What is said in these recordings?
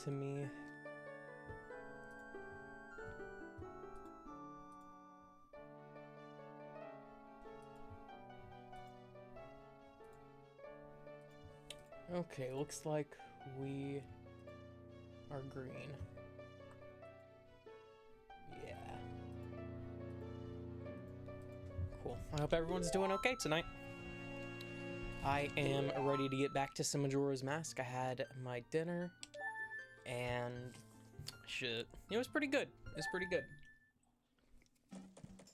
to me. Okay, looks like we are green. Yeah. Cool. I hope everyone's doing okay tonight. I am ready to get back to some Majora's Mask. I had my dinner, and shit, it was pretty good. It was pretty good.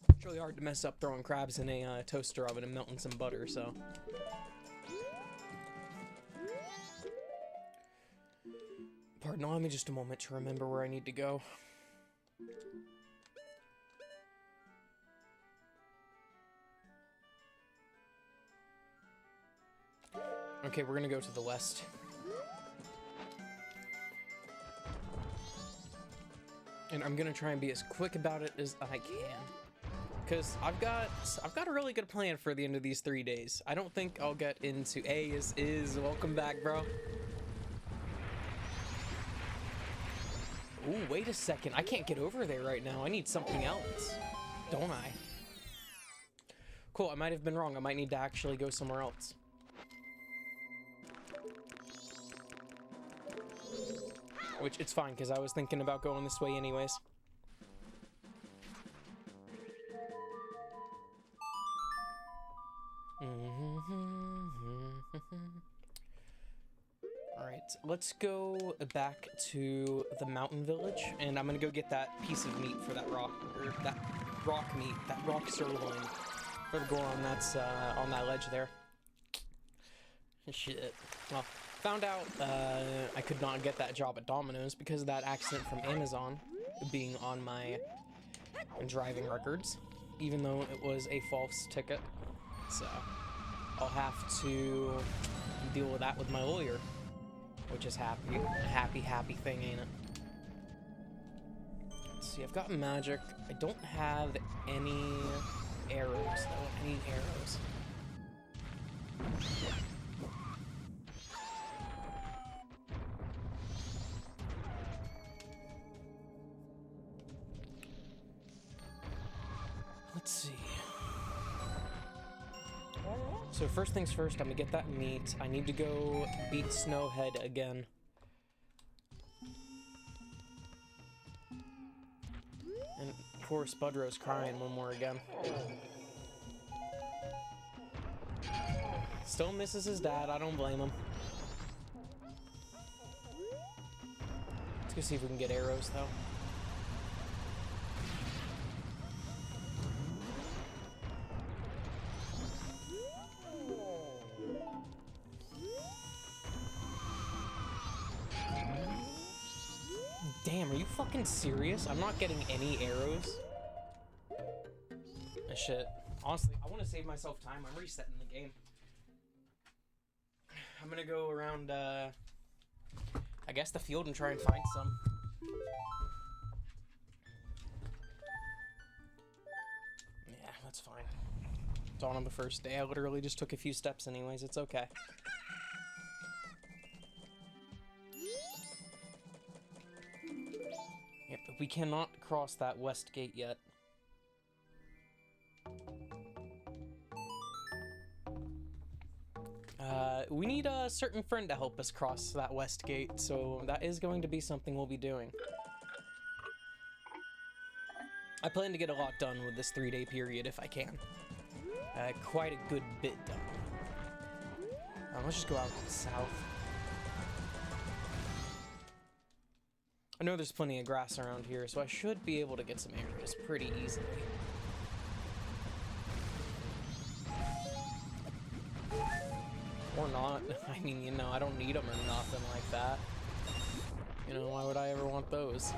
It's really hard to mess up throwing crabs in a toaster oven and melting some butter, so. Pardon, allow me just a moment to remember where I need to go. Okay, we're gonna go to the west. And I'm gonna try and be as quick about it as I can. Because I've got a really good plan for the end of these 3 days. I don't think I'll get into is welcome back, bro. Ooh, wait a second. I can't get over there right now. I need something else. Don't I? Cool, I might have been wrong. I might need to actually go somewhere else. Which, it's fine, because I was thinking about going this way anyways. Alright, let's go back to the mountain village, and I'm gonna go get that piece of meat for that rock, or that rock meat, that rock sirloin for the Goron that's on that ledge there. Shit. Well, found out I could not get that job at Domino's because of that accident from Amazon being on my driving records, even though it was a false ticket. So I'll have to deal with that with my lawyer, which is a happy thing, ain't it? Let's see, I've got magic. I don't have any arrows, though. I need arrows. Let's see. So first things first, I'm gonna get that meat. I need to go beat Snowhead again. And poor Spudro's crying one more again. Still misses his dad, I don't blame him. Let's go see if we can get arrows, though. Damn, are you fucking serious? I'm not getting any arrows. Shit. Honestly, I want to save myself time. I'm resetting the game. I'm gonna go around, I guess the field and try and find some. Yeah, that's fine. Dawn on the first day. I literally just took a few steps anyways. It's okay. Yep, we cannot cross that west gate yet. We need a certain friend to help us cross that west gate, so that is going to be something we'll be doing. I plan to get a lot done with this 3-day period if I can. Quite a good bit done. Let's just go out south. I know there's plenty of grass around here, so I should be able to get some areas pretty easily. Or not. I mean, you know, I don't need them or nothing like that. You know, why would I ever want those?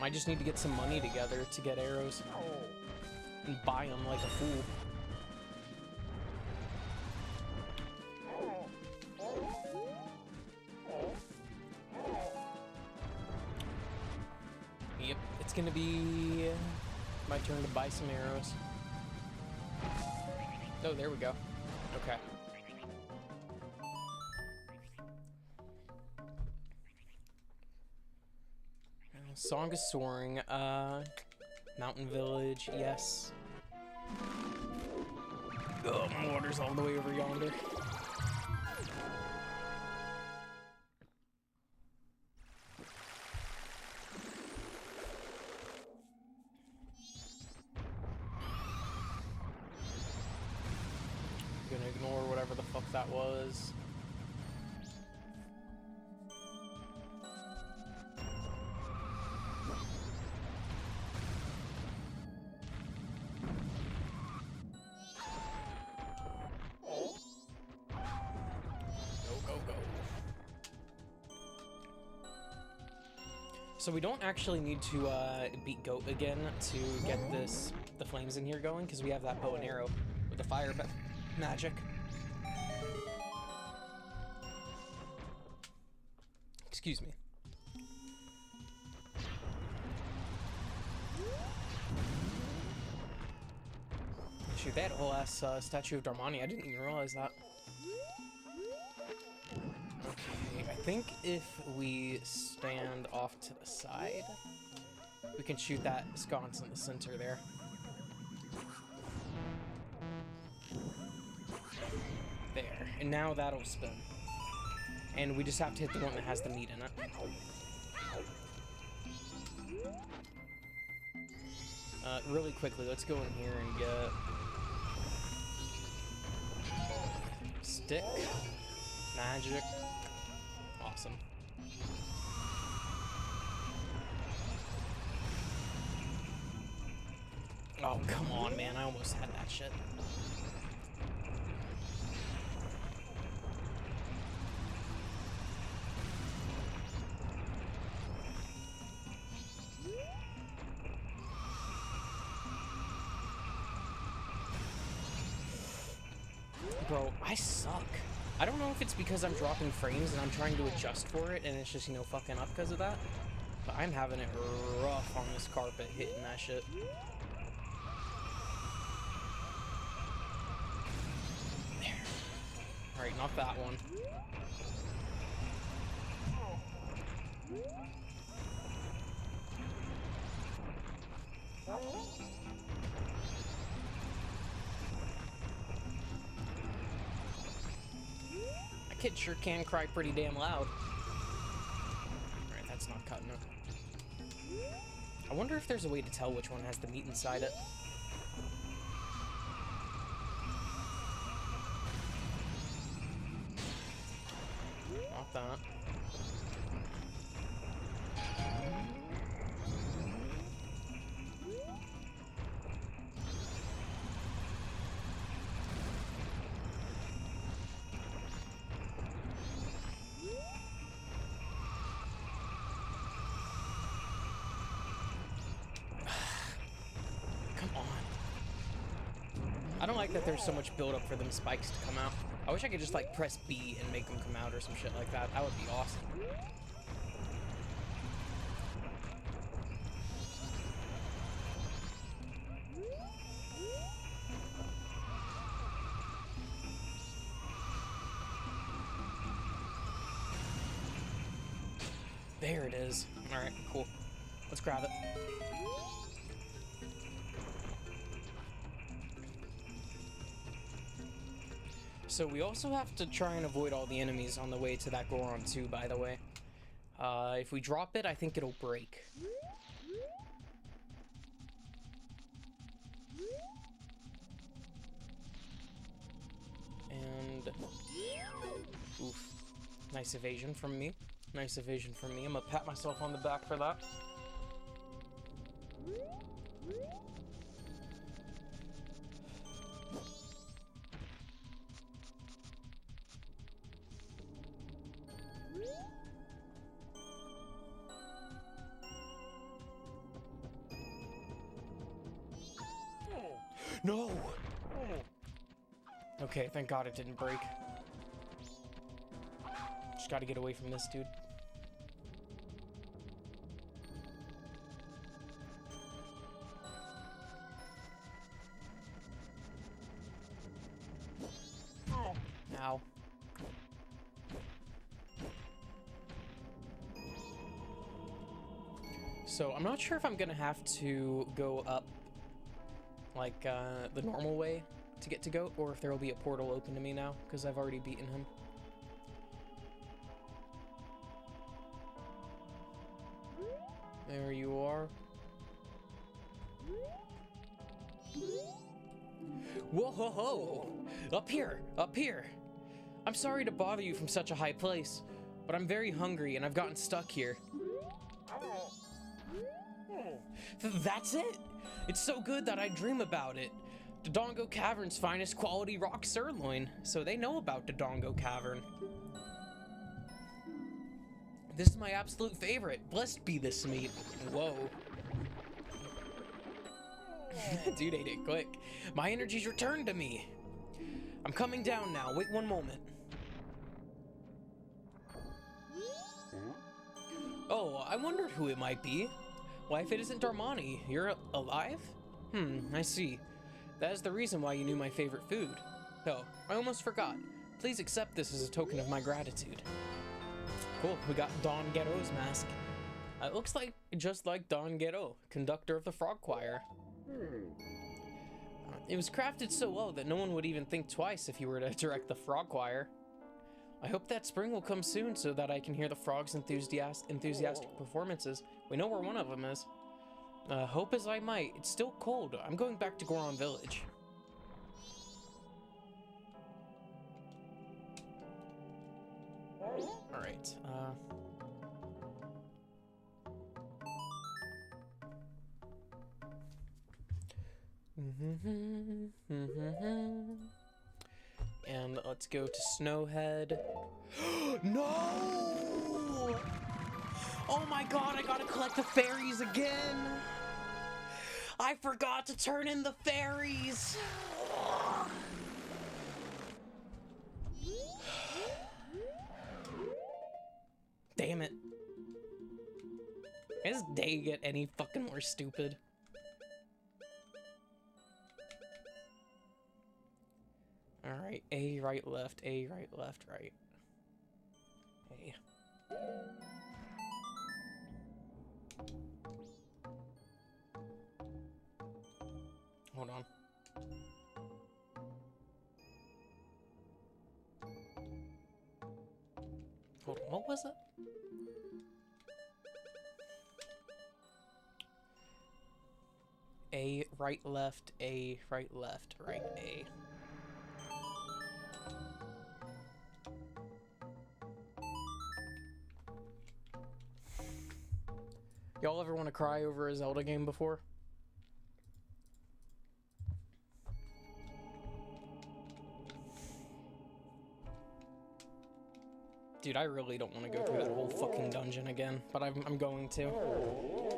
I just need to get some money together to get arrows. And buy them like a fool. Yep, it's gonna be My turn to buy some arrows. Oh, there we go. Okay. Song of Soaring, Mountain Village, yes. Oh, my water's all the way over yonder. Gonna ignore whatever the fuck that was. So we don't actually need to beat Goat again to get the flames in here going, because we have that bow and arrow with the fire magic. Excuse me. Shoot, they had a whole ass statue of Darmani. I didn't even realize that. Okay, I think if we stand off to the side, we can shoot that sconce in the center there. There, and now that'll spin. And we just have to hit the one that has the meat in it. Really quickly, let's go in here and get stick, magic, awesome. Oh, come on, man, I almost had that shit. Bro, I suck. I don't know if it's because I'm dropping frames and I'm trying to adjust for it and it's just, you know, fucking up because of that. But I'm having it rough on this carpet hitting that shit. There. Alright, not that one. Kid sure can cry pretty damn loud. Alright, that's not cutting it. I wonder if there's a way to tell which one has the meat inside it. Not that. I don't like that there's so much build up for them spikes to come out. I wish I could just like press B and make them come out or some shit like that. That would be awesome. There it is. Alright, cool. Let's grab it. So we also have to try and avoid all the enemies on the way to that Goron too, by the way. If we drop it, I think it'll break. And... oof. Nice evasion from me. Nice evasion from me. I'm gonna pat myself on the back for that. No! Okay, thank God it didn't break. Just gotta get away from this dude. Wow. So I'm not sure if I'm gonna have to go up like the normal way to get to Goat, or if there will be a portal open to me now, because I've already beaten him. There you are. Whoa, ho, ho! Up here! Up here! I'm sorry to bother you from such a high place, but I'm very hungry and I've gotten stuck here. That's it! It's so good that I dream about it. Dodongo Cavern's finest quality rock sirloin, so they know about Dodongo Cavern. This is my absolute favorite. Blessed be this meat. Whoa. Dude ate it quick. My energy's returned to me. I'm coming down now. Wait one moment. Oh, I wondered who it might be. Why, if it isn't Darmani, you're alive? I see. That is the reason why you knew my favorite food. Oh, I almost forgot. Please accept this as a token of my gratitude. Cool, we got Don Ghetto's mask. It looks like just like Don Ghetto, conductor of the Frog Choir. It was crafted so well that no one would even think twice if you were to direct the Frog Choir. I hope that spring will come soon so that I can hear the frogs' enthusiastic performances. We know where one of them is. Hope as I might, it's still cold. I'm going back to Goron Village. Alright, and let's go to Snowhead. No! Oh my god, I gotta collect the fairies again! I forgot to turn in the fairies! Damn it. Can this day get any fucking more stupid? Alright, A, right, left, A, right, left, right. A. Hold on. Hold on, what was it? A, right, left, A, right, left, right, A. Y'all ever want to cry over a Zelda game before? Dude, I really don't want to go through that whole fucking dungeon again, but I'm going to.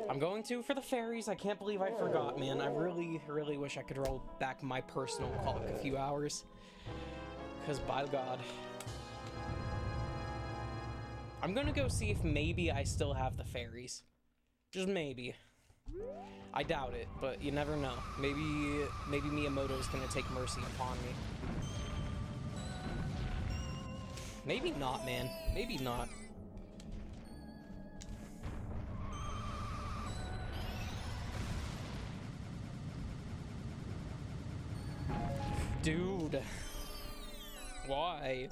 I'm going to for the fairies. I can't believe I forgot, man. I really, really wish I could roll back my personal clock a few hours. Because, by God. I'm gonna go see if maybe I still have the fairies. Just maybe. I doubt it, but you never know. Maybe Miyamoto's gonna take mercy upon me. Maybe not, man. Maybe not. Dude. Why?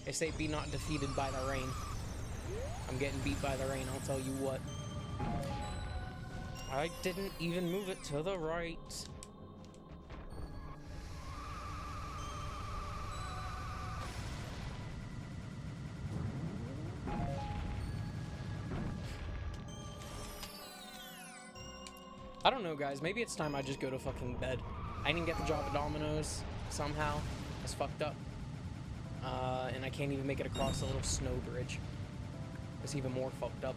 They say be not defeated by the rain. I'm getting beat by the rain, I'll tell you what. I didn't even move it to the right. I don't know, guys. Maybe it's time I just go to fucking bed. I didn't get the job at Domino's somehow. It's fucked up. And I can't even make it across the little snow bridge. It's even more fucked up.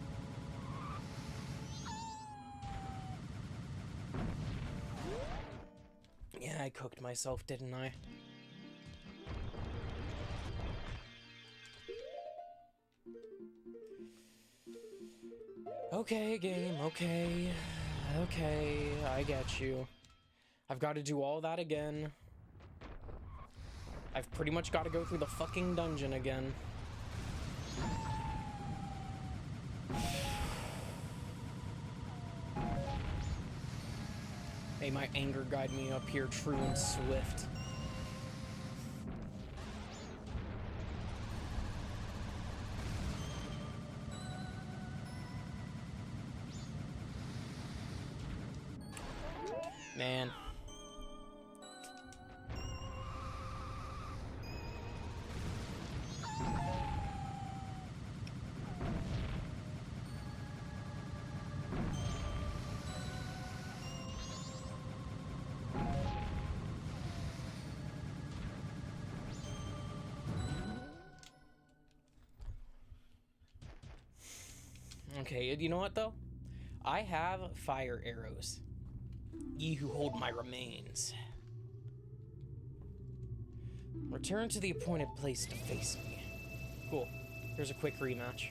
Yeah, I cooked myself, didn't I? Okay, game, okay. Okay, I get you. I've got to do all that again. I've pretty much got to go through the fucking dungeon again. May my anger guide me up here true and swift. Man. Okay, you know what though? I have fire arrows. Ye who hold my remains. Return to the appointed place to face me. Cool. Here's a quick rematch.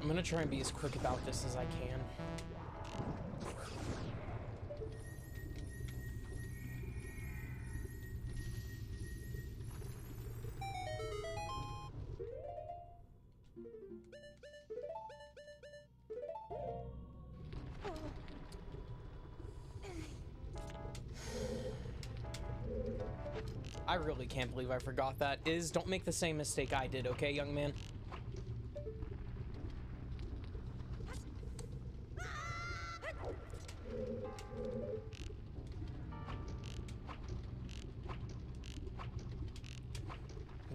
I'm gonna try and be as quick about this as I can. I really can't believe I forgot that. Don't make the same mistake I did, okay, young man?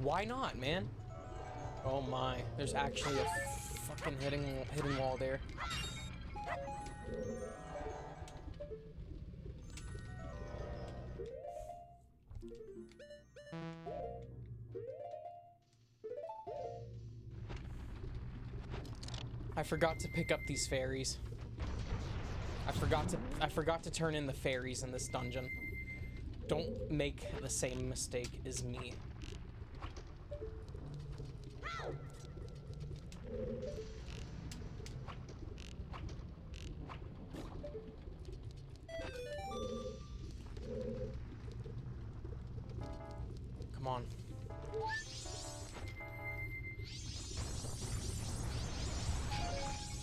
Why not, man? Oh my, there's actually a fucking hidden wall there. I forgot to pick up these fairies. I forgot to turn in the fairies in this dungeon. Don't make the same mistake as me. Come on.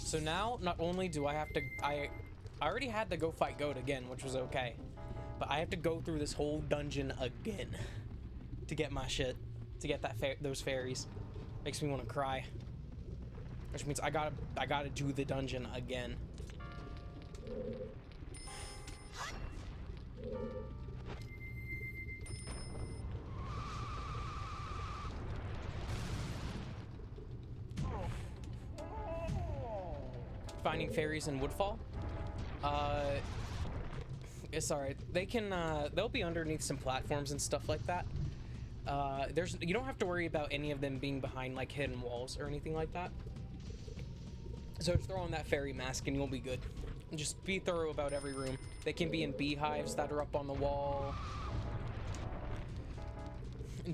So now, not only do I have to, I already had to go fight Goat again, which was okay. But I have to go through this whole dungeon again to get my shit, to get those fairies. Makes me want to cry. Which means I gotta do the dungeon again. Finding fairies in Woodfall? It's alright. They can, they'll be underneath some platforms and stuff like that. You don't have to worry about any of them being behind, like, hidden walls or anything like that. So just throw on that fairy mask and you'll be good. And just be thorough about every room. They can be in beehives that are up on the wall.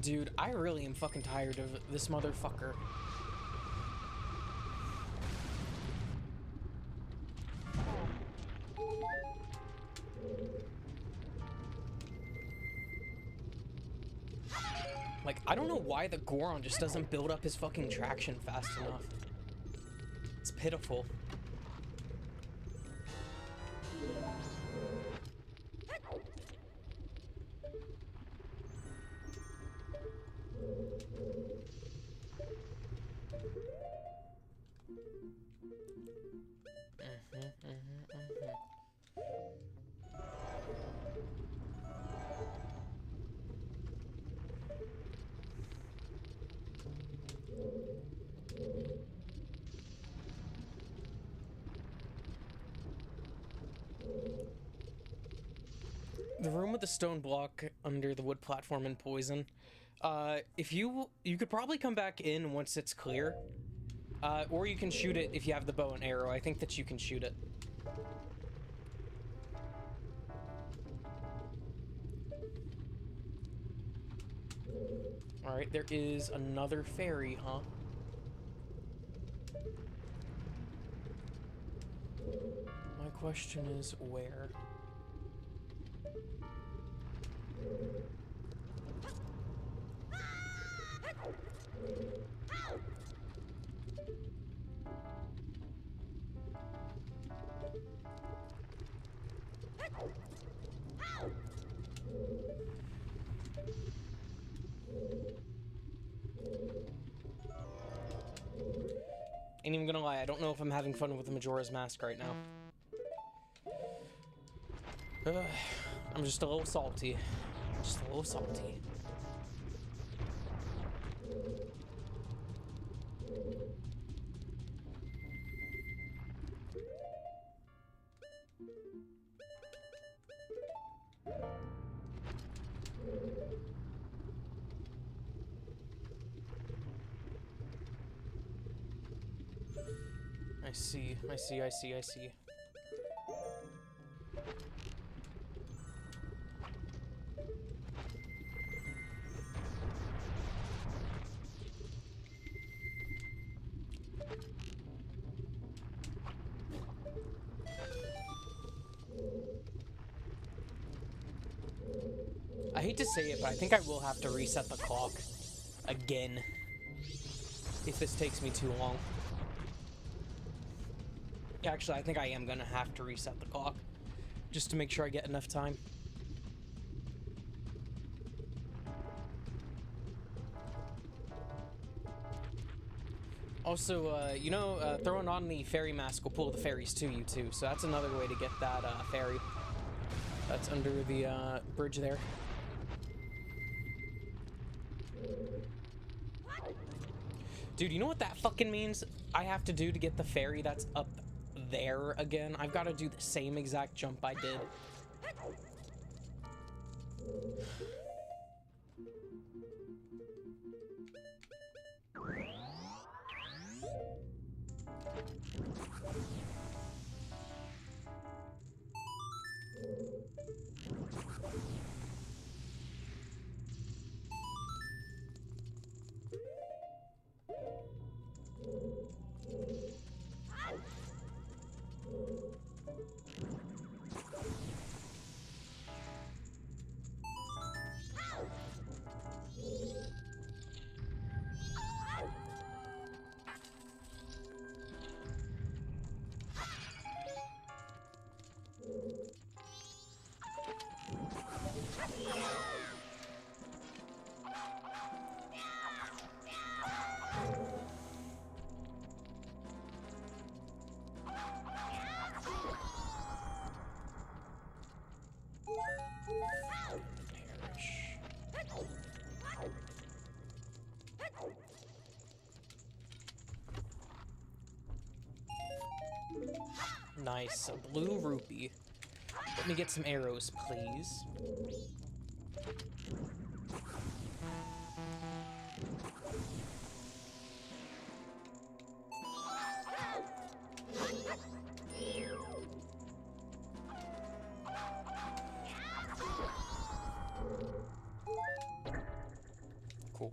Dude, I really am fucking tired of this motherfucker. Like, I don't know why the Goron just doesn't build up his fucking traction fast enough. It's pitiful. with the stone block under the wood platform and poison. If you could probably come back in once it's clear. Or you can shoot it if you have the bow and arrow. I think that you can shoot it. Alright, there is another fairy, huh? My question is, where? Ain't even gonna lie, I don't know if I'm having fun with the Majora's Mask right now. I'm just a little salty. Just a little salty. I see. I hate to say it, but I think I will have to reset the clock again if this takes me too long. Actually, I think I am gonna have to reset the clock just to make sure I get enough time. Also, you know, throwing on the fairy mask will pull the fairies to you too, so that's another way to get that fairy. That's under the bridge there. Dude, you know what that fucking means? I have to do to get the fairy that's up there again. I've got to do the same exact jump I did. Nice, a blue rupee. Let me get some arrows, please. Cool.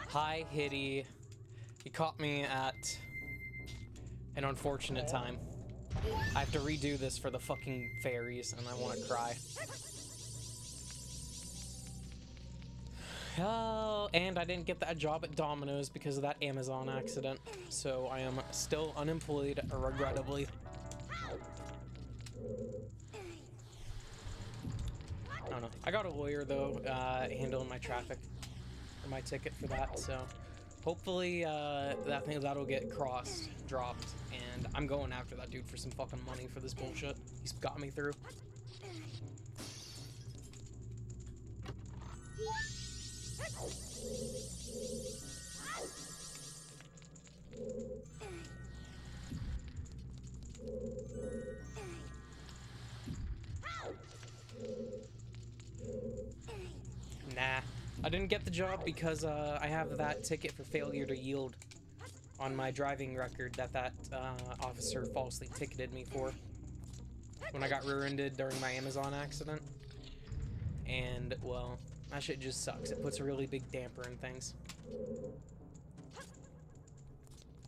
Hi, Hitty. You caught me at an unfortunate time. I have to redo this for the fucking fairies, and I want to cry. Oh, and I didn't get that job at Domino's because of that Amazon accident. So I am still unemployed, regrettably. I don't know. I got a lawyer, though, handling my traffic, or my ticket for that, so hopefully that'll get dropped, and I'm going after that dude for some fucking money for this bullshit he's got me through. Nah, I didn't get the job because I have that ticket for failure to yield on my driving record that officer falsely ticketed me for when I got rear-ended during my Amazon accident. And, well, that shit just sucks. It puts a really big damper in things.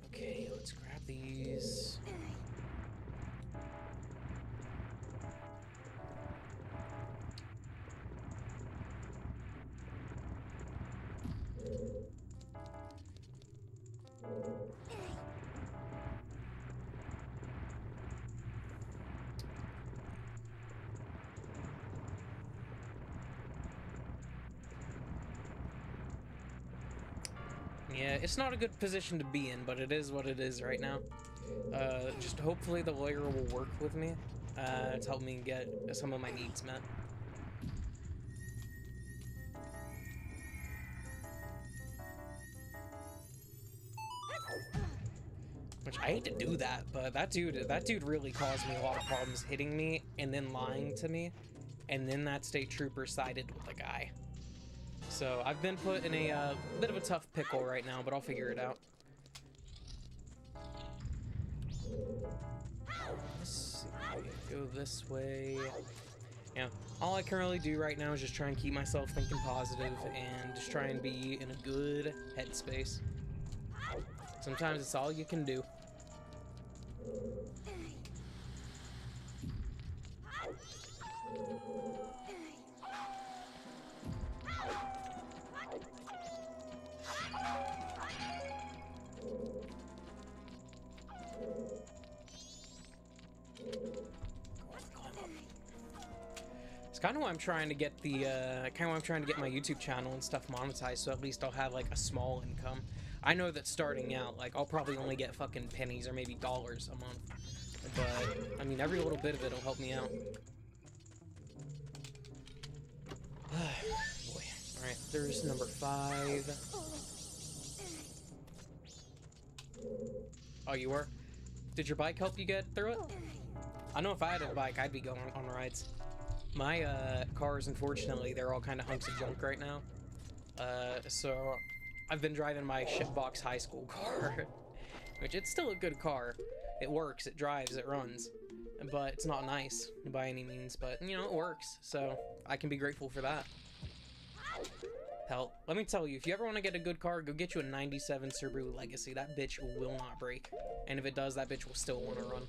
Okay, let's grab these. Yeah, it's not a good position to be in, but it is what it is right now. Just hopefully the lawyer will work with me to help me get some of my needs met. Which I hate to do that, but that dude really caused me a lot of problems, hitting me and then lying to me, and then that state trooper sided with the guy. So I've been put in a bit of a tough pickle right now, but I'll figure it out. Let's see, go this way. Yeah, all I currently do right now is just try and keep myself thinking positive and just try and be in a good headspace. Sometimes it's all you can do. It's kind of why I'm trying to get the my YouTube channel and stuff monetized, so at least I'll have like a small income. I know that starting out, like, I'll probably only get fucking pennies or maybe dollars a month, but I mean, every little bit of it will help me out. Boy. All right, there's number 5. Oh, you were? Did your bike help you get through it? I know if I had a bike, I'd be going on rides. My cars, unfortunately, they're all kind of hunks of junk right now. So I've been driving my shitbox high school car, which it's still a good car. It works, it drives, it runs, but it's not nice by any means, but you know, it works, so I can be grateful for that. Hell, let me tell you, if you ever want to get a good car, go get you a 97 Subaru Legacy. That bitch will not break, and if it does, that bitch will still want to run.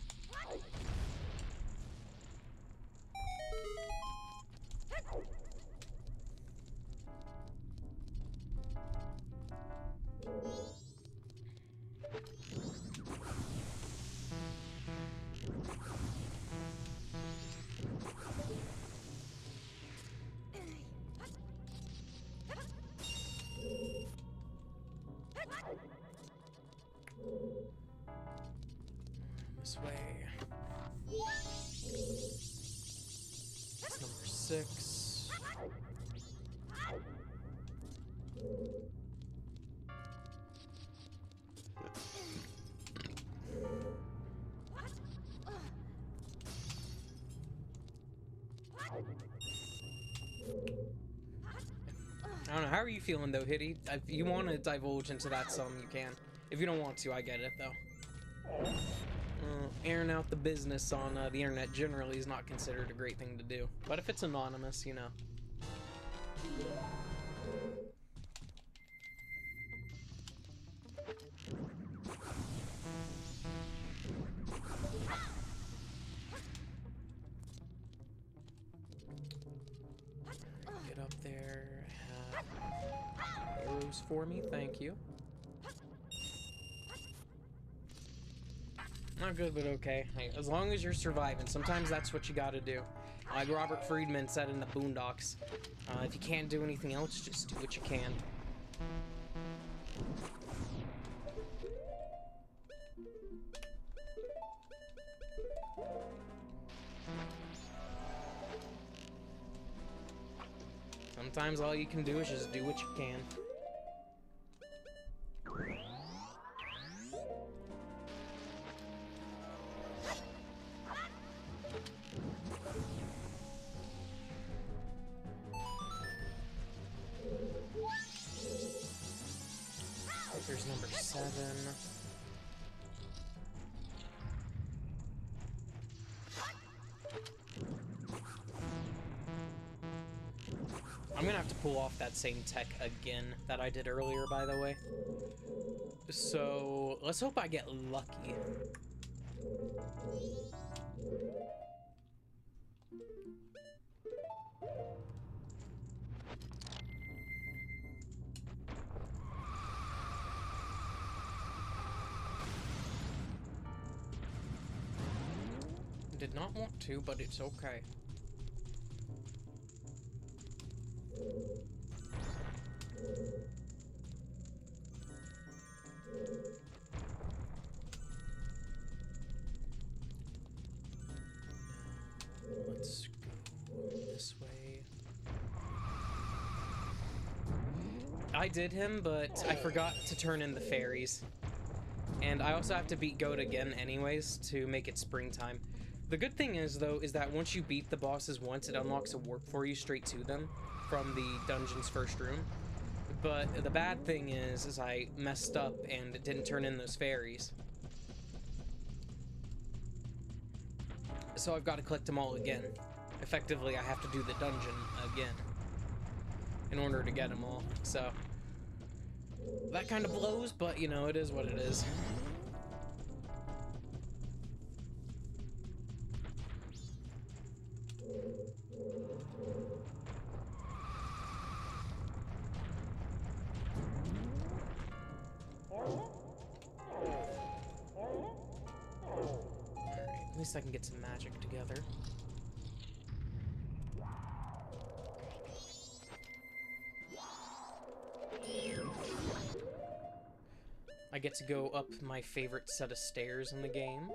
This way. That's number 6. I don't know, how are you feeling though, Hitty? If you want to divulge into that some, you can. If you don't want to, I get it though. Airing out the business on the internet generally is not considered a great thing to do. But if it's anonymous, you know. Get up there, Arrows for me, thank you. Not good, but okay. Hey, as long as you're surviving, sometimes that's what you gotta do. Like Robert Friedman said in the Boondocks, if you can't do anything else, just do what you can. Sometimes all you can do is just do what you can. There's number 7. I'm gonna have to pull off that same tech again that I did earlier, by the way. So, let's hope I get lucky. Did not want to, but it's okay. Let's go this way. I did him, but I forgot to turn in the fairies. And I also have to beat Goat again anyways to make it springtime. The good thing is, though, is that once you beat the bosses once, it unlocks a warp for you straight to them from the dungeon's first room. But the bad thing is I messed up and didn't turn in those fairies. So I've got to collect them all again. Effectively, I have to do the dungeon again in order to get them all. So that kind of blows, but you know, it is what it is. At least I can get some magic together. I get to go up my favorite set of stairs in the game.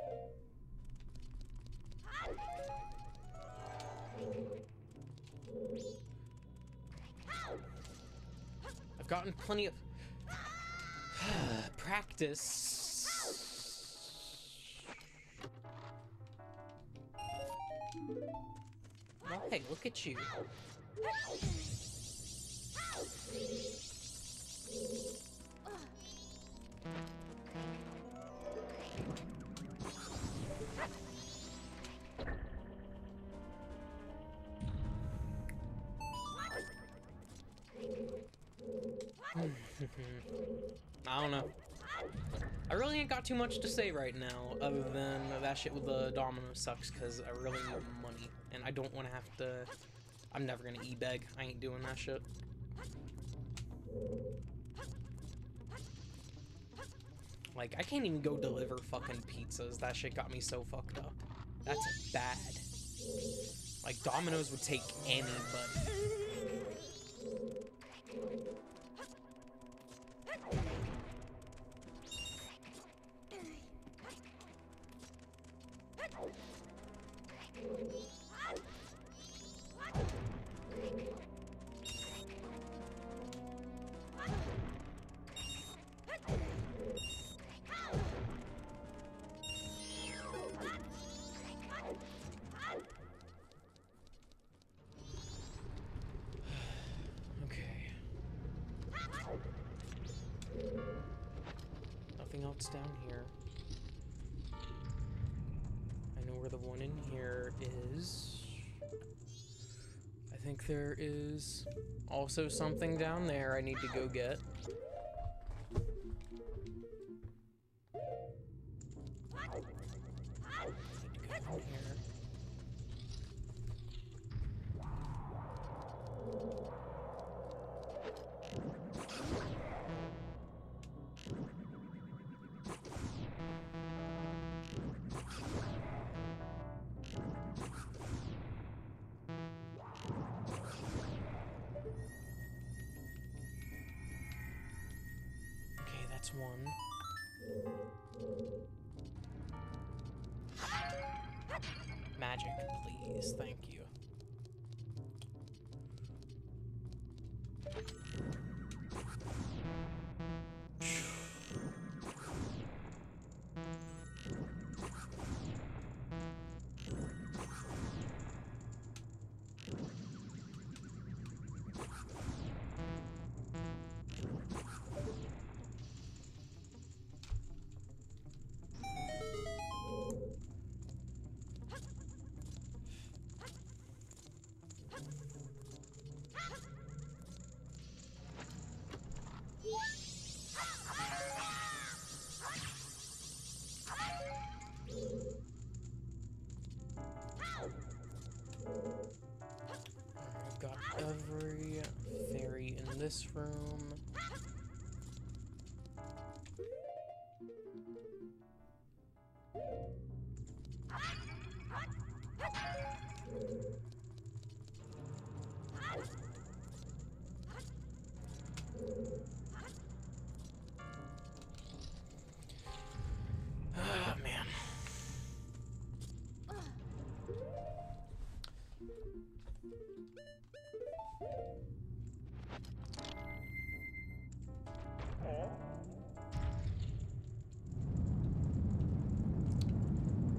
I've gotten plenty of practice. Oh, hey, look at you. I don't know. I really ain't got too much to say right now, other than that shit with the domino sucks, because I really need money, and I don't want to have to... I'm never gonna e-beg. I ain't doing that shit. Like, I can't even go deliver fucking pizzas. That shit got me so fucked up. That's bad. Like, Domino's would take anybody. Nothing else down here. I know where the one in here is. I think there is also something down there I need to go get. That's one. Magic, please. Thank you. I've got every fairy in this room. Oh, man.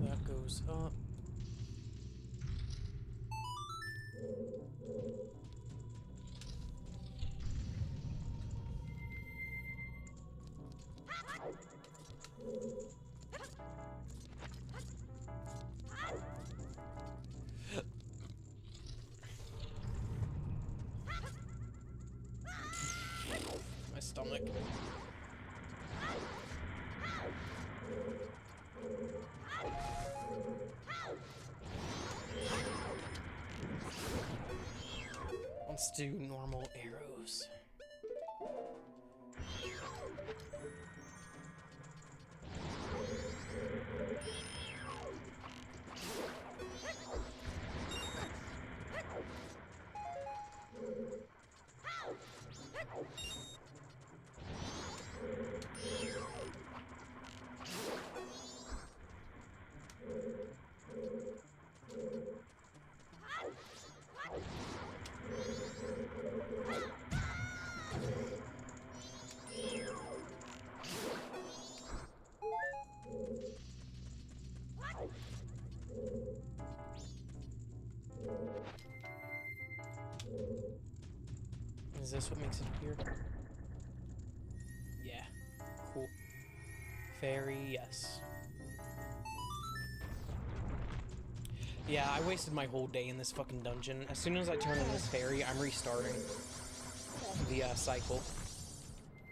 That goes up. My stomach. Let's do normal arrows. Is this what makes it appear? Yeah. Cool. Fairy, yes. Yeah, I wasted my whole day in this fucking dungeon. As soon as I turn in this fairy, I'm restarting the cycle.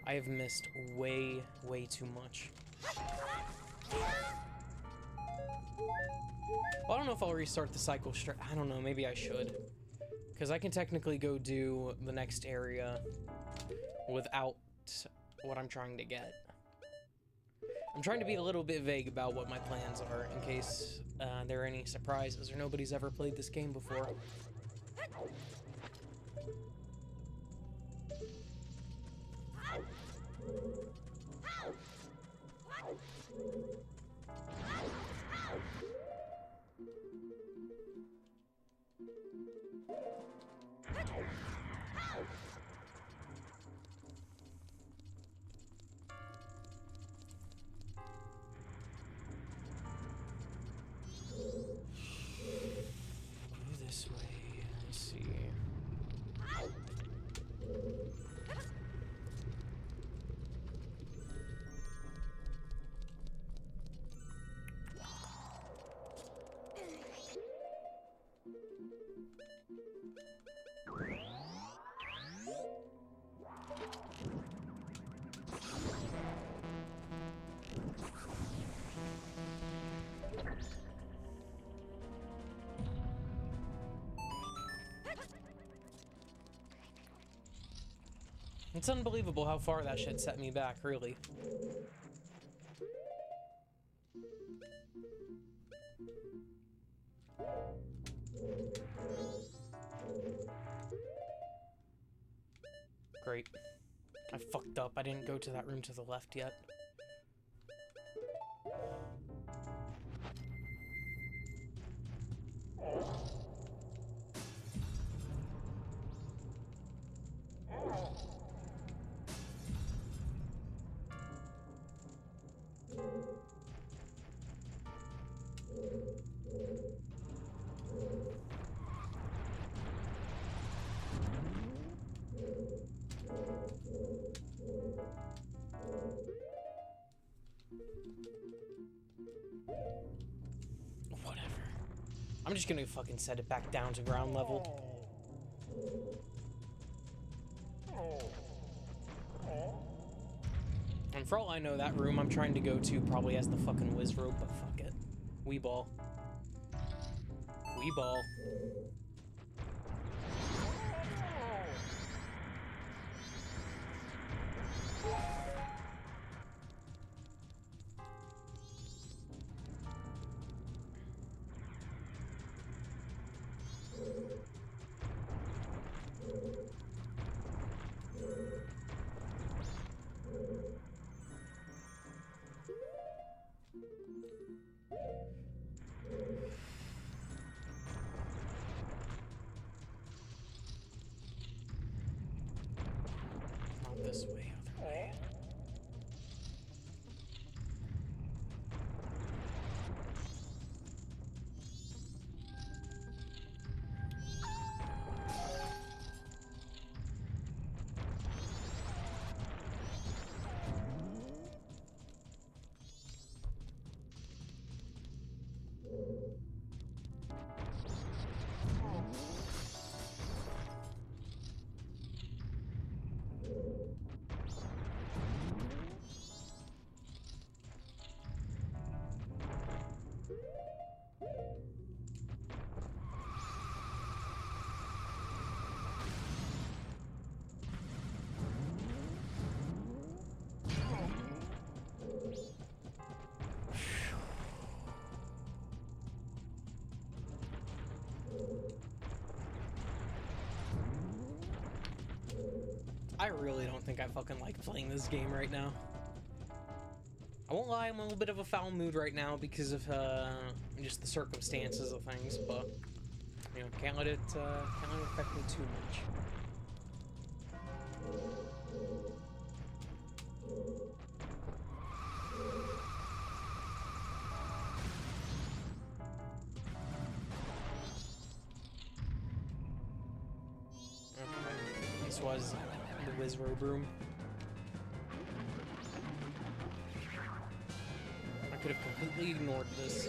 I have missed way, way too much. Well, I don't know if I'll restart the cycle straight. I don't know, maybe I should. Because I can technically go do the next area without what I'm trying to get. I'm trying to be a little bit vague about what my plans are in case there are any surprises or nobody's ever played this game before. This way, I see. It's unbelievable how far that shit set me back, really. Great. I fucked up. I didn't go to that room to the left yet. Whatever. I'm just gonna fucking set it back down to ground level. And for all I know, that room I'm trying to go to probably has the fucking whiz rope, but fuck it. Wee ball. Wee ball. Not this way, other way. I really don't think I fucking like playing this game right now. I won't lie, I'm in a little bit of a foul mood right now because of just the circumstances of things, but you know, can't let it affect me too much. Okay, this was the whiz robe room. I could have completely ignored this.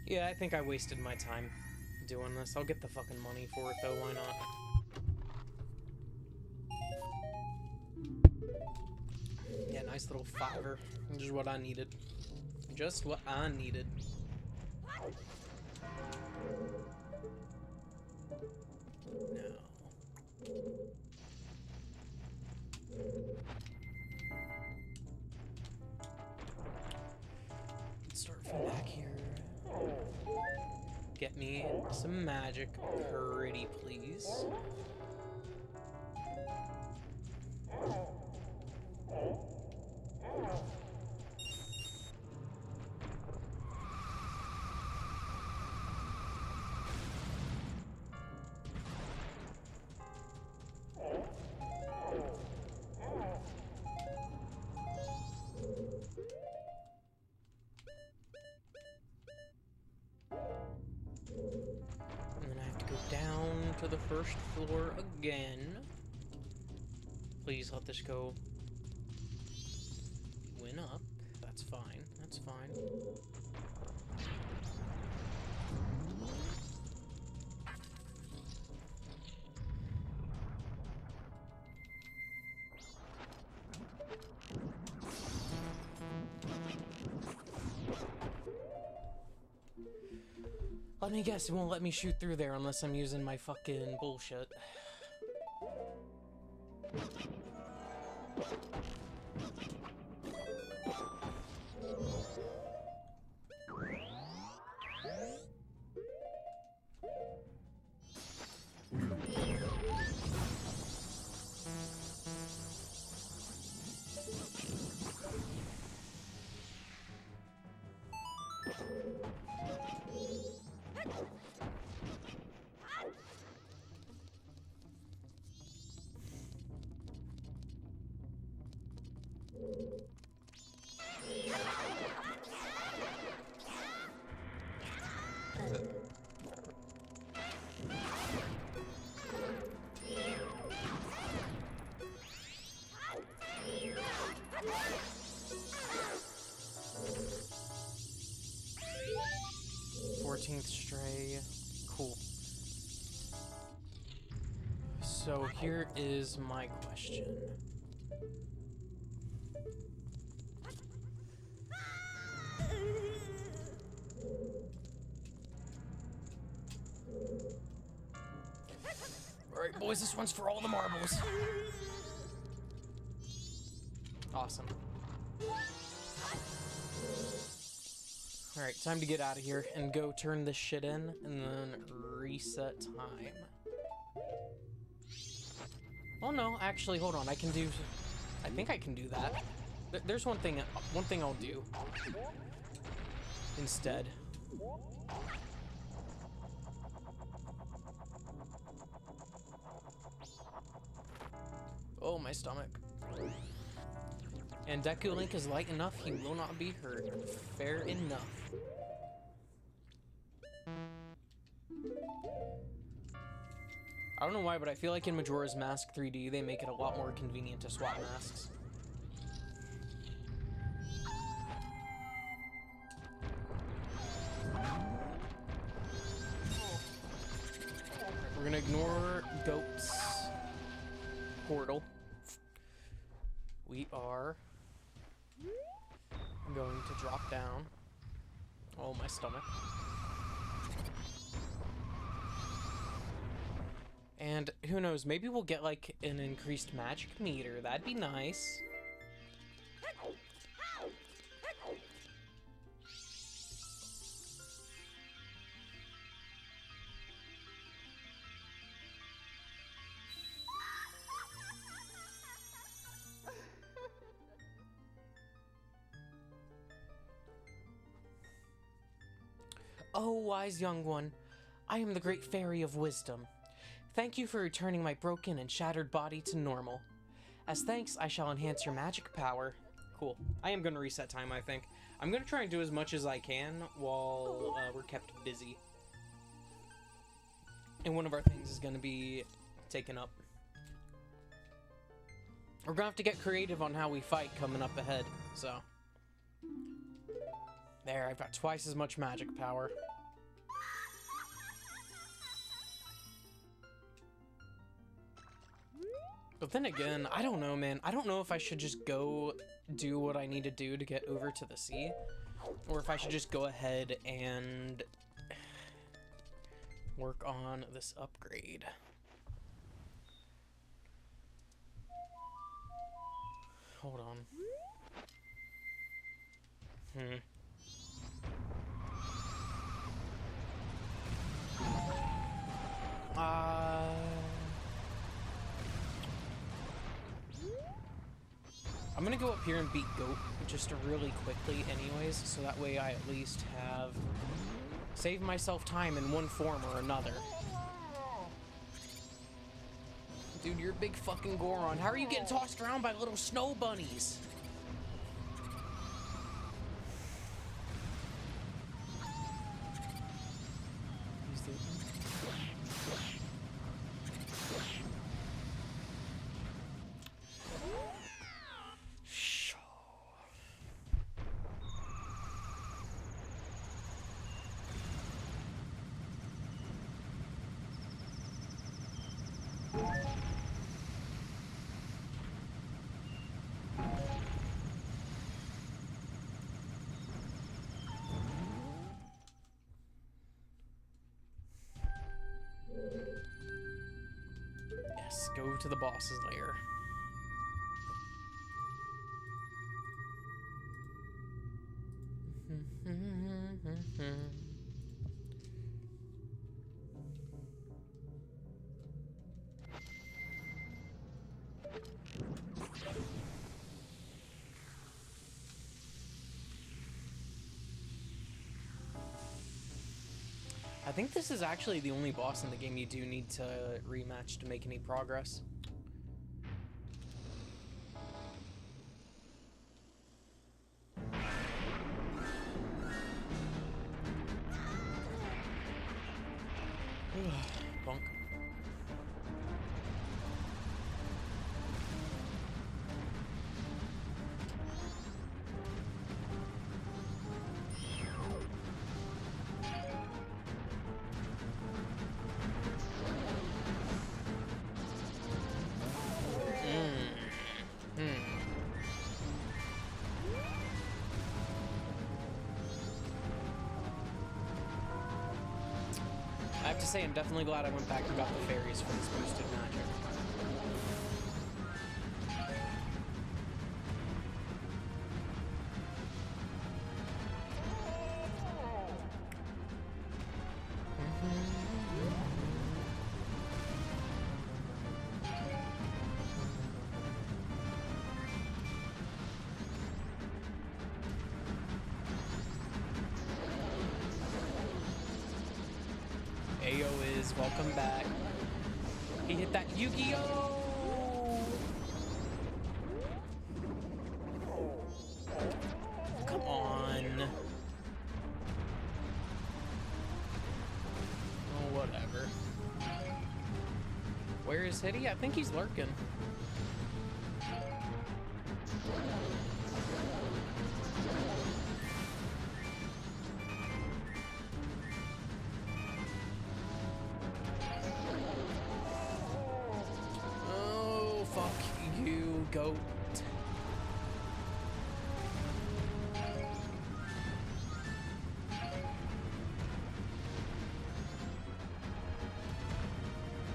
Yeah, I think I wasted my time doing this. I'll get the fucking money for it, though. Why not? Yeah, nice little $5. Just what I needed. Just what I needed. No. Let's start from back here. Get me some magic, pretty please. And then I have to go down to the first floor again. Please let this go. Win up. That's fine. That's fine. Let me guess, it won't let me shoot through there unless I'm using my fucking bullshit. 14th stray. Cool. So here is my question. Alright, boys, this one's for all the marbles. Awesome. Alright, time to get out of here and go turn this shit in and then reset time. Oh no, actually, hold on, I think I can do that. There's one thing I'll do instead. Oh, my stomach. And Deku Link is light enough, he will not be hurt. Fair enough. I don't know why, but I feel like in Majora's Mask 3D, they make it a lot more convenient to swap masks. We're gonna ignore Goat's portal. We are going to drop down. Oh, my stomach. And who knows, maybe we'll get like an increased magic meter. That'd be nice. Oh, wise young one, I am the great fairy of wisdom. Thank you for returning my broken and shattered body to normal. As thanks, I shall enhance your magic power. Cool. I am going to reset time, I think. I'm going to try and do as much as I can while we're kept busy. And one of our things is going to be taken up. We're going to have to get creative on how we fight coming up ahead, so. There, I've got twice as much magic power. But then again, I don't know, man. I don't know if I should just go do what I need to do to get over to the sea, or if I should just go ahead and work on this upgrade. Hold on. I'm gonna go up here and beat Goat just really quickly anyways, so that way I at least have saved myself time in one form or another. Dude, you're a big fucking Goron. How are you getting tossed around by little snow bunnies? go to the boss's lair. I think this is actually the only boss in the game you do need to rematch to make any progress. Bonk. I have to say, I'm definitely glad I went back and got the fairies for this boosted magic. Ayo is welcome back. He hit that Yu-Gi-Oh! Come on. Oh, whatever. Where is Hitty? I think he's lurking. Goat.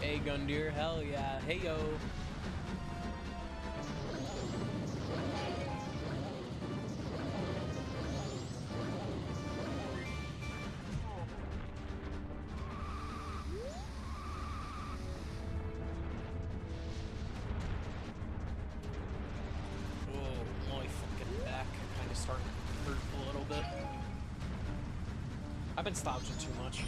Hey Gundyr, hell yeah. Hey yo. I've been slouching too much.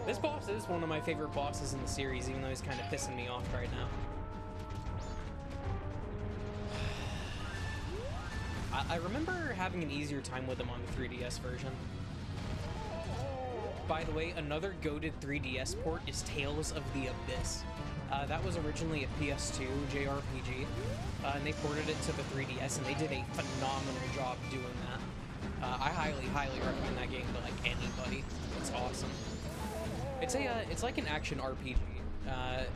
This boss is one of my favorite bosses in the series, even though he's kind of pissing me off right now. I remember having an easier time with him on the 3DS version. By the way, another goated 3DS port is Tales of the Abyss. That was originally a PS2 JRPG, and they ported it to the 3DS, and they did a phenomenal job doing that. I highly, highly recommend that game to like anybody. It's awesome. It's like an action RPG,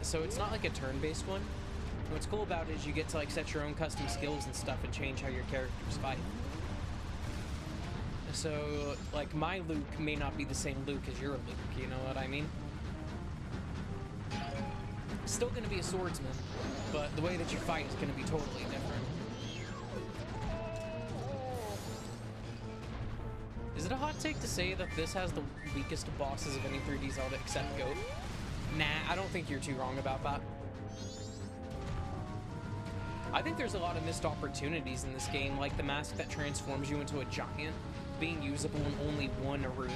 so it's not like a turn-based one. What's cool about it is you get to like set your own custom skills and stuff and change how your characters fight. So like my Luke may not be the same Luke as your Luke, you know what I mean? Still gonna be a swordsman, but the way that you fight is gonna be totally different. Is it a hot take to say that this has the weakest bosses of any 3D Zelda except Goat? Nah, I don't think you're too wrong about that. I think there's a lot of missed opportunities in this game, like the mask that transforms you into a giant being usable in only one room,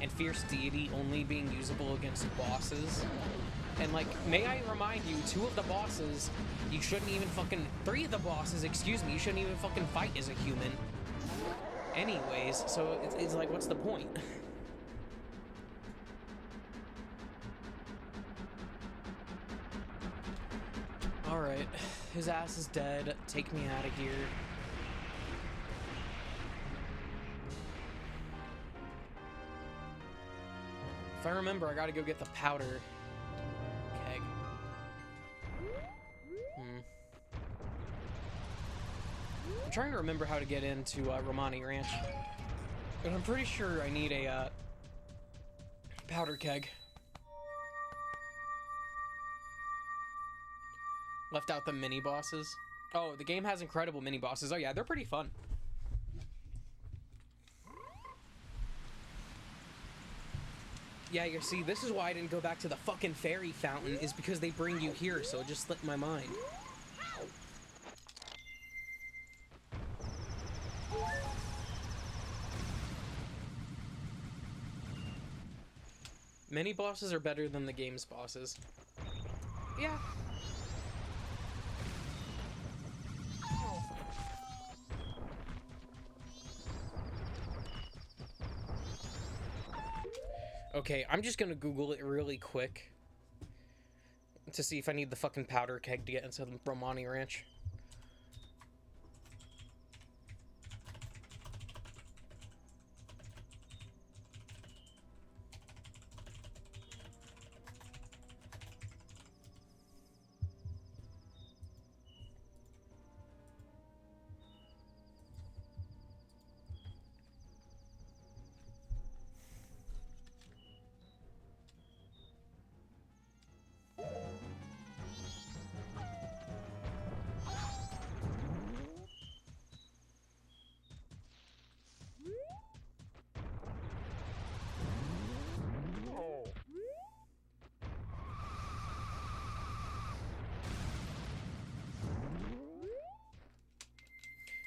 and Fierce Deity only being usable against bosses. And like, may I remind you, 2 of the bosses, you shouldn't even fucking, 3 of the bosses, excuse me, you shouldn't even fucking fight as a human. Anyways, so it's like, what's the point? Alright, his ass is dead. Take me out of here. If I remember, I gotta go get the powder keg. I'm trying to remember how to get into Romani Ranch. And I'm pretty sure I need a powder keg. Left out the mini bosses. Oh, the game has incredible mini bosses. Oh yeah, they're pretty fun. Yeah, you see, this is why I didn't go back to the fucking fairy fountain, is because they bring you here, so it just slipped my mind. Mini bosses are better than the game's bosses. Yeah. Okay, I'm just gonna Google it really quick to see if I need the fucking powder keg to get into the Romani Ranch.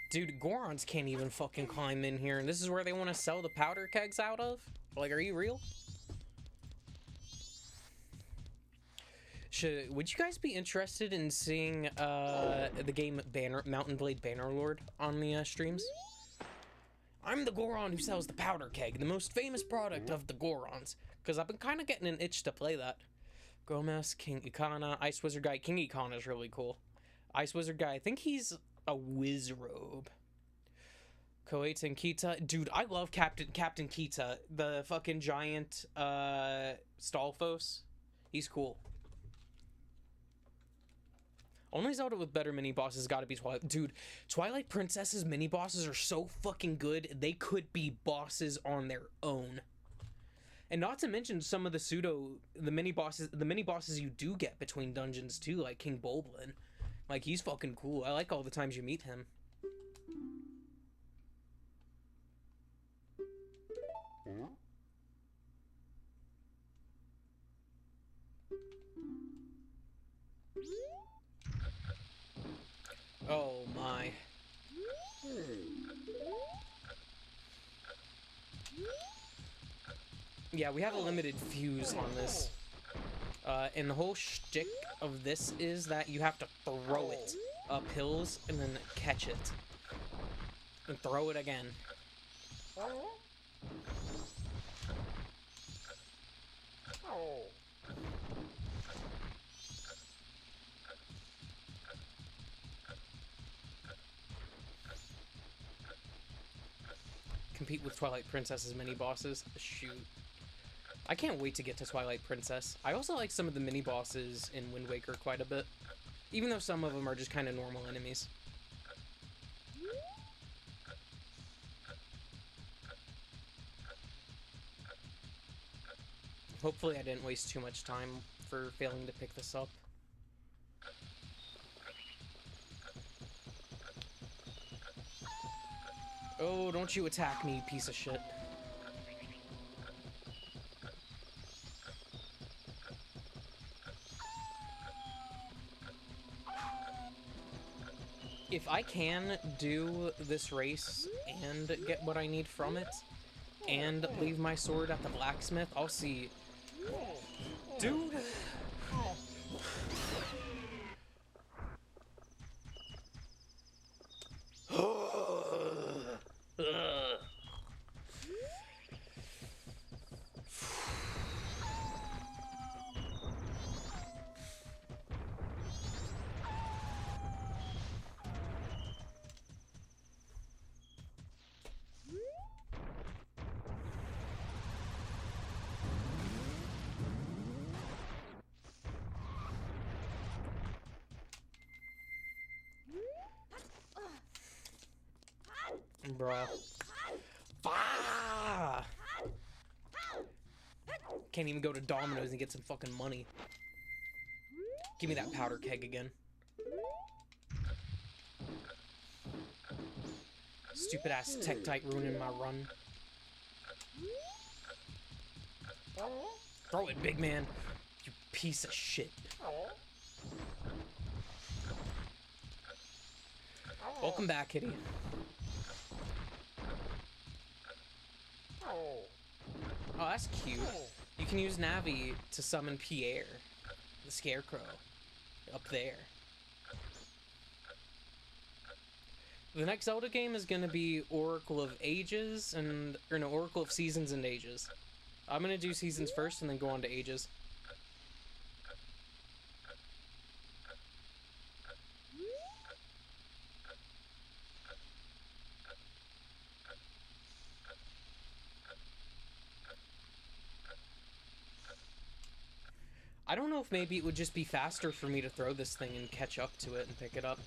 Dude, Gorons can't even fucking climb in here, and this is where they want to sell the powder kegs out of? Like, are you real? Would you guys be interested in seeing the game Mountain Blade Bannerlord on the streams? I'm the Goron who sells the powder keg, the most famous product of the Gorons. Because I've been kind of getting an itch to play that. Gomez, King Ikana, Ice Wizard Guy. King Ikana is really cool. Ice Wizard Guy, I think he's a Wizrobe. Koei and Kita. Dude, I love Captain Kita. The fucking giant Stalfos. He's cool. Only Zelda with better mini-bosses gotta be Twilight. Dude, Twilight Princess's mini-bosses are so fucking good, they could be bosses on their own. And not to mention some of the mini-bosses you do get between dungeons too, like King Bulblin. Like, he's fucking cool. I like all the times you meet him. Oh my. Yeah, we have a limited fuse on this. And the whole shtick of this is that you have to throw it up hills and then catch it. And throw it again. Compete with Twilight Princess's mini-bosses. Shoot. I can't wait to get to Twilight Princess. I also like some of the mini-bosses in Wind Waker quite a bit. Even though some of them are just kind of normal enemies. Hopefully I didn't waste too much time for failing to pick this up. Oh, don't you attack me, piece of shit. If I can do this race and get what I need from it, and leave my sword at the blacksmith, I'll see. Dude! Bruh. Ah! Can't even go to Domino's and get some fucking money. Give me that powder keg again. Stupid ass Tektite ruining my run. Throw it, big man. You piece of shit. Welcome back, kitty. Oh, that's cute. You can use Navi to summon Pierre, the scarecrow, up there. The next Zelda game is gonna be Oracle of Ages or no, Oracle of Seasons and Ages. I'm gonna do Seasons first and then go on to Ages. I don't know if maybe it would just be faster for me to throw this thing and catch up to it and pick it up.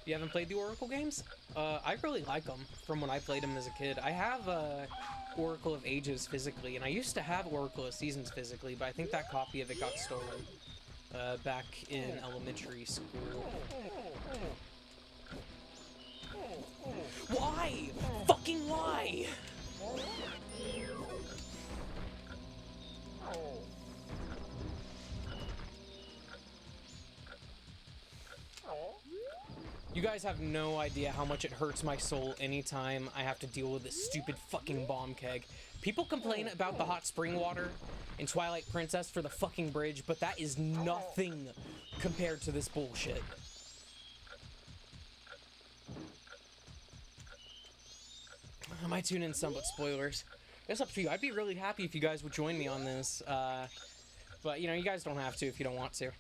You haven't played the Oracle games? I really like them from when I played them as a kid. I have Oracle of Ages physically, and I used to have Oracle of Seasons physically, but I think that copy of it got stolen back in elementary school. Why? Fucking why? You guys have no idea how much it hurts my soul anytime I have to deal with this stupid fucking bomb keg. People complain about the hot spring water in Twilight Princess for the fucking bridge, but that is nothing compared to this bullshit. I might tune in some, but spoilers. It's up to you. I'd be really happy if you guys would join me on this. But, you know, you guys don't have to if you don't want to.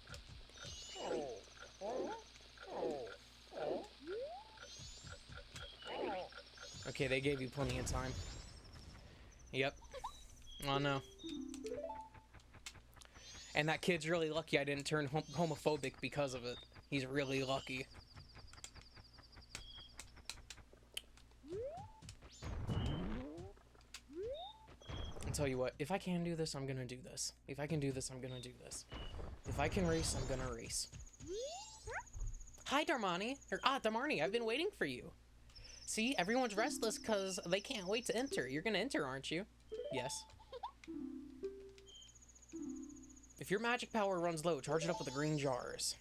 Okay, they gave you plenty of time. Yep. Oh, no. And that kid's really lucky I didn't turn homophobic because of it. He's really lucky. I'll tell you what, if I can do this, I'm gonna do this. If I can do this, I'm gonna do this. If I can race, I'm gonna race. Hi, Darmani. Darmani, I've been waiting for you. See, everyone's restless because they can't wait to enter. You're gonna enter, aren't you? Yes. If your magic power runs low, charge it up with the green jars.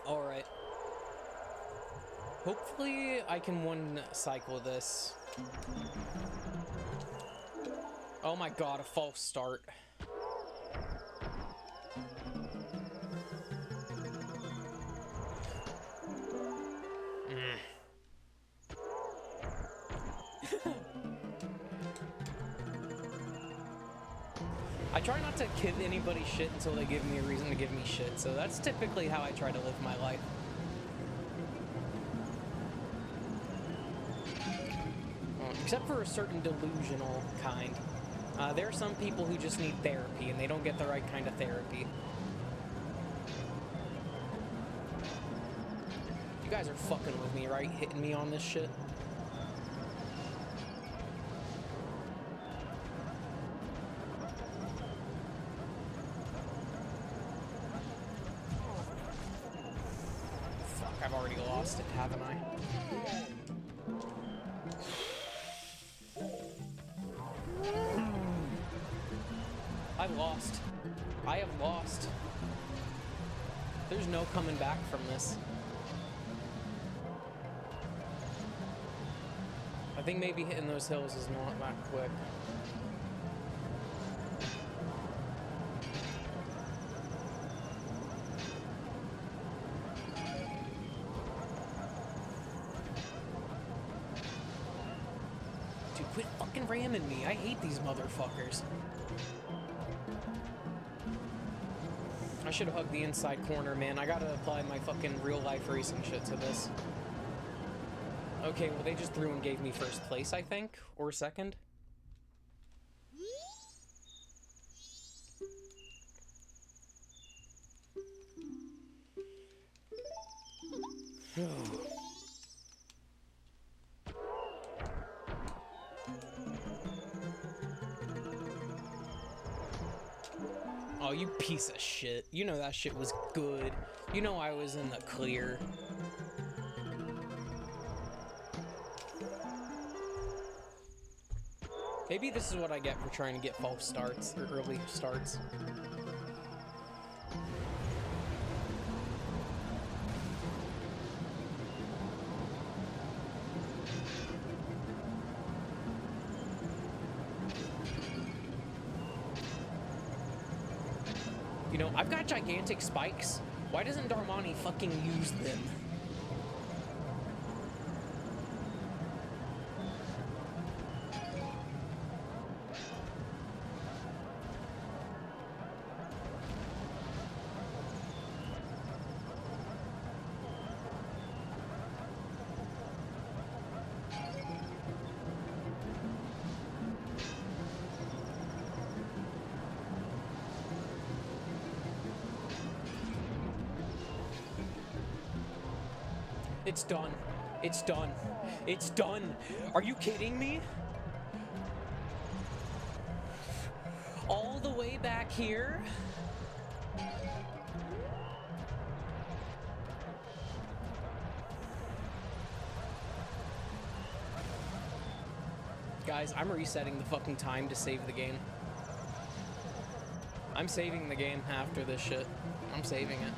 Alright. Hopefully I can one-cycle this. Oh my god, a false start. I try not to give anybody shit until they give me a reason to give me shit, so that's typically how I try to live my life. Except for a certain delusional kind. There are some people who just need therapy, and they don't get the right kind of therapy. You guys are fucking with me, right? Hitting me on this shit? Fuck, I've already lost it, haven't I? I've lost. I have lost. There's no coming back from this. I think maybe hitting those hills is not that quick. Dude, quit fucking ramming me. I hate these motherfuckers. I should have hugged the inside corner, man. I gotta apply my fucking real-life racing shit to this. Okay, well, they just threw and gave me first place, I think? Or second? Oh, you piece of shit. You know that shit was good. You know I was in the clear. Maybe this is what I get for trying to get false starts, or early starts. You know, I've got gigantic spikes. Why doesn't Darmani fucking use them? It's done. It's done. It's done. Are you kidding me? All the way back here? Guys, I'm resetting the fucking time to save the game. I'm saving the game after this shit. I'm saving it.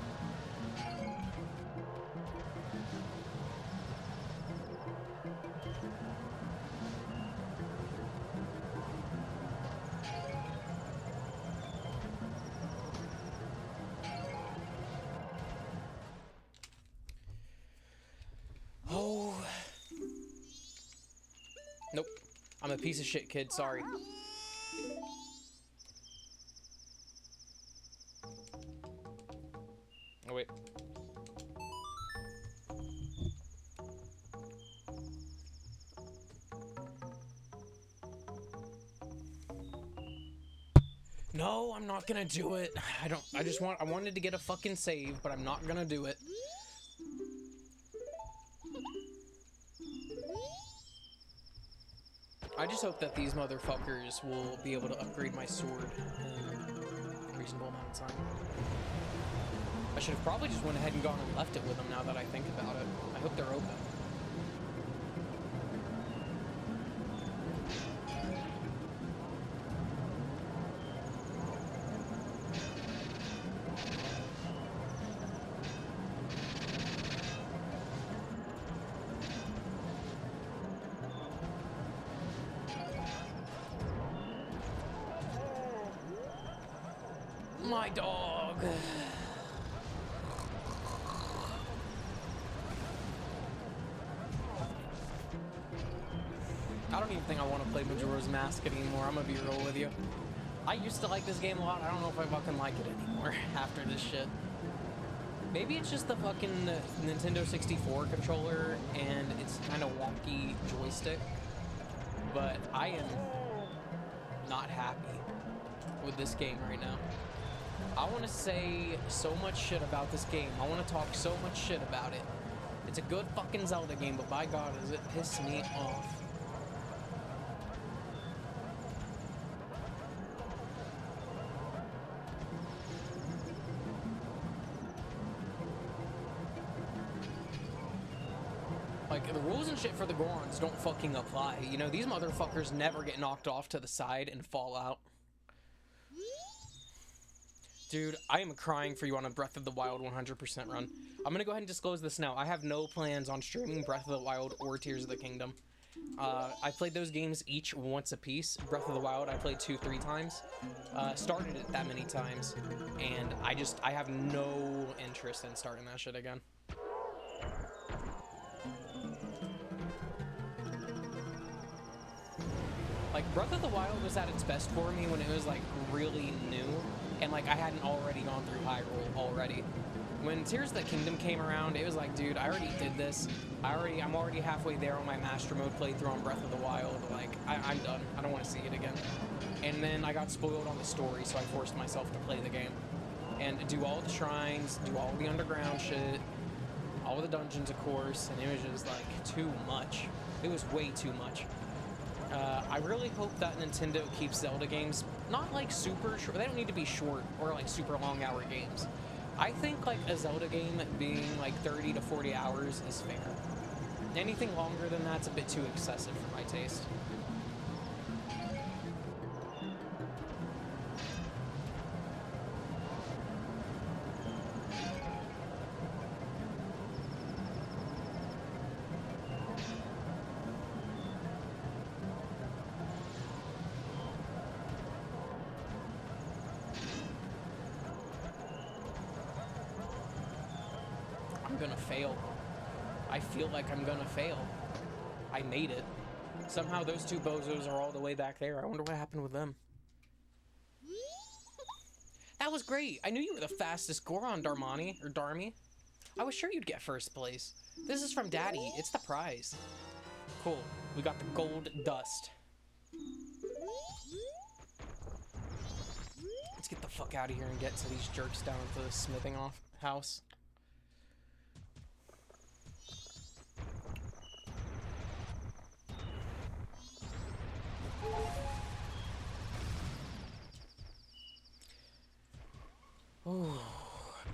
Nope. I'm a piece of shit kid, sorry. Oh, wait. No, I'm not gonna do it. I wanted to get a fucking save, but I'm not gonna do it. I just hope that these motherfuckers will be able to upgrade my sword in a reasonable amount of time. I should have probably just went ahead and gone and left it with them now that I think about it. I hope they're open. My dog. I don't even think I want to play Majora's Mask anymore. I'm gonna be real with you. I used to like this game a lot. I don't know if I fucking like it anymore after this shit. Maybe it's just the fucking Nintendo 64 controller and it's kind of wonky joystick. But I am not happy with this game right now. I want to say so much shit about this game. I want to talk so much shit about it. It's a good fucking Zelda game, but by God, does it piss me off. Like, the rules and shit for the Gorons don't fucking apply. You know, these motherfuckers never get knocked off to the side and fall out. Dude, I am crying for you on a Breath of the Wild 100% run. I'm gonna go ahead and disclose this now. I have no plans on streaming Breath of the Wild or Tears of the Kingdom. I played those games each once a piece. Breath of the Wild I played 2-3 times. Started it that many times. And I have no interest in starting that shit again. Like, Breath of the Wild was at its best for me when it was, like, really new, and, like, I hadn't already gone through Hyrule already. When Tears of the Kingdom came around, it was like, dude, I already did this. I'm already halfway there on my Master Mode playthrough on Breath of the Wild. Like, I'm done. I don't want to see it again. And then I got spoiled on the story, so I forced myself to play the game. And do all the shrines, do all the underground shit. All the dungeons, of course, and it was just like too much. It was way too much. I really hope that Nintendo keeps Zelda games not like super short. They don't need to be short or like super long hour games. I think like a Zelda game being like 30 to 40 hours is fair. Anything longer than that's a bit too excessive for my taste. I'm gonna fail. I feel like I'm gonna fail. I made it. Somehow those two bozos are all the way back there. I wonder what happened with them. That was great. I knew you were the fastest Goron, Darmani, or Darmy. I was sure you'd get first place. This is from Daddy. It's the prize. Cool. We got the gold dust. Let's get the fuck out of here and get to these jerks down at the smithing house. Oh,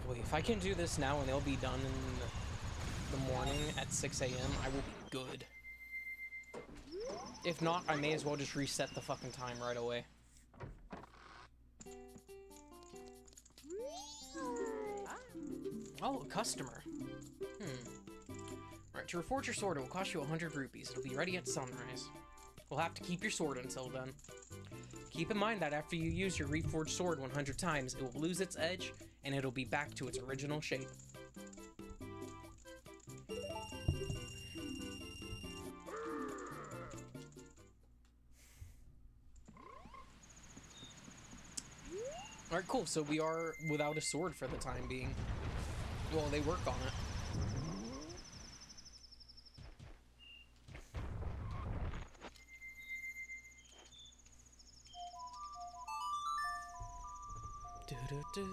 boy, if I can do this now and they'll be done in the morning at 6 a.m., I will be good. If not, I may as well just reset the fucking time right away. Oh, a customer. Right, to reforge your sword, it will cost you 100 rupees. It'll be ready at sunrise. We'll have to keep your sword until then. Keep in mind that after you use your reforged sword 100 times, it will lose its edge, and it'll be back to its original shape. Alright, cool, so we are without a sword for the time being. Well, they work on it. Do-do-do.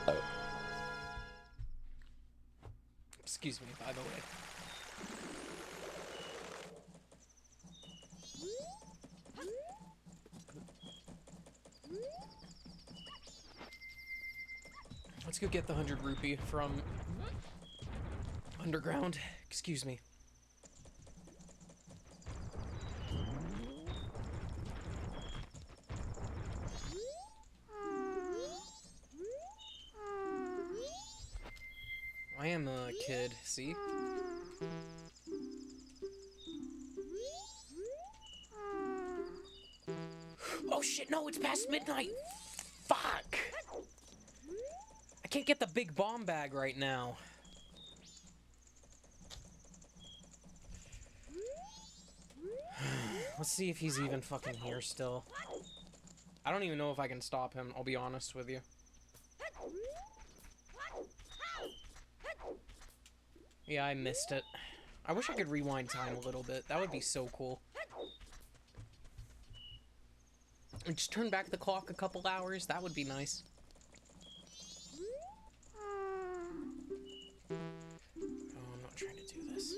Oh. Excuse me, by the way. Let's go get the 100 rupee from underground. Excuse me. I am a kid, see? Oh shit, no, it's past midnight! Fuck! I can't get the big bomb bag right now. Let's see if he's even fucking here still. I don't even know if I can stop him, I'll be honest with you. Yeah, I missed it. I wish I could rewind time a little bit. That would be so cool. And just turn back the clock a couple hours. That would be nice. Oh, I'm not trying to do this.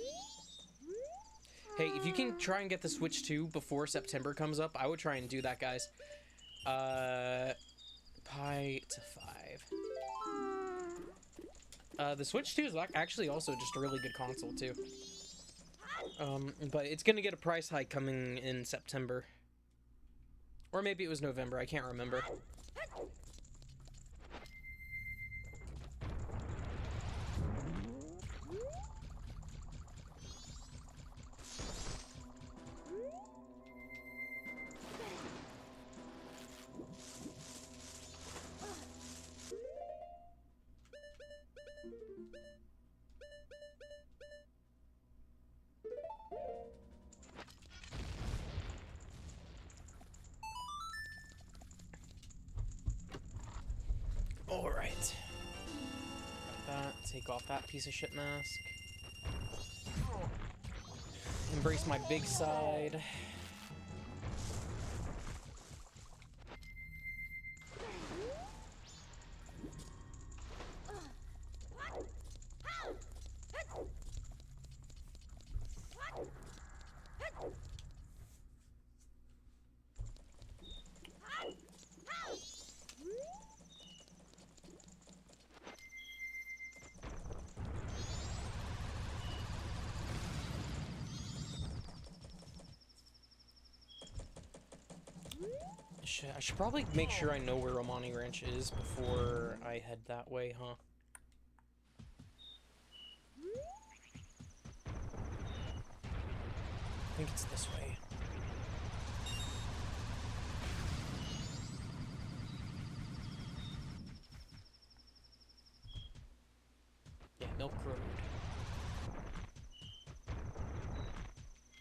Hey, if you can try and get the Switch 2 before September comes up, I would try and do that, guys. Pi to 5. The Switch 2 is actually also just a really good console, too. But it's gonna get a price hike coming in September. Or maybe it was November, I can't remember. Alright. Got that. Take off that piece of shit mask. Embrace my big side. I should probably make sure I know where Romani Ranch is before I head that way, huh? I think it's this way. Yeah, Milk Road.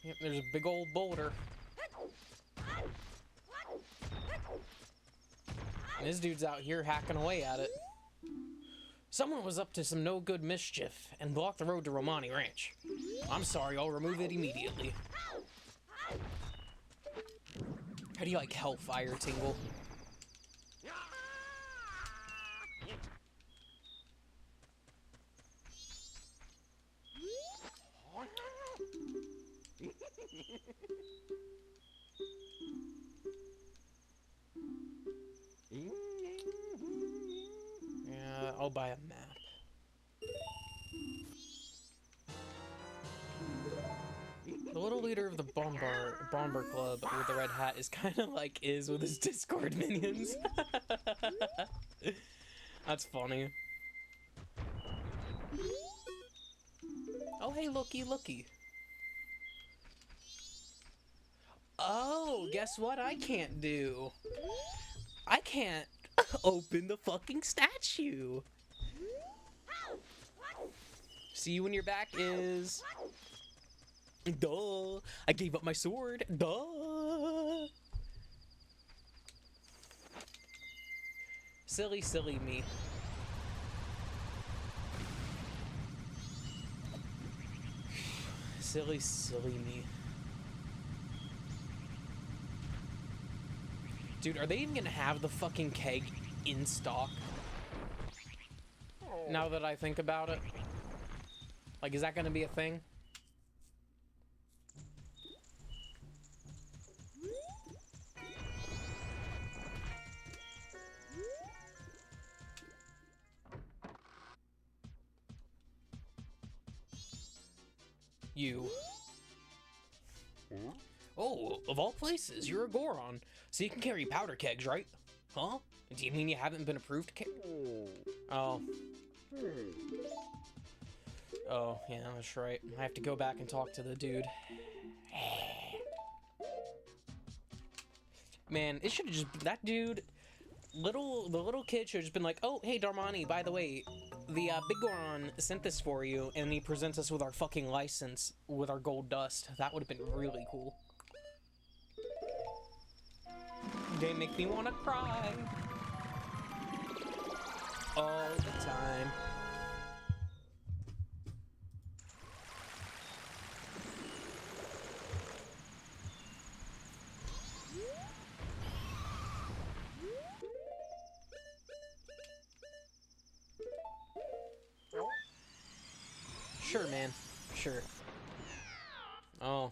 Yep, there's a big old boulder. And this dude's out here hacking away at it. Someone was up to some no-good mischief and blocked the road to Romani Ranch. I'm sorry, I'll remove it immediately. How do you like Hellfire Tingle? Yeah, I'll buy a map. The little leader of the Bomber Club with the red hat is kind of like Iz with his Discord minions. That's funny. Oh, hey, looky. Oh, guess what I can't do? I can't open the fucking statue. See you when you're back, Iz. Duh. I gave up my sword. Duh. Silly me. Silly me. Dude, are they even gonna have the fucking keg in stock? Now that I think about it. Like, is that gonna be a thing? You. Oh, of all places, you're a Goron. So you can carry powder kegs, right? Huh? Do you mean you haven't been approved to Oh. Oh, yeah, that's right. I have to go back and talk to the dude. Man, it should've just... That dude... The little kid should've just been like, oh, hey, Darmani, by the way, the Big Goron sent this for you, and he presents us with our fucking license with our gold dust. That would've been really cool. They make me wanna cry. All the time. Sure, man. Sure. Oh.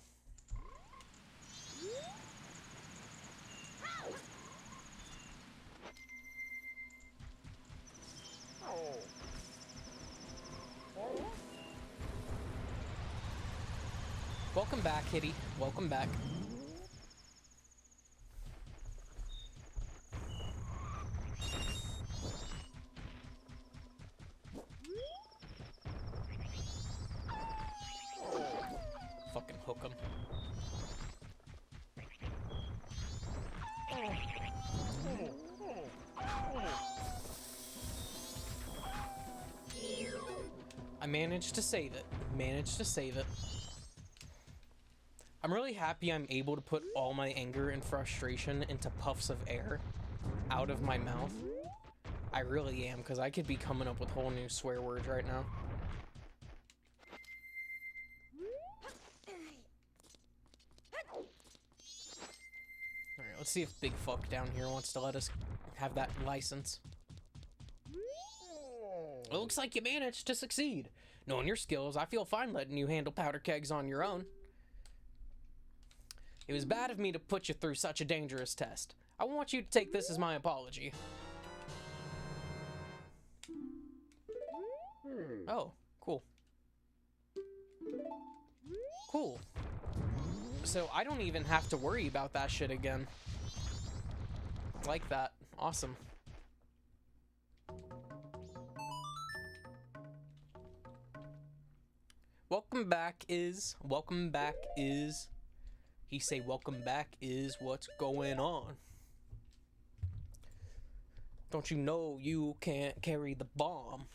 Welcome back, Kitty. Welcome back. Fucking hook him. I managed to save it. Managed to save it. I'm really happy I'm able to put all my anger and frustration into puffs of air out of my mouth. I really am, because I could be coming up with whole new swear words right now. let's see if Big Fuck down here wants to let us have that license. It looks like you managed to succeed. Knowing your skills, I feel fine letting you handle powder kegs on your own. It was bad of me to put you through such a dangerous test. I want you to take this as my apology. Oh, cool. Cool. So I don't even have to worry about that shit again. Like that. Awesome. Welcome back is... He say welcome back is what's going on. Don't you know you can't carry the bomb?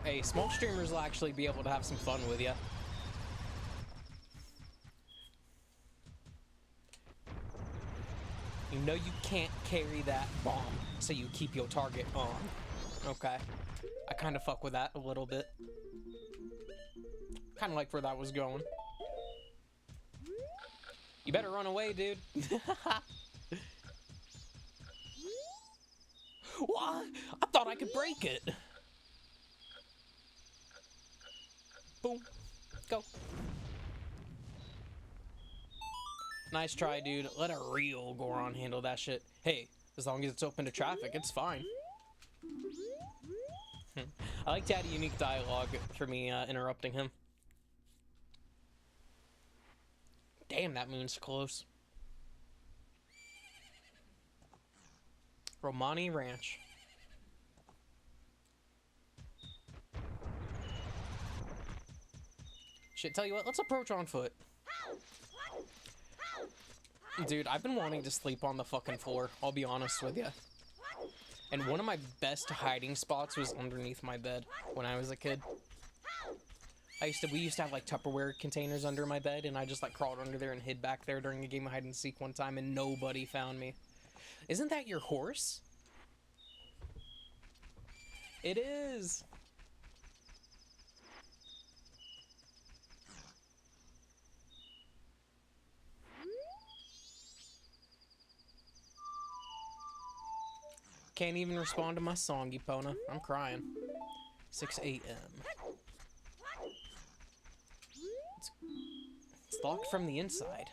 Hey, small streamers will actually be able to have some fun with you. You know you can't carry that bomb, so you keep your target on. Okay. I kind of fuck with that a little bit. Kind of like where that was going. You better run away, dude. What? I thought I could break it. Boom. Go. Nice try, dude. Let a real Goron handle that shit. Hey, as long as it's open to traffic, it's fine. I like to add a unique dialogue for me interrupting him. Damn, that moon's close. Romani Ranch. Shit, tell you what, let's approach on foot. Dude, I've been wanting to sleep on the fucking floor, I'll be honest with you. And one of my best hiding spots was underneath my bed when I was a kid. We used to have like Tupperware containers under my bed, and I just like crawled under there and hid back there during a game of hide and seek one time, and nobody found me. Isn't that your horse? It is. Can't even respond to my song, Epona. I'm crying. 6 a.m. It's locked from the inside.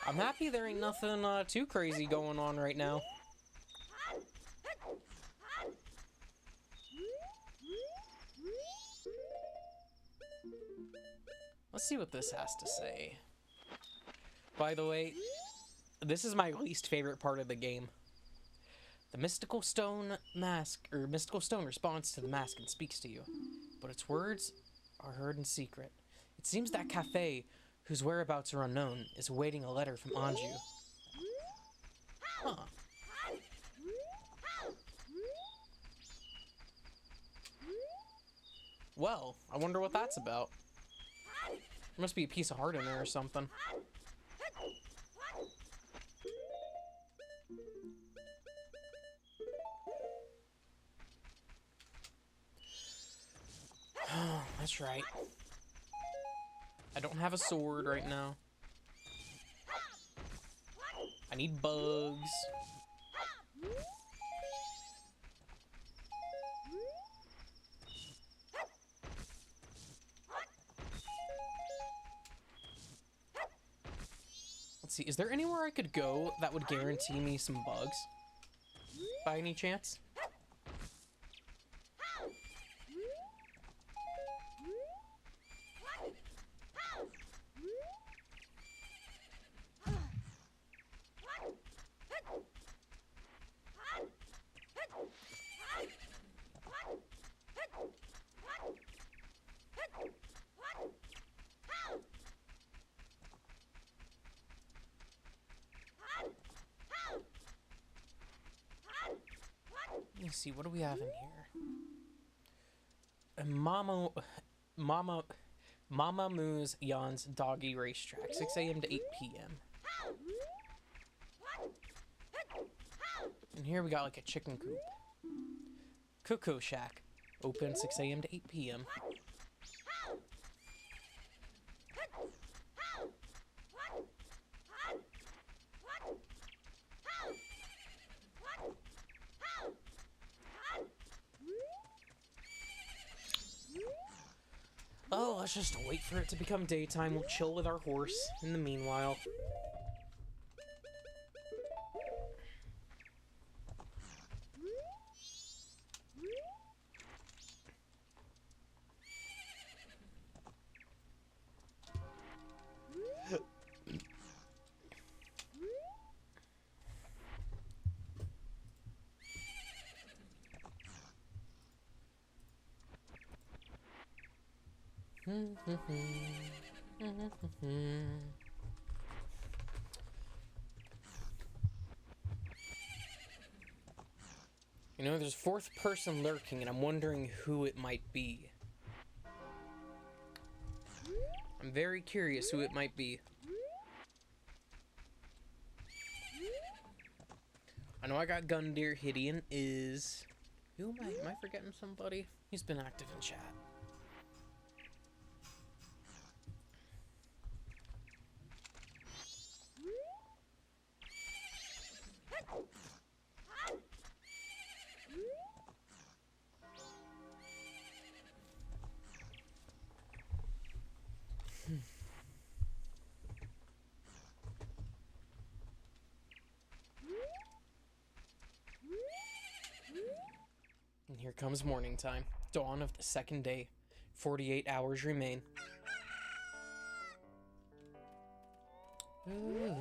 I'm happy there ain't nothing too crazy going on right now. Let's see what this has to say. By the way, this is my least favorite part of the game. The mystical stone responds to the mask and speaks to you, but its words are heard in secret. It seems that cafe, whose whereabouts are unknown, is awaiting a letter from Anju. Huh. Well, I wonder what that's about. There must be a piece of heart in there or something. That's right. I don't have a sword right now. I need bugs. Let's see, is there anywhere I could go that would guarantee me some bugs? By any chance? me see, what do we have in here? Mama Moo's Jan's Doggy Racetrack, 6 a.m. to 8 p.m. And here we got like a chicken coop. Cuckoo Shack, open 6 a.m. to 8 p.m. Oh, let's just wait for it to become daytime. We'll chill with our horse in the meanwhile. You know, there's a fourth person lurking, and I'm wondering who it might be. I'm very curious who it might be. I know I got Gundyr. Hideon is... Who am I? Am I forgetting somebody? He's been active in chat. And here comes morning time. Dawn of the second day. 48 hours remain. Ooh.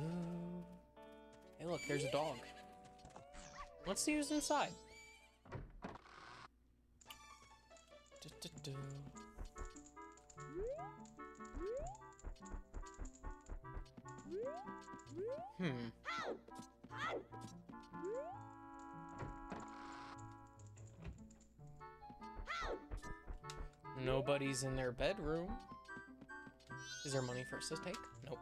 Hey look, there's a dog. Let's see who's inside. Nobody's in their bedroom. Is there money for us to take? Nope.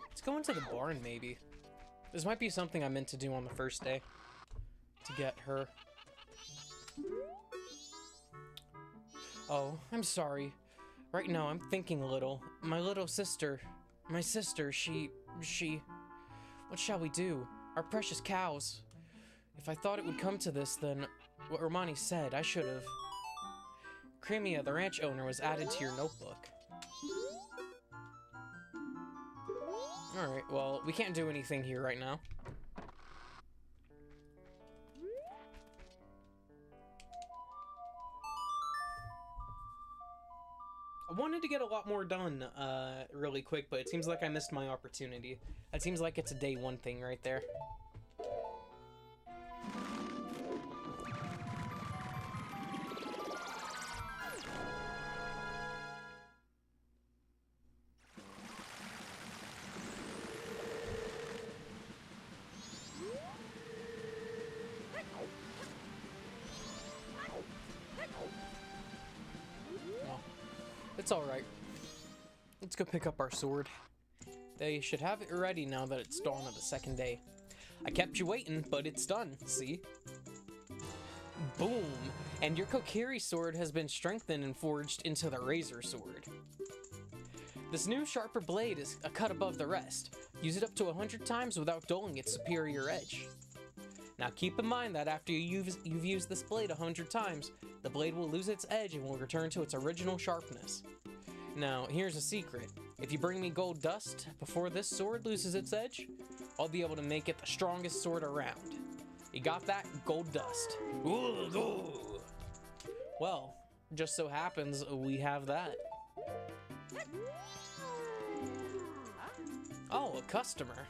Let's go into the barn, maybe. This might be something I meant to do on the first day. To get her. Oh, I'm sorry. Right now, I'm thinking a little. My little sister... My sister, she... What shall we do? Our precious cows. If I thought it would come to this, then... What Romani said, I should've. Crimea, the ranch owner, was added to your notebook. Alright, well, we can't do anything here right now. I wanted to get a lot more done really quick, but it seems like I missed my opportunity. It seems like it's a day one thing right there. It's alright. Let's go pick up our sword. They should have it ready now that it's dawn of the second day. I kept you waiting, but it's done, see? Boom! And your Kokiri sword has been strengthened and forged into the Razor Sword. This new sharper blade is a cut above the rest. Use it up to 100 times without dulling its superior edge. Now keep in mind that after you've used this blade 100 times, the blade will lose its edge and will return to its original sharpness. Now, here's a secret. If you bring me gold dust before this sword loses its edge, I'll be able to make it the strongest sword around. You got that? Gold dust. Ooh. Well, just so happens we have that. Oh, a customer.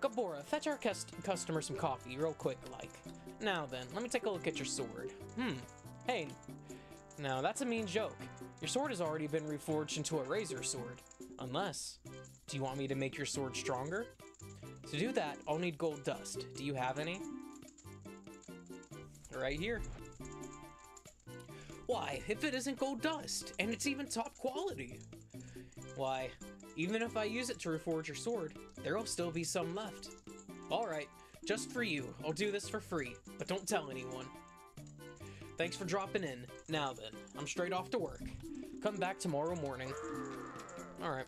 Gabora, fetch our customer some coffee real quick, like. Now then, let me take a look at your sword. Hey, now that's a mean joke. Your sword has already been reforged into a razor sword. Unless, do you want me to make your sword stronger? To do that, I'll need gold dust. Do you have any? Right here. Why, if it isn't gold dust, and it's even top quality? Why, even if I use it to reforge your sword, there'll still be some left. Alright, just for you, I'll do this for free, but don't tell anyone. Thanks for dropping in. Now then, I'm straight off to work. Come back tomorrow morning. Alright.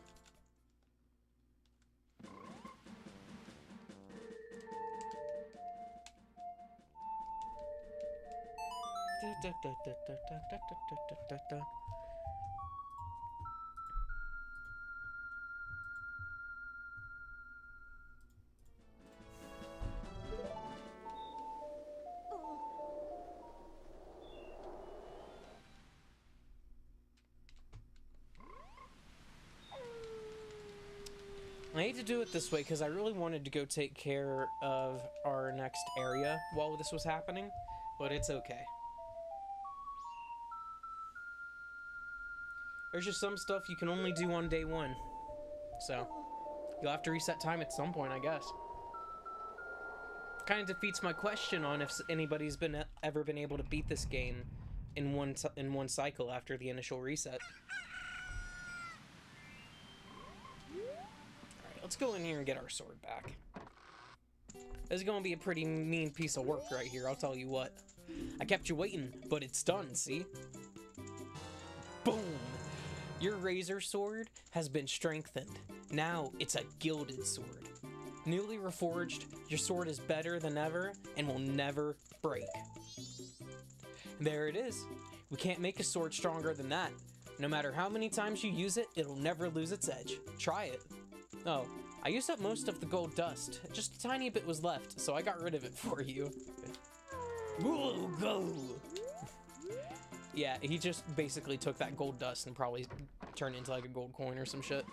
I hate to do it this way because I really wanted to go take care of our next area while this was happening, but it's okay. There's just some stuff you can only do on day one, so you'll have to reset time at some point, I guess. Kind of defeats my question on if anybody's ever been able to beat this game in one cycle after the initial reset. Let's go in here and get our sword back. This is going to be a pretty mean piece of work right here, I'll tell you what. I kept you waiting, but it's done, see? Boom! Your razor sword has been strengthened. Now it's a gilded sword. Newly reforged, your sword is better than ever and will never break. There it is. We can't make a sword stronger than that. No matter how many times you use it, it'll never lose its edge. Try it. Oh, I used up most of the gold dust. Just a tiny bit was left, so I got rid of it for you. Whoa, go! Yeah, he just basically took that gold dust and probably turned it into like a gold coin or some shit.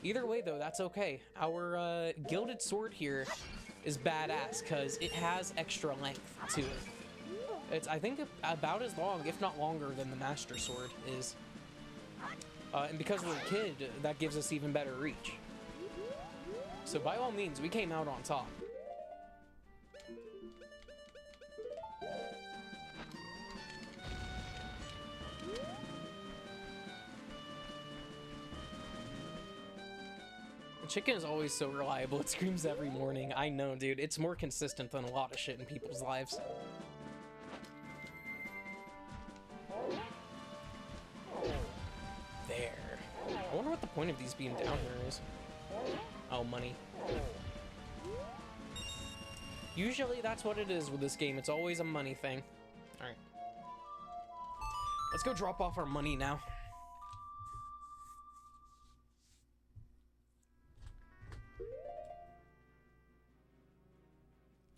Either way, though, that's okay. Our gilded sword here is badass because it has extra length to it. It's, I think, about as long, if not longer, than the Master Sword is. And because we're a kid, that gives us even better reach. So by all means, we came out on top. The chicken is always so reliable, it screams every morning. I know, dude. It's more consistent than a lot of shit in people's lives. There. I wonder what the point of these being down here is. Oh, money. Usually that's what it is with this game. It's always a money thing. Alright. Let's go drop off our money now.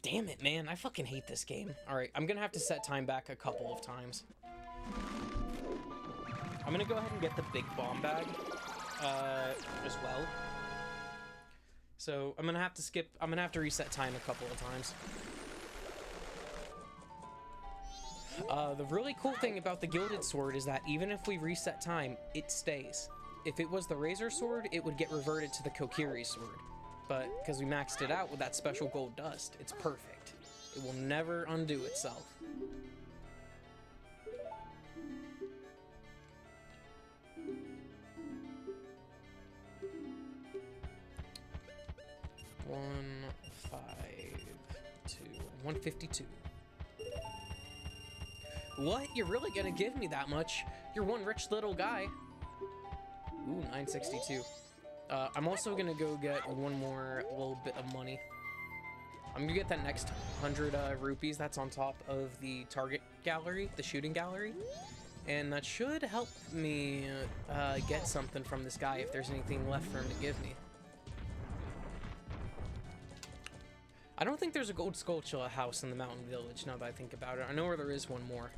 Damn it, man. I fucking hate this game. Alright, I'm gonna have to set time back a couple of times. I'm gonna go ahead and get the big bomb bag as well. So I'm gonna have to reset time a couple of times. The really cool thing about the gilded sword is that even if we reset time, it stays. If it was the razor sword, it would get reverted to the Kokiri sword. But because we maxed it out with that special gold dust, it's perfect. It will never undo itself. $152. What? You're really gonna give me that much? You're one rich little guy. Ooh, $962. I'm also gonna go get one more little bit of money. I'm gonna get that next 100 rupees that's on top of the target gallery, the shooting gallery. And that should help me get something from this guy if there's anything left for him to give me. I don't think there's a gold Skulltula house in the mountain village now that I think about it. I know where there is one more.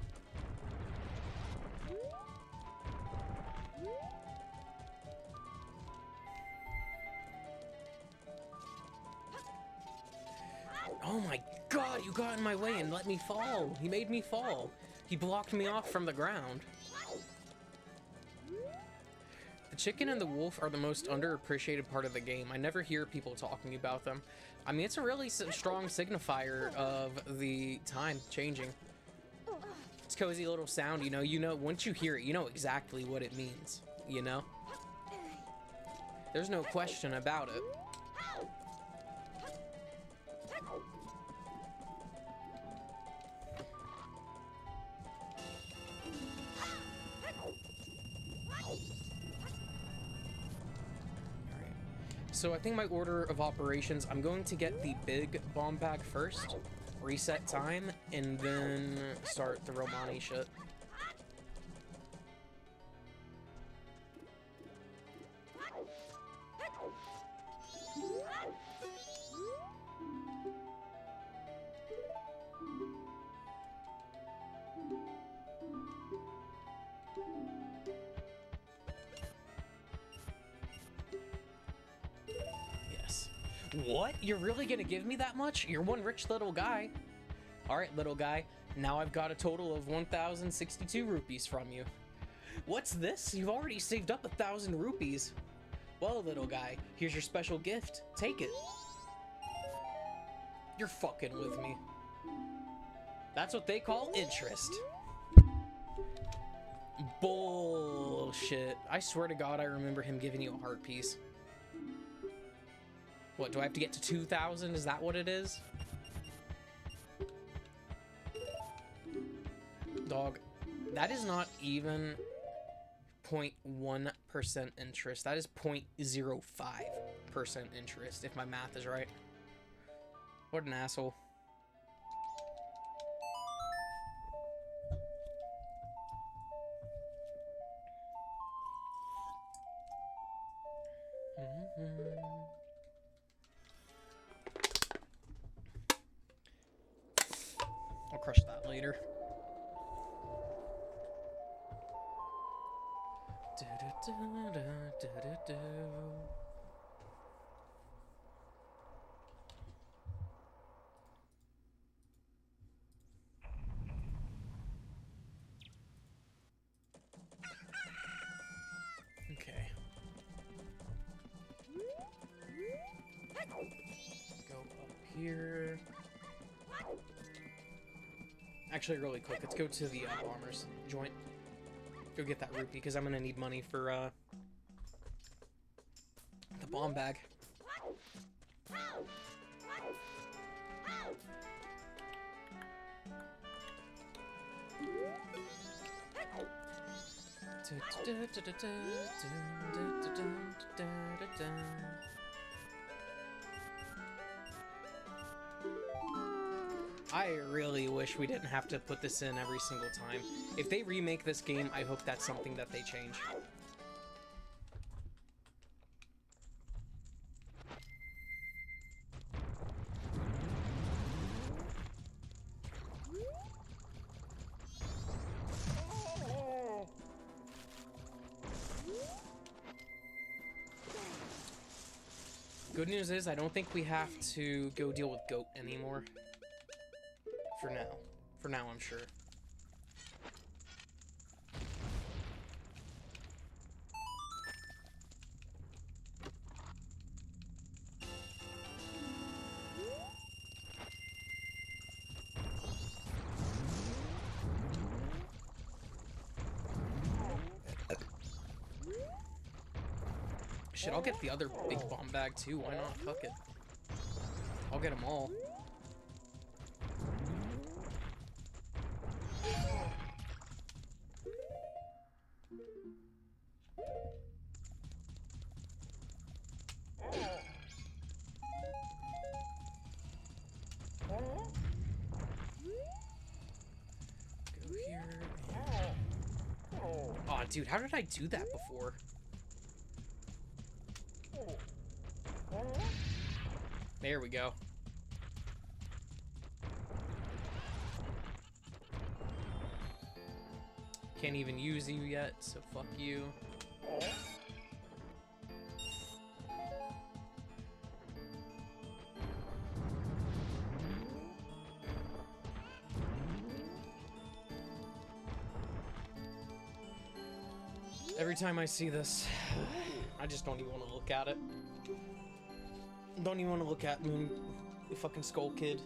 Oh my god, you got in my way and let me fall. He made me fall. He blocked me off from the ground. The chicken and the wolf are the most underappreciated part of the game. I never hear people talking about them. I mean, it's a really strong signifier of the time changing. It's a cozy little sound, you know, once you hear it, you know exactly what it means, you know? There's no question about it. So I think my order of operations, I'm going to get the big bomb bag first, reset time, and then start the Romani shit. What? You're really gonna give me that much? You're one rich little guy. Alright, little guy. Now I've got a total of 1,062 rupees from you. What's this? You've already saved up 1,000 rupees. Well, little guy, here's your special gift. Take it. You're fucking with me. That's what they call interest. Bullshit. I swear to God, I remember him giving you a heart piece. What, do I have to get to 2,000? Is that what it is? Dog, that is not even 0.1% interest. That is 0.05% interest, if my math is right. What an asshole. I'll crush that later. Okay. Go up here. Actually, really quick, let's go to the bomber's joint. Go get that rupee, because I'm gonna need money for the bomb bag. I really wish we didn't have to put this in every single time. If they remake this game, I hope that's something that they change. Good news is I don't think we have to go deal with Goat anymore. For now. For now, I'm sure. Shit, I'll get the other big bomb bag too. Why not? Fuck it. I'll get them all. Oh, dude, how did I do that before? There we go. Can't even use you yet, so fuck you. Every time I see this, I just don't even want to look at it. Don't even want to look at Moon, the fucking Skull Kid.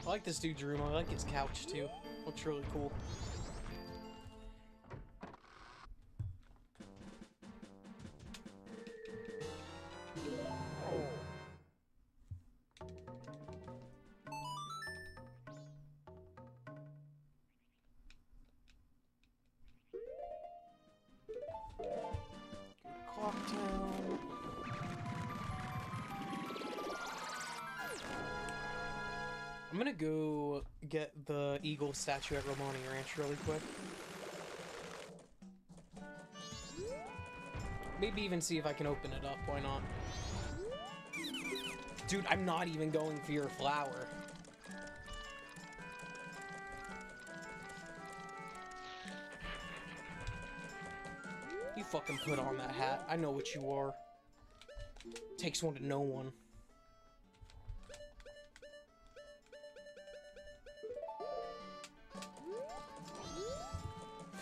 I like this dude's room. I like his couch too. Looks really cool. Clocktown. I'm gonna go get the eagle statue at Romani Ranch really quick. Maybe even see if I can open it up, why not? Dude, I'm not even going for your flower. You fucking put on that hat. I know what you are. Takes one to know one.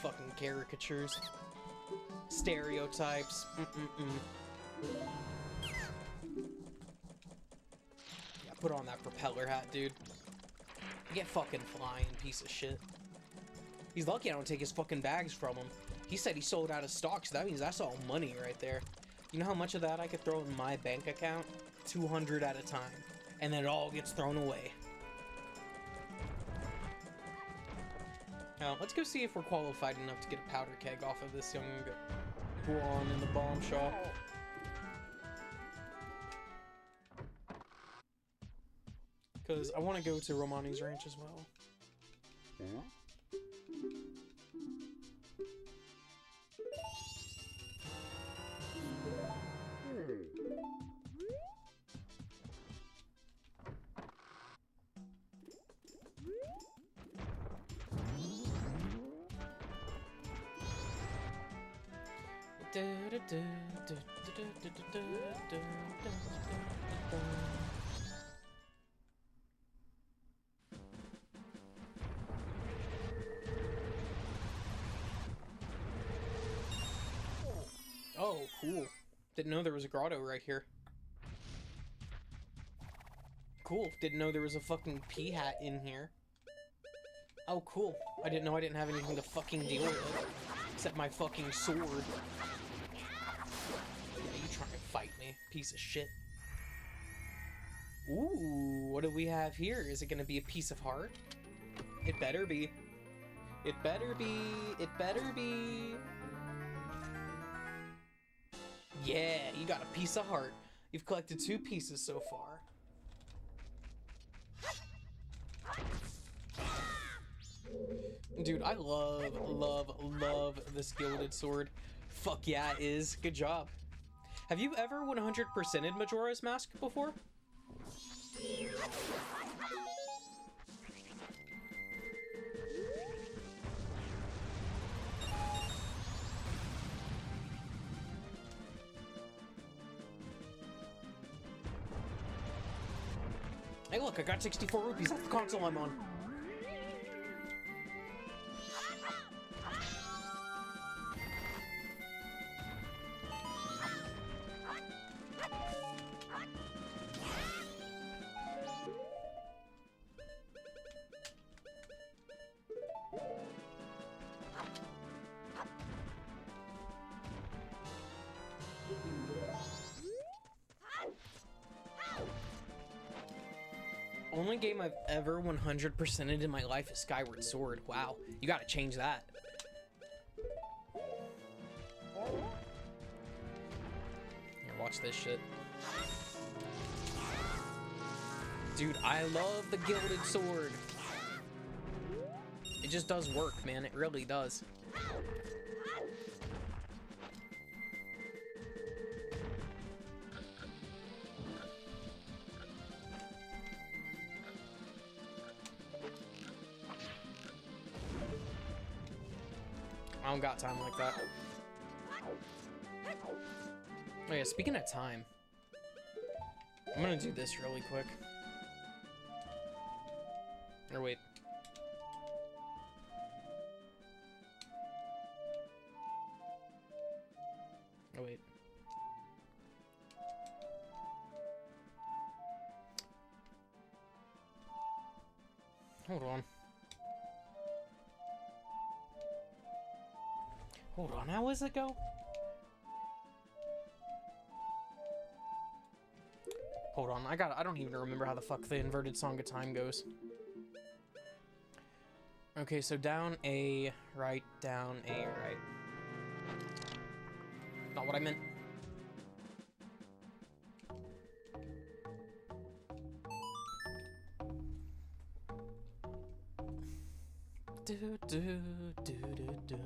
Fucking caricatures. Stereotypes. Yeah, put on that propeller hat, dude. Get fucking flying, piece of shit. He's lucky I don't take his fucking bags from him. He said he sold out of stock, so that means that's all money right there. You know how much of that I could throw in my bank account? 200 at a time. And then it all gets thrown away. Now, let's go see if we're qualified enough to get a powder keg off of this young blonde in the bomb shop. Because I want to go to Romani's ranch as well. Oh, cool. Didn't know there was a grotto right here. Cool. Didn't know there was a fucking pea hat in here. Oh, cool. I didn't know I didn't have anything to fucking deal with. Except my fucking sword. Yeah, you trying to fight me, piece of shit. Ooh, what do we have here? Is it gonna be a piece of heart? It better be. It better be. It better be. Yeah, you got a piece of heart. You've collected 2 pieces so far. Dude, I love this gilded sword. Fuck yeah, it is. Good job. Have you ever 100%ed Majora's Mask before? Hey look, I got 64 rupees. That's the console I'm on. Only game I've ever 100%ed in my life is Skyward Sword. Wow, you gotta change that. Here, watch this shit. Dude, I love the gilded sword. It just does work, man. It really does. I don't got time like that. Oh yeah, speaking of time, I'm gonna do this really quick. Or wait. Oh wait. Hold on. Hold on, how does it go? Hold on, I don't even remember how the fuck the inverted Song of Time goes. Okay, so down A, right, down A, right. Not what I meant. Do, do, do, do, do.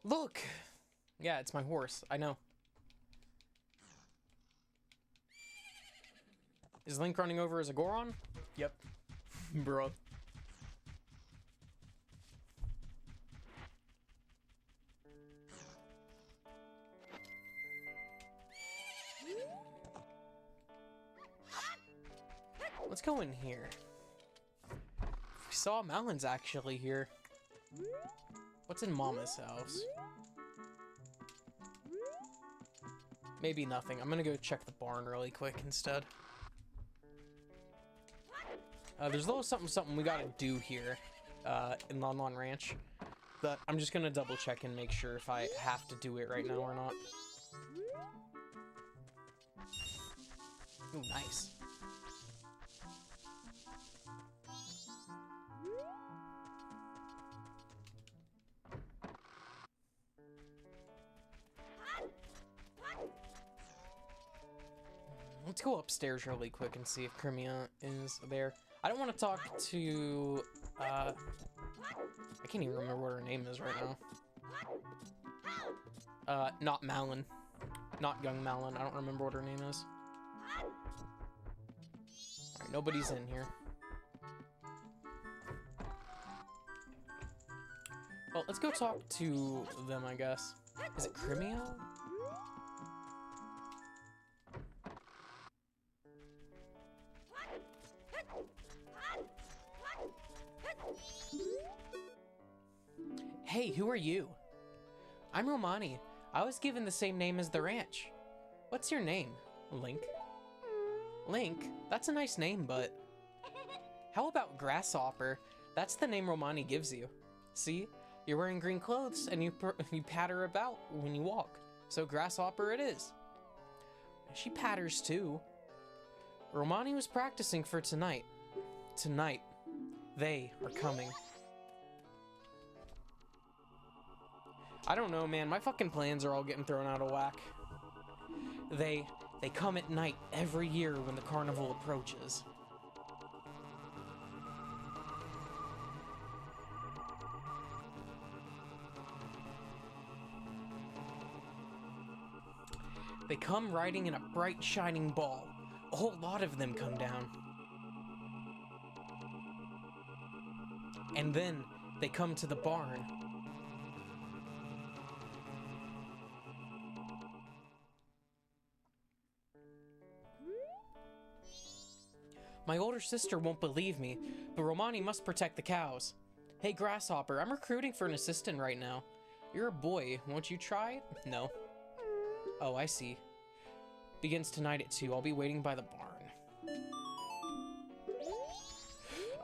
Look! Yeah, it's my horse. I know. Is Link running over as a Goron? Yep. Bro. Let's go in here. We saw Malon's actually here. What's in Mama's house? Maybe nothing. I'm gonna go check the barn really quick instead. There's a little something we gotta do here in Lon Lon Ranch. But I'm just gonna double check and make sure if I have to do it right now or not. Ooh, nice. Let's go upstairs really quick and see if Crimea is there. I don't want to talk to, I can't even remember what her name is right now. Not Malon. Not young Malon. I don't remember what her name is. Alright, nobody's in here. Well, let's go talk to them, I guess. Is it Crimea? Hey, who are you? I'm Romani. I was given the same name as the ranch. What's your name? Link? Link? That's a nice name, but... How about Grasshopper? That's the name Romani gives you. See? You're wearing green clothes, and you patter about when you walk. So Grasshopper it is. She patters too. Romani was practicing for tonight. Tonight. They are coming. I don't know, man. My fucking plans are all getting thrown out of whack. They come at night every year when the carnival approaches. They come riding in a bright, shining ball. A whole lot of them come down. And then they come to the barn. My older sister won't believe me, but Romani must protect the cows. Hey, Grasshopper, I'm recruiting for an assistant right now. You're a boy, won't you try? No. Oh, I see. Begins tonight at 2. I'll be waiting by the barn.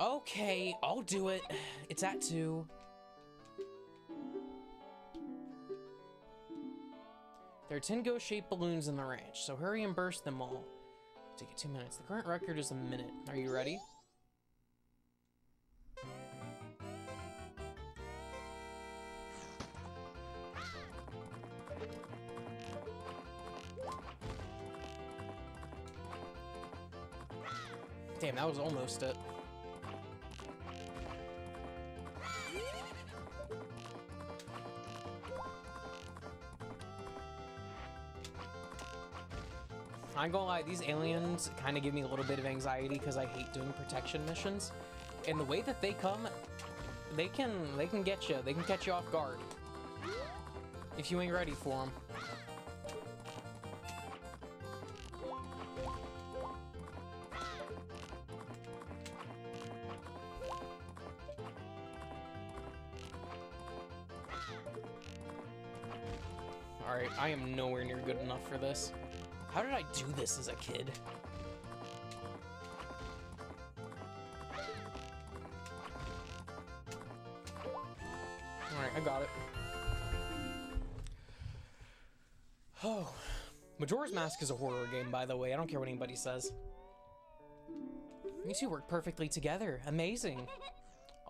Okay, I'll do it. It's at 2. There are 10 ghost-shaped balloons in the ranch, so hurry and burst them all. Take you 2 minutes. The current record is a minute. Are you ready? Damn, that was almost it. I ain't gonna lie, these aliens kind of give me a little bit of anxiety because I hate doing protection missions. And the way that they come, they can get you. They can catch you off guard if you ain't ready for them. Alright, I am nowhere near good enough for this. How did I do this as a kid? Alright, I got it. Oh. Majora's Mask is a horror game, by the way. I don't care what anybody says. You two work perfectly together. Amazing.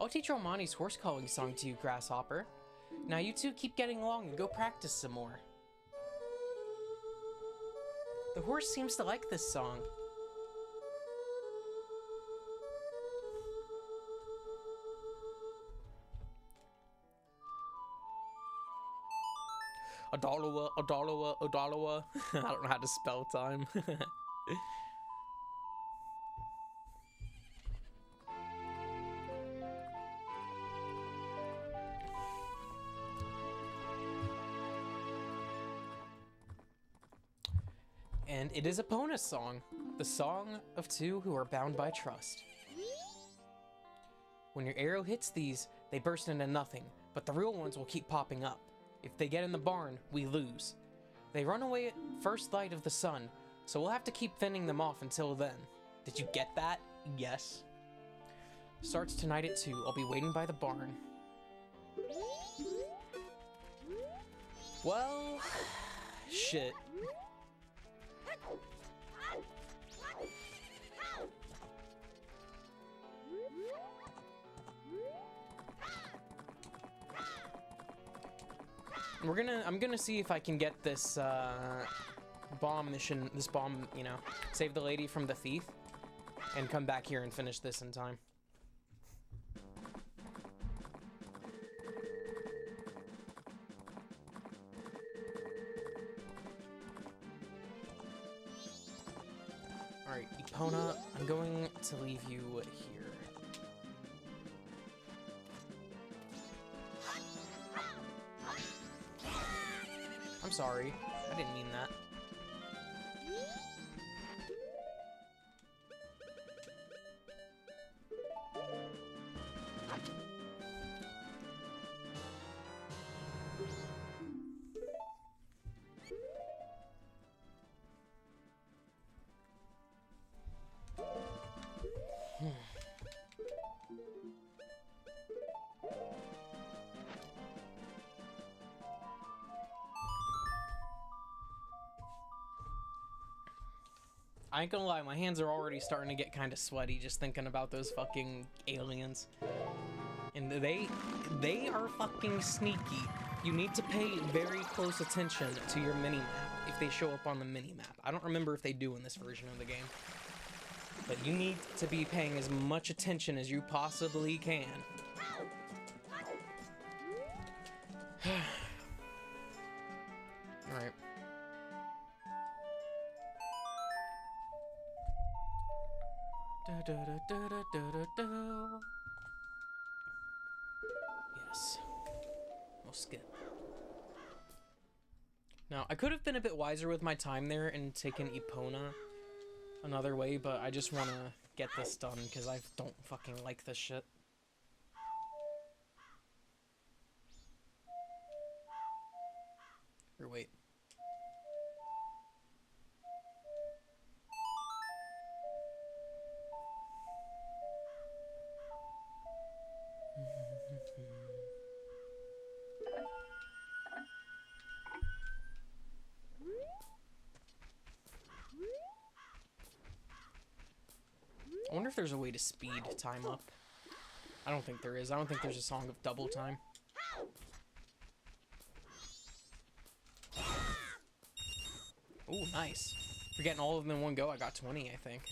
I'll teach Romani's horse calling song to you, Grasshopper. Now you two keep getting along and go practice some more. The horse seems to like this song. Adalawa, Adalawa, Adalawa. I don't know how to spell time. And it is Epona's song, the song of two who are bound by trust. When your arrow hits these, they burst into nothing, but the real ones will keep popping up. If they get in the barn, we lose. They run away at first light of the sun, so we'll have to keep fending them off until then. Did you get that? Yes. Starts tonight at 2. I'll be waiting by the barn. Well, shit. I'm gonna see if I can get this bomb mission, you know, save the lady from the thief, and come back here and finish this in time. Alright, Epona, I'm going to leave you here. I'm sorry. I didn't mean that. I ain't gonna lie, my hands are already starting to get kind of sweaty just thinking about those fucking aliens. And they are fucking sneaky. You need to pay very close attention to your mini-map if they show up on the mini-map. I don't remember if they do in this version of the game. But you need to be paying as much attention as you possibly can. Alright. Yes. We'll skip. Now, I could have been a bit wiser with my time there and taken Epona another way, but I just want to get this done because I don't fucking like this shit. Or wait. I wonder if there's a way to speed time up. I don't think there is. I don't think there's a song of double time. Ooh, nice. For getting all of them in one go, I got 20, I think.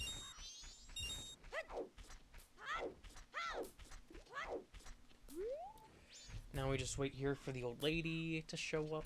Now we just wait here for the old lady to show up.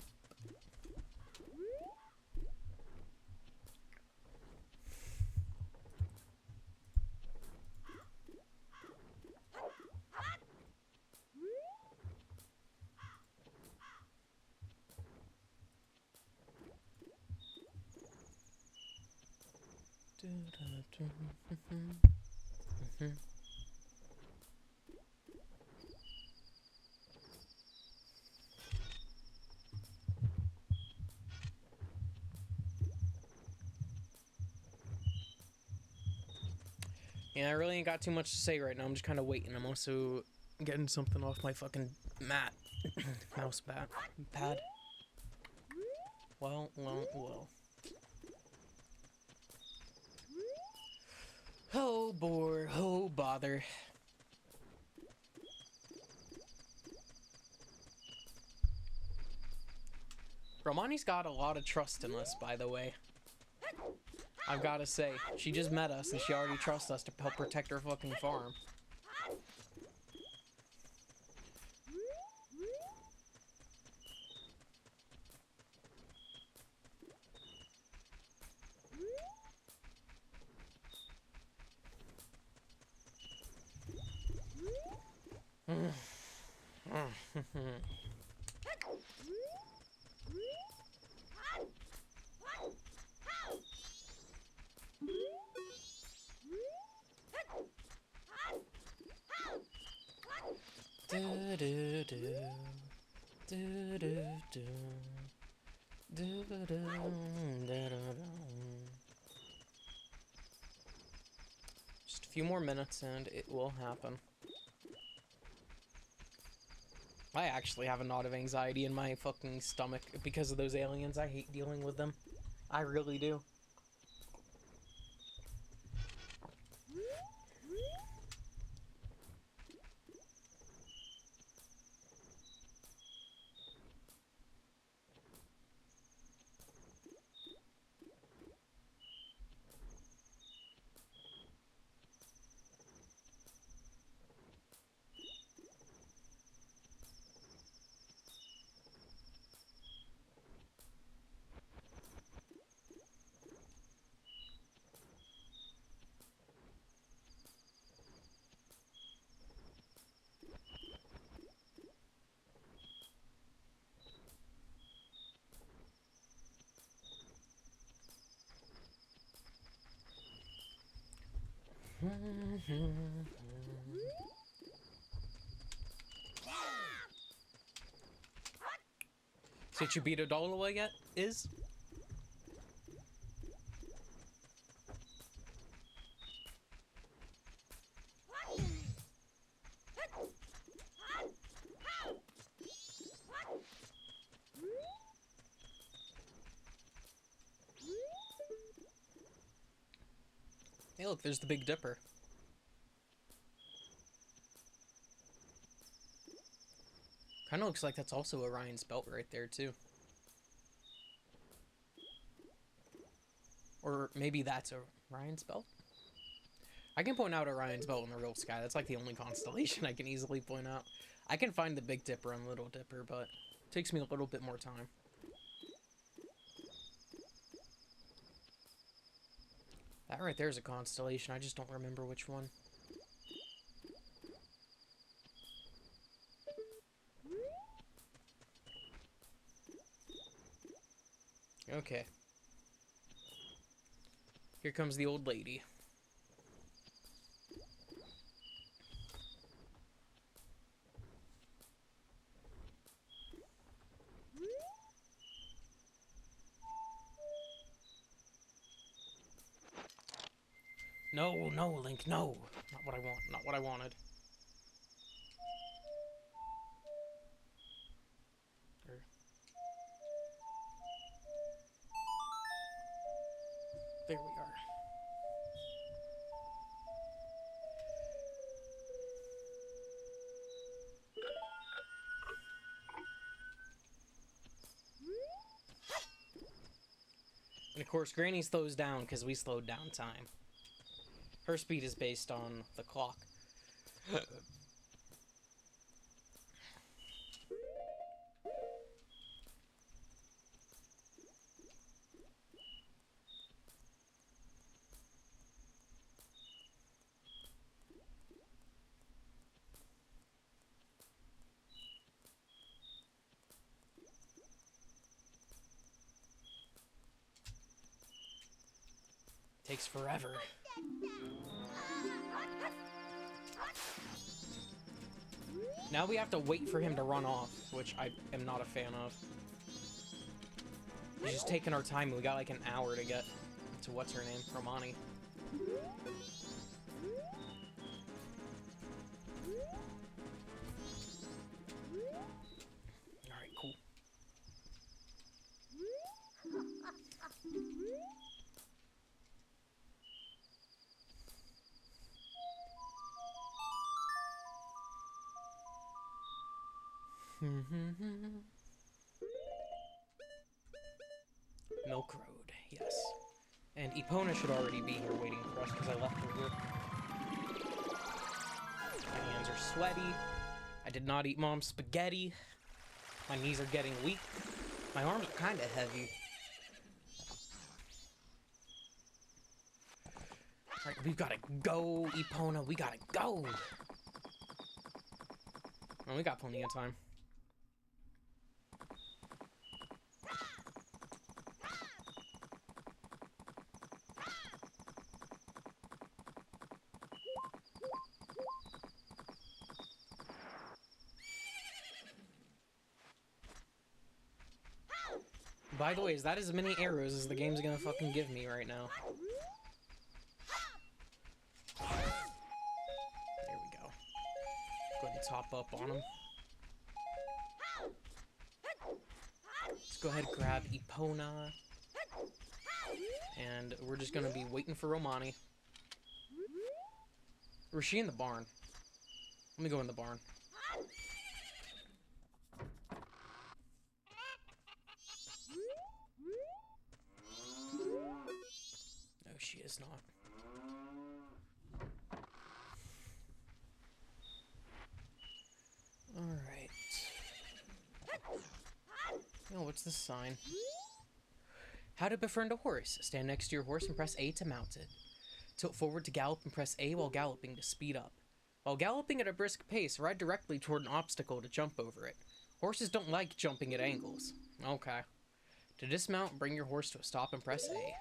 Yeah, I really ain't got too much to say right now. I'm just kind of waiting. I'm also getting something off my fucking mat. Mouse pad. Well. Oh, bore. Oh, bother. Romani's got a lot of trust in us, by the way. I've got to say, she just met us and she already trusts us to help protect her fucking farm. Just a few more minutes and it will happen. I actually have a lot of anxiety in my fucking stomach because of those aliens. I hate dealing with them. I really do. Did you beat a dollar yet? Is? Hey, look, there's the Big Dipper. Kind of looks like that's also Orion's belt right there, too. Or maybe that's Orion's belt? I can point out Orion's belt in the real sky. That's like the only constellation I can easily point out. I can find the Big Dipper and Little Dipper, but it takes me a little bit more time. That right there is a constellation. I just don't remember which one. Okay. Here comes the old lady. No, no, Link, no. Not what I want. Not what I wanted. There we are. course, Granny slows down because we slowed down time. Her speed is based on the clock. Takes forever. Now we have to wait for him to run off, which I am not a fan of. He's just taking our time. We got like an hour to get to what's her name, Romani. Alright, cool. Milk Road, yes. And Epona should already be here waiting for us because I left her here. My hands are sweaty. I did not eat Mom's spaghetti. My knees are getting weak. My arms are kind of heavy. Alright, we've got to go, Epona. We got to go. Well, we got plenty of time. By the way, is that as many arrows as the game's gonna fucking give me right now? There we go. Go ahead and top up on him. Let's go ahead and grab Epona. And we're just gonna be waiting for Romani. Or is she in the barn? Let me go in the barn. No, she is not. Alright. Oh, what's this sign? How to befriend a horse. Stand next to your horse and press A to mount it. Tilt forward to gallop and press A while galloping to speed up. While galloping at a brisk pace, ride directly toward an obstacle to jump over it. Horses don't like jumping at angles. Okay. To dismount, bring your horse to a stop and press A.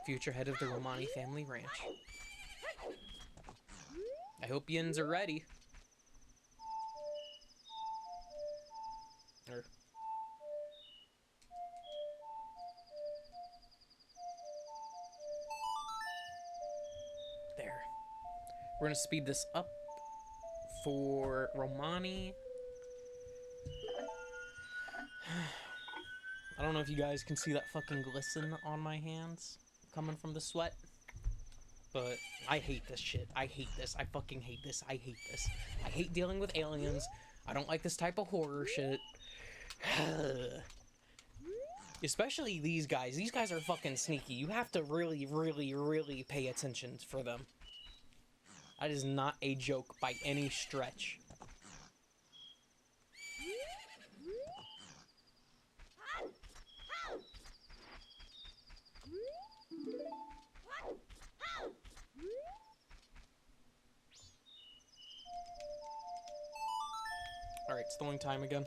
Future head of the Romani family ranch. I hope yins are ready. There. We're gonna speed this up for Romani. I don't know if you guys can see that fucking glisten on my hands coming from the sweat, but I hate this shit. I hate this. I fucking hate this. I hate this. I hate dealing with aliens. I don't like this type of horror shit. Especially these guys. These guys are fucking sneaky. You have to really, really, really pay attention for them. That is not a joke by any stretch. Alright, stalling time again.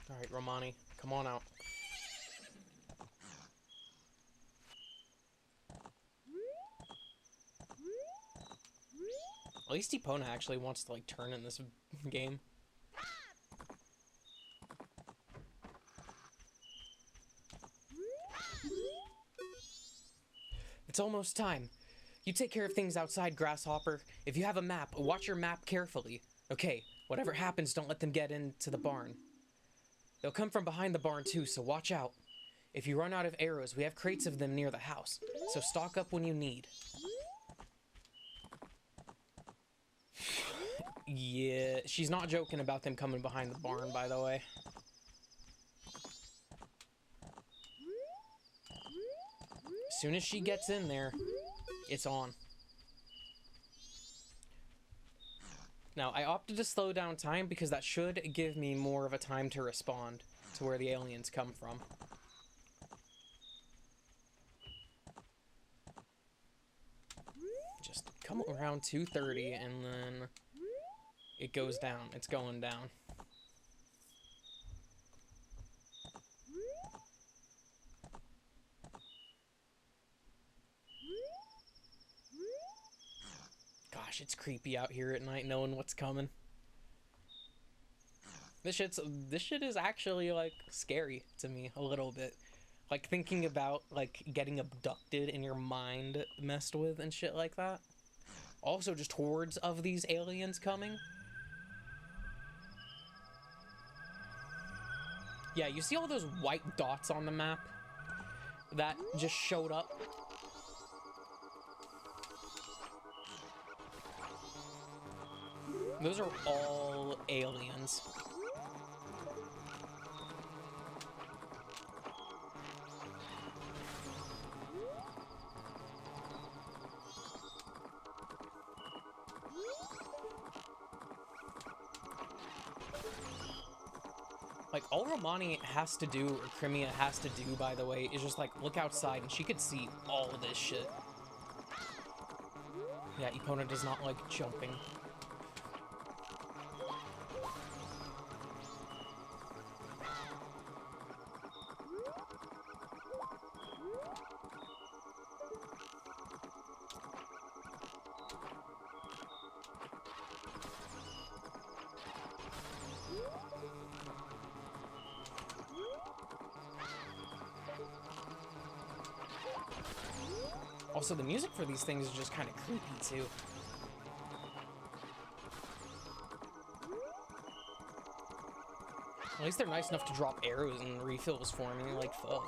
Alright, Romani, come on out. At least Epona actually wants to, like, turn in this game. It's almost time. You take care of things outside, Grasshopper. If you have a map, watch your map carefully. Okay, whatever happens, don't let them get into the barn. They'll come from behind the barn too, so watch out. If you run out of arrows, we have crates of them near the house, so stock up when you need. Yeah, she's not joking about them coming behind the barn, by the way. As soon as she gets in there, it's on. Now, I opted to slow down time because that should give me more of a time to respond to where the aliens come from. Just come around 2:30 and then it goes down. It's going down. Gosh, it's creepy out here at night knowing what's coming. This shit is actually, like, scary to me a little bit. Like, thinking about, like, getting abducted and your mind messed with and shit like that. Also, just hordes of these aliens coming. Yeah, you see all those white dots on the map that just showed up? Those are all aliens. Like, all Romani has to do, or Crimea has to do, by the way, is just, like, look outside, and she could see all of this shit. Yeah, Epona does not like jumping. Also, the music for these things is just kind of creepy, too. At least they're nice enough to drop arrows and refills for me, like, fuck.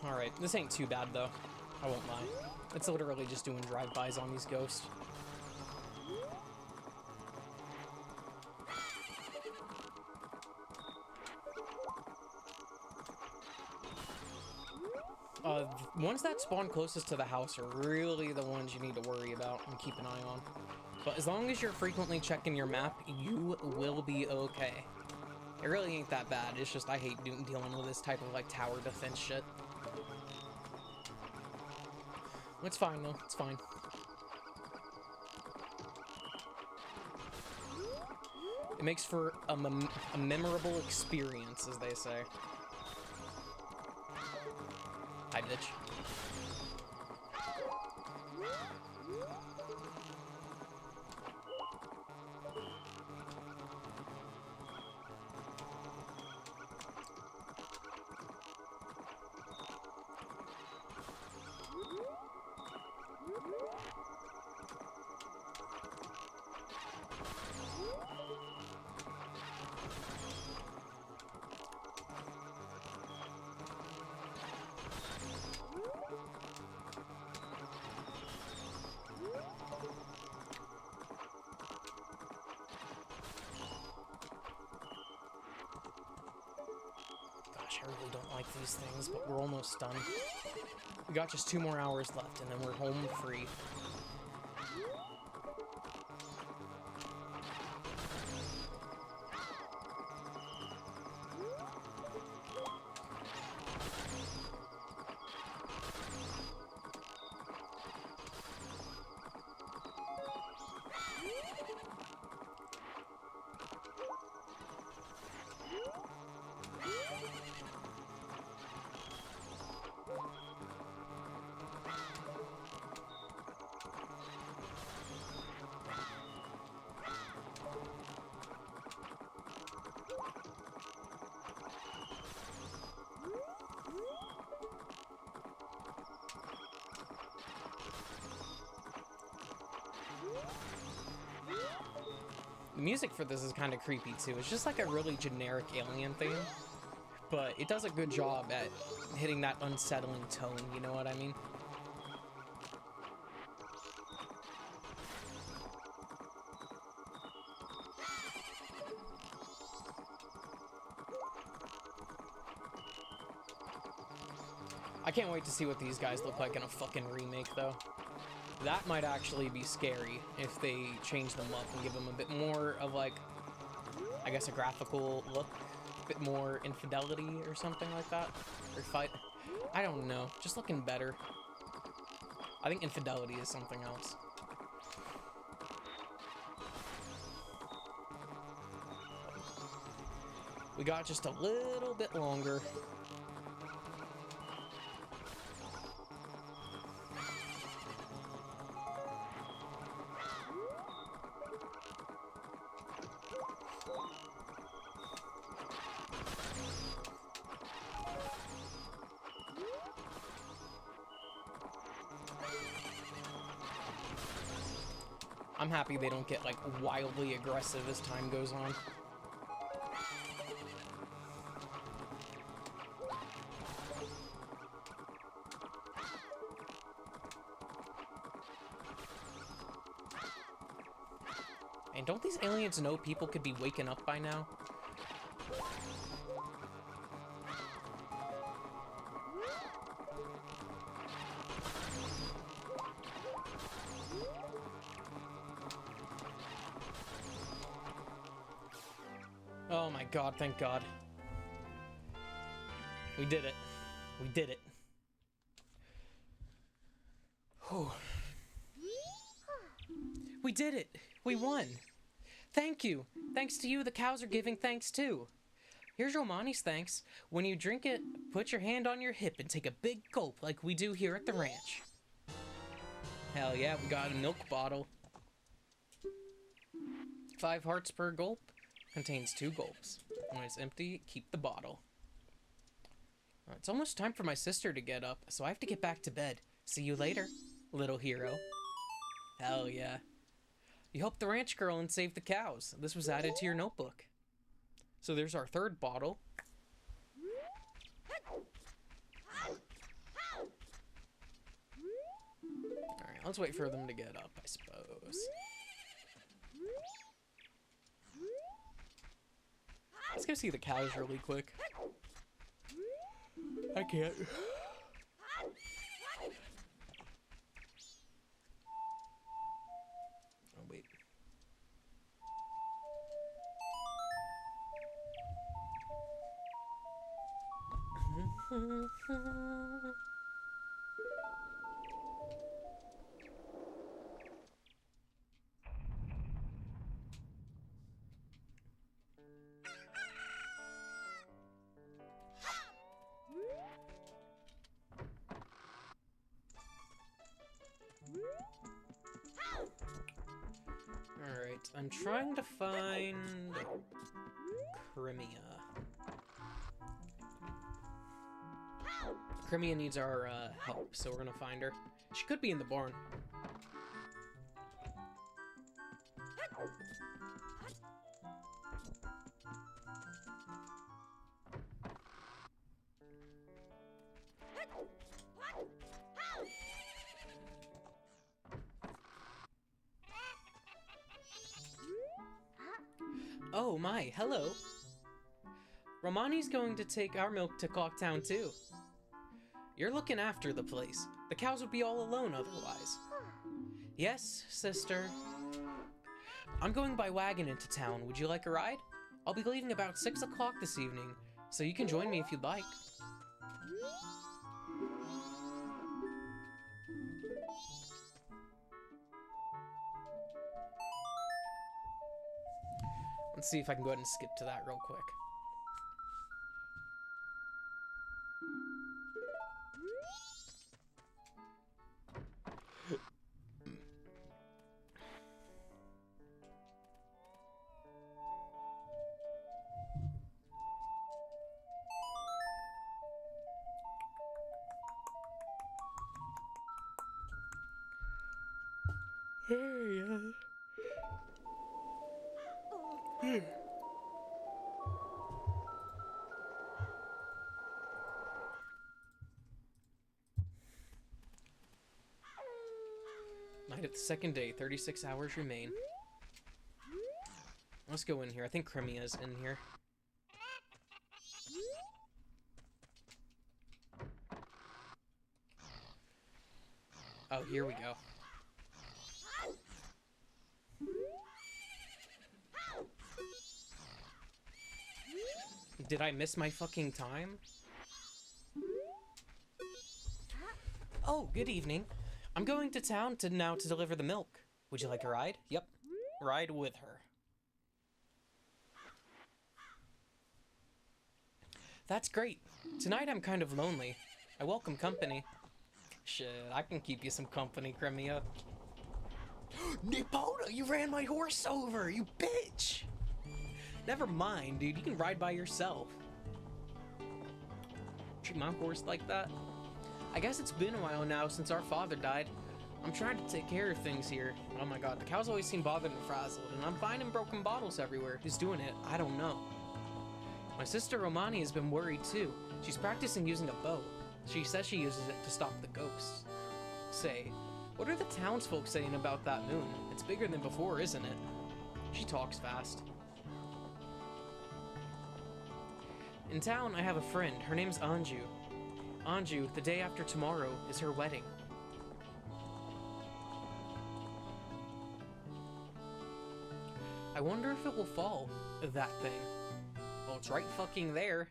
Alright, this ain't too bad, though. I won't lie. It's literally just doing drive-bys on these ghosts. Ones that spawn closest to the house are really the ones you need to worry about and keep an eye on. But as long as you're frequently checking your map, you will be okay. It really ain't that bad. It's just I hate dealing with this type of, like, tower defense shit. It's fine, though. It's fine. It makes for a memorable experience, as they say. Hi, bitch. I really don't like these things, but we're almost done. We got just 2 more hours left, and then we're home free. music for this is kind of creepy too. It's just like a really generic alien theme, but it does a good job at hitting that unsettling tone, you know what I mean? I can't wait to see what these guys look like in a fucking remake, though. That might actually be scary if they change them up and give them a bit more of, like, I guess a graphical look, a bit more infidelity or something like that, or fight. I don't know, just looking better. I think infidelity is something else. We got just a little bit longer. I'm happy they don't get, like, wildly aggressive as time goes on. And don't these aliens know people could be waking up by now? Oh my god, thank god. We did it. We did it. Whew. We did it! We won! Thank you! Thanks to you, the cows are giving thanks too. Here's Romani's thanks. When you drink it, put your hand on your hip and take a big gulp like we do here at the ranch. Hell yeah, we got a milk bottle. 5 hearts per gulp. Contains 2 gulps. When it's empty, keep the bottle. It's almost time for my sister to get up, so I have to get back to bed. See you later, little hero. Hell yeah. You helped the ranch girl and saved the cows. This was added to your notebook. So there's our 3rd bottle. Alright, let's wait for them to get up, I suppose. Let's go see the cows really quick. I can't. Oh, wait. Alright, I'm trying to find Crimea. Crimea needs our help, so we're gonna find her. She could be in the barn. Oh my, hello. Romani's going to take our milk to Clocktown too. You're looking after the place. The cows would be all alone otherwise. Yes, sister. I'm going by wagon into town. Would you like a ride? I'll be leaving about 6 o'clock this evening, so you can join me if you'd like. Let's see if I can go ahead and skip to that real quick. Hey, Night of the second day, 36 hours remain. Let's go in here. I think Cremia's in here. Oh, here we go. Did I miss my fucking time? Oh, good evening. I'm going to town now to deliver the milk. Would you like a ride? Yep. Ride with her. That's great. Tonight I'm kind of lonely. I welcome company. Shit, I can keep you some company, Cremia. Nippona, you ran my horse over, you bitch! Never mind, dude. You can ride by yourself. Treat my horse like that? I guess it's been a while now since our father died. I'm trying to take care of things here. Oh my god, the cows always seem bothered and frazzled, and I'm finding broken bottles everywhere. Who's doing it? I don't know. My sister Romani has been worried too. She's practicing using a bow. She says she uses it to stop the ghosts. Say, what are the townsfolk saying about that moon? It's bigger than before, isn't it? She talks fast. In town, I have a friend. Her name's Anju. Anju, the day after tomorrow is her wedding. I wonder if it will fall, that thing. Well, it's right fucking there.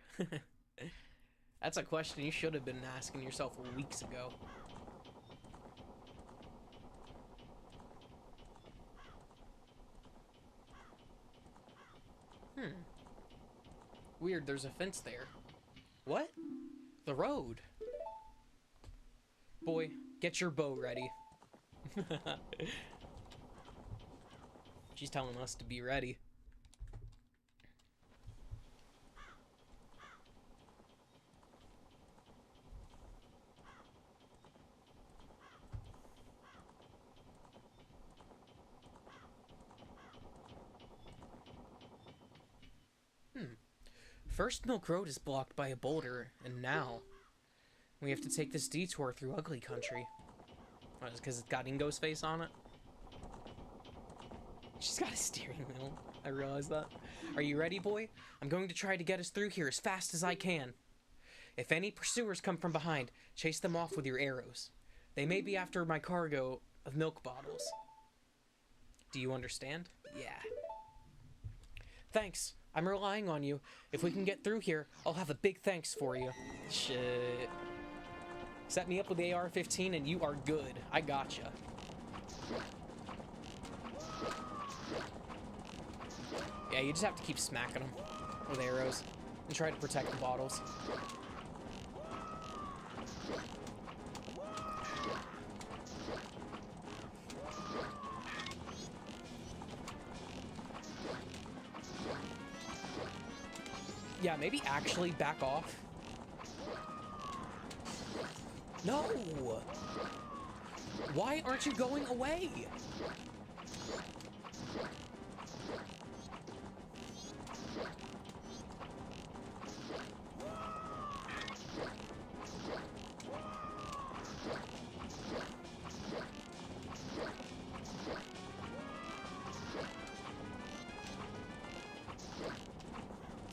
That's a question you should have been asking yourself weeks ago. Weird, there's a fence there. What? The road. Boy, get your bow ready. She's telling us to be ready. First Milk Road is blocked by a boulder, and now we have to take this detour through ugly country. What, is it because it's got Ingo's face on it? She's got a steering wheel. I realize that. Are you ready, boy? I'm going to try to get us through here as fast as I can. If any pursuers come from behind, chase them off with your arrows. They may be after my cargo of milk bottles. Do you understand? Yeah. Thanks. I'm relying on you. If we can get through here, I'll have a big thanks for you. Shit. Set me up with the AR-15 and you are good. I gotcha. Yeah, you just have to keep smacking them with arrows and try to protect the bottles. Yeah, maybe actually back off. No! Why aren't you going away?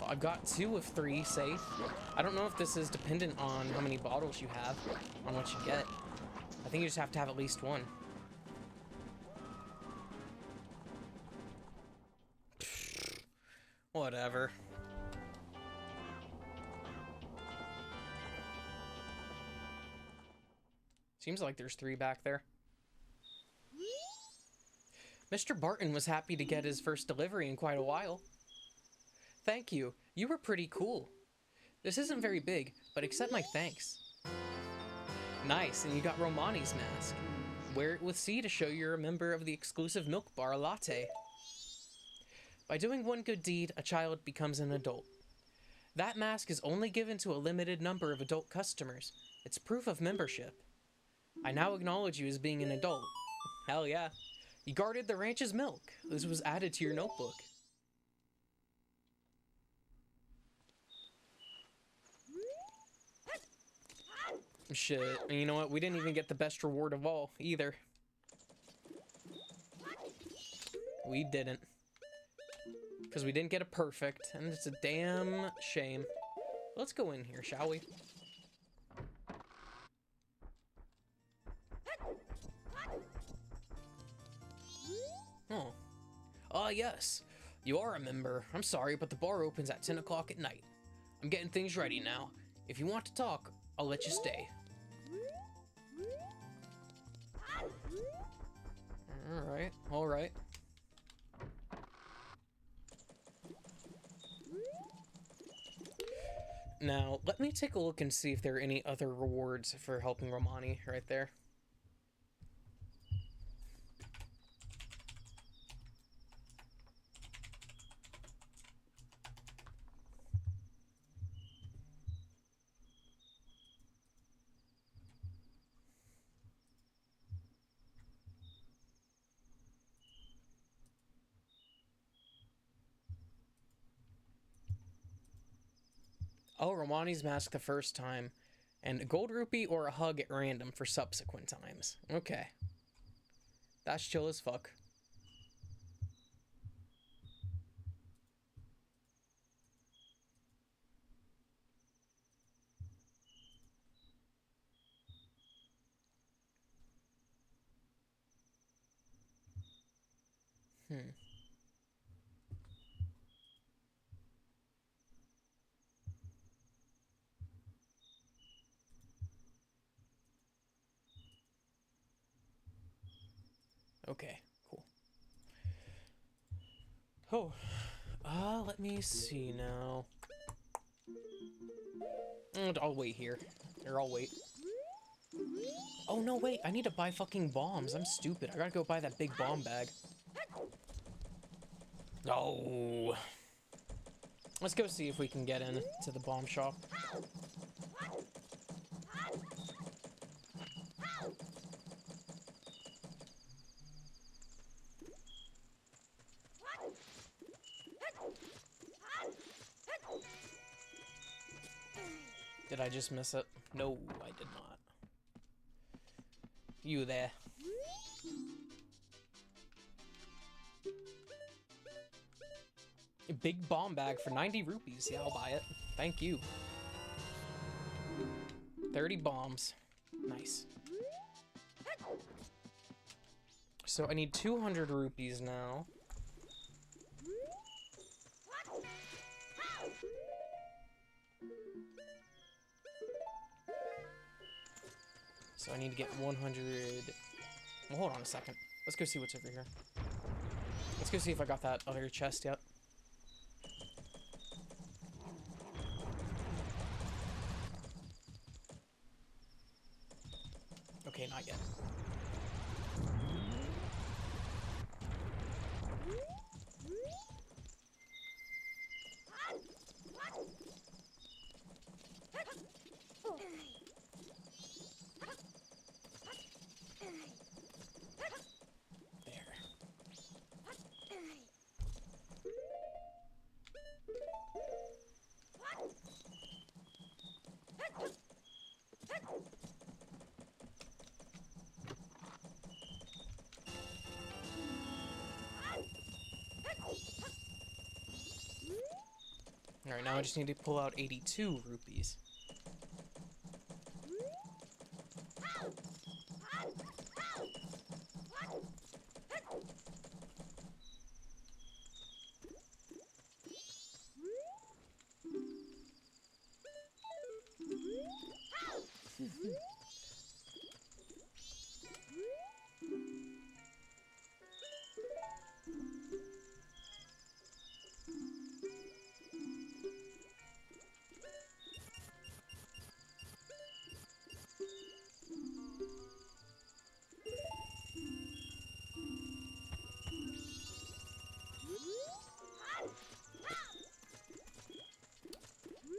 I've got 2 of 3 safe. I don't know if this is dependent on how many bottles you have, on what you get. I think you just have to have at least 1. Whatever. Seems like there's 3 back there. Mr. Barton was happy to get his first delivery in quite a while. Thank you. You were pretty cool. This isn't very big, but accept my thanks. Nice, and you got Romani's mask. Wear it with C to show you're a member of the exclusive Milk Bar Latte. By doing one good deed, a child becomes an adult. That mask is only given to a limited number of adult customers. It's proof of membership. I now acknowledge you as being an adult. Hell yeah. You guarded the ranch's milk. This was added to your notebook. Shit. And you know what? We didn't even get the best reward of all, either. We didn't. Because we didn't get a perfect, and it's a damn shame. Let's go in here, shall we? Oh. Ah, yes. You are a member. I'm sorry, but the bar opens at 10 o'clock at night. I'm getting things ready now. If you want to talk, I'll let you stay. Alright, alright. Now, let me take a look and see if there are any other rewards for helping Romani right there. Oh, Romani's mask the first time. And a gold rupee or a hug at random for subsequent times. Okay. That's chill as fuck. Okay, cool. Oh, let me see now. I'll wait here. Or I'll wait. Oh, no, wait. I need to buy fucking bombs. I'm stupid. I gotta go buy that big bomb bag. Oh. Let's go see if we can get in to the bomb shop. Did I just miss it? No, I did not. You there. A big bomb bag for 90 rupees. Yeah, I'll buy it. Thank you. 30 bombs. Nice. So I need 200 rupees now. So I need to get 100... Well, hold on a second. Let's go see what's over here. Let's go see if I got that other chest yet. Okay, not yet. Alright, now I just need to pull out 82 rupees.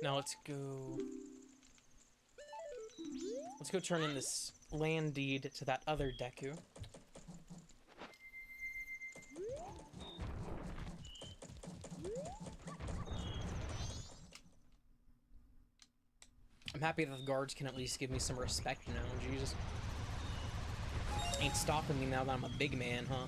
Now let's go turn in this land deed to that other Deku. I'm happy that the guards can at least give me some respect now. Jesus. Ain't stopping me now that I'm a big man, huh?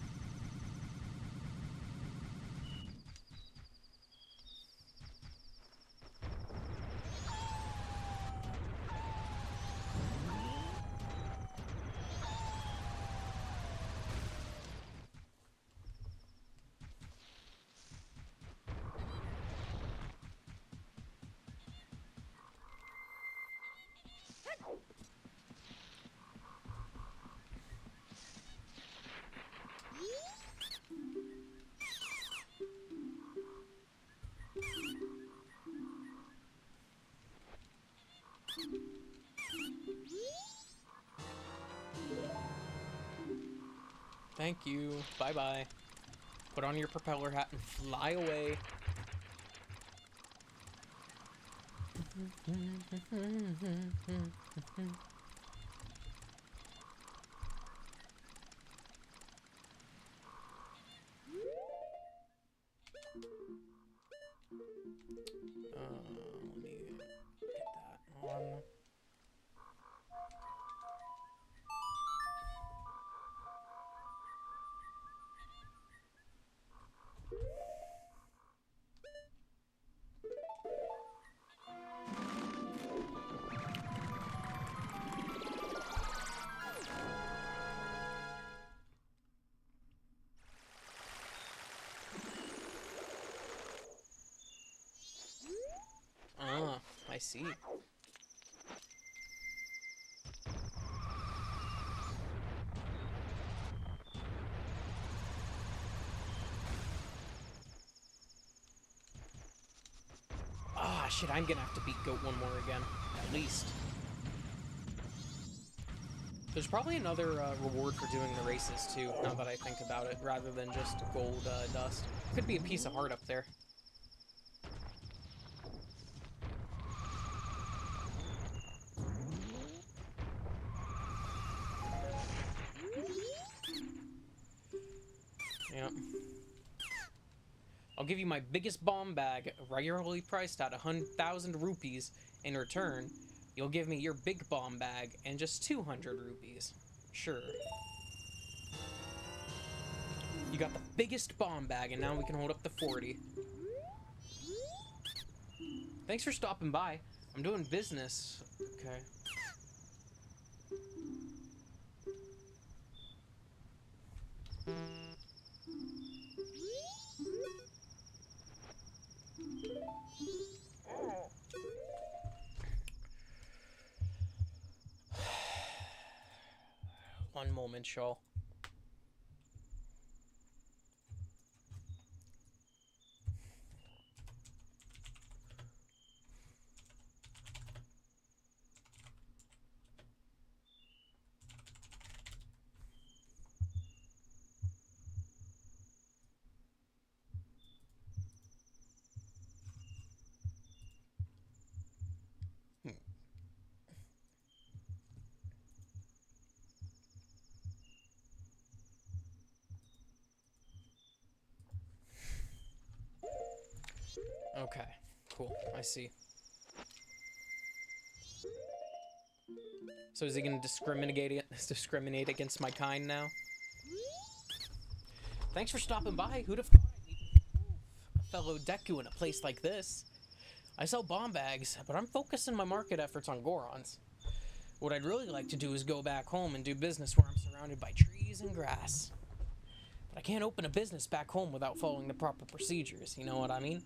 Thank you. Bye-bye. Put on your propeller hat and fly away. Let me get that on. Ah, I see. Ah, shit, I'm gonna have to beat Goat one more again. At least. There's probably another reward for doing the races, too, now that I think about it, rather than just gold dust. Could be a piece of heart up there. Yep. I'll give you my biggest bomb bag, regularly priced at 1,000 rupees. In return, you'll give me your big bomb bag and just 200 rupees. Sure. You got the biggest bomb bag, and now we can hold up the 40. Thanks for stopping by. I'm doing business. Okay. One moment, Shaw. Okay, cool. I see. So is he going to discriminate against my kind now? Thanks for stopping by. Who'd have thought I'd meet a fellow Deku in a place like this? I sell bomb bags, but I'm focusing my market efforts on Gorons. What I'd really like to do is go back home and do business where I'm surrounded by trees and grass. But I can't open a business back home without following the proper procedures, you know what I mean?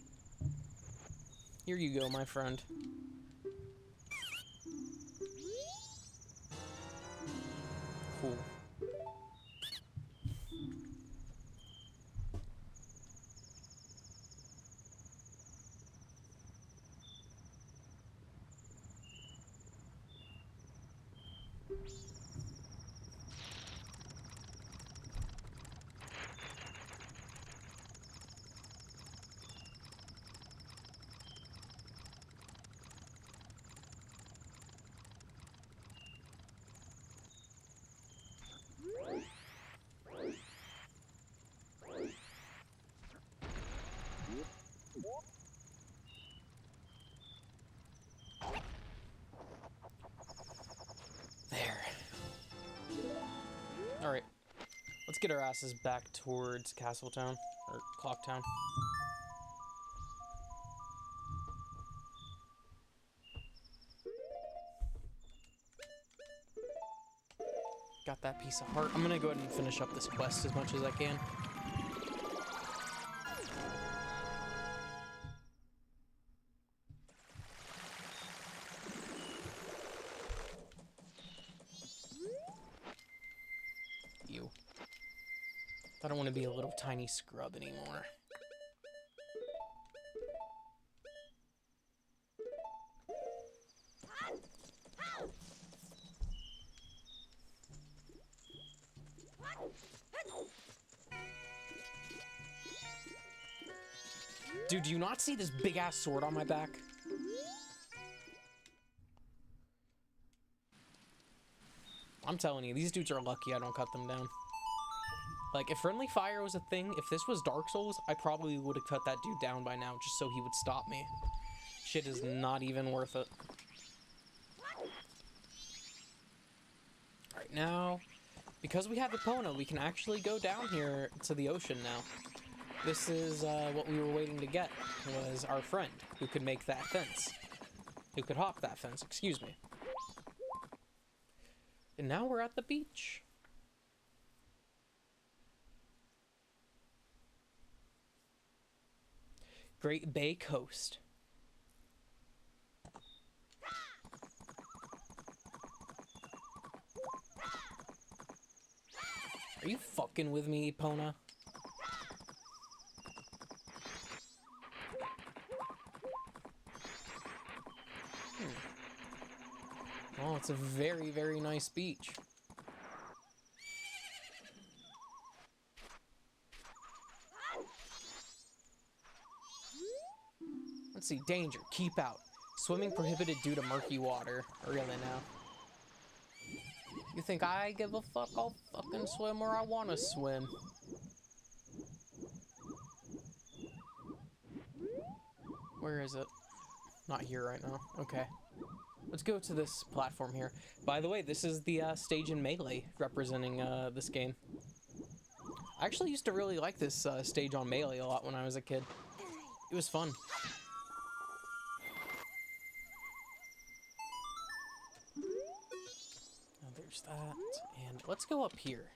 Here you go, my friend. Cool. Let's get our asses back towards Castletown, or Clocktown. Got that piece of heart. I'm gonna go ahead and finish up this quest as much as I can. You. I don't want to be a little tiny scrub anymore. Dude, do you not see this big-ass sword on my back? I'm telling you, these dudes are lucky I don't cut them down. Like, if friendly fire was a thing, if this was Dark Souls, I probably would have cut that dude down by now just so he would stop me. Shit is not even worth it. Alright, now, because we have Epona, we can actually go down here to the ocean now. This is what we were waiting to get, was our friend, who could make that fence. Who could hop that fence, excuse me. And now we're at the beach. Great Bay Coast. Are you fucking with me, Epona? Oh, it's a very, very nice beach. Let's see, danger, keep out. Swimming prohibited due to murky water. Really now. You think I give a fuck? I'll fucking swim where I want to swim. Where is it? Not here right now. Okay. Let's go to this platform here. By the way, this is the stage in Melee representing this game. I actually used to really like this stage on Melee a lot when I was a kid. It was fun. Oh, there's that. And let's go up here.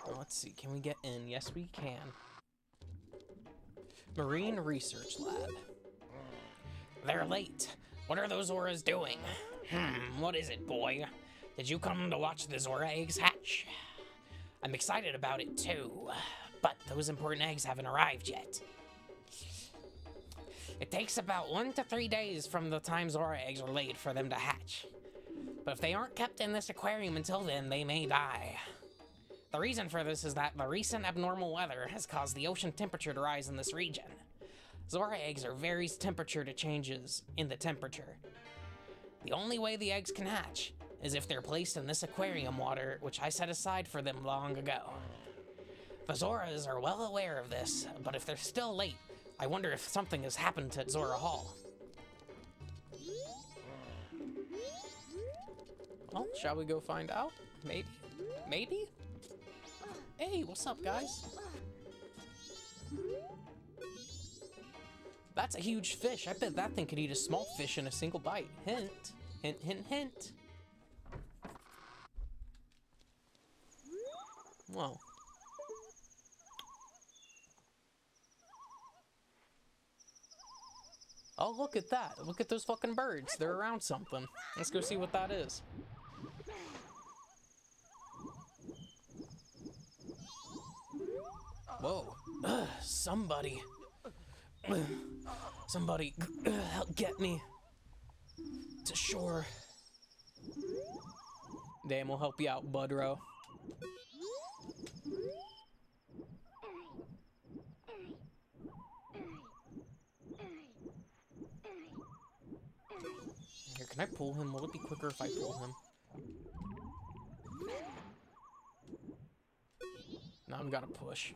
Oh, let's see. Can we get in? Yes, we can. Marine Research Lab. They're late. What are those Zoras doing? What is it, boy? Did you come to watch the Zora eggs hatch? I'm excited about it too, but those important eggs haven't arrived yet. It takes about 1 to 3 days from the time Zora eggs are laid for them to hatch. But if they aren't kept in this aquarium until then, they may die. The reason for this is that the recent abnormal weather has caused the ocean temperature to rise in this region. Zora eggs are varies temperature to changes in the temperature. The only way the eggs can hatch is if they're placed in this aquarium water, which I set aside for them long ago. The Zoras are well aware of this, but if they're still late, I wonder if something has happened at Zora Hall. Well, shall we go find out? Maybe? Maybe? Hey, what's up, guys? That's a huge fish. I bet that thing could eat a small fish in a single bite. Hint. Hint, hint, hint. Whoa. Oh, look at that. Look at those fucking birds. They're around something. Let's go see what that is. Whoa. Somebody. Somebody help get me to shore. Damn, we'll help you out, Budro. Here, can I pull him? Will it be quicker if I pull him? Now I've got to push.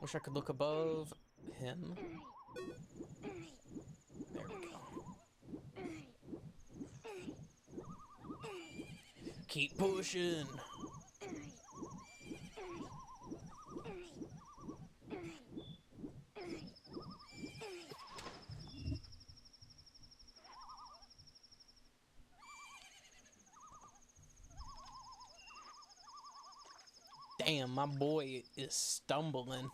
Wish I could look above him. There we go. Keep pushing. Damn, my boy is stumbling.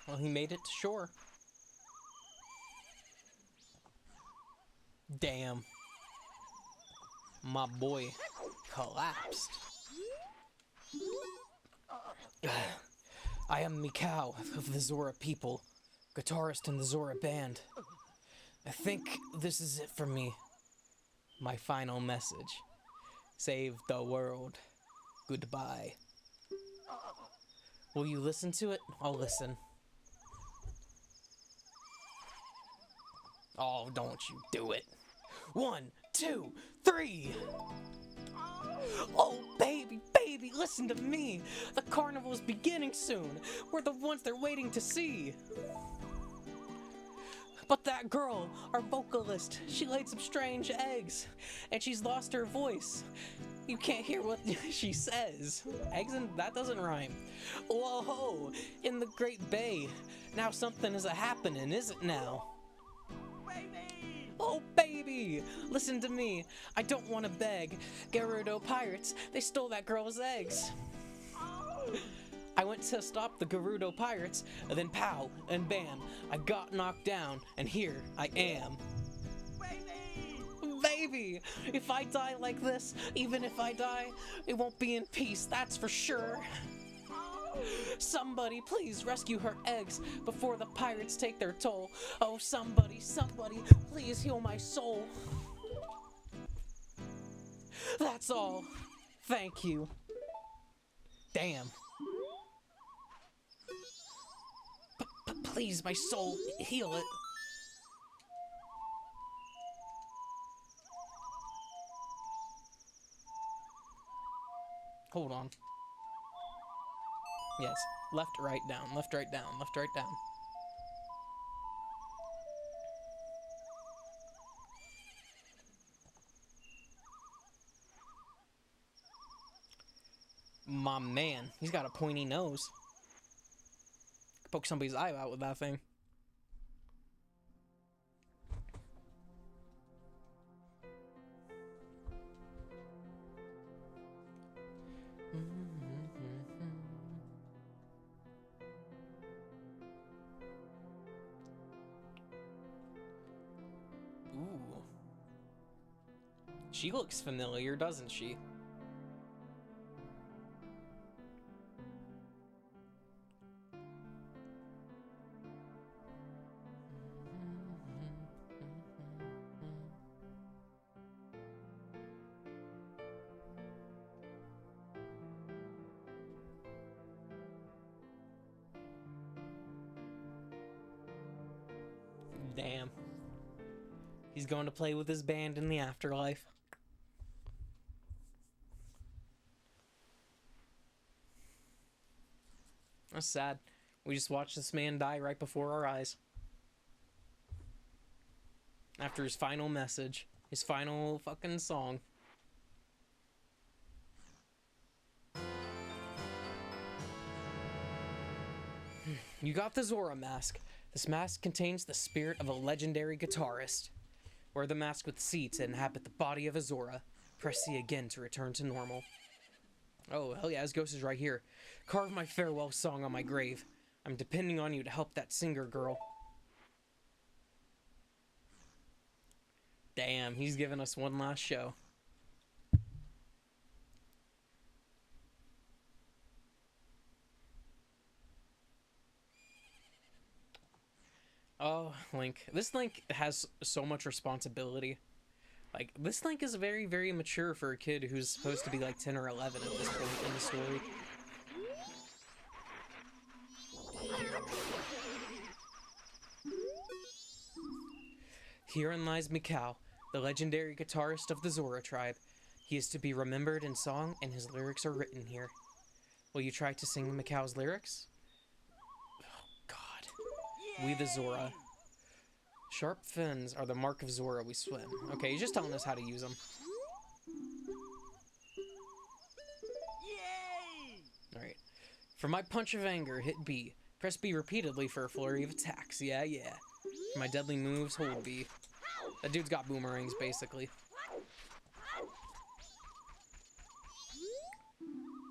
Well, he made it to shore. Damn. My boy collapsed. I am Mikau of the Zora people, guitarist in the Zora band. I think this is it for me. My final message. Save the world. Goodbye. Will you listen to it? I'll listen. Oh, don't you do it. 1, 2, 3. Oh, baby, baby, listen to me. The carnival's beginning soon. We're the ones they're waiting to see. But that girl, our vocalist, she laid some strange eggs, and she's lost her voice. You can't hear what she says. Eggs and that doesn't rhyme. Whoa, in the Great Bay. Now something is a-happening, is it now? Oh, baby! Listen to me. I don't want to beg. Gerudo pirates, they stole that girl's eggs. I went to stop the Gerudo pirates, and then pow, and bam, I got knocked down, and here I am. Baby! If I die like this, even if I die, it won't be in peace, that's for sure. Somebody, please rescue her eggs before the pirates take their toll. Oh, somebody, somebody, please heal my soul. That's all. Thank you. Damn. Please, my soul, heal it. Hold on. Yes, left, right, down, left, right, down, left, right, down. My man, he's got a pointy nose. Poke somebody's eye out with that thing. Ooh. She looks familiar, doesn't she? Damn. He's going to play with his band in the afterlife. That's sad. We just watched this man die right before our eyes. After his final message. His final fucking song. You got the Zora mask. This mask contains the spirit of a legendary guitarist. Wear the mask with seeds that inhabit the body of a Zora. Press C again to return to normal. Oh, hell yeah, his ghost is right here. Carve my farewell song on my grave. I'm depending on you to help that singer girl. Damn, he's giving us one last show. Oh, Link. This Link has so much responsibility. Like, this Link is very, very mature for a kid who's supposed to be like 10 or 11 at this point in the story. Herein lies Mikau, the legendary guitarist of the Zora tribe. He is to be remembered in song, and his lyrics are written here. Will you try to sing Mikau's lyrics? Oh, God. We the Zora. Sharp fins are the mark of Zora we swim. Okay, he's just telling us how to use them. Alright. For my punch of anger, hit B. Press B repeatedly for a flurry of attacks. Yeah, yeah. For my deadly moves, hold B. That dude's got boomerangs, basically.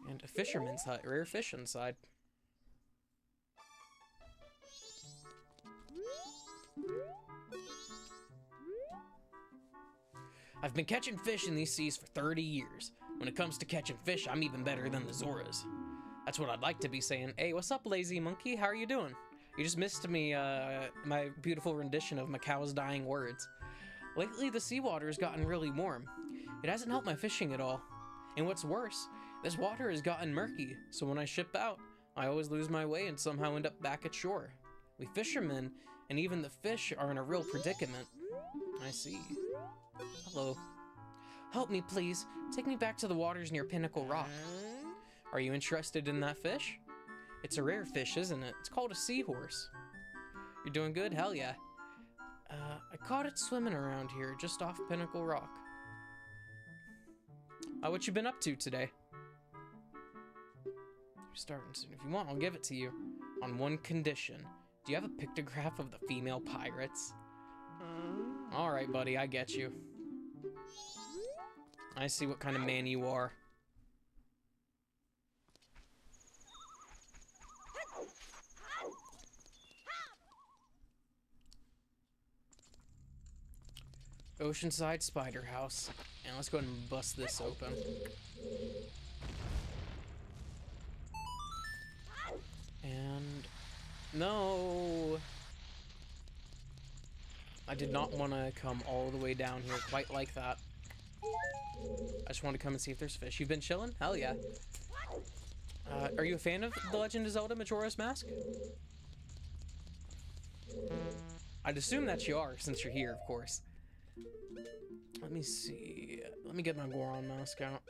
And a fisherman's hut. Rare fish inside. I've been catching fish in these seas for 30 years. When it comes to catching fish, I'm even better than the Zoras. That's what I'd like to be saying. Hey, what's up, lazy monkey? How are you doing? You just missed me, my beautiful rendition of Mikau's dying words. Lately, the seawater has gotten really warm. It hasn't helped my fishing at all. And what's worse, this water has gotten murky, so when I ship out, I always lose my way and somehow end up back at shore. We fishermen, and even the fish, are in a real predicament. I see. Hello. Help me, please. Take me back to the waters near Pinnacle Rock. Are you interested in that fish? It's a rare fish, isn't it? It's called a seahorse. You're doing good? Hell yeah. I caught it swimming around here, just off Pinnacle Rock. What you been up to today? You're starting soon. If you want, I'll give it to you. On one condition. Do you have a pictograph of the female pirates? Alright, buddy, I get you. I see what kind of man you are. Oceanside Spider House. And let's go ahead and bust this open. And... no! I did not want to come all the way down here quite like that. I just want to come and see if there's fish. You've been chilling? Hell yeah. Are you a fan of The Legend of Zelda Majora's Mask? I'd assume that you are, since you're here, of course. Let me see. Let me get my Goron mask out.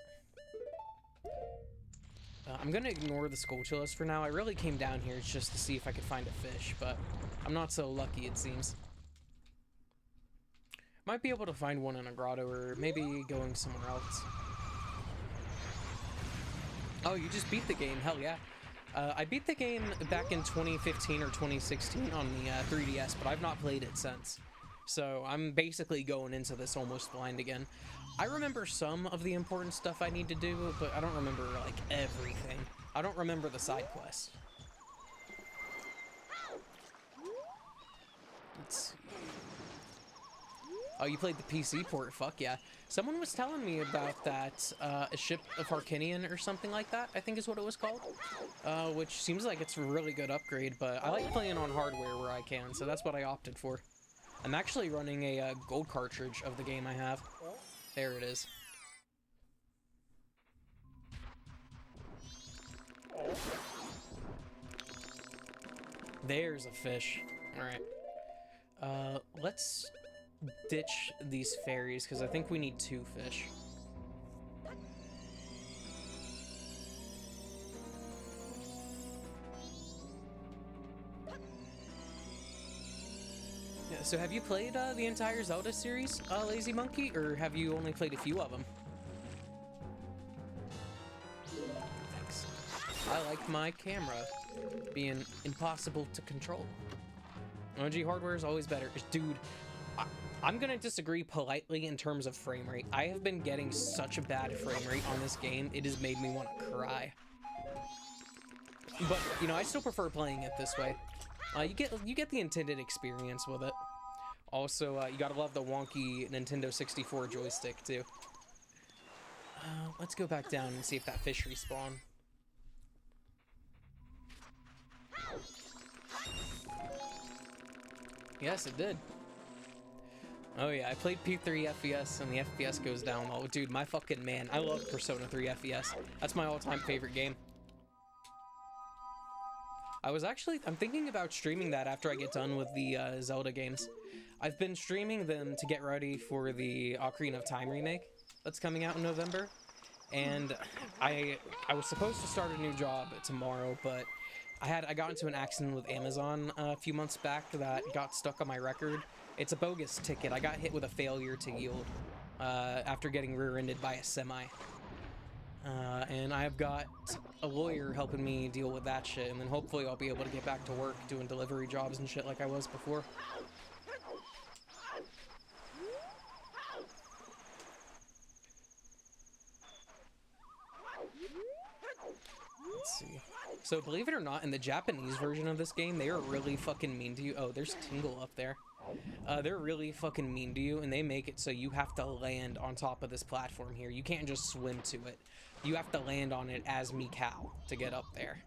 I'm gonna ignore the Skulltulas for now. I really came down here just to see if I could find a fish, but I'm not so lucky, it seems. Might be able to find one in a grotto, or maybe going somewhere else. Oh, you just beat the game. Hell yeah. I beat the game back in 2015 or 2016 on the 3DS, but I've not played it since. So I'm basically going into this almost blind again. I remember some of the important stuff I need to do, but I don't remember, like, everything. I don't remember the side quests. Let's see. Oh, you played the PC port? Fuck yeah. Someone was telling me about that, a Ship of Harkinian or something like that, I think is what it was called. Which seems like it's a really good upgrade, but I like playing on hardware where I can, so that's what I opted for. I'm actually running a gold cartridge of the game I have. There it is. There's a fish. Alright. Let's ditch these fairies, because I think we need 2 fish. Yeah, so have you played the entire Zelda series, Lazy Monkey, or have you only played a few of them? Thanks. I like my camera being impossible to control. OG hardware is always better. Dude, I'm gonna disagree politely in terms of frame rate. I have been getting such a bad frame rate on this game, it has made me want to cry. But, you know, I still prefer playing it this way. You get the intended experience with it. Also, you gotta love the wonky Nintendo 64 joystick, too. Let's go back down and see if that fish respawned. Yes, it did. Oh yeah, I played P3 FES and the FPS goes down. Oh dude, my fucking man. I love Persona 3 FES. That's my all-time favorite game. I'm thinking about streaming that after I get done with the Zelda games. I've been streaming them to get ready for the Ocarina of Time remake that's coming out in November. And I was supposed to start a new job tomorrow, but I got into an accident with Amazon a few months back that got stuck on my record. It's a bogus ticket. I got hit with a failure to yield after getting rear-ended by a semi. And I've got a lawyer helping me deal with that shit, and then hopefully I'll be able to get back to work doing delivery jobs and shit like I was before. Let's see. So believe it or not, in the Japanese version of this game, they are really fucking mean to you. Oh, there's Tingle up there. They're really fucking mean to you, and they make it so you have to land on top of this platform here. You can't just swim to it. You have to land on it as Mikau to get up there.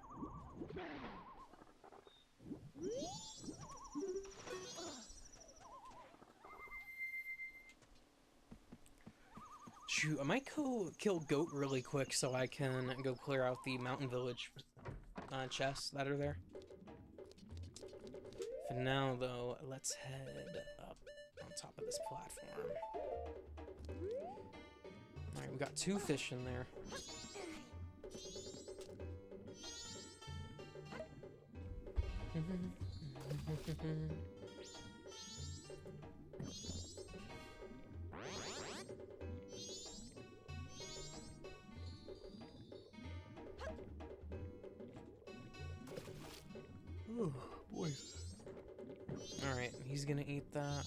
Shoot, I might go kill Goat really quick so I can go clear out the Mountain Village chests that are there. For now, though, let's head up on top of this platform. Alright, we got 2 fish in there. Oh, boy. Alright, he's gonna eat that.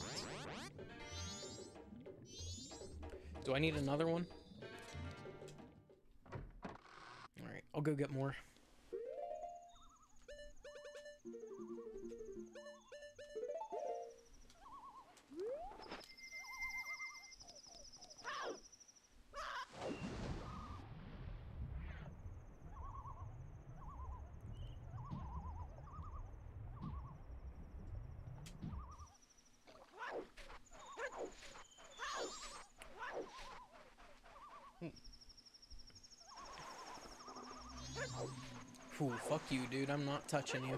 Do I need another one? Alright, I'll go get more. Ooh, fuck you, dude. I'm not touching you.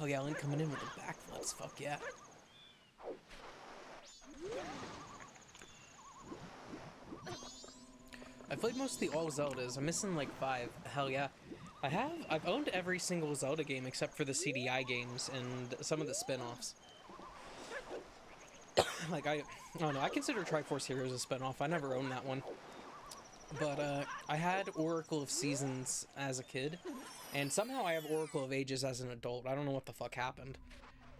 Oh yeah, Link coming in with the backflips. Fuck yeah. I've played mostly all Zeldas. I'm missing like 5. Hell yeah. I've owned every single Zelda game except for the CDI games and some of the spin-offs. Like, I don't know, I consider Triforce Heroes a spin-off. I never owned that one. But, I had Oracle of Seasons as a kid, and somehow I have Oracle of Ages as an adult. I don't know what the fuck happened.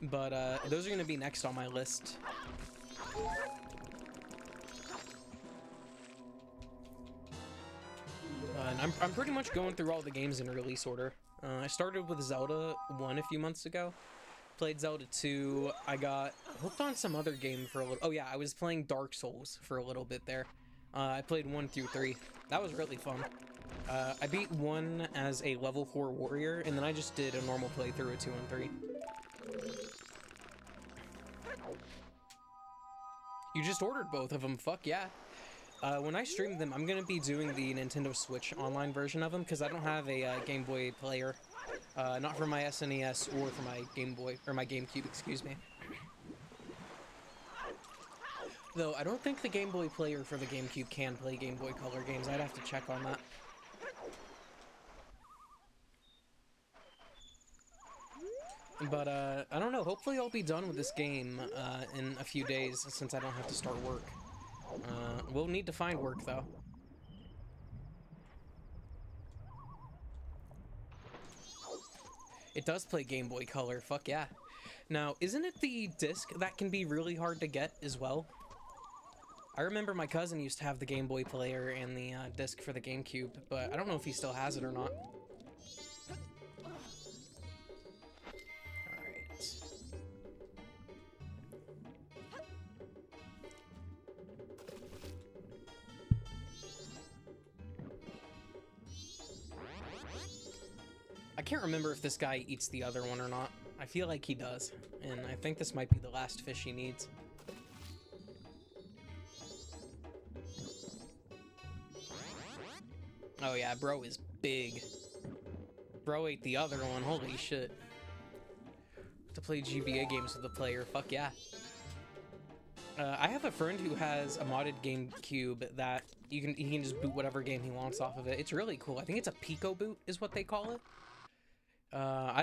But, those are gonna be next on my list. And I'm pretty much going through all the games in release order. I started with Zelda 1 a few months ago. Played Zelda 2. I got hooked on some other game for a little... Oh yeah, I was playing Dark Souls for a little bit there. I played 1 through 3. That was really fun. I beat 1 as a level 4 warrior, and then I just did a normal playthrough of 2 and 3. You just ordered both of them, fuck yeah. When I stream them, I'm gonna be doing the Nintendo Switch online version of them, because I don't have a Game Boy player. Not for my SNES or for my Game Boy, or my GameCube, excuse me. Though, I don't think the Game Boy player for the GameCube can play Game Boy Color games. I'd have to check on that. But, I don't know. Hopefully I'll be done with this game, in a few days, since I don't have to start work. We'll need to find work, though. It does play Game Boy Color, fuck yeah. Now, isn't it the disc that can be really hard to get as well? I remember my cousin used to have the Game Boy player and the disc for the GameCube, but I don't know if he still has it or not. Alright. I can't remember if this guy eats the other one or not. I feel like he does, and I think this might be the last fish he needs. Oh yeah, bro is big. Bro ate the other one, holy shit. play GBA games with a player. Fuck yeah. I have a friend who has a modded GameCube that he can just boot whatever game he wants off of it. It's really cool. I think it's a Pico boot is what they call it. I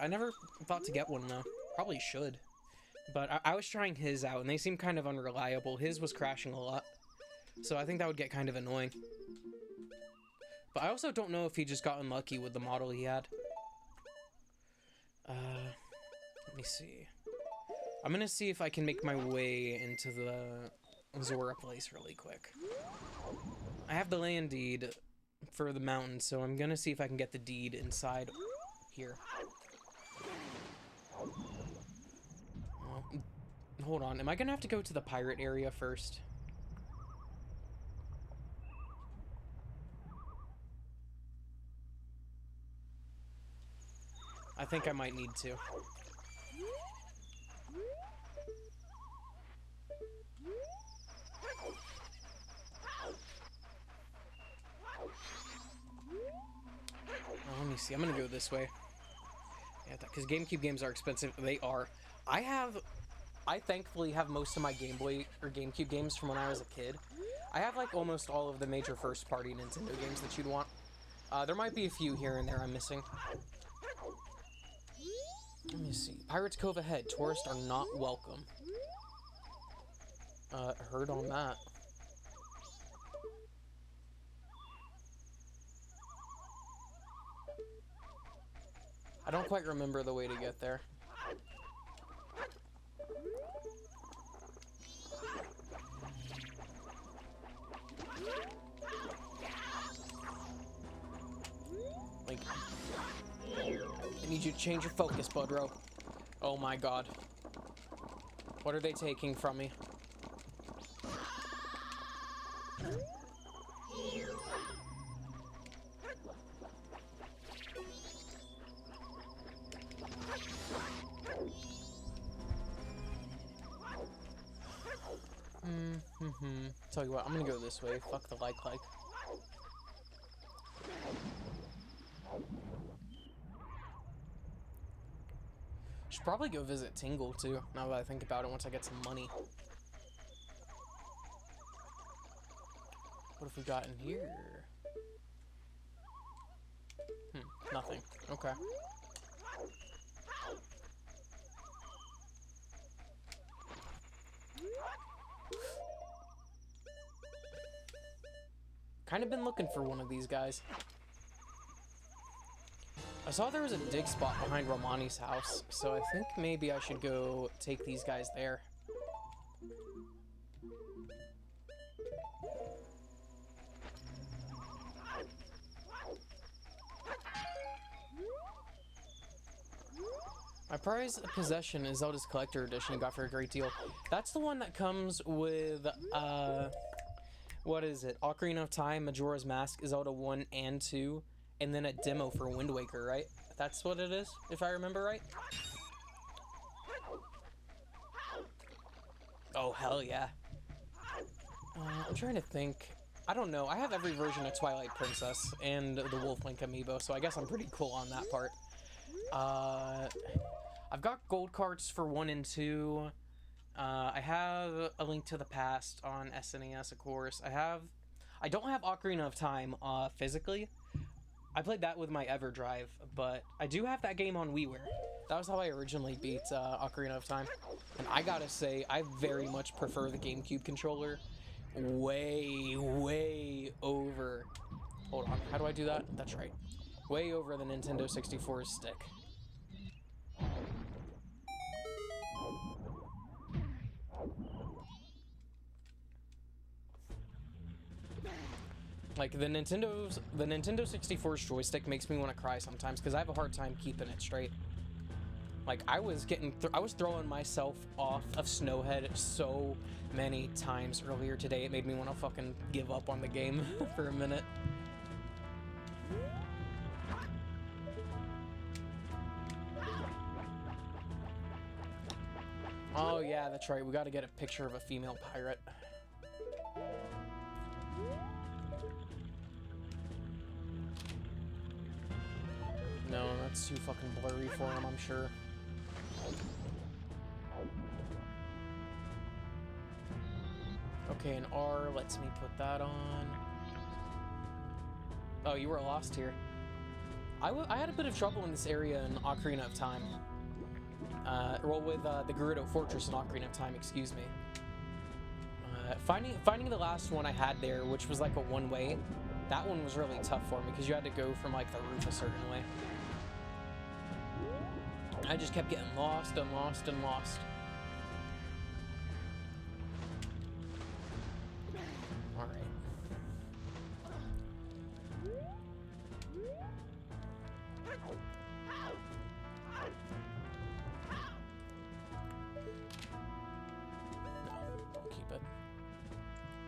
never thought to get one though. Probably should. But I was trying his out and they seem kind of unreliable. His was crashing a lot. So I think that would get kind of annoying. But I also don't know if he just got unlucky with the model he had. Let me see. I'm gonna see if I can make my way into the Zora place really quick. I have the land deed for the mountain, so I'm gonna see if I can get the deed inside here. Hold on, am I gonna have to go to the pirate area first? I think I might need to. Let me see. I'm gonna go this way. Yeah, because GameCube games are expensive. They are. I thankfully have most of my Game Boy or GameCube games from when I was a kid. I have like almost all of the major first-party Nintendo games that you'd want. There might be a few here and there I'm missing. Let me see. Pirates Cove ahead. Tourists are not welcome. Heard on that. I don't quite remember the way to get there. Like, I need you to change your focus, Budro. Oh my god. What are they taking from me? Tell you what, I'm gonna go this way. Fuck the like. Should probably go visit Tingle too, now that I think about it, once I get some money. What have we got in here? Nothing. Okay. Kind of been looking for one of these guys. I saw there was a dig spot behind Romani's house, so I think maybe I should go take these guys there. My prized possession is Zelda's Collector Edition you got for a great deal. That's the one that comes with, what is it? Ocarina of Time, Majora's Mask, Zelda 1 and 2, and then a demo for Wind Waker, right? That's what it is, if I remember right? Oh, hell yeah. I'm trying to think. I don't know. I have every version of Twilight Princess and the Wolf Link amiibo, so I guess I'm pretty cool on that part. I've got gold cards for 1 and 2. I have A Link to the Past on SNES, of course. I don't have Ocarina of Time physically. I played that with my EverDrive, but I do have that game on WiiWare. That was how I originally beat Ocarina of Time. And I gotta say, I very much prefer the GameCube controller way over... Hold on, how do I do that? That's right. Way over the Nintendo 64 stick. Like, the Nintendo 64's joystick makes me want to cry sometimes because I have a hard time keeping it straight. Like, I was throwing myself off of Snowhead so many times earlier today, it made me want to fucking give up on the game for a minute. Oh yeah, that's right, we gotta get a picture of a female pirate. No, that's too fucking blurry for him, I'm sure. Okay, and R lets me put that on. Oh, you were lost here. I had a bit of trouble in this area in Ocarina of Time. Well, with the Gerudo Fortress in Ocarina of Time, excuse me. Finding the last one I had there, which was like a one-way, that one was really tough for me because you had to go from like the roof a certain way. I just kept getting lost and lost and lost. All right.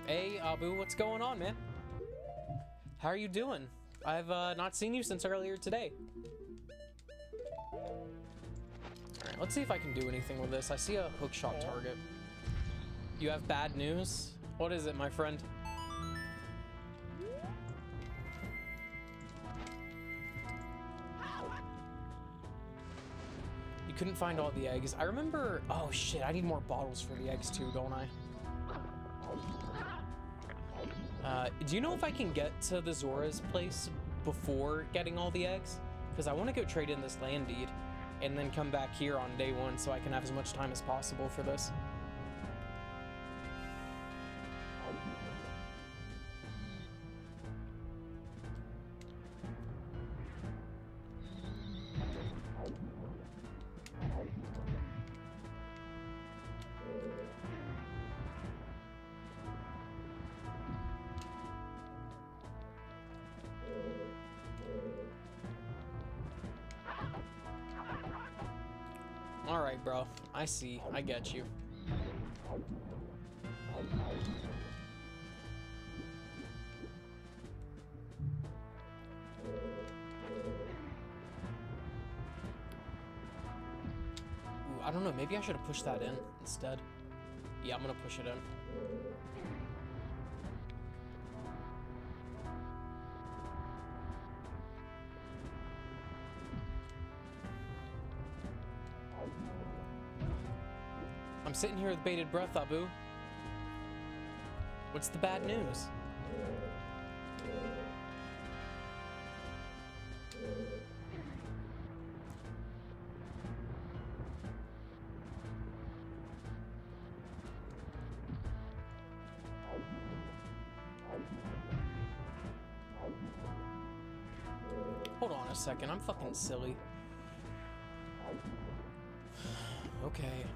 Hey, Abu, what's going on, man? How are you doing? I've not seen you since earlier today. Alright, let's see if I can do anything with this. I see a hookshot target. You have bad news? What is it, my friend? You couldn't find all the eggs. I remember... Oh, shit, I need more bottles for the eggs, too, don't I? Do you know if I can get to the Zora's place before getting all the eggs? Because I want to go trade in this land deed and then come back here on day one so I can have as much time as possible for this. Alright, bro. I see. I get you. Ooh, I don't know. Maybe I should have pushed that in instead. Yeah, I'm gonna push it in. I'm sitting here with bated breath, Abu. What's the bad news? Hold on a second, I'm fucking silly. Okay.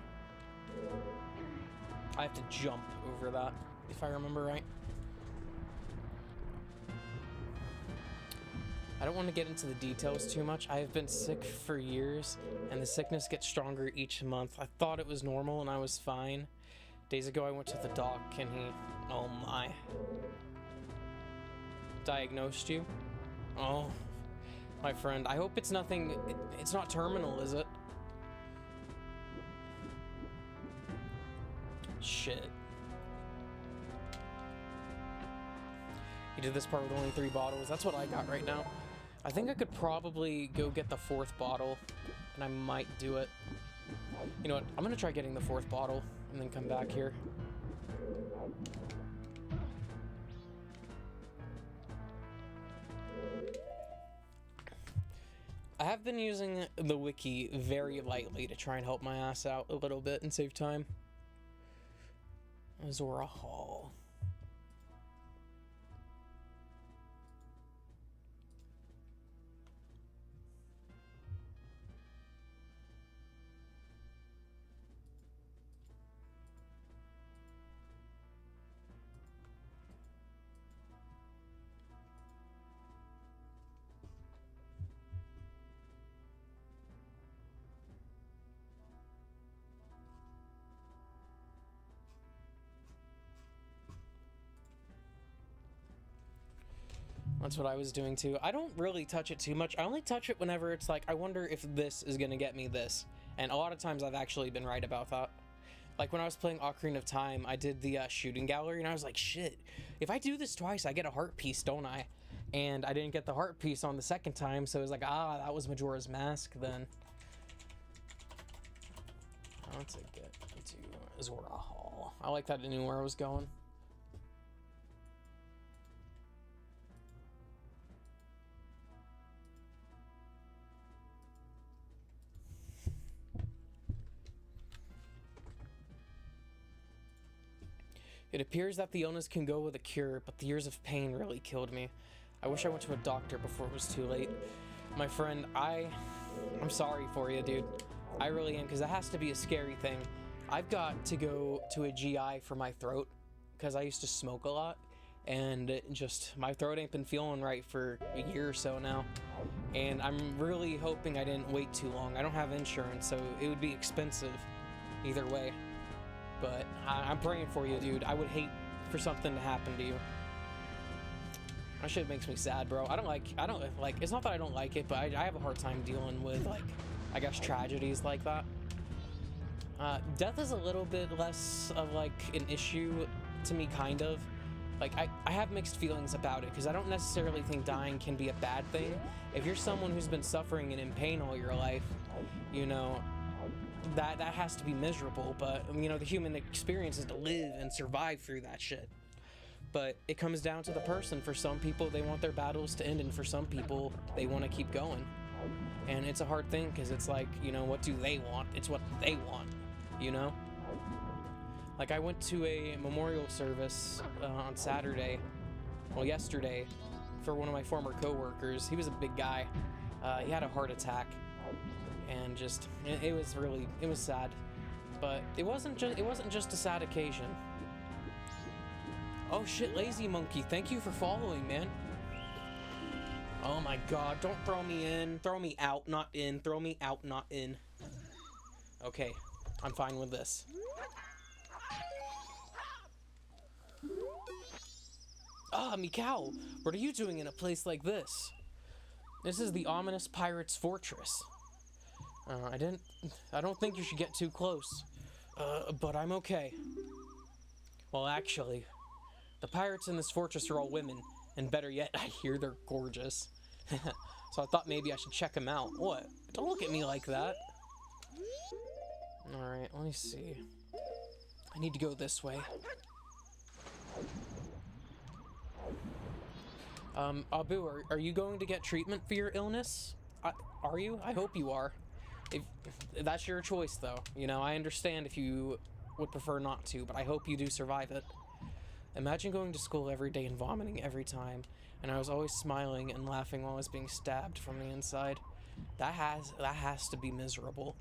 I have to jump over that, if I remember right. I don't want to get into the details too much. I have been sick for years, and the sickness gets stronger each month. I thought it was normal and I was fine. Days ago I went to the doc and he... Oh my. Diagnosed you? Oh, my friend. I hope it's nothing... It's not terminal, is it? Shit. He did this part with only 3 bottles. That's what I got right now. I think I could probably go get the 4th bottle, and I might do it. You know what? I'm gonna try getting the 4th bottle, and then come back here. I have been using the wiki very lightly to try and help my ass out a little bit and save time. Zora Hall. That's what I was doing too. I don't really touch it too much. I only touch it whenever it's like, I wonder if this is gonna get me this. And a lot of times I've actually been right about that. Like when I was playing Ocarina of Time, I did the shooting gallery and I was like, shit, if I do this twice, I get a heart piece, don't I? And I didn't get the heart piece on the second time, so it was like, ah, that was Majora's Mask then. Let's get to Zora Hall. I like that I knew where I was going. It appears that the illness can go with a cure, but the years of pain really killed me. I wish I went to a doctor before it was too late. My friend, I'm sorry for you, dude. I really am, because that has to be a scary thing. I've got to go to a GI for my throat, because I used to smoke a lot, and my throat ain't been feeling right for a year or so now. And I'm really hoping I didn't wait too long. I don't have insurance, so it would be expensive either way. But I'm praying for you, dude. I would hate for something to happen to you. That shit makes me sad, bro. I don't like, it's not that I don't like it, but I have a hard time dealing with, like, I guess tragedies like that. Death is a little bit less of, like, an issue to me, kind of. Like, I have mixed feelings about it, because I don't necessarily think dying can be a bad thing. If you're someone who's been suffering and in pain all your life, you know, that has to be miserable, but, you know, the human experience is to live and survive through that shit. But it comes down to the person. For some people, they want their battles to end, and for some people, they want to keep going. And it's a hard thing, because it's like, you know, what do they want? It's what they want, you know? Like, I went to a memorial service on Saturday, well, yesterday, for one of my former co-workers. He was a big guy. He had a heart attack, and just, it was sad. But it wasn't just a sad occasion. Oh shit, Lazy Monkey, thank you for following, man. Oh my god, don't throw me in. Throw me out, not in. Throw me out, not in. Okay, I'm fine with this. Ah, Mikau, what are you doing in a place like this? This is the ominous pirate's fortress. I don't think you should get too close. But I'm okay. Well, actually, the pirates in this fortress are all women, and better yet, I hear they're gorgeous. So I thought maybe I should check them out. What? Don't look at me like that. Alright, let me see. I need to go this way. Abu, are you going to get treatment for your illness? Are you? I hope you are. If that's your choice, though. You know, I understand if you would prefer not to, but I hope you do survive it. Imagine going to school every day and vomiting every time, and I was always smiling and laughing while I was being stabbed from the inside. That has to be miserable.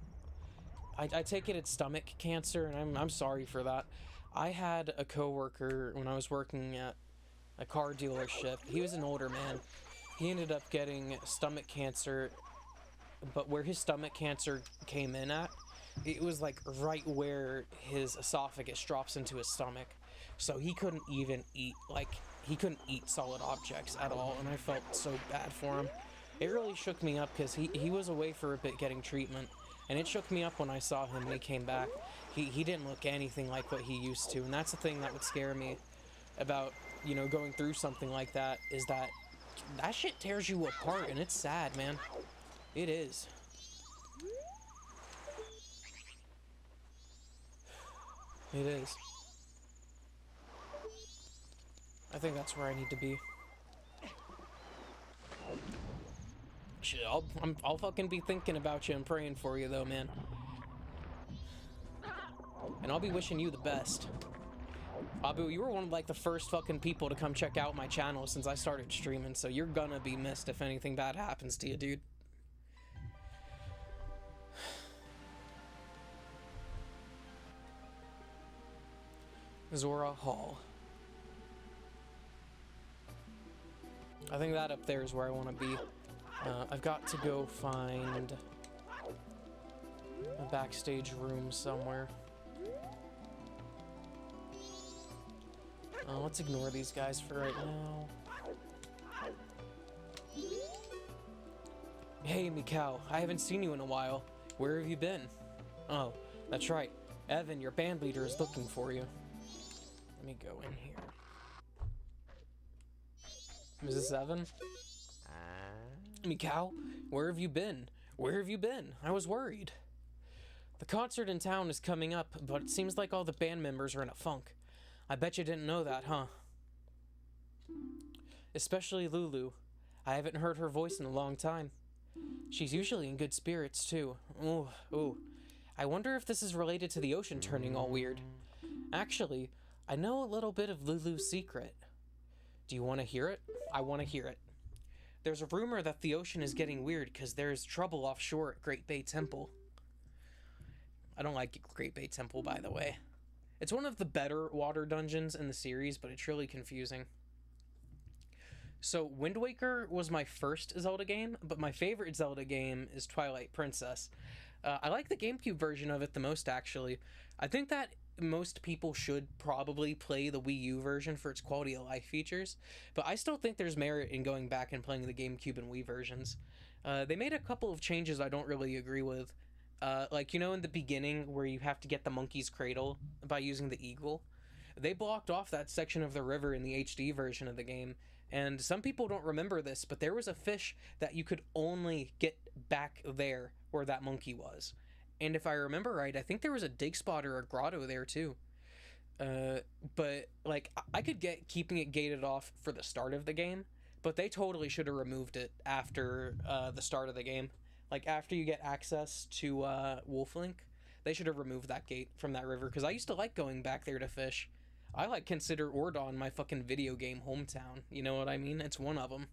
I take it's stomach cancer, and I'm sorry for that. I had a coworker when I was working at a car dealership. He was an older man. He ended up getting stomach cancer, but where his stomach cancer came in at, it was like right where his esophagus drops into his stomach. So he couldn't even eat, like, he couldn't eat solid objects at all, and I felt so bad for him. It really shook me up, because he was away for a bit getting treatment, and it shook me up when I saw him when he came back. He didn't look anything like what he used to, and that's the thing that would scare me about, you know, going through something like that, is that shit tears you apart, and it's sad, man. It is. It is. I think that's where I need to be. Shit, I'll fucking be thinking about you and praying for you, though, man. And I'll be wishing you the best. Abu, you were one of, like, the first fucking people to come check out my channel since I started streaming, so you're gonna be missed if anything bad happens to you, dude. Zora Hall. I think that up there is where I want to be. I've got to go find a backstage room somewhere. Let's ignore these guys for right now. Hey, Mikau, I haven't seen you in a while. Where have you been? Oh, that's right. Evan, your band leader, is looking for you. Let me go in here. Is this Evan? Mikau, where have you been? Where have you been? I was worried. The concert in town is coming up, but it seems like all the band members are in a funk. I bet you didn't know that, huh? Especially Lulu. I haven't heard her voice in a long time. She's usually in good spirits, too. Ooh. I wonder if this is related to the ocean turning all weird. Actually, I know a little bit of Lulu's secret. Do you want to hear it? I want to hear it. There's a rumor that the ocean is getting weird because there's trouble offshore at Great Bay Temple. I don't like Great Bay Temple, by the way. It's one of the better water dungeons in the series, but it's really confusing. So, Wind Waker was my first Zelda game, but my favorite Zelda game is Twilight Princess. I like the GameCube version of it the most, actually. I think that most people should probably play the Wii U version for its quality of life features, but I still think there's merit in going back and playing the GameCube and Wii versions. They made a couple of changes I don't really agree with. Like, you know, in the beginning where you have to get the monkey's cradle by using the eagle, they blocked off that section of the river in the HD version of the game. And some people don't remember this, but there was a fish that you could only get back there where that monkey was. And if I remember right, I think there was a dig spot or a grotto there too. But like, I could get keeping it gated off for the start of the game, but they totally should have removed it after the start of the game. Like, after you get access to Wolflink, they should have removed that gate from that river, because I used to like going back there to fish. I like consider Ordon my fucking video game hometown. You know what I mean? It's one of them.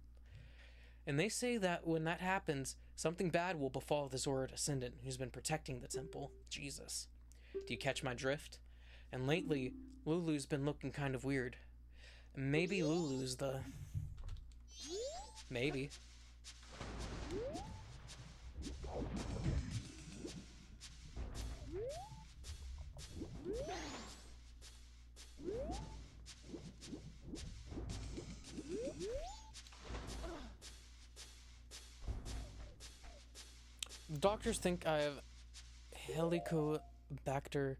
And they say that when that happens, something bad will befall the Zora descendant who's been protecting the temple. Jesus. Do you catch my drift? And lately, Lulu's been looking kind of weird. Maybe Lulu's the... Maybe. The doctors think I have Helicobacter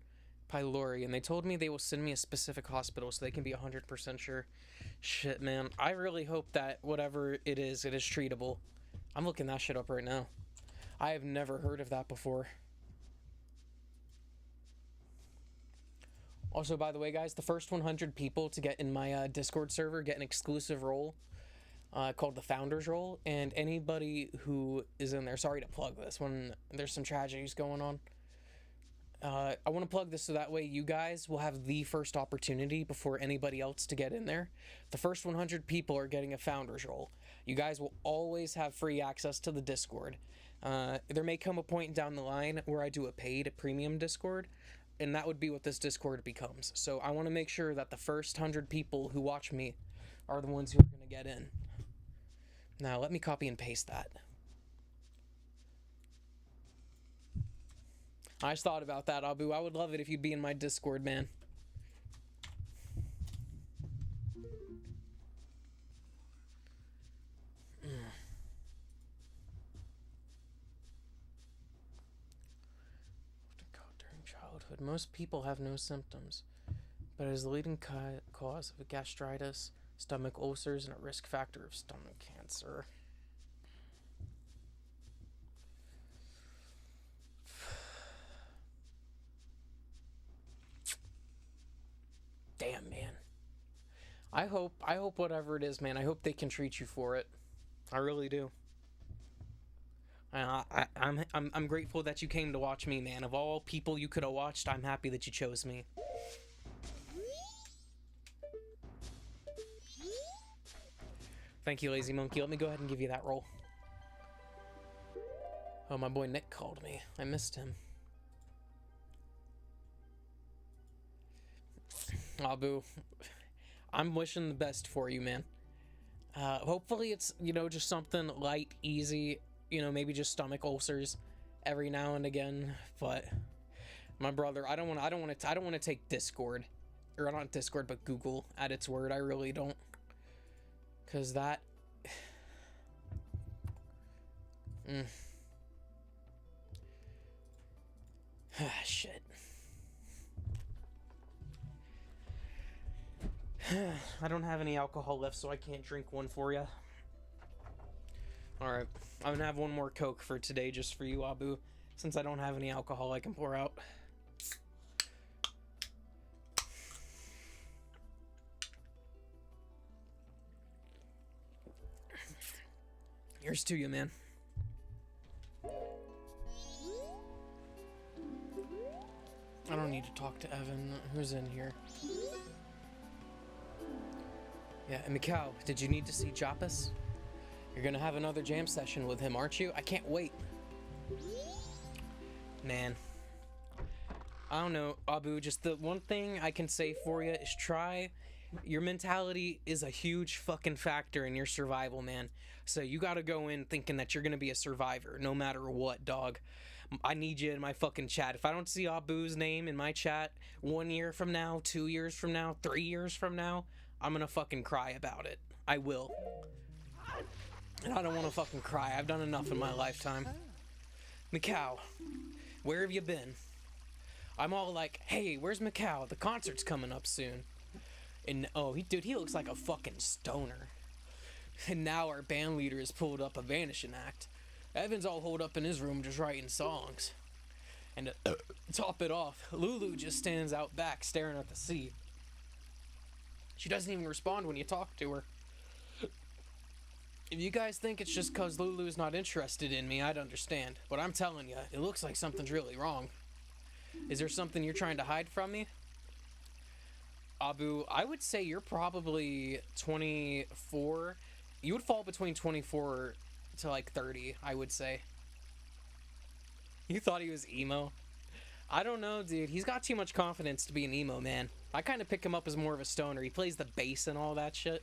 pylori, and they told me they will send me a specific hospital so they can be 100% sure. Shit, man. I really hope that whatever it is treatable. I'm looking that shit up right now. I have never heard of that before. Also, by the way, guys, the first 100 people to get in my Discord server get an exclusive role called the Founders Role, and anybody who is in there, sorry to plug this when there's some tragedies going on. I want to plug this so that way you guys will have the first opportunity before anybody else to get in there. The first 100 people are getting a Founders Role. You guys will always have free access to the Discord. There may come a point down the line where I do a paid premium Discord, and that would be what this Discord becomes. So I want to make sure that the first 100 people who watch me are the ones who are going to get in. Now, let me copy and paste that. I just thought about that, Abu. I would love it if you'd be in my Discord, man. During childhood, most people have no symptoms, but it is the leading cause of gastritis, stomach ulcers, and a risk factor of stomach cancer. Damn, man. I hope whatever it is, man, I hope they can treat you for it. I really do. I'm grateful that you came to watch me, man. Of all people you could have watched, I'm happy that you chose me. Thank you, Lazy Monkey. Let me go ahead and give you that roll. Oh, my boy Nick called me. I missed him. Abu, I'm wishing the best for you, man. Hopefully it's, you know, just something light, easy, you know, maybe just stomach ulcers every now and again. But my brother, I don't want to take Discord, or not Discord, but Google at its word. I really don't, because that. Shit. I don't have any alcohol left, so I can't drink one for you. Alright, I'm gonna have one more Coke for today just for you, Abu, since I don't have any alcohol I can pour out. Here's to you, man. I don't need to talk to Evan. Who's in here? Yeah, and Mikau, did you need to see Japas? You're gonna have another jam session with him, aren't you? I can't wait. Man. I don't know, Abu, just the one thing I can say for you is try. Your mentality is a huge fucking factor in your survival, man. So you gotta go in thinking that you're gonna be a survivor, no matter what, dog. I need you in my fucking chat. If I don't see Abu's name in my chat 1 year from now, 2 years from now, 3 years from now, I'm gonna fucking cry about it. I will. And I don't want to fucking cry. I've done enough in my lifetime. Mikau, where have you been? I'm all like, hey, where's Mikau? The concert's coming up soon. And, oh, dude, he looks like a fucking stoner. And now our band leader has pulled up a vanishing act. Evan's all holed up in his room just writing songs. And to top it off, Lulu just stands out back staring at the sea. She doesn't even respond when you talk to her. If you guys think it's just cause Lulu's not interested in me, I'd understand. But I'm telling you, it looks like something's really wrong. Is there something you're trying to hide from me? Abu, I would say you're probably 24. You would fall between 24 to like 30, I would say. You thought he was emo? I don't know, dude. He's got too much confidence to be an emo, man. I kind of pick him up as more of a stoner. He plays the bass and all that shit.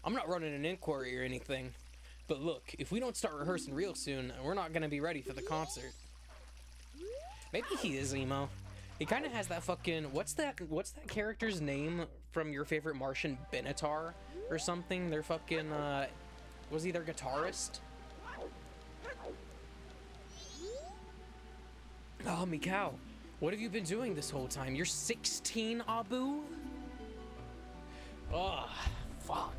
I'm not running an inquiry or anything. But look, if we don't start rehearsing real soon, we're not going to be ready for the concert. Maybe he is emo. He kind of has that fucking... What's that character's name from your favorite Martian? Benatar or something? They're fucking, was he their guitarist? Oh, Mikau. What have you been doing this whole time? You're 16, Abu? Ugh, fuck.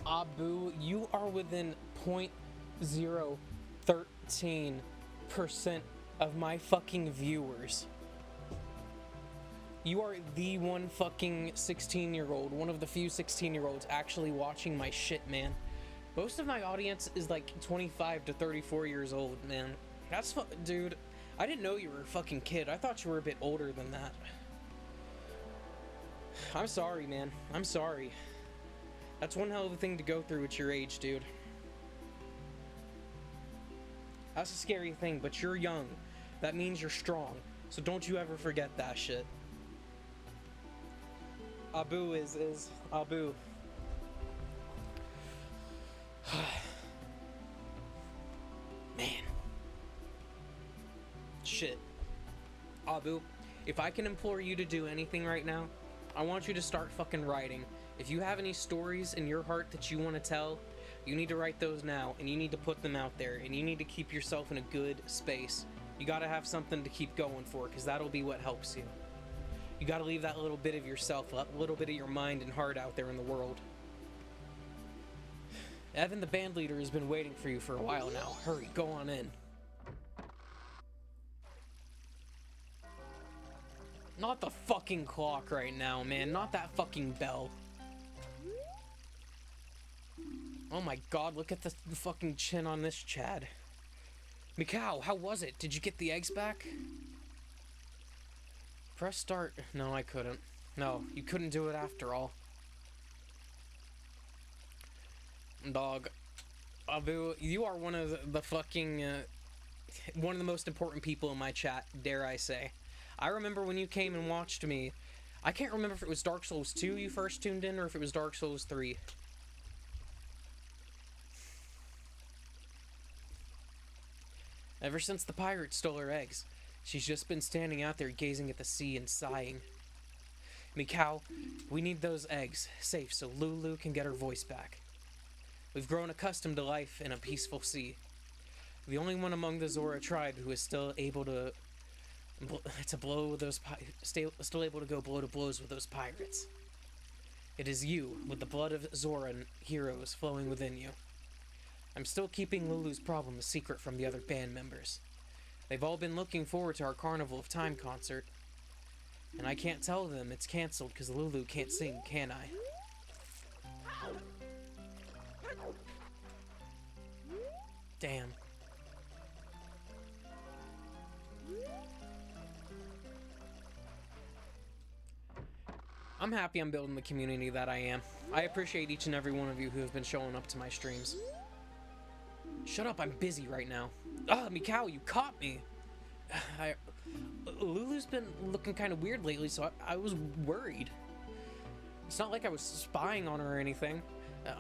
Abu, you are within 0.013% of my fucking viewers. You are the one fucking 16-year-old, one of the few 16-year-olds actually watching my shit, man. Most of my audience is like 25 to 34 years old, man. That's dude, I didn't know you were a fucking kid. I thought you were a bit older than that. I'm sorry, man. I'm sorry. That's one hell of a thing to go through at your age, dude. That's a scary thing, but you're young. That means you're strong. So don't you ever forget that shit. Abu is Abu. Man. Shit. Abu, if I can implore you to do anything right now, I want you to start fucking writing. If you have any stories in your heart that you want to tell, you need to write those now, and you need to put them out there, and you need to keep yourself in a good space. You gotta have something to keep going for, because that'll be what helps you. You gotta leave that little bit of yourself up, a little bit of your mind and heart out there in the world. Evan, the band leader, has been waiting for you for a while now. Hurry, go on in. Not the fucking clock right now, man. Not that fucking bell. Oh my god, look at the fucking chin on this Chad. Mikau, how was it? Did you get the eggs back? Press start. No, I couldn't. No, you couldn't do it after all. Dog. Abu, you are one of the fucking, one of the most important people in my chat, dare I say. I remember when you came and watched me. I can't remember if it was Dark Souls 2 you first tuned in, or if it was Dark Souls 3. Ever since the pirate stole her eggs, she's just been standing out there gazing at the sea and sighing. Mikau, we need those eggs safe so Lulu can get her voice back. We've grown accustomed to life in a peaceful sea. The only one among the Zora tribe who is still able to blow with those still able to go blow to blows with those pirates. It is you, with the blood of Zoran heroes flowing within you. I'm still keeping Lulu's problem a secret from the other band members. They've all been looking forward to our Carnival of Time concert. And I can't tell them it's canceled because Lulu can't sing, can I? Damn. I'm happy I'm building the community that I am. I appreciate each and every one of you who have been showing up to my streams. Shut up, I'm busy right now. Ah, Mikau, you caught me! Lulu's been looking kind of weird lately, so I was worried. It's not like I was spying on her or anything.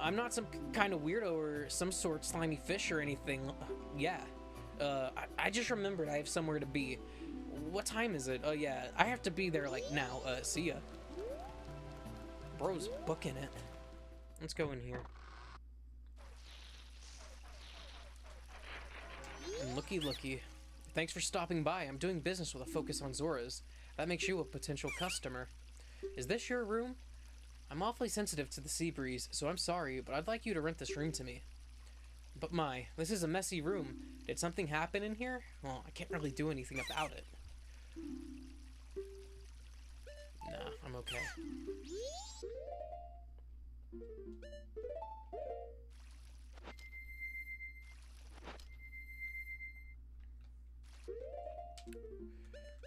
I'm not some kind of weirdo or some sort of slimy fish or anything. Yeah. I just remembered I have somewhere to be. What time is it? Oh, yeah. I have to be there, like, now. See ya. Bro's booking it. Let's go in here. And looky. Thanks for stopping by. I'm doing business with a focus on Zoras. That makes you a potential customer. Is this your room? I'm awfully sensitive to the sea breeze, so I'm sorry, but I'd like you to rent this room to me. But this is a messy room. Did something happen in here? Well, I can't really do anything about it. Nah, I'm okay.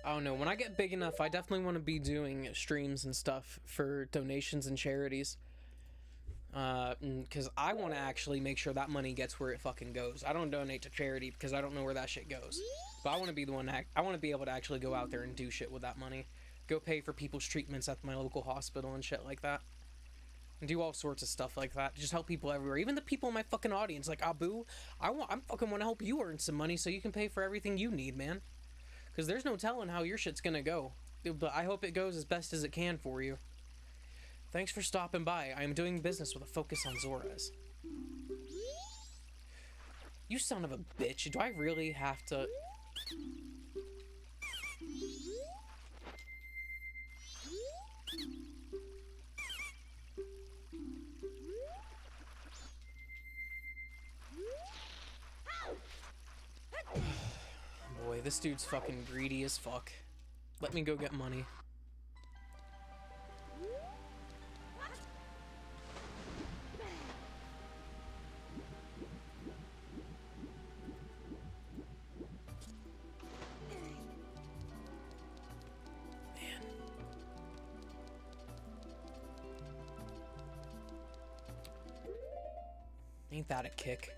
I don't know, when I get big enough, I definitely want to be doing streams and stuff for donations and charities. Because I want to actually make sure that money gets where it fucking goes. I don't donate to charity because I don't know where that shit goes. But I want to be the one I want to be able to actually go out there and do shit with that money. Go pay for people's treatments at my local hospital and shit like that. And do all sorts of stuff like that. Just help people everywhere. Even the people in my fucking audience, like Abu. I fucking want to help you earn some money so you can pay for everything you need, man. Because there's no telling how your shit's gonna go. But I hope it goes as best as it can for you. Thanks for stopping by. I am doing business with a focus on Zoras. You son of a bitch. Do I really have to... Boy, this dude's fucking greedy as fuck. Let me go get money. Man. Ain't that a kick?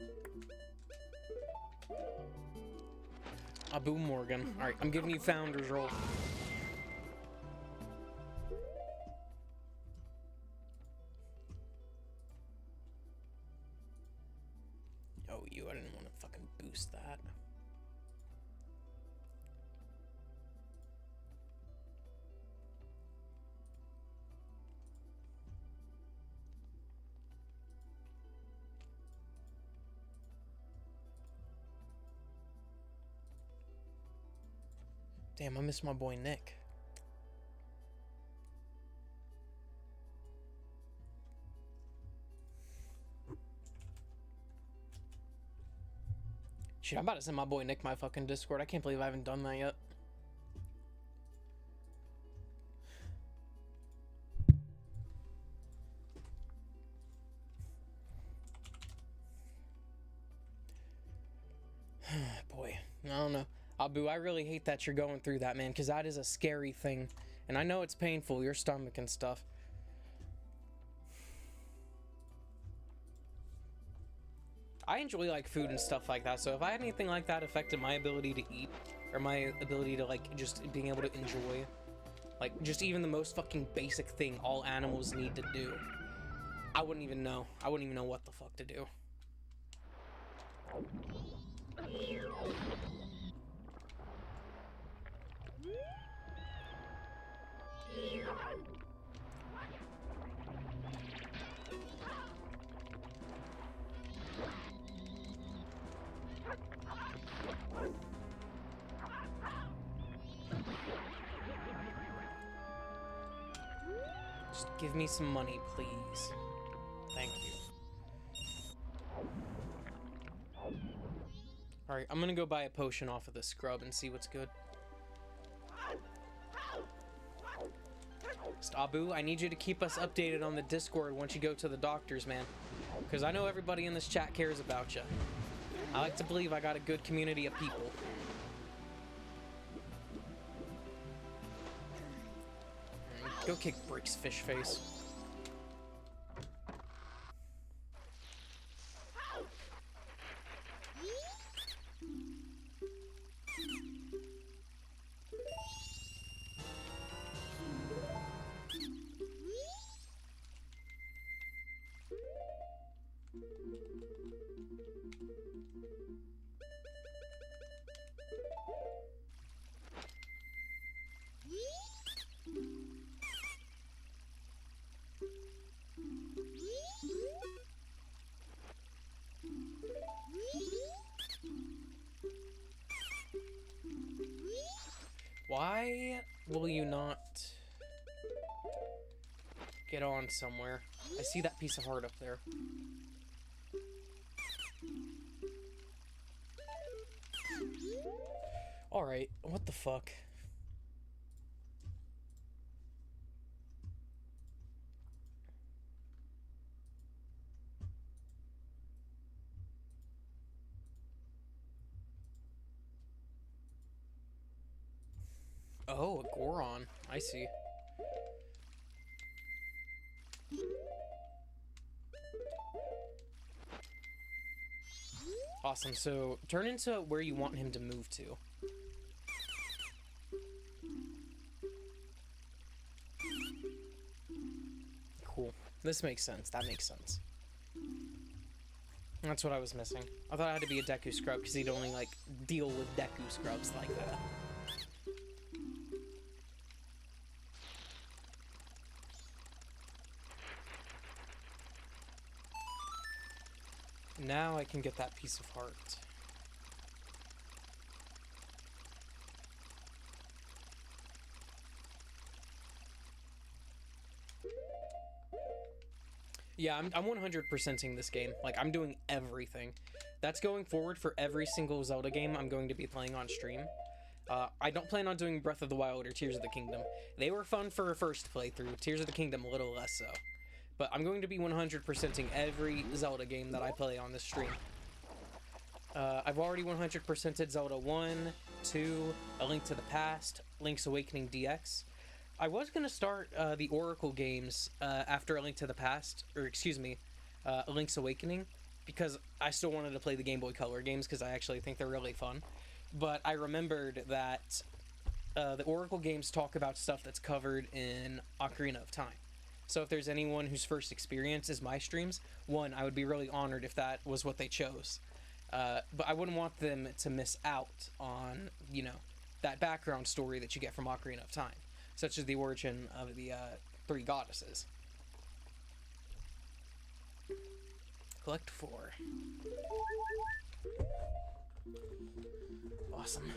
Abu Morgan. Alright, I'm giving you Founder's roll. Oh, I didn't want to fucking boost that. Damn, I miss my boy Nick. Shit, I'm about to send my boy Nick my fucking Discord. I can't believe I haven't done that yet. Boy, I don't know. Abu, I really hate that you're going through that, man, because that is a scary thing. And I know it's painful, your stomach and stuff. I enjoy, like, food and stuff like that, so if I had anything like that affected my ability to eat, or my ability to, like, just being able to enjoy, like, just even the most fucking basic thing all animals need to do, I wouldn't even know. I wouldn't even know what the fuck to do. Just give me some money, please. Thank you. Alright, I'm gonna go buy a potion off of the scrub and see what's good. Abu, I need you to keep us updated on the Discord once you go to the doctors, man. Because I know everybody in this chat cares about you. I like to believe I got a good community of people. Go kick Brick's fish face. Why will you not get on somewhere? I see that piece of heart up there. Alright, what the fuck? Oh, a Goron. I see. Awesome, so turn into where you want him to move to. Cool. This makes sense. That makes sense. That's what I was missing. I thought I had to be a Deku scrub because he'd only, like, deal with Deku scrubs like that. Now I can get that piece of heart. Yeah, I'm 100%ing this game. Like, I'm doing everything. That's going forward for every single Zelda game I'm going to be playing on stream. I don't plan on doing Breath of the Wild or Tears of the Kingdom. They were fun for a first playthrough. Tears of the Kingdom, a little less so. But I'm going to be 100%ing every Zelda game that I play on this stream. I've already 100%ed Zelda 1, 2, A Link to the Past, Link's Awakening DX. I was going to start the Oracle games after A Link to the Past, or excuse me, A Link's Awakening, because I still wanted to play the Game Boy Color games because I actually think they're really fun. But I remembered that the Oracle games talk about stuff that's covered in Ocarina of Time. So if there's anyone whose first experience is my streams, one, I would be really honored if that was what they chose. But I wouldn't want them to miss out on, you know, that background story that you get from Ocarina of Time, such as the origin of the three goddesses. Collect 4. Awesome.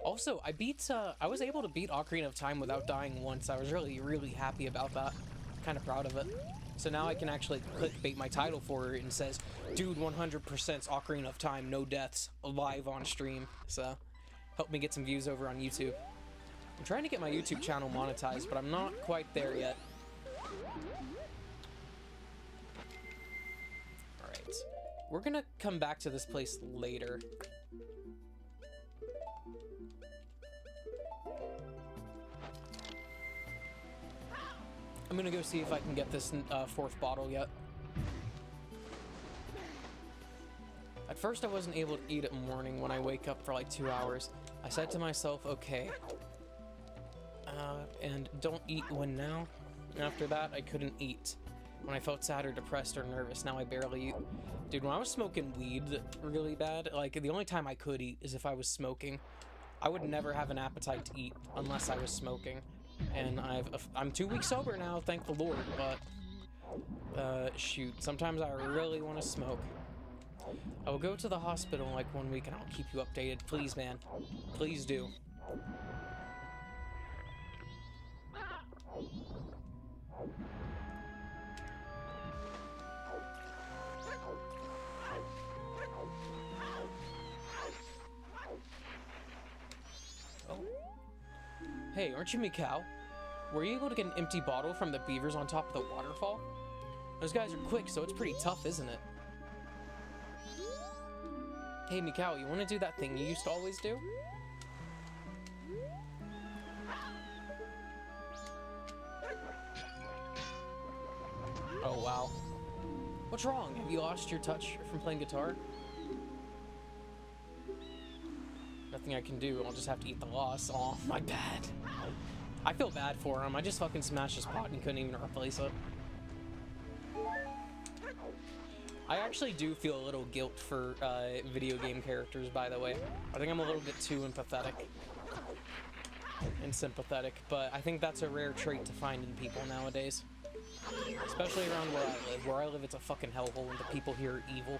Also, I was able to beat Ocarina of Time without dying once. I was really, really happy about that. Kind of proud of it. So now I can actually clickbait my title for it and says, dude, 100% Ocarina of Time, no deaths, live on stream. So, help me get some views over on YouTube. I'm trying to get my YouTube channel monetized, but I'm not quite there yet. Alright. We're gonna come back to this place later. I'm gonna go see if I can get this 4th bottle yet. At first I wasn't able to eat at morning when I wake up for like 2 hours. I said to myself, okay, and don't eat when now. After that, I couldn't eat. When I felt sad or depressed or nervous, now I barely eat. Dude, when I was smoking weed really bad, like the only time I could eat is if I was smoking. I would never have an appetite to eat unless I was smoking. And I'm 2 weeks sober now, thank the Lord, but shoot, sometimes I really want to smoke. I will go to the hospital in like 1 week and I'll keep you updated. Please, man. Please do. Hey, aren't you Mikau? Were you able to get an empty bottle from the beavers on top of the waterfall? Those guys are quick, so it's pretty tough, isn't it? Hey, Mikau, you want to do that thing you used to always do? Oh, wow. What's wrong? Have you lost your touch from playing guitar? Nothing I can do. I'll just have to eat the loss. Aw, my bad. I feel bad for him. I just fucking smashed his pot and couldn't even replace it. I actually do feel a little guilt for video game characters, by the way. I think I'm a little bit too empathetic and sympathetic, but I think that's a rare trait to find in people nowadays. Especially around where I live. Where I live, it's a fucking hellhole, and the people here are evil.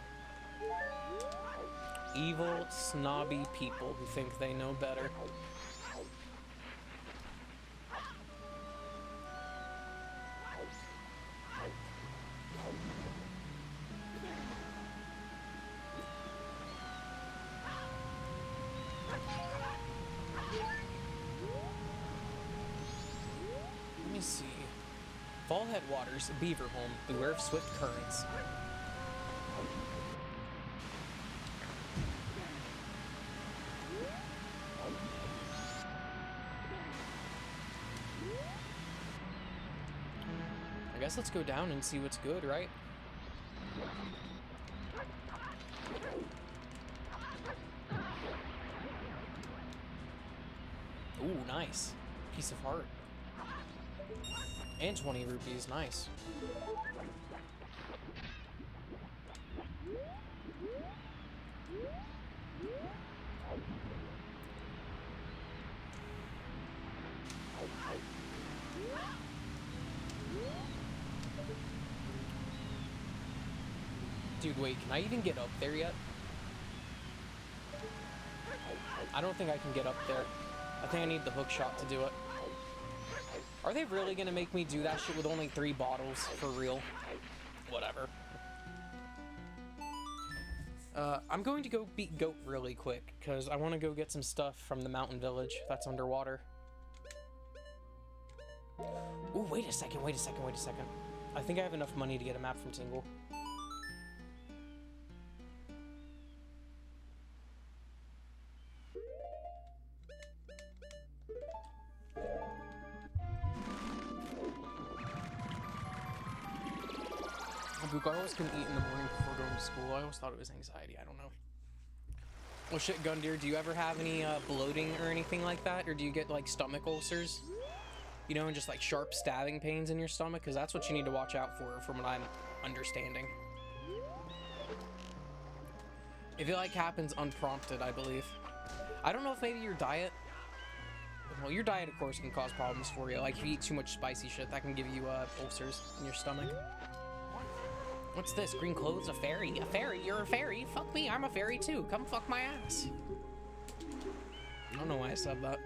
Evil, snobby people who think they know better. Let me see. Fall headwaters, beaver home. Beware of swift currents. I guess let's go down and see what's good, right? Ooh, nice. Piece of heart. And 20 rupees, nice. Dude, wait, can I even get up there yet? I don't think I can get up there. I think I need the hook shot to do it. Are they really gonna make me do that shit with only 3 bottles? For real? Whatever. I'm going to go beat Goat really quick, because I want to go get some stuff from the mountain village that's underwater. Ooh, wait a second. I think I have enough money to get a map from Tingle. I always couldn't eat in the morning before going to school. I always thought it was anxiety. I don't know. Well, shit, Gundyr, do you ever have any bloating or anything like that? Or do you get, like, stomach ulcers? You know, and just, like, sharp stabbing pains in your stomach? Because that's what you need to watch out for, from what I'm understanding. If it, like, happens unprompted, I believe. I don't know if maybe your diet... Well, your diet, of course, can cause problems for you. Like, if you eat too much spicy shit, that can give you ulcers in your stomach. What's this? Green clothes? A fairy? A fairy? You're a fairy? Fuck me, I'm a fairy too. Come fuck my ass. I don't know why I said that.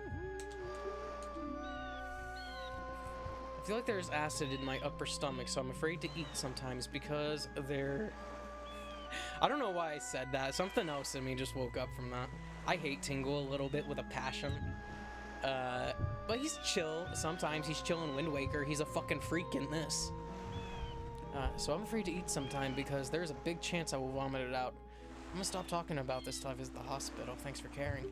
I feel like there's acid in my upper stomach, so I'm afraid to eat sometimes because they're... I don't know why I said that. Something else in me just woke up from that. I hate Tingle a little bit with a passion. But he's chill. Sometimes he's chill in Wind Waker. He's a fucking freak in this. So I'm afraid to eat sometime because there's a big chance I will vomit it out. I'm gonna stop talking about this till I visit the hospital. Thanks for caring.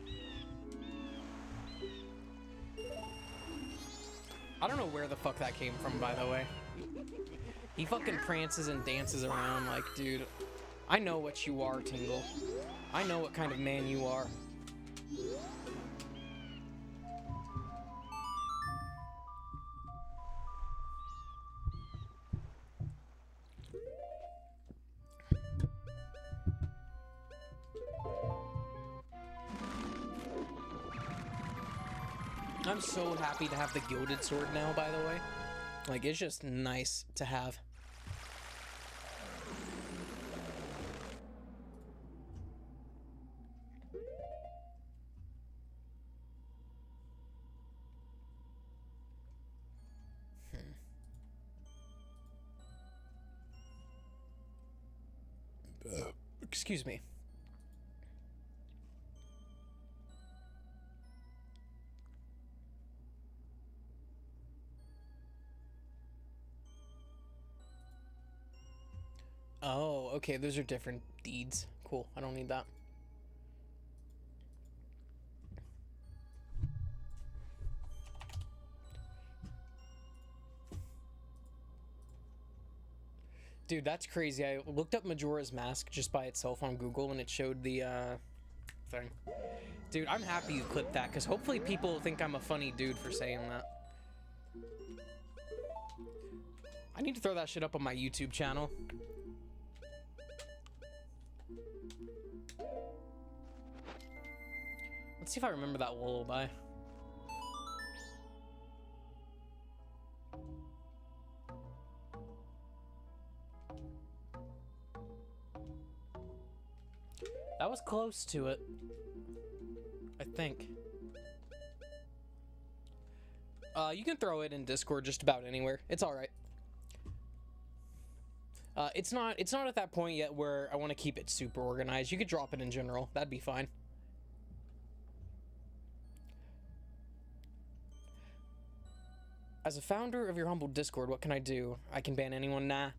I don't know where the fuck that came from, by the way. He fucking prances and dances around like, dude, I know what you are, Tingle. I know what kind of man you are. I'm so happy to have the gilded sword now, by the way. Like, it's just nice to have. Excuse me. Oh, okay, those are different deeds. Cool, I don't need that. Dude, that's crazy. I looked up Majora's Mask just by itself on Google, and it showed the thing. Dude, I'm happy you clipped that, because hopefully people think I'm a funny dude for saying that. I need to throw that shit up on my YouTube channel. Let's see if I remember that lullaby. That was close to it, I think. You can throw it in Discord just about anywhere. It's all right. It's not at that point yet where I want to keep it super organized. You could drop it in general. That'd be fine. As a founder of your humble Discord, what can I do? I can ban anyone? Nah.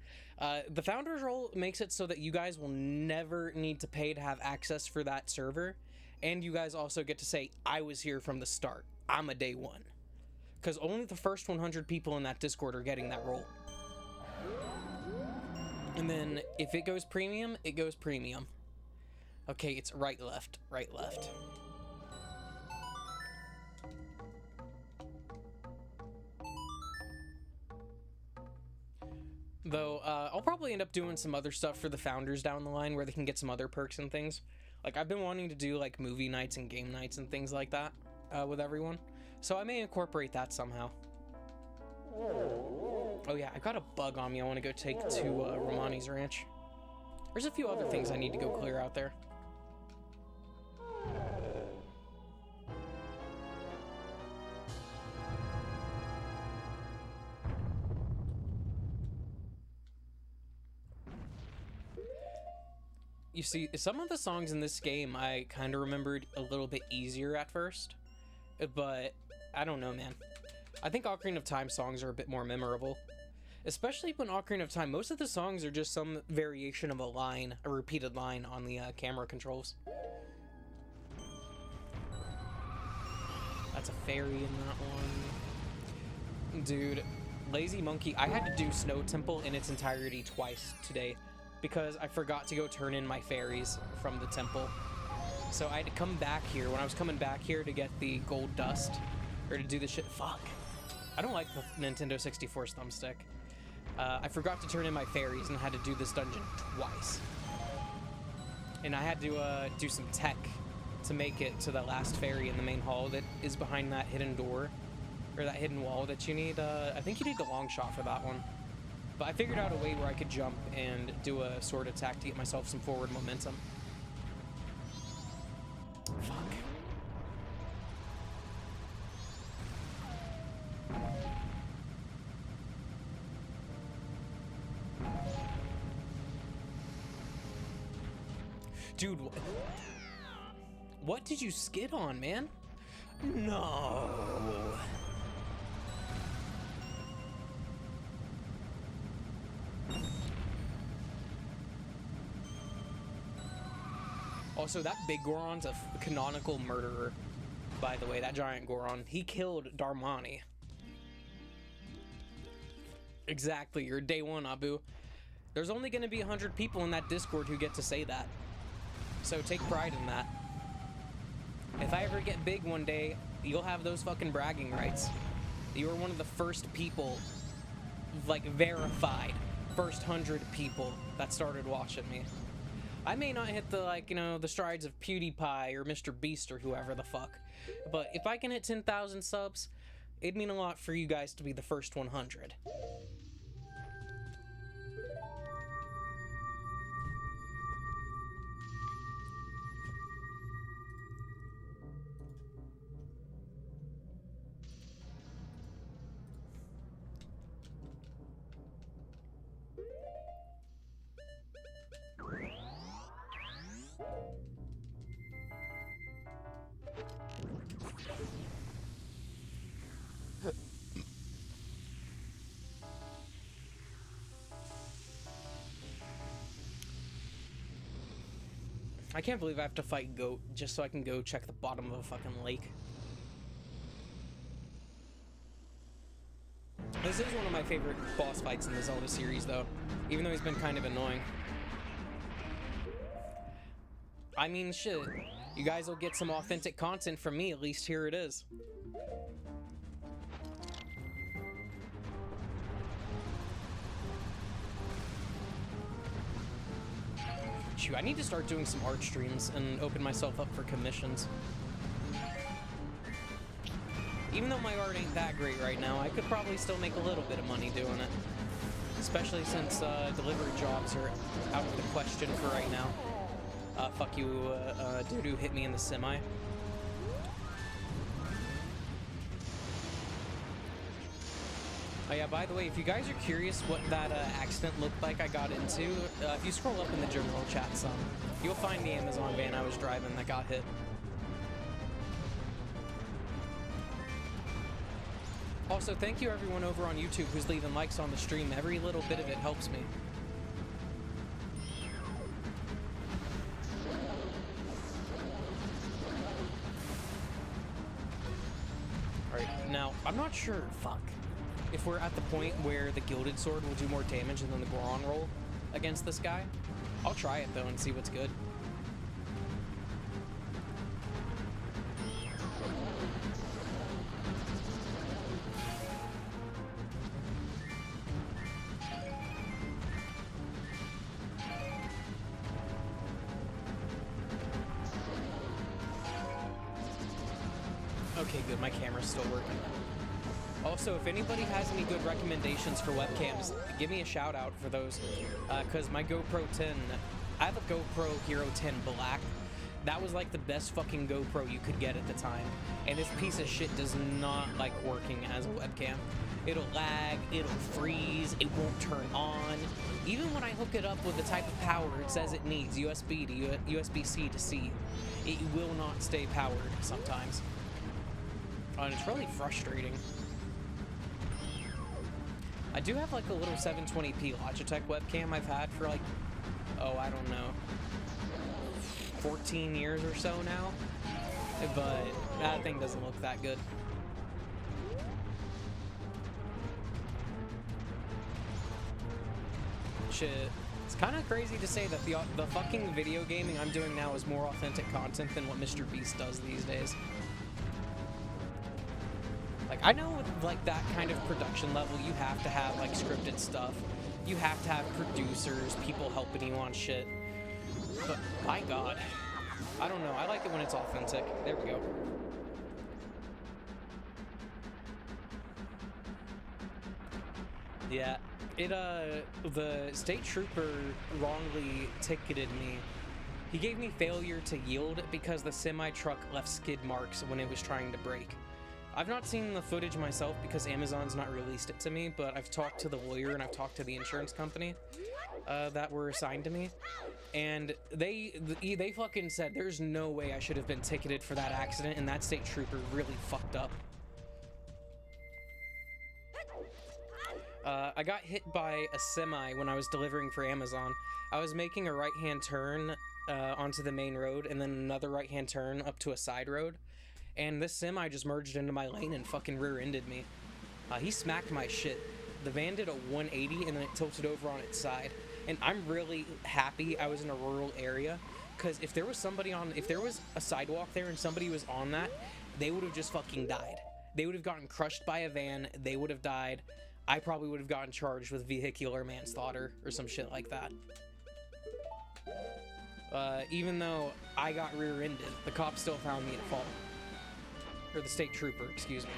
The founder's role makes it so that you guys will never need to pay to have access for that server. And you guys also get to say, I was here from the start. I'm a day one. Because only the first 100 people in that Discord are getting that role. And then if it goes premium, it goes premium. Okay, it's right, left, right, left. Though, I'll probably end up doing some other stuff for the founders down the line where they can get some other perks and things. Like, I've been wanting to do, like, movie nights and game nights and things like that with everyone. So I may incorporate that somehow. Oh yeah, I got a bug on me I want to go take to Romani's ranch. There's a few other things I need to go clear out there. You see, some of the songs in this game I kind of remembered a little bit easier at first, but I don't know, man. I think Ocarina of Time songs are a bit more memorable. Especially when Ocarina of Time, most of the songs are just some variation of a line, a repeated line on the camera controls. That's a fairy in that one. Dude, Lazy Monkey, I had to do Snow Temple in its entirety twice today because I forgot to go turn in my fairies from the temple. So I had to come back here, when I was coming back here to get the gold dust, or to do the shit. Fuck. I don't like the Nintendo 64's thumbstick. I forgot to turn in my fairies and had to do this dungeon twice. And I had to do some tech to make it to the last fairy in the main hall that is behind that hidden door, or that hidden wall that you need. I think you need the long shot for that one. But I figured out a way where I could jump and do a sword attack to get myself some forward momentum. Fuck. Dude, what did you skid on, man? No. Also, that big Goron's a canonical murderer, by the way, that giant Goron. He killed Darmani. Exactly, you're day one, Abu. There's only going to be 100 people in that Discord who get to say that. So take pride in that. If I ever get big one day, you'll have those fucking bragging rights. You were one of the first people, like, verified, first 100 people that started watching me. I may not hit the, like, you know, the strides of PewDiePie or Mr. Beast or whoever the fuck, but if I can hit 10,000 subs, it'd mean a lot for you guys to be the first 100. I can't believe I have to fight Goat just so I can go check the bottom of a fucking lake. This is one of my favorite boss fights in the Zelda series, though, even though he's been kind of annoying. I mean, shit. You guys will get some authentic content from me, at least here it is. Shoot, I need to start doing some art streams and open myself up for commissions. Even though my art ain't that great right now, I could probably still make a little bit of money doing it. Especially since delivery jobs are out of the question for right now. Fuck you, dude who hit me in the semi. Oh yeah, by the way, if you guys are curious what that accident looked like I got into, if you scroll up in the general chat some, you'll find the Amazon van I was driving that got hit. Also, thank you everyone over on YouTube who's leaving likes on the stream. Every little bit of it helps me. Alright, now, I'm not sure, fuck, if we're at the point where the Gilded Sword will do more damage than the Goron roll against this guy. I'll try it, though, and see what's good. Okay, good, my camera's still working. Also, if anybody has any good recommendations for webcams, give me a shout out for those, because my GoPro 10, I have a GoPro Hero 10 Black. That was like the best fucking GoPro you could get at the time, and this piece of shit does not like working as a webcam. It'll lag, it'll freeze, it won't turn on. Even when I hook it up with the type of power it says it needs, USB to USB-C to C, it will not stay powered sometimes. And it's really frustrating. I do have like a little 720p Logitech webcam I've had for like, oh, I don't know, 14 years or so now, but that thing doesn't look that good. Shit, it's kind of crazy to say that the fucking video gaming I'm doing now is more authentic content than what Mr. Beast does these days. Like, I know with, like, that kind of production level, you have to have, like, scripted stuff. You have to have producers, people helping you on shit. But, my God. I don't know. I like it when it's authentic. There we go. Yeah. The state trooper wrongly ticketed me. He gave me failure to yield because the semi-truck left skid marks when it was trying to brake. I've not seen the footage myself because Amazon's not released it to me, but I've talked to the lawyer and I've talked to the insurance company that were assigned to me, and they fucking said there's no way I should have been ticketed for that accident, and that state trooper really fucked up. I got hit by a semi when I was delivering for Amazon. I was making a right-hand turn onto the main road and then another right-hand turn up to a side road. And this semi just merged into my lane and fucking rear-ended me. He smacked my shit. The van did a 180 and then it tilted over on its side. And I'm really happy I was in a rural area, because if there was a sidewalk there and somebody was on that, they would have just fucking died. They would have gotten crushed by a van, they would have died. I probably would have gotten charged with vehicular manslaughter or some shit like that. Even though I got rear-ended, the cop still found me at fault. Or the state trooper, excuse me.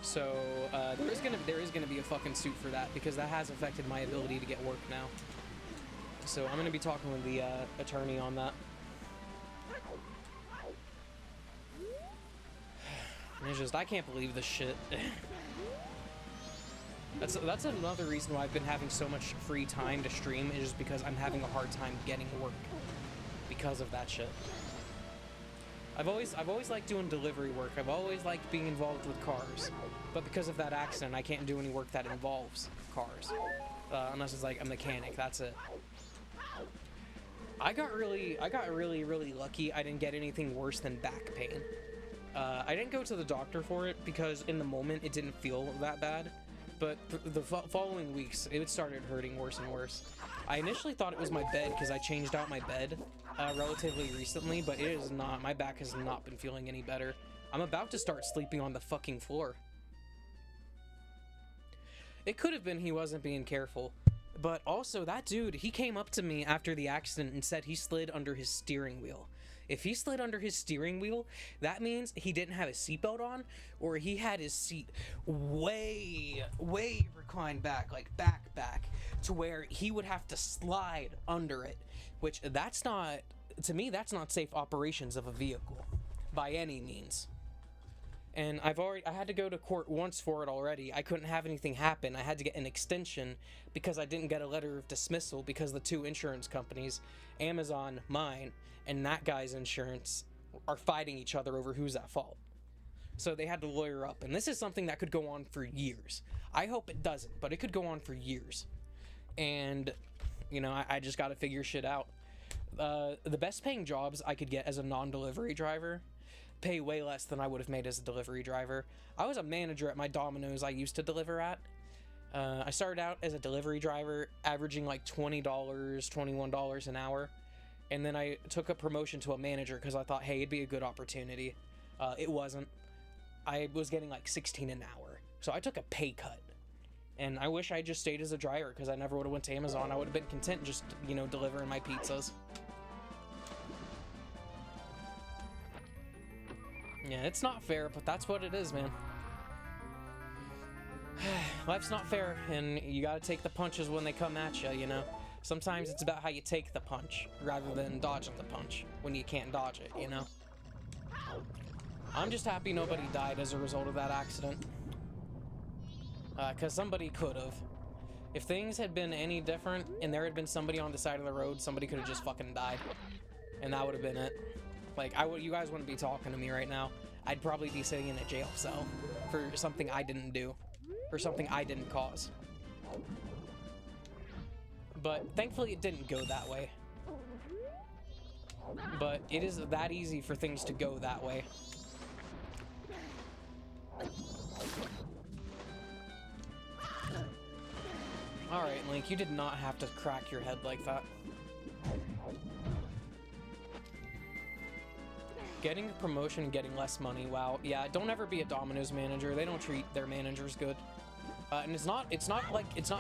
So there is gonna be a fucking suit for that, because that has affected my ability to get work now. So I'm gonna be talking with the attorney on that. And it's just, I can't believe this shit. That's another reason why I've been having so much free time to stream, is just because I'm having a hard time getting work because of that shit. I've always liked doing delivery work. I've always liked being involved with cars, but because of that accident, I can't do any work that involves cars, unless it's like a mechanic. That's it. I got really lucky. I didn't get anything worse than back pain. I didn't go to the doctor for it because in the moment it didn't feel that bad, but the following weeks it started hurting worse and worse. I initially thought it was my bed because I changed out my bed relatively recently, but it is not. My back has not been feeling any better. I'm about to start sleeping on the fucking floor. It could have been he wasn't being careful. But also, that dude, he came up to me after the accident and said he slid under his steering wheel. If he slid under his steering wheel, that means he didn't have his seatbelt on, or he had his seat way reclined back, like back, to where he would have to slide under it, which that's not, to me, that's not safe operations of a vehicle, by any means. And I had to go to court once for it already. I couldn't have anything happen. I had to get an extension because I didn't get a letter of dismissal because the two insurance companies, Amazon, mine, and that guy's insurance, are fighting each other over who's at fault. So they had to lawyer up. And this is something that could go on for years. I hope it doesn't, but it could go on for years. And, you know, I just got to figure shit out. The best paying jobs I could get as a non-delivery driver pay way less than I would have made as a delivery driver. I was a manager at my Domino's I used to deliver at. I started out as a delivery driver, averaging like $20, $21 an hour. And then I took a promotion to a manager because I thought, hey, it'd be a good opportunity. It wasn't. I was getting like $16 an hour. So I took a pay cut. And I wish I just stayed as a driver because I never would have went to Amazon. I would have been content just, you know, delivering my pizzas. Yeah, it's not fair, but that's what it is, man. Life's not fair, and you gotta take the punches when they come at you, you know? Sometimes it's about how you take the punch, rather than dodging the punch, when you can't dodge it, you know? I'm just happy nobody died as a result of that accident. Because somebody could have. If things had been any different, and there had been somebody on the side of the road, somebody could have just fucking died. And that would have been it. Like, you guys wouldn't be talking to me right now. I'd probably be sitting in a jail cell for something I didn't do, or something I didn't cause. But thankfully it didn't go that way. But it is that easy for things to go that way. Alright, Link, you did not have to crack your head like that. Getting a promotion and getting less money, wow. Yeah, don't ever be a Domino's manager. They don't treat their managers good. And it's not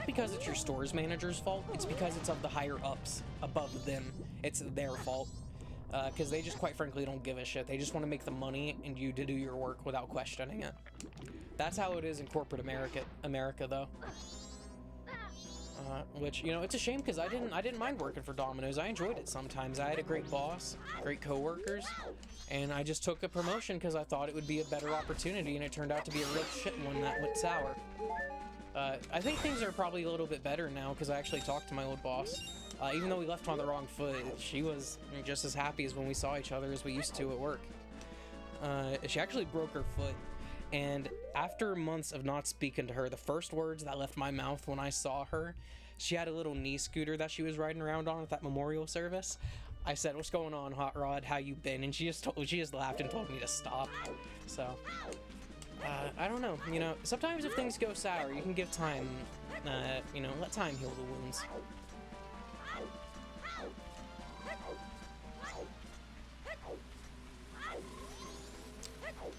because it's your store's manager's fault. It's because it's of the higher ups above them. It's their fault. Because they just quite frankly don't give a shit. They just want to make the money and you to do your work without questioning it. That's how it is in corporate America though. Which, you know, it's a shame because I didn't mind working for Domino's. I enjoyed it sometimes. I had a great boss, great coworkers, and I just took a promotion because I thought it would be a better opportunity, and it turned out to be a real shit one that went sour. I think things are probably a little bit better now because I actually talked to my old boss. Even though we left on the wrong foot, she was just as happy as when we saw each other as we used to at work. She actually broke her foot. And after months of not speaking to her, the first words that left my mouth when I saw her, she had a little knee scooter that she was riding around on at that memorial service. I said, "What's going on, Hot Rod? How you been?" And she just laughed and told me to stop. So, I don't know. You know, sometimes if things go sour, you can give time. You know, let time heal the wounds.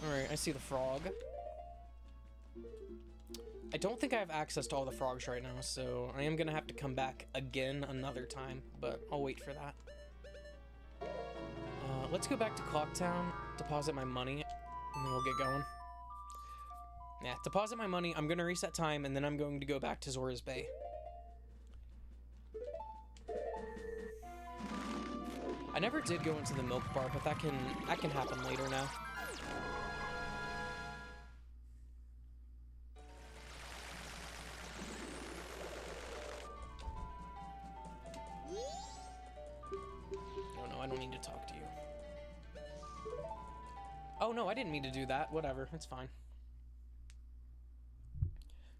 Alright, I see the frog. I don't think I have access to all the frogs right now, so I am gonna have to come back again another time, but I'll wait for that. Let's go back to Clocktown, deposit my money, and then we'll get going. Yeah, deposit my money, I'm gonna reset time, and then I'm going to go back to Zora's Bay. I never did go into the milk bar, but that can happen later now. I don't need to talk to you. Oh no, I didn't mean to do that. Whatever, it's fine.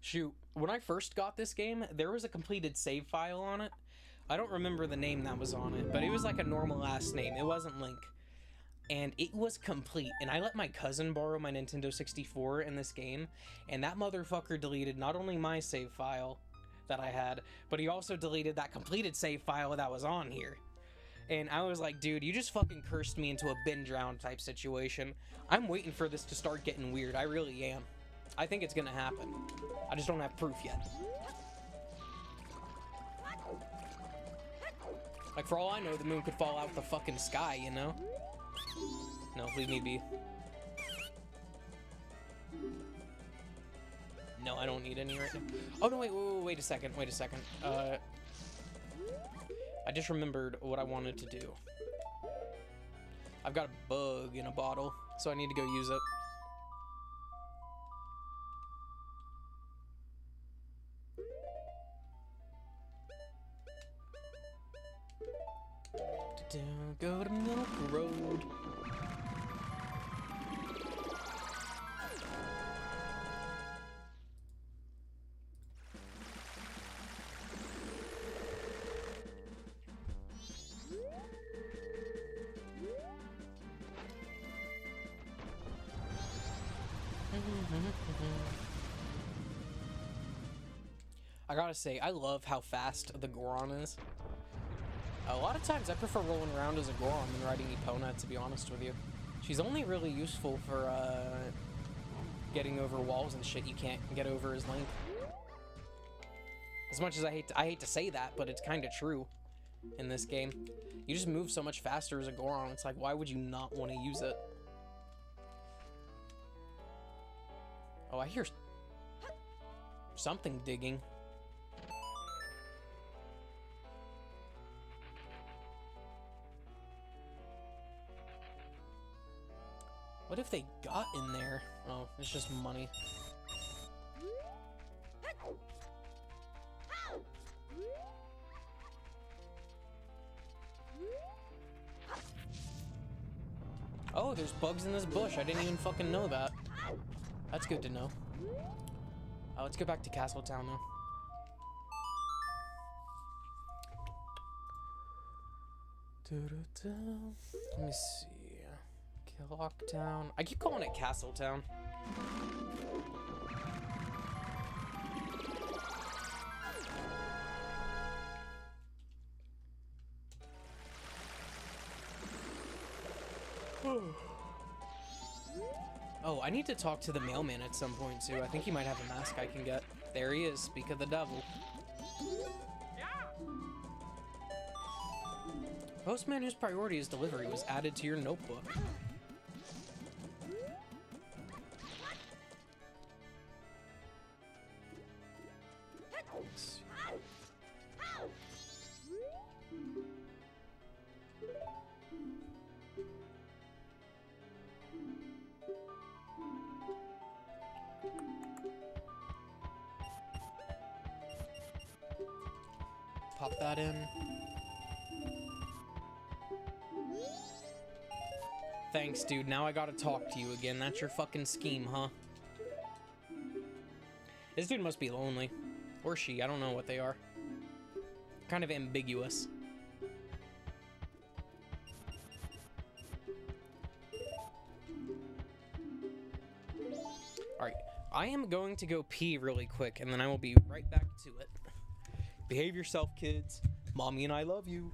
Shoot, when I first got this game, there was a completed save file on it. I don't remember the name that was on it, but it was like a normal last name. It wasn't Link. And it was complete. And I let my cousin borrow my Nintendo 64 in this game, and that motherfucker deleted not only my save file that I had, but he also deleted that completed save file that was on here. And I was like, dude, you just fucking cursed me into a binge round type situation. I'm waiting for this to start getting weird. I really am. I think it's gonna happen. I just don't have proof yet. Like, for all I know, the moon could fall out the fucking sky, you know? No, leave me be. No, I don't need any right now. Oh, no, wait a second. I just remembered what I wanted to do. I've got a bug in a bottle, so I need to go use it. Go to Milk Road. I gotta say, I love how fast the Goron is. A lot of times I prefer rolling around as a Goron than riding Epona, to be honest with you. She's only really useful for getting over walls and shit you can't get over as Link. As much as I hate to say that, but it's kind of true in this game. You just move so much faster as a Goron. It's like, why would you not want to use it? Oh, I hear something digging. What if they got in there? Oh, it's just money. Oh, there's bugs in this bush. I didn't even fucking know that. That's good to know. Let's go back to Castletown now. Let me see. Lockdown. I keep calling it Castletown. Oh, I need to talk to the mailman at some point too. I think he might have a mask I can get. There he is. Speak of the devil. Postman whose priority is delivery was added to your notebook. Pop that in. Thanks, dude. Now I gotta talk to you again. That's your fucking scheme, huh? This dude must be lonely. Or she. I don't know what they are. Kind of ambiguous. Alright. I am going to go pee really quick, and then I will be right back to it. Behave yourself, kids. Mommy and I love you.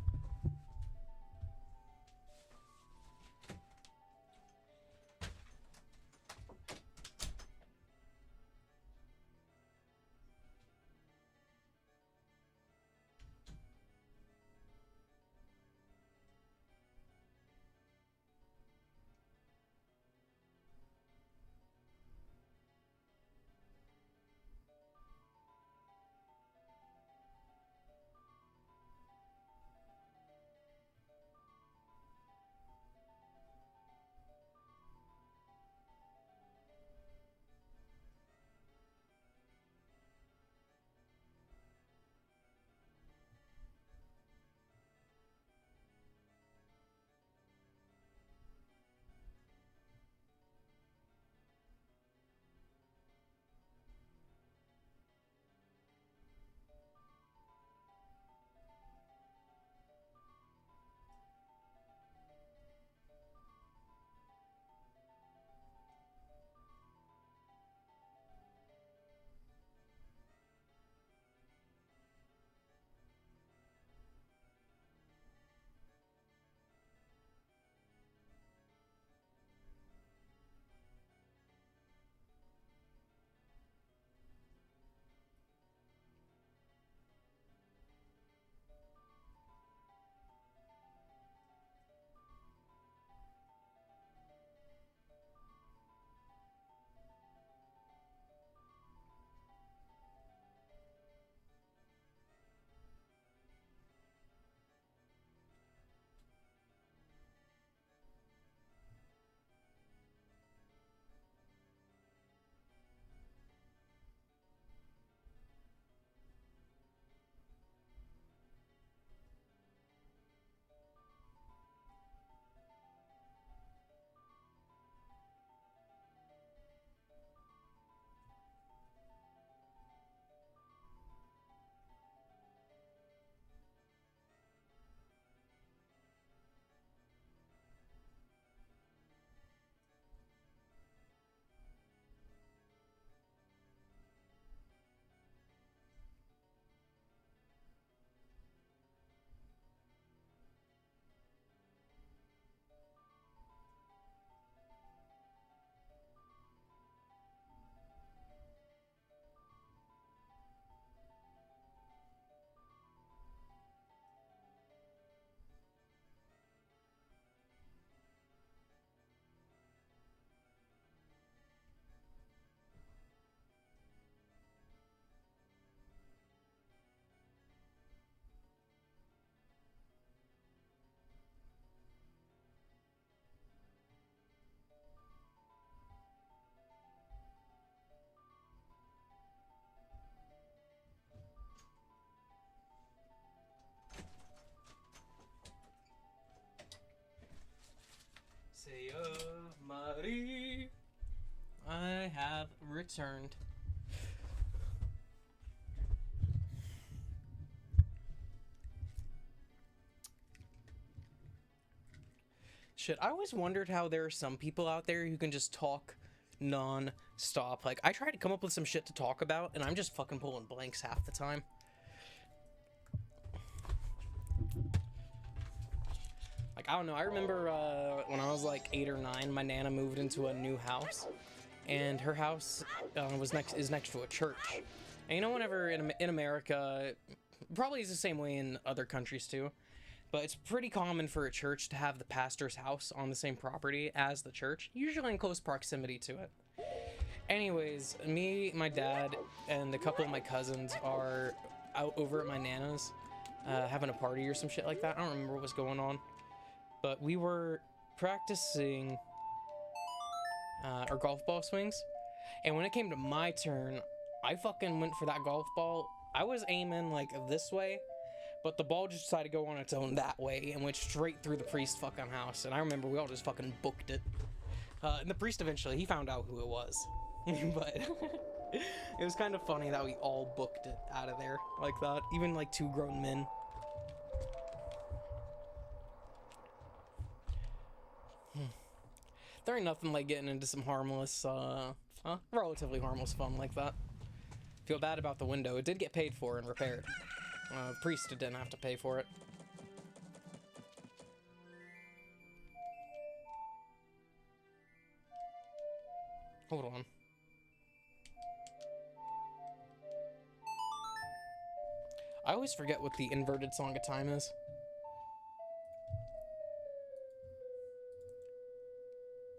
Say of Marie, I have returned. Shit, I always wondered how there are some people out there who can just talk non-stop. Like, I try to come up with some shit to talk about, and I'm just fucking pulling blanks half the time. Like, I don't know, I remember when I was like 8 or 9, my Nana moved into a new house, and her house is next to a church. And you know, whenever in America, probably is the same way in other countries too, but it's pretty common for a church to have the pastor's house on the same property as the church, usually in close proximity to it. Anyways, me, my dad, and a couple of my cousins are out over at my Nana's, having a party or some shit like that. I don't remember what was going on, but we were practicing our golf ball swings, and when it came to my turn, I fucking went for that golf ball. I was aiming like this way, but the ball just decided to go on its own that way and went straight through the priest's fucking house. And I remember we all just fucking booked it. And the priest eventually, he found out who it was. But it was kind of funny that we all booked it out of there like that. Even like 2 grown men. There ain't nothing like getting into some harmless, relatively harmless fun like that. Feel bad about the window. It did get paid for and repaired. The priest didn't have to pay for it. Hold on. I always forget what the inverted Song of Time is.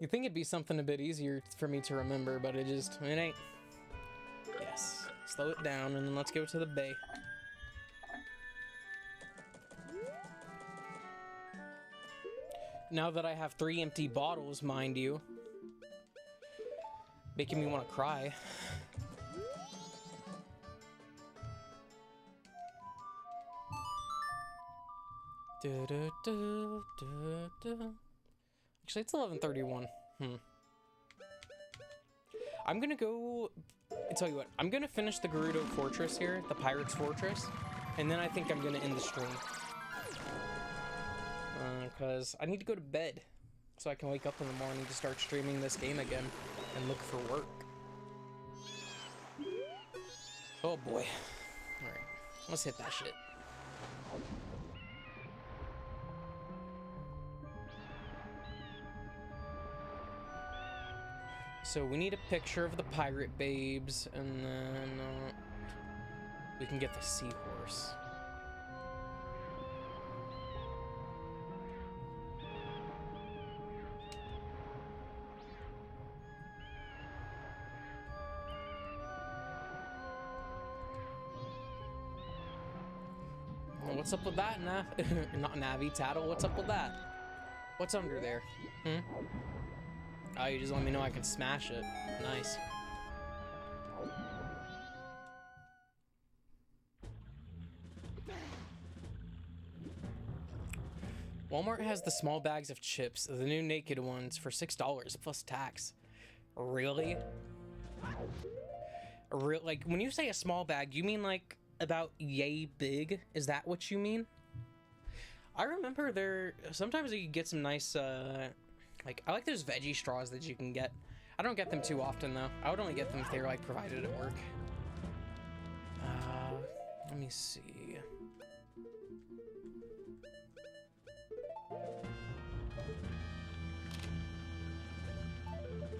You'd think it'd be something a bit easier for me to remember, but it ain't. Yes. Slow it down, and then let's go to the bay. Now that I have 3 empty bottles, mind you. Making me want to cry. Actually, it's 11:31. I'm gonna go... I tell you what, I'm gonna finish the Gerudo Fortress here, the Pirate's Fortress, and then I think I'm gonna end the stream. Because I need to go to bed, so I can wake up in the morning to start streaming this game again and look for work. Oh boy. Alright, let's hit that shit. So we need a picture of the pirate babes, and then we can get the seahorse. What's up with that, not Navi, Tattle? What's up with that? What's under there? Oh, you just let me know I can smash it. Nice. Walmart has the small bags of chips, the new naked ones, for $6 plus tax. Really? Like, when you say a small bag, you mean like about yay big? Is that what you mean? I remember sometimes you can get some nice, like, I like those veggie straws that you can get. I don't get them too often, though. I would only get them if they were, like, provided at work. Let me see.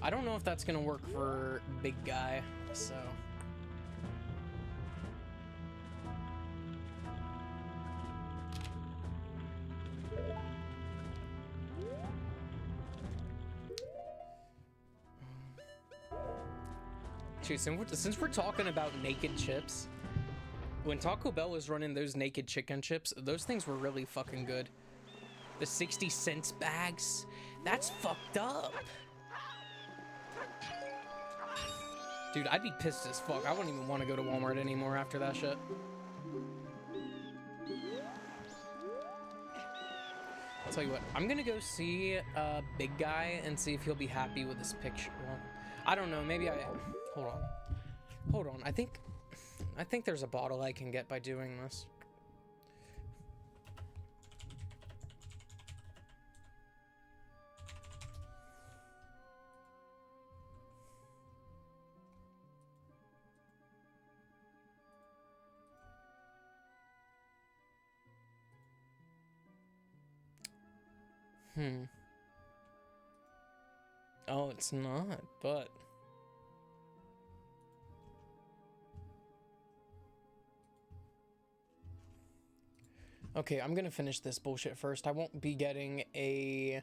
I don't know if that's gonna work for big guy, so... Since we're talking about naked chips, when Taco Bell was running those naked chicken chips, those things were really fucking good. The 60-cent bags, that's fucked up. Dude, I'd be pissed as fuck. I wouldn't even want to go to Walmart anymore after that shit. Tell you what, I'm gonna go see Big Guy and see if he'll be happy with this picture. Well, I don't know, maybe hold on, I think there's a bottle I can get by doing this. Oh, it's not, but... Okay, I'm gonna finish this bullshit first. I won't be getting a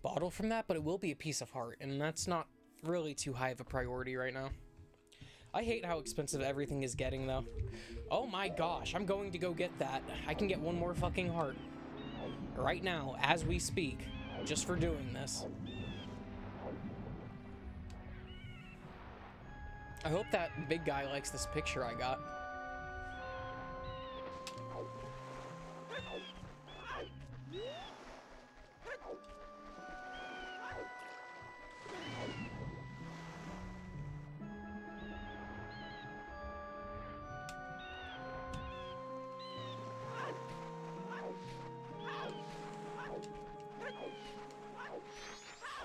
bottle from that, but it will be a piece of heart, and that's not really too high of a priority right now. I hate how expensive everything is getting, though. Oh my gosh, I'm going to go get that. I can get one more fucking heart. Right now, as we speak, just for doing this. I hope that Big Guy likes this picture I got.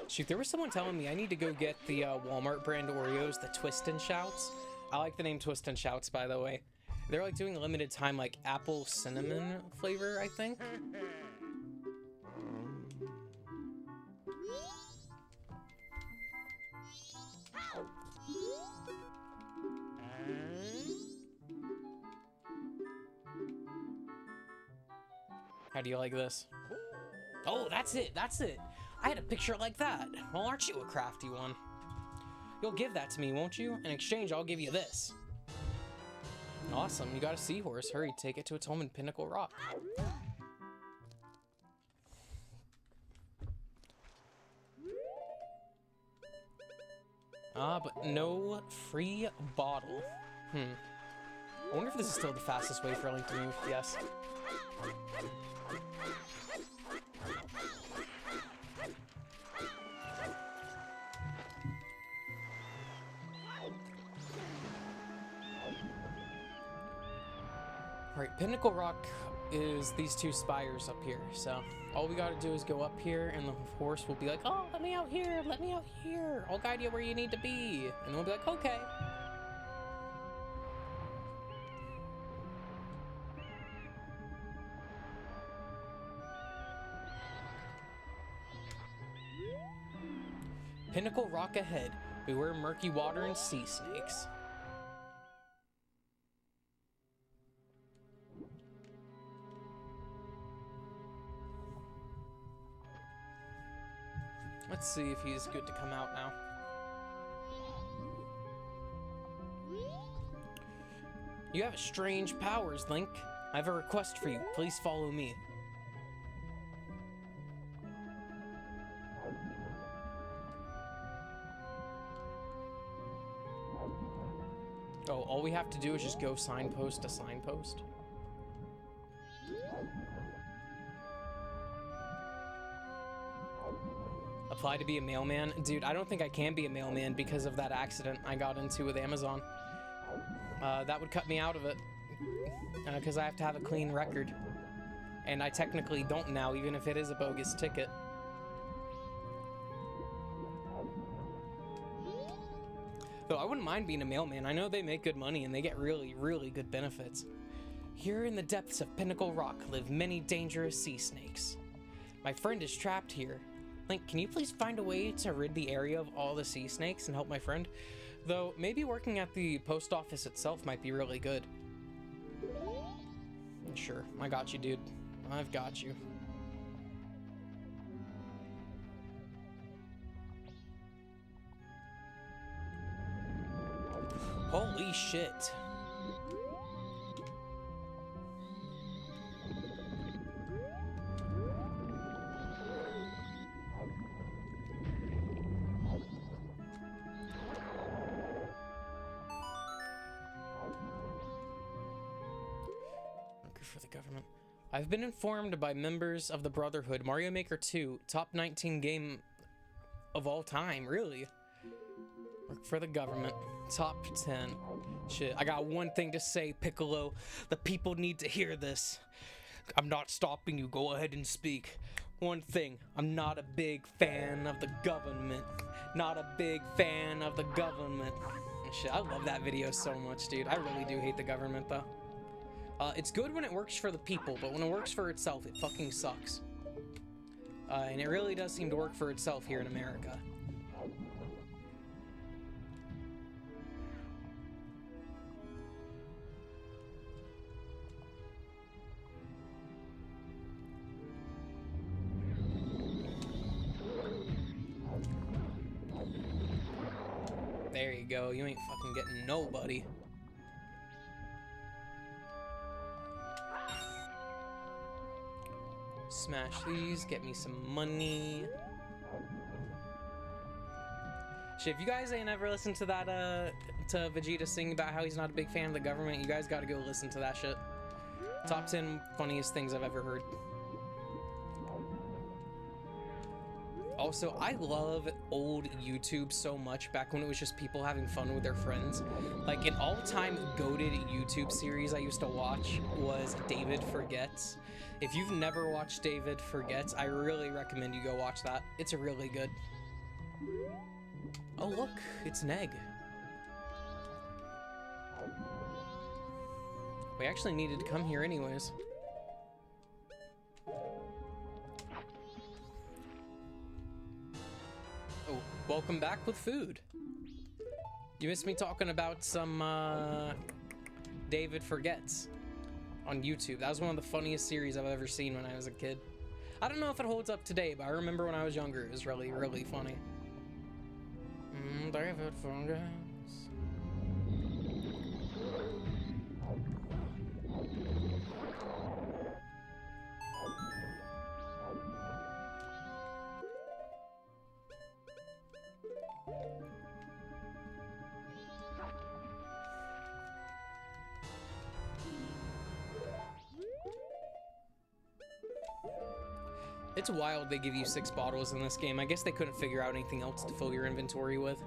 Shoot, there was someone telling me I need to go get the Walmart brand Oreos, the Twist and Shouts. I like the name Twist and Shouts, by the way. They're like doing a limited time, like apple cinnamon flavor, I think. How do you like this? Oh, that's it, that's it. I had a picture like that. Well, aren't you a crafty one? You'll give that to me, won't you? In exchange, I'll give you this. Awesome, you got a seahorse. Hurry, take it to its home in Pinnacle Rock. But no free bottle. I wonder if this is still the fastest way for Link to move. Yes. Alright, Pinnacle Rock is these two spires up here, so all we gotta do is go up here and the horse will be like, oh, let me out here, I'll guide you where you need to be. And we'll be like, okay. Pinnacle Rock ahead. Beware murky water and sea snakes. Let's see if he's good to come out now. You have strange powers, Link. I have a request for you. Please follow me. Oh, all we have to do is just go signpost to signpost. Apply to be a mailman. Dude, I don't think I can be a mailman because of that accident I got into with Amazon. That would cut me out of it. Because I have to have a clean record. And I technically don't now, even if it is a bogus ticket. Though I wouldn't mind being a mailman. I know they make good money and they get really, really good benefits. Here in the depths of Pinnacle Rock live many dangerous sea snakes. My friend is trapped here. Link, can you please find a way to rid the area of all the sea snakes and help my friend? Though, maybe working at the post office itself might be really good. Sure, I got you, dude. I've got you. Holy shit. For the government. I've been informed by members of the Brotherhood, Mario Maker 2, top 19 game of all time, really. Work for the government, top 10. Shit, I got one thing to say, Piccolo. The people need to hear this. I'm not stopping you, go ahead and speak. One thing, I'm not a big fan of the government. Not a big fan of the government. Shit, I love that video so much, dude. I really do hate the government, though. It's good when it works for the people, but when it works for itself, it fucking sucks. And it really does seem to work for itself here in America. There you go, you ain't fucking getting nobody. Smash these, get me some money. Shit, if you guys ain't ever listened to that, to Vegeta sing about how he's not a big fan of the government, you guys gotta go listen to that shit. Top 10 funniest things I've ever heard. Also, I love old YouTube so much, back when it was just people having fun with their friends. Like, an all-time goated YouTube series I used to watch was David Forgets. If you've never watched David Forgets, I really recommend you go watch that. It's really good. Oh look, it's Neg. We actually needed to come here anyways. Oh, welcome back with food. You missed me talking about some David Forgets on YouTube. That was one of the funniest series I've ever seen when I was a kid. I don't know if it holds up today, but I remember when I was younger, it was really, really funny. David Forgets. It's wild they give you 6 bottles in this game. I guess they couldn't figure out anything else to fill your inventory with.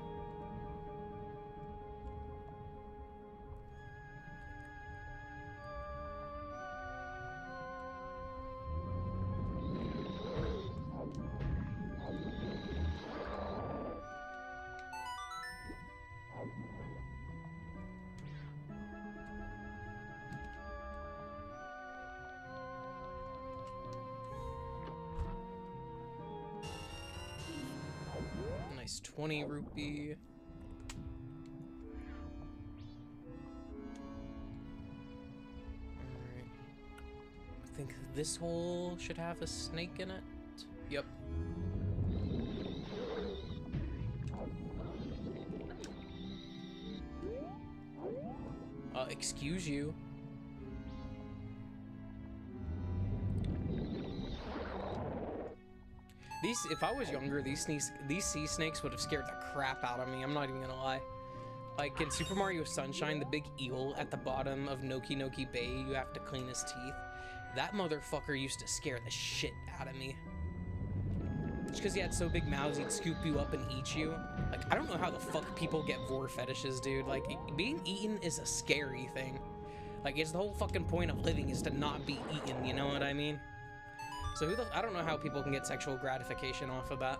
Nice 20 rupee. Alright. I think this hole should have a snake in it. Yep. Excuse you. If I was younger, these sea snakes would have scared the crap out of me. I'm not even gonna lie. Like in Super Mario Sunshine, the big eel at the bottom of Noki Noki Bay, you have to clean his teeth. That motherfucker used to scare the shit out of me. Just because he had so big mouths, he'd scoop you up and eat you. Like, I don't know how the fuck people get vor fetishes, dude. Like, being eaten is a scary thing. Like, it's the whole fucking point of living is to not be eaten, you know what I mean? So I don't know how people can get sexual gratification off of that.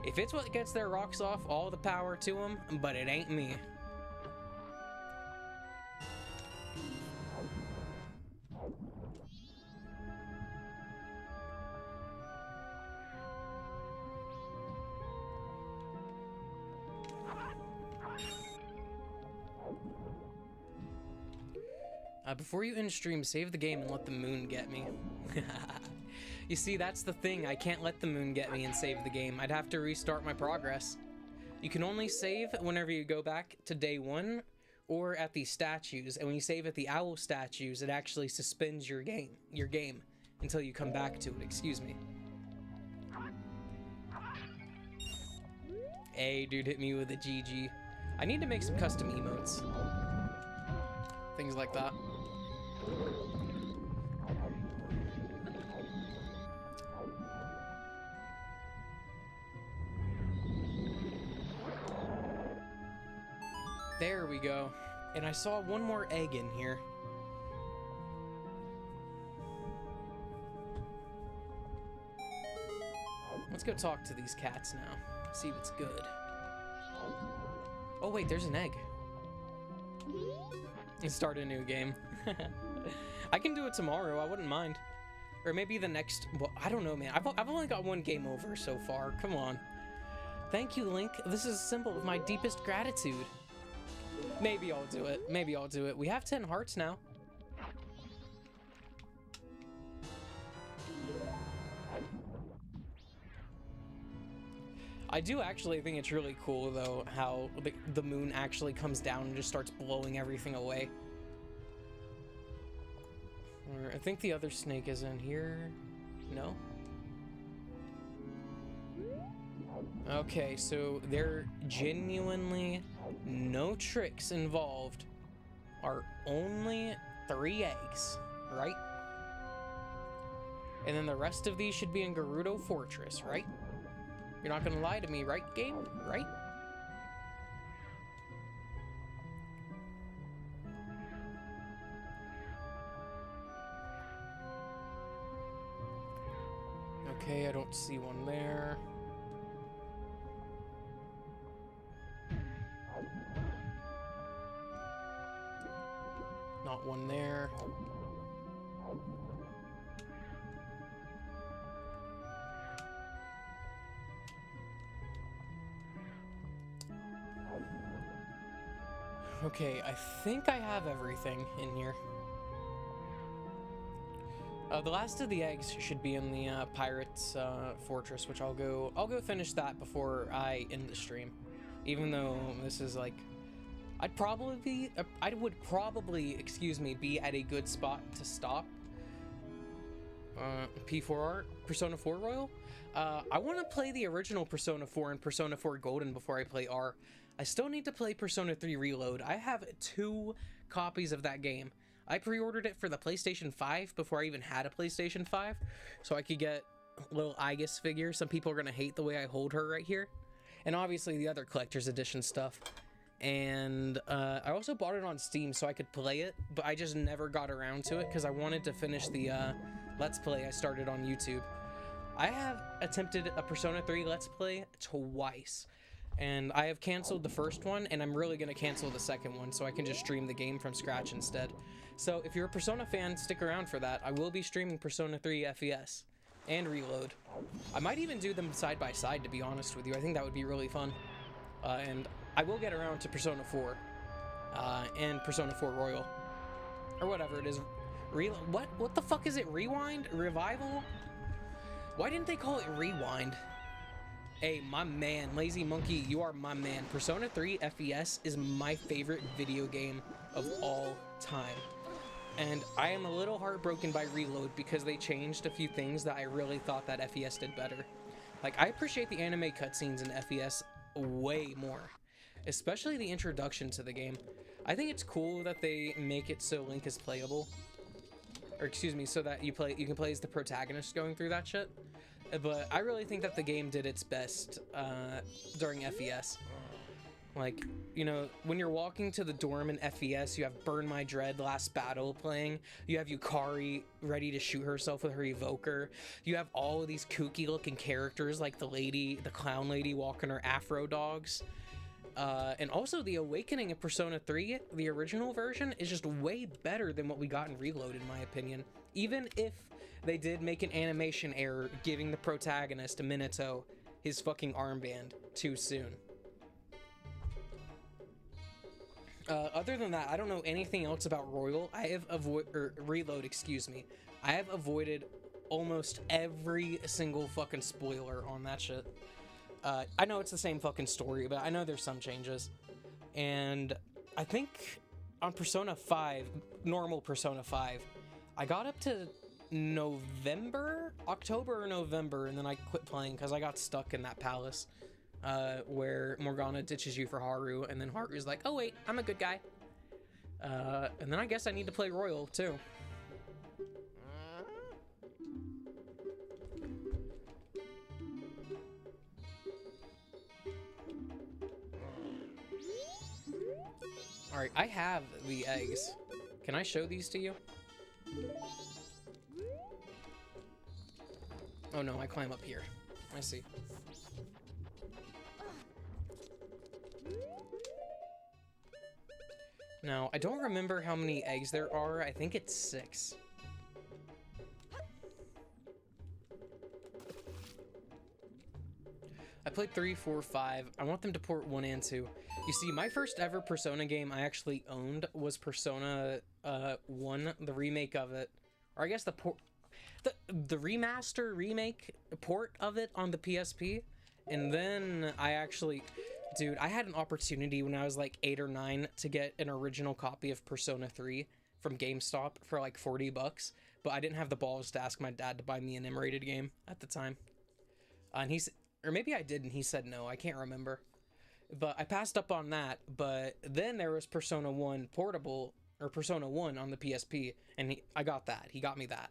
If it's what gets their rocks off, all the power to them, but it ain't me. Before you end stream, save the game and let the moon get me. You see, that's the thing. I can't let the moon get me and save the game. I'd have to restart my progress. You can only save whenever you go back to day 1 or at the statues. And when you save at the owl statues, it actually suspends your game until you come back to it. Excuse me. Hey, dude hit me with a GG. I need to make some custom emotes. Things like that. There we go. And I saw one more egg in here. Let's go talk to these cats now. See what's good. Oh wait, there's an egg. And start a new game. I can do it tomorrow, I wouldn't mind. Or maybe the next, well, I don't know, man. I've only got one game over so far, come on. Thank you, Link. This is a symbol of my deepest gratitude. Maybe I'll do it, maybe I'll do it. We have 10 hearts now. I do actually think it's really cool, though, how the moon actually comes down and just starts blowing everything away. I think the other snake is in here. No? Okay, so there genuinely no tricks involved. Are only 3 eggs, right? And then the rest of these should be in Gerudo Fortress, right? You're not gonna lie to me, right, game? Right? Okay, I don't see one there. Not one there. Okay, I think I have everything in here. The last of the eggs should be in the Pirates Fortress, which I'll go finish that before I end the stream. Even though this is like, I would probably, excuse me, be at a good spot to stop. P4R, Persona 4 Royal. I want to play the original Persona 4 and Persona 4 Golden before I play R. I still need to play Persona 3 Reload. I have 2 copies of that game. I pre-ordered it for the PlayStation 5 before I even had a PlayStation 5, so I could get a little Aegis figure. Some people are gonna hate the way I hold her right here. And obviously the other collector's edition stuff. And I also bought it on Steam so I could play it, but I just never got around to it because I wanted to finish the Let's Play I started on YouTube. I have attempted a Persona 3 Let's Play twice. And I have canceled the first one, and I'm really going to cancel the second one so I can just stream the game from scratch instead. So if you're a Persona fan, stick around for that. I will be streaming Persona 3 FES and Reload. I might even do them side by side, to be honest with you. I think that would be really fun. And I will get around to Persona 4 and Persona 4 Royal. Or whatever it is. What the fuck is it? Rewind? Revival? Why didn't they call it Rewind? Hey, my man, Lazy Monkey, you are my man. Persona 3 FES is my favorite video game of all time. And I am a little heartbroken by Reload because they changed a few things that I really thought that FES did better. Like, I appreciate the anime cutscenes in FES way more, especially the introduction to the game. I think it's cool that they make it so Link is playable. Or excuse me, so that you can play as the protagonist going through that shit. But I really think that the game did its best during FES. Like, you know, when you're walking to the dorm in FES, you have Burn My Dread Last Battle playing. You have Yukari ready to shoot herself with her evoker. You have all of these kooky looking characters like the clown lady walking her afro dogs. And also the Awakening of Persona 3, the original version, is just way better than what we got in Reload, in my opinion. Even if they did make an animation error giving the protagonist, Minato, his fucking armband too soon. Other than that, I don't know anything else about Royal. Reload, excuse me. I have avoided almost every single fucking spoiler on that shit. I know it's the same fucking story, but I know there's some changes. And I think on Persona 5, normal Persona 5, I got up to October or November, and then I quit playing because I got stuck in that palace where Morgana ditches you for Haru, and then Haru's like, oh wait, I'm a good guy. And then I guess I need to play Royal too. Alright, I have the eggs. Can I show these to you? Oh no, I climb up here. I see. Now, I don't remember how many eggs there are. I think it's 6. I played 3, 4, 5. I want them to port 1 and 2. You see, my first ever Persona game I actually owned was Persona 1, the remake of it. Or I guess the remaster, remake, port of it on the PSP. And then I actually... Dude, I had an opportunity when I was like 8 or 9 to get an original copy of Persona 3 from GameStop for like 40 bucks. But I didn't have the balls to ask my dad to buy me an M-rated game at the time. And he's... Or maybe I did and he said no, I can't remember. But I passed up on that, but then there was Persona 1 Portable, or Persona 1 on the PSP, and I got that. He got me that.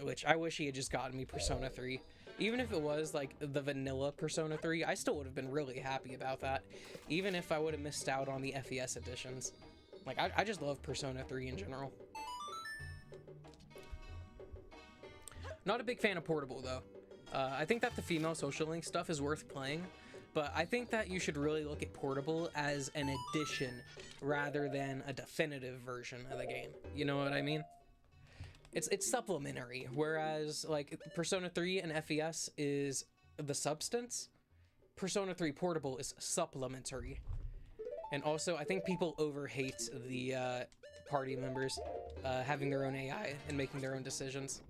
Which I wish he had just gotten me Persona 3. Even if it was, like, the vanilla Persona 3, I still would have been really happy about that. Even if I would have missed out on the FES editions. Like, I just love Persona 3 in general. Not a big fan of Portable, though. I think that the female social link stuff is worth playing, but I think that you should really look at Portable as an addition rather than a definitive version of the game. You know what I mean? It's supplementary, whereas, like, Persona 3 and FES is the substance. Persona 3 Portable is supplementary. And also, I think people overhate the party members having their own AI and making their own decisions.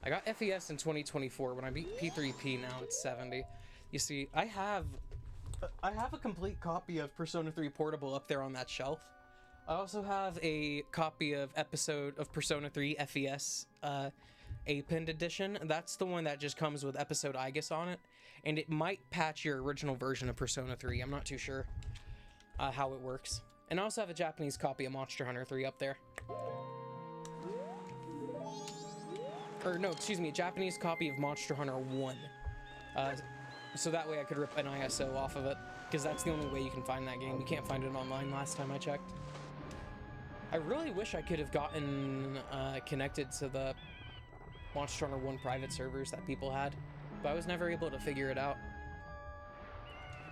I got FES in 2024. When I beat P3P, now it's 70. You see, I have a complete copy of Persona 3 Portable up there on that shelf. I also have a copy of Persona 3 FES Append Edition. That's the one that just comes with episode Aegis on it, and it might patch your original version of Persona 3. I'm not too sure how it works. And I also have a Japanese copy of Monster Hunter 3 up there. Or no, excuse me, a Japanese copy of Monster Hunter 1. So that way I could rip an ISO off of it, because that's the only way you can find that game. You can't find it online last time I checked. I really wish I could have gotten connected to the Monster Hunter 1 private servers that people had, but I was never able to figure it out.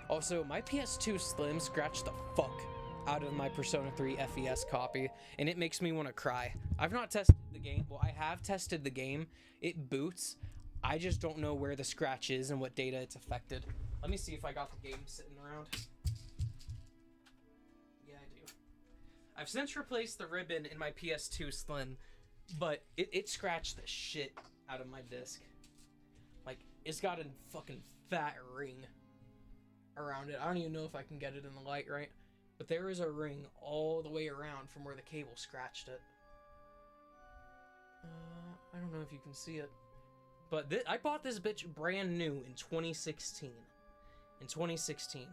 Also, my PS2 Slim scratched the fuck out of my Persona 3 FES copy, and it makes me want to cry. I've not tested the game. Well, I have tested the game. It boots. I just don't know where the scratch is and what data it's affected. Let me see if I got the game sitting around. Yeah, I do. I've since replaced the ribbon in my PS2 Slim, but it scratched the shit out of my disc. Like, it's got a fucking fat ring around it. I don't even know if I can get it in the light right. But there is a ring all the way around from where the cable scratched it. I don't know if you can see it. But I bought this bitch brand new in 2016. In 2016.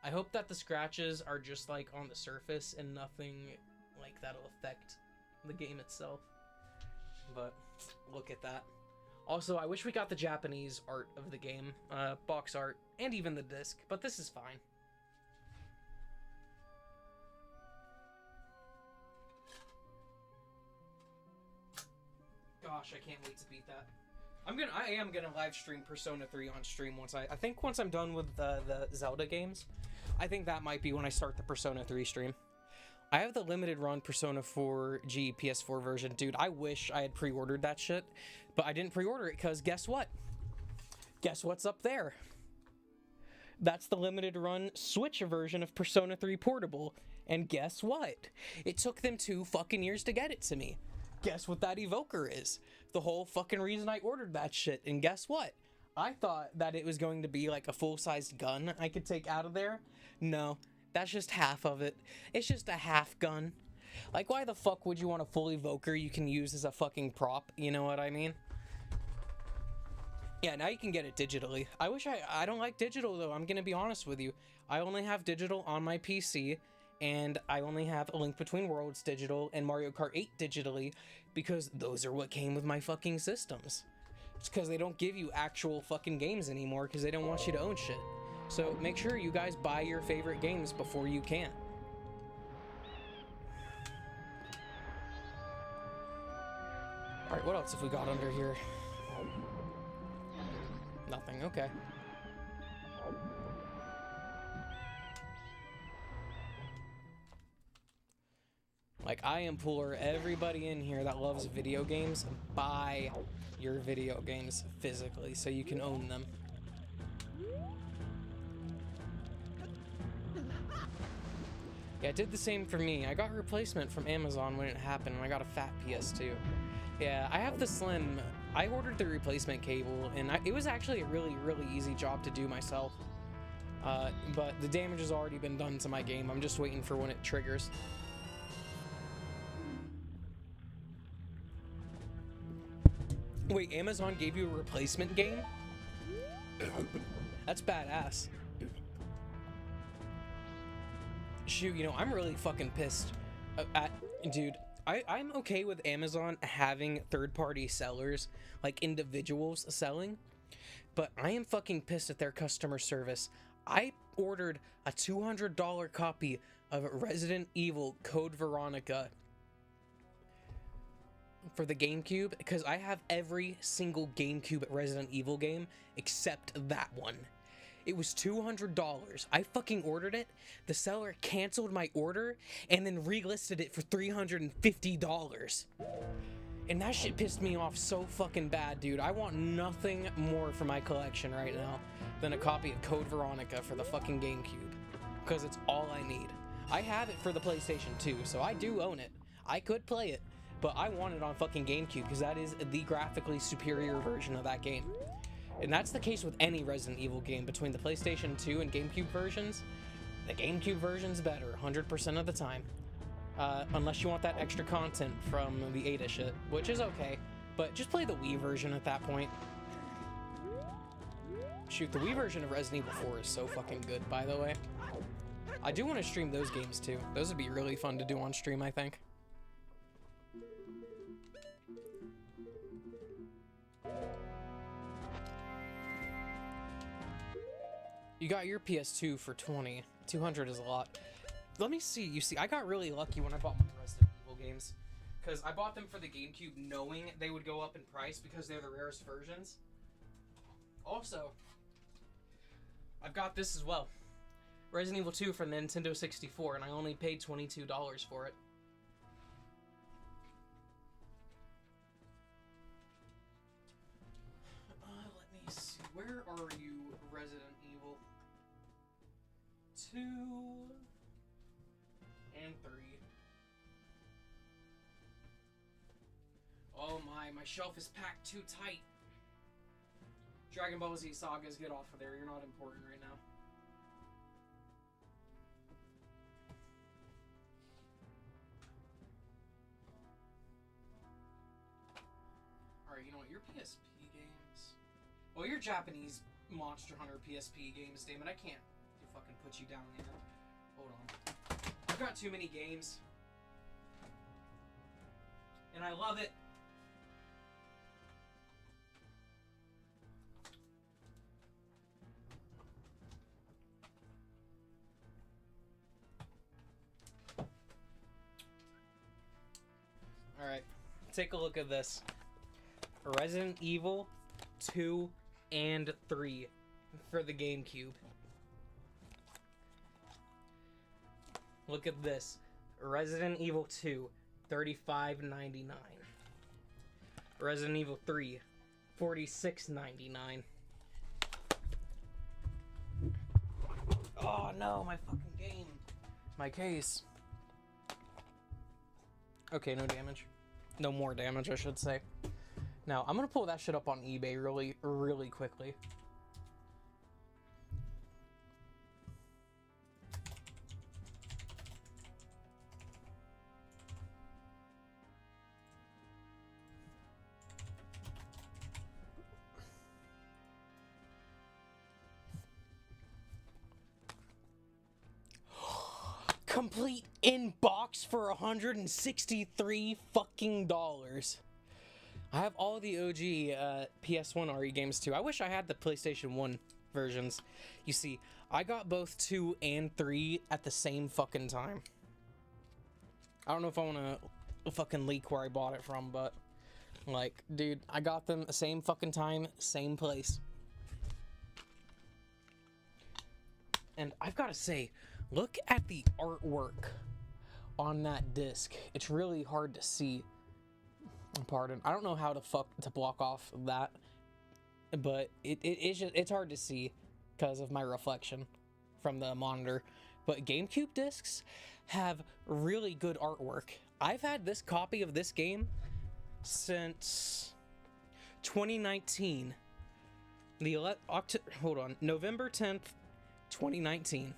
I hope that the scratches are just like on the surface and nothing like that'll affect the game itself. But look at that. Also, I wish we got the Japanese art of the game. Box art. And even the disc. But this is fine. Gosh, I can't wait to beat that. I am gonna live stream Persona 3 on stream once I think once I'm done with the Zelda games. I think that might be when I start the Persona 3 stream. I have the limited run Persona 4G PS4 version. Dude, I wish I had pre-ordered that shit, but I didn't pre-order it because guess what? Guess what's up there? That's the limited run Switch version of Persona 3 Portable. And guess what? It took them 2 fucking years to get it to me. Guess what that evoker is? The whole fucking reason I ordered that shit. And guess what? I thought that it was going to be like a full-sized gun I could take out of there. No, that's just half of it. It's just a half gun. Like, why the fuck would you want a full evoker you can use as a fucking prop? You know what I mean? Yeah, now you can get it digitally. I don't like digital though, I'm gonna be honest with you. I only have digital on my PC, and I only have A Link Between Worlds digital and Mario Kart 8 digitally because those are what came with my fucking systems. It's because they don't give you actual fucking games anymore because they don't want you to own shit. So make sure you guys buy your favorite games before you can. Alright, what else have we got under here? Nothing, okay. Like, I implore everybody in here that loves video games, buy your video games physically so you can own them. Yeah, it did the same for me. I got a replacement from Amazon when it happened, and I got a fat PS2. Yeah, I have the Slim. I ordered the replacement cable, and it was actually a really, really easy job to do myself. But the damage has already been done to my game. I'm just waiting for when it triggers. Wait, Amazon gave you a replacement game? That's badass. Shoot, you know, I'm really fucking pissed at... Dude, I'm okay with Amazon having third-party sellers, like individuals selling, but I am fucking pissed at their customer service. I ordered a $200 copy of Resident Evil Code Veronica for the GameCube because I have every single GameCube Resident Evil game except that one. It was $200. I fucking ordered it. The seller canceled my order and then relisted it for $350. And that shit pissed me off so fucking bad, dude. I want nothing more for my collection right now than a copy of Code Veronica for the fucking GameCube, because it's all I need. I have it for the PlayStation 2, so I do own it. I could play it, but I want it on fucking GameCube because that is the graphically superior version of that game. And that's the case with any Resident Evil game. Between the PlayStation 2 and GameCube versions, the GameCube version's better 100% of the time. Unless you want that extra content from the Ada shit, which is okay. But just play the Wii version at that point. Shoot, the Wii version of Resident Evil 4 is so fucking good, by the way. I do want to stream those games too. Those would be really fun to do on stream, I think. You got your PS2 for 20. 200 is a lot. Let me see. You see, I got really lucky when I bought my Resident Evil games, because I bought them for the GameCube knowing they would go up in price because they're the rarest versions. Also, I've got this as well. Resident Evil 2 for the Nintendo 64, and I only paid $22 for it. Let me see. Where are you, Resident Evil? 2 and 3. Oh my shelf is packed too tight. Dragon Ball Z Sagas, get off of there. You're not important right now. Alright, you know what? Your PSP games... Well, your Japanese Monster Hunter PSP games, damn it, I can't fucking put you down there. Hold on. I've got too many games. And I love it. Alright, take a look at this. Resident Evil 2 and 3 for the GameCube. Look at this. Resident Evil 2, $35.99. Resident Evil 3, $46.99. Oh no, my fucking game. My case. Okay, no damage. No more damage, I should say. Now, I'm gonna pull that shit up on eBay really quickly. Complete in box for $163 fucking dollars. I have all the OG PS1 RE games too. I wish I had the PlayStation 1 versions. You see, I got both 2 and 3 at the same fucking time. I don't know if I want to fucking leak where I bought it from, but like, dude, I got them the same fucking time, same place. And I've got to say, look at the artwork on that disc. It's really hard to see. Pardon. I don't know how to block off that, but it's hard to see because of my reflection from the monitor. But GameCube discs have really good artwork. I've had this copy of this game since 2019. November 10th, 2019.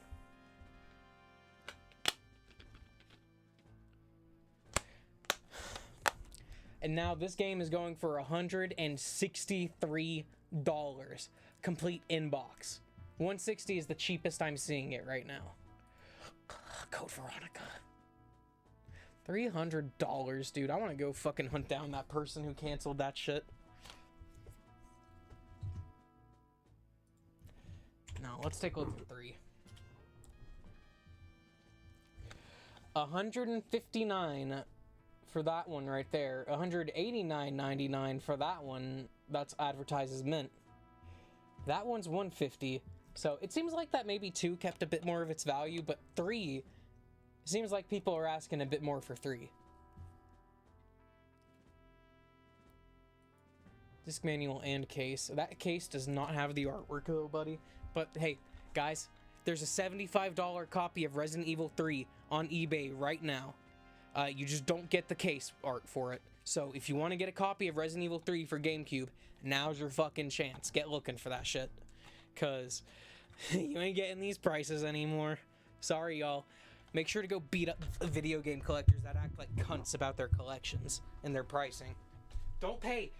And now this game is going for $163, complete inbox. $160 is the cheapest I'm seeing it right now. Code Veronica. $300, dude. I want to go fucking hunt down that person who canceled that shit. Now, let's take a look at 3. $159 for that one right there. $189.99 for that one. That's advertised as mint. That one's $150. So it seems like that maybe 2 kept a bit more of its value, but 3 seems like people are asking a bit more for 3. Disc manual and case. That case does not have the artwork though, buddy. But hey, guys, there's a $75 copy of Resident Evil 3 on eBay right now. You just don't get the case art for it. So if you want to get a copy of Resident Evil 3 for GameCube, now's your fucking chance. Get looking for that shit. Cause you ain't getting these prices anymore. Sorry, y'all. Make sure to go beat up video game collectors that act like cunts about their collections and their pricing. Don't pay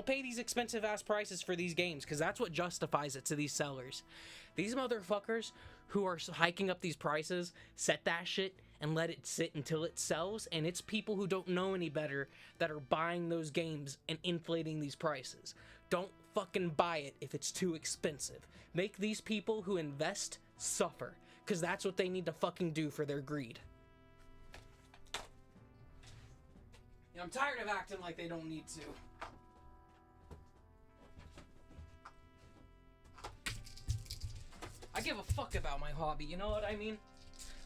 these expensive ass prices for these games, because that's what justifies it to these sellers. These motherfuckers who are hiking up these prices set that shit and let it sit until it sells, and it's people who don't know any better that are buying those games and inflating these prices. Don't fucking buy it if it's too expensive. Make these people who invest suffer, because that's what they need to fucking do for their greed. I'm tired of acting like they don't need to. I give a fuck about my hobby, you know what I mean?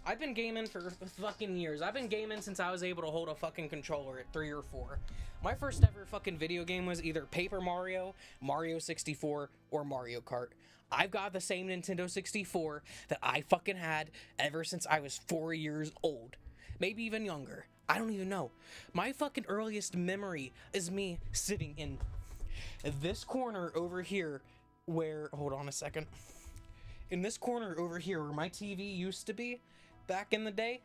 I've been gaming for fucking years. I've been gaming since I was able to hold a fucking controller at 3 or 4. My first ever fucking video game was either Paper Mario, Mario 64, or Mario Kart. I've got the same Nintendo 64 that I fucking had ever since I was 4 years old. Maybe even younger. I don't even know. My fucking earliest memory is me sitting in this corner over here where... Hold on a second. In this corner over here where my TV used to be, back in the day,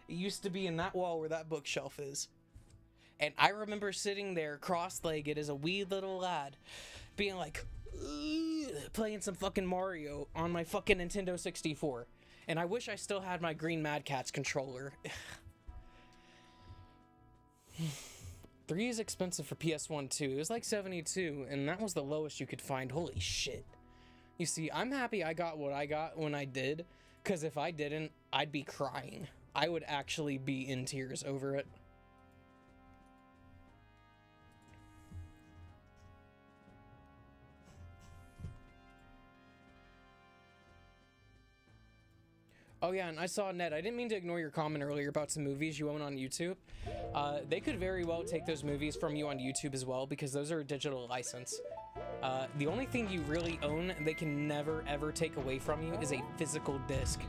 it used to be in that wall where that bookshelf is. And I remember sitting there cross-legged as a wee little lad, being like, playing some fucking Mario on my fucking Nintendo 64. And I wish I still had my green Mad Catz controller. 3 is expensive for PS1 too. It was like $72, and that was the lowest you could find. Holy shit. You see, I'm happy I got what I got when I did, because if I didn't, I'd be crying. I would actually be in tears over it. Oh yeah, and I saw Ned, I didn't mean to ignore your comment earlier about some movies you own on YouTube. They could very well take those movies from you on YouTube as well, because those are a digital license. The only thing you really own they can never ever take away from you is a physical disc.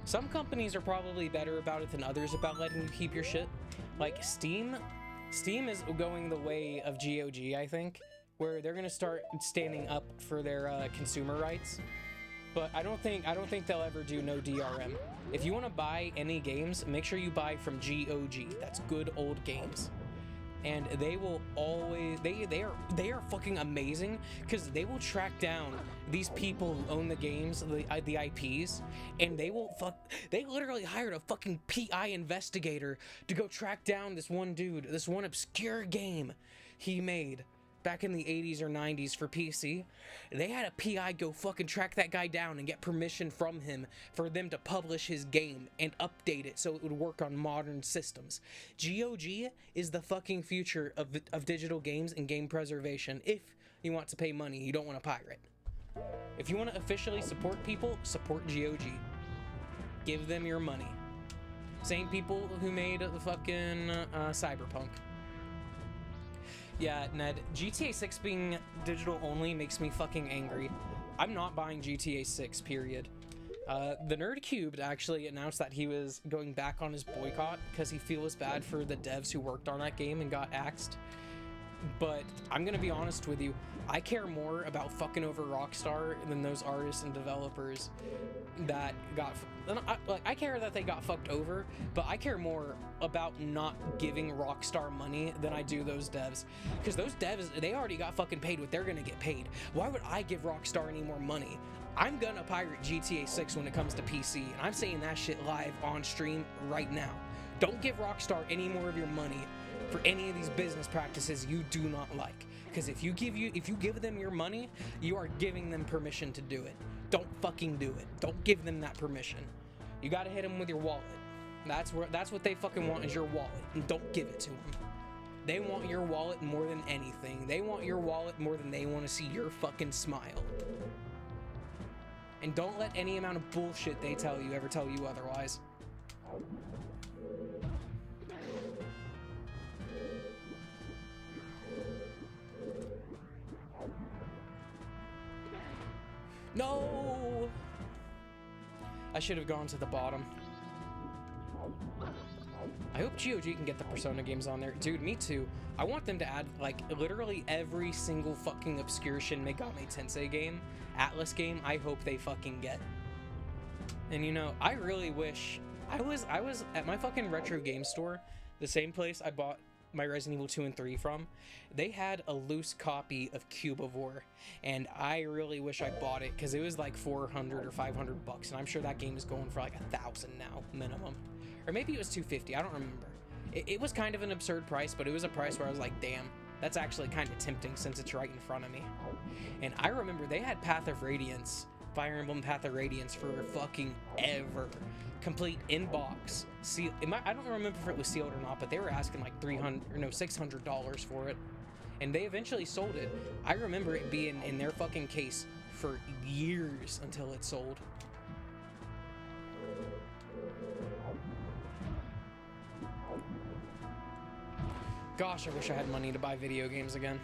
Some companies are probably better about it than others about letting you keep your shit. Like Steam. Steam is going the way of GOG, I think, where they're gonna start standing up for their consumer rights. But I don't think they'll ever do no DRM. If you want to buy any games, make sure you buy from GOG. That's Good Old Games. and they will always they are fucking amazing because they will track down these people who own the games, the IPs, and they literally hired a fucking PI investigator to go track down this one dude, this one obscure game he made back in the 80s or 90s for PC. They had a PI go fucking track that guy down and get permission from him for them to publish his game and update it so it would work on modern systems. GOG is the fucking future of digital games and game preservation if you want to pay money, you don't want to pirate. If you want to officially support people, support GOG. Give them your money. Same people who made the fucking Cyberpunk. Yeah, Ned, GTA 6 being digital only makes me fucking angry. I'm not buying GTA 6, period. The Nerd Cubed actually announced that he was going back on his boycott because he feels bad for the devs who worked on that game and got axed. But I'm gonna be honest with you, I care more about fucking over Rockstar than those artists and developers that got... I care that they got fucked over, but I care more about not giving Rockstar money than I do those devs. Because those devs, they already got fucking paid what they're gonna get paid. Why would I give Rockstar any more money? I'm gonna pirate GTA 6 when it comes to PC, and I'm saying that shit live on stream right now. Don't give Rockstar any more of your money for any of these business practices you do not like. Because if you give them your money, you are giving them permission to do it. Don't fucking do it. Don't give them that permission. You gotta hit them with your wallet. That's what they fucking want, is your wallet. And don't give it to them. They want your wallet more than anything. They want your wallet more than they want to see your fucking smile. And don't let any amount of bullshit they tell you ever tell you otherwise. No! I should have gone to the bottom. I hope GOG can get the Persona games on there. Dude, me too. I want them to add, like, literally every single fucking obscure Shin Megami Tensei game, Atlas game, I hope they fucking get. And you know, I really wish... I was at my fucking retro game store, the same place I bought my Resident Evil 2 and 3 from. They had a loose copy of Cubivore, and I really wish I bought it because it was like 400 or 500 bucks, and I'm sure that game is going for like 1,000 now minimum, or maybe it was 250. I don't remember. It was kind of an absurd price, but it was a price where I was like, damn, that's actually kind of tempting since it's right in front of me. And I remember they had Path of Radiance, Fire Emblem Path of Radiance, for fucking ever. Complete in-box. I don't remember if it was sealed or not, but they were asking like $600 for it. And they eventually sold it. I remember it being in their fucking case for years until it sold. Gosh, I wish I had money to buy video games again.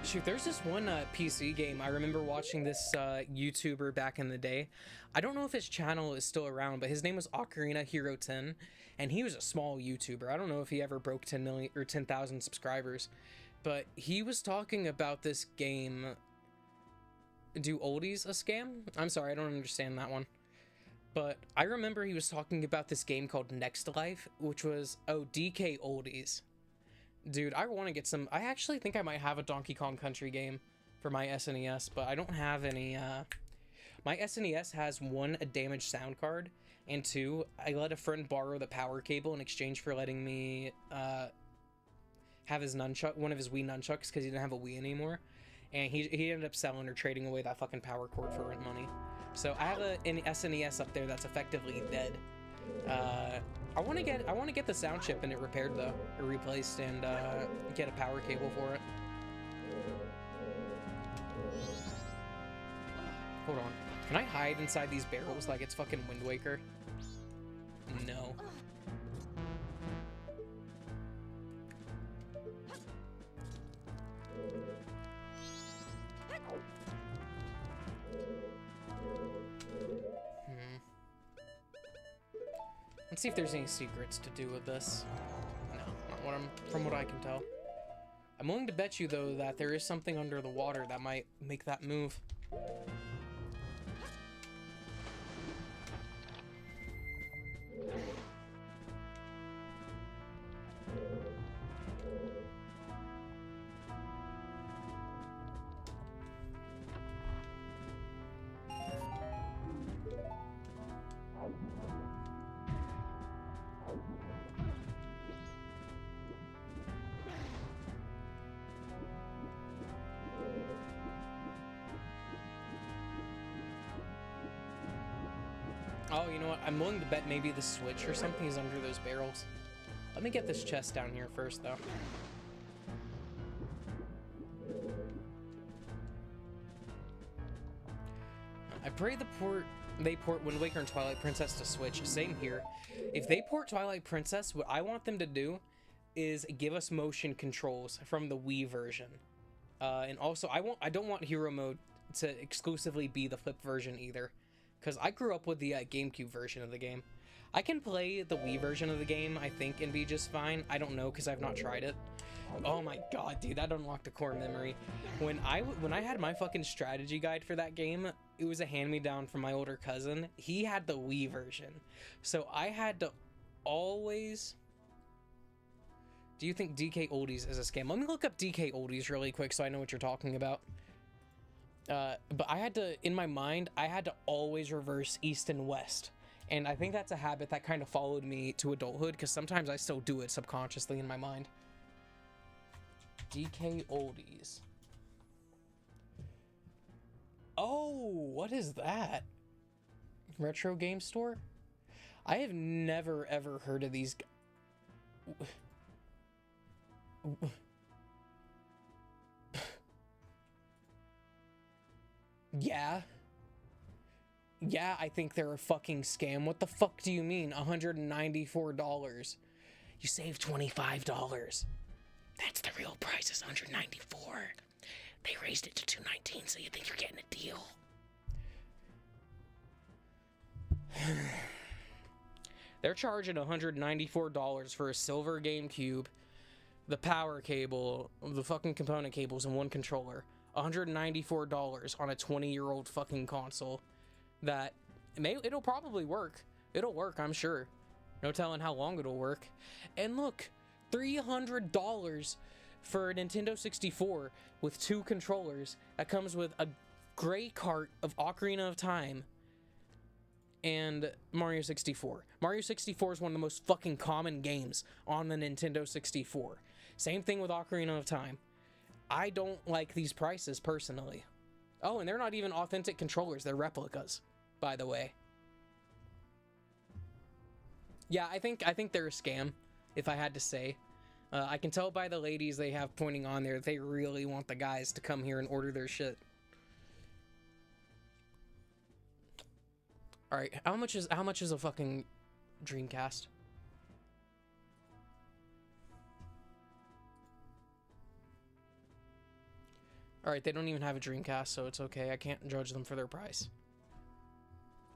Shoot, there's this one PC game. I remember watching this YouTuber back in the day. I don't know if his channel is still around, but his name was Ocarina Hero 10, and he was a small YouTuber. I don't know if he ever broke 10 million or 10,000 subscribers, but he was talking about this game. Do oldies a scam? I'm sorry, I don't understand that one. But I remember he was talking about this game called Next Life, which was, DK oldies. Dude, I want to get some... I actually think I might have a Donkey Kong Country game for my SNES, but I don't have any... My SNES has 1, a damaged sound card, and 2, I let a friend borrow the power cable in exchange for letting me have his nunchuck, one of his Wii nunchucks, because he didn't have a Wii anymore. And he ended up selling or trading away that fucking power cord for rent money. So I have an SNES up there that's effectively dead. I want to get the sound chip in it repaired though, or replaced, and get a power cable for it. Hold on. Can I hide inside these barrels like it's fucking Wind Waker? No. Let's see if there's any secrets to do with this. No, not what from what I can tell. I'm willing to bet you, though, that there is something under the water that might make that move. Oh, you know what? I'm willing to bet maybe the switch or something is under those barrels. Let me get this chest down here first, though. I pray they port Wind Waker and Twilight Princess to Switch. Same here. If they port Twilight Princess, what I want them to do is give us motion controls from the Wii version. And also, I don't want Hero Mode to exclusively be the flip version either. Because I grew up with the GameCube version of the game. I can play the Wii version of the game, I think, and be just fine. I don't know, because I've not tried it. Oh my god, dude, that unlocked a core memory. When I had my fucking strategy guide for that game, it was a hand-me-down from my older cousin. He had the Wii version. So I had to always... Do you think DK Oldies is a scam? Let me look up DK Oldies really quick so I know what you're talking about. But I had to, in my mind, I had to always reverse east and west. And I think that's a habit that kind of followed me to adulthood, because sometimes I still do it subconsciously in my mind. DK Oldies. Oh, what is that? Retro game store? I have never ever heard of these. Yeah. Yeah, I think they're a fucking scam. What the fuck do you mean? $194. You saved $25. That's the real price, is $194. They raised it to $219, so you think you're getting a deal. They're charging $194 for a silver GameCube, the power cable, the fucking component cables, and one controller. $194 on a 20-year-old fucking console that it'll probably work. It'll work, I'm sure. No telling how long it'll work. And look, $300 for a Nintendo 64 with 2 controllers that comes with a gray cart of Ocarina of Time and Mario 64. Mario 64 is one of the most fucking common games on the Nintendo 64. Same thing with Ocarina of Time. I don't like these prices personally. Oh, and they're not even authentic controllers, they're replicas, by the way. Yeah, I think they're a scam, if I had to say. I can tell by the ladies they have pointing on there that they really want the guys to come here and order their shit. All right, how much is a fucking Dreamcast? All right, they don't even have a Dreamcast, so it's okay. I can't judge them for their price.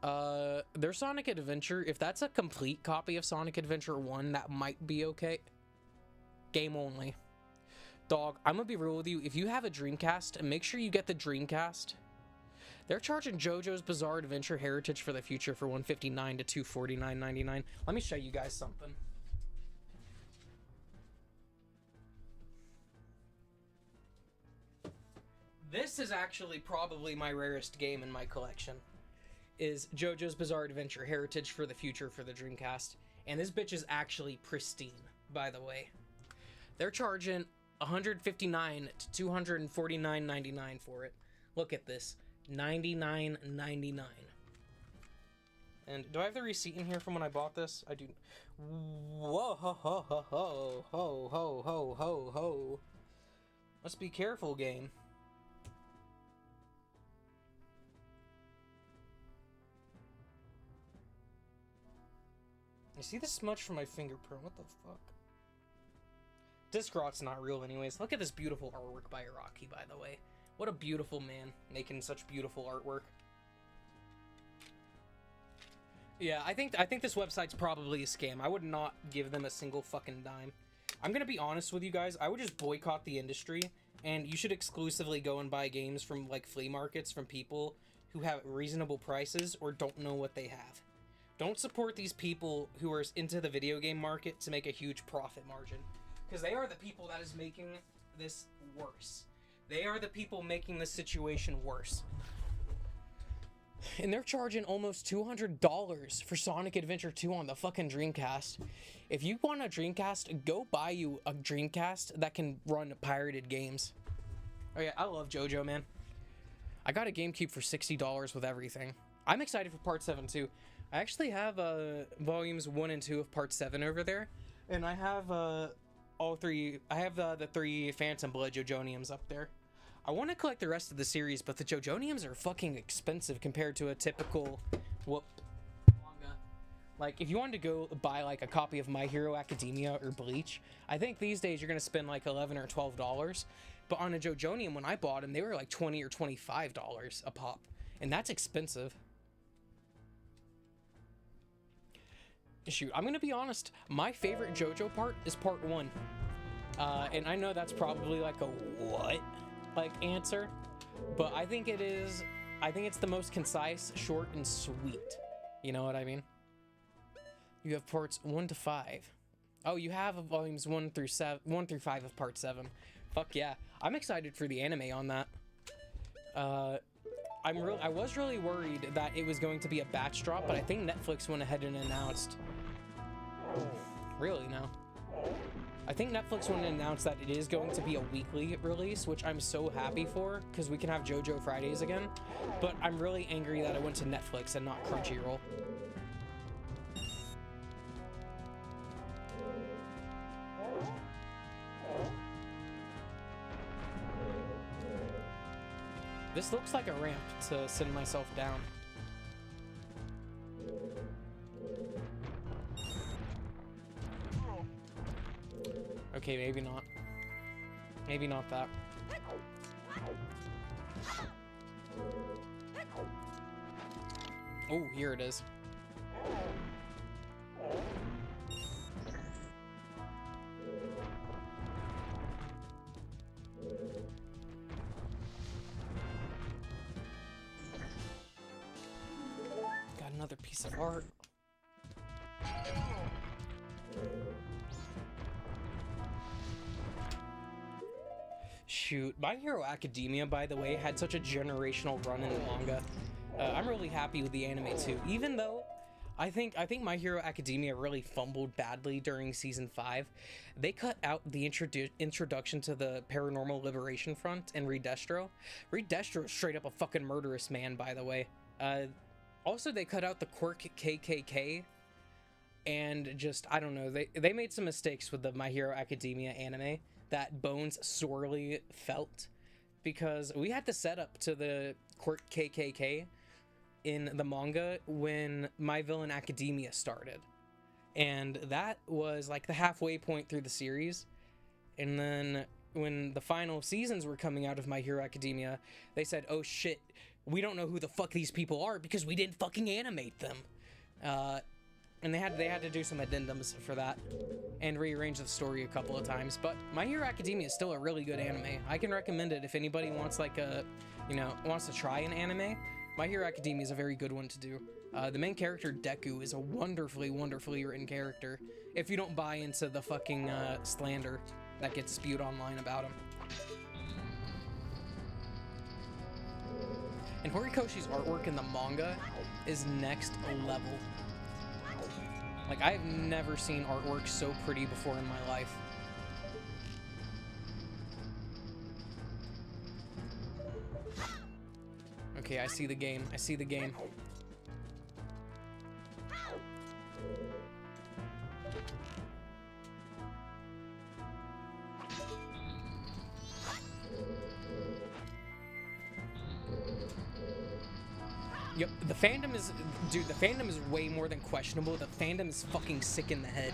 Their Sonic Adventure, if that's a complete copy of Sonic Adventure 1, that might be okay. Game only. Dog, I'm gonna be real with you. If you have a Dreamcast, make sure you get the Dreamcast. They're charging JoJo's Bizarre Adventure Heritage for the Future for $159 to $249.99. Let me show you guys something. This is actually probably my rarest game in my collection. Is JoJo's Bizarre Adventure Heritage for the Future for the Dreamcast. And this bitch is actually pristine, by the way. They're charging $159 to $249.99 for it. Look at this. $99.99. And do I have the receipt in here from when I bought this? I do. Whoa, ho, ho, ho, ho, ho, ho, ho, ho, ho. Let's be careful, game. You see the smudge from my fingerprint? What the fuck? Disc Rock's not real anyways. Look at this beautiful artwork by Iraqi, by the way. What a beautiful man making such beautiful artwork. Yeah, I think this website's probably a scam. I would not give them a single fucking dime. I'm gonna be honest with you guys. I would just boycott the industry, and you should exclusively go and buy games from like flea markets from people who have reasonable prices or don't know what they have. Don't support these people who are into the video game market to make a huge profit margin, because they are the people that is making this worse. They are the people making this situation worse. And they're charging almost $200 for Sonic Adventure 2 on the fucking Dreamcast. If you want a Dreamcast, go buy you a Dreamcast that can run pirated games. Oh yeah, I love JoJo, man. I got a GameCube for $60 with everything. I'm excited for Part 7 too. I actually have volumes 1 and 2 of Part 7 over there, and I have all three. I have the 3 Phantom Blood JoJoniums up there. I want to collect the rest of the series, but the JoJoniums are fucking expensive compared to a typical manga. Like, if you wanted to go buy like a copy of My Hero Academia or Bleach, I think these days you're gonna spend like $11 or $12. But on a JoJonium, when I bought them, they were like $20 or $25 a pop, and that's expensive. Shoot, I'm gonna be honest. My favorite JoJo part is Part 1, and I know that's probably like a what? Like answer, but I think it is. I think it's the most concise, short, and sweet. You know what I mean? You have parts 1 to 5. Oh, you have volumes 1 through 5 of Part 7. Fuck yeah! I'm excited for the anime on that. I was really worried that it was going to be a batch drop, but I think Netflix went ahead and announced. Really now? I think Netflix went and announced that it is going to be a weekly release, which I'm so happy for, because we can have JoJo Fridays again. But I'm really angry that I went to Netflix and not Crunchyroll. This looks like a ramp to send myself down. Okay, maybe not. Maybe not that. Oh, here it is. Got another piece of art. Shoot, My Hero Academia, by the way, had such a generational run in the manga. I'm really happy with the anime too, even though I think My Hero Academia really fumbled badly during season 5. They cut out the introduction to the Paranormal Liberation Front and Reed Destro. Reed Destro is straight up a fucking murderous man, by the way. Also, they cut out the quirk KKK, and just, I don't know, they made some mistakes with the My Hero Academia anime that Bones sorely felt, because we had the setup to the quirk KKK in the manga when My Villain Academia started, and that was like the halfway point through the series. And then when the final seasons were coming out of My Hero Academia, they said, oh shit, we don't know who the fuck these people are because we didn't fucking animate them. And they had to do some addendums for that and rearrange the story a couple of times. But My Hero Academia is still a really good anime. I can recommend it if anybody wants like a, wants to try an anime. My Hero Academia is a very good one to do. The main character, Deku, is a wonderfully, wonderfully written character, if you don't buy into the fucking slander that gets spewed online about him. And Horikoshi's artwork in the manga is next level. Like, I've never seen artwork so pretty before in my life. Okay, I see the game. I see the game. Yep, the fandom is, dude, the fandom is way more than questionable. The fandom is fucking sick in the head.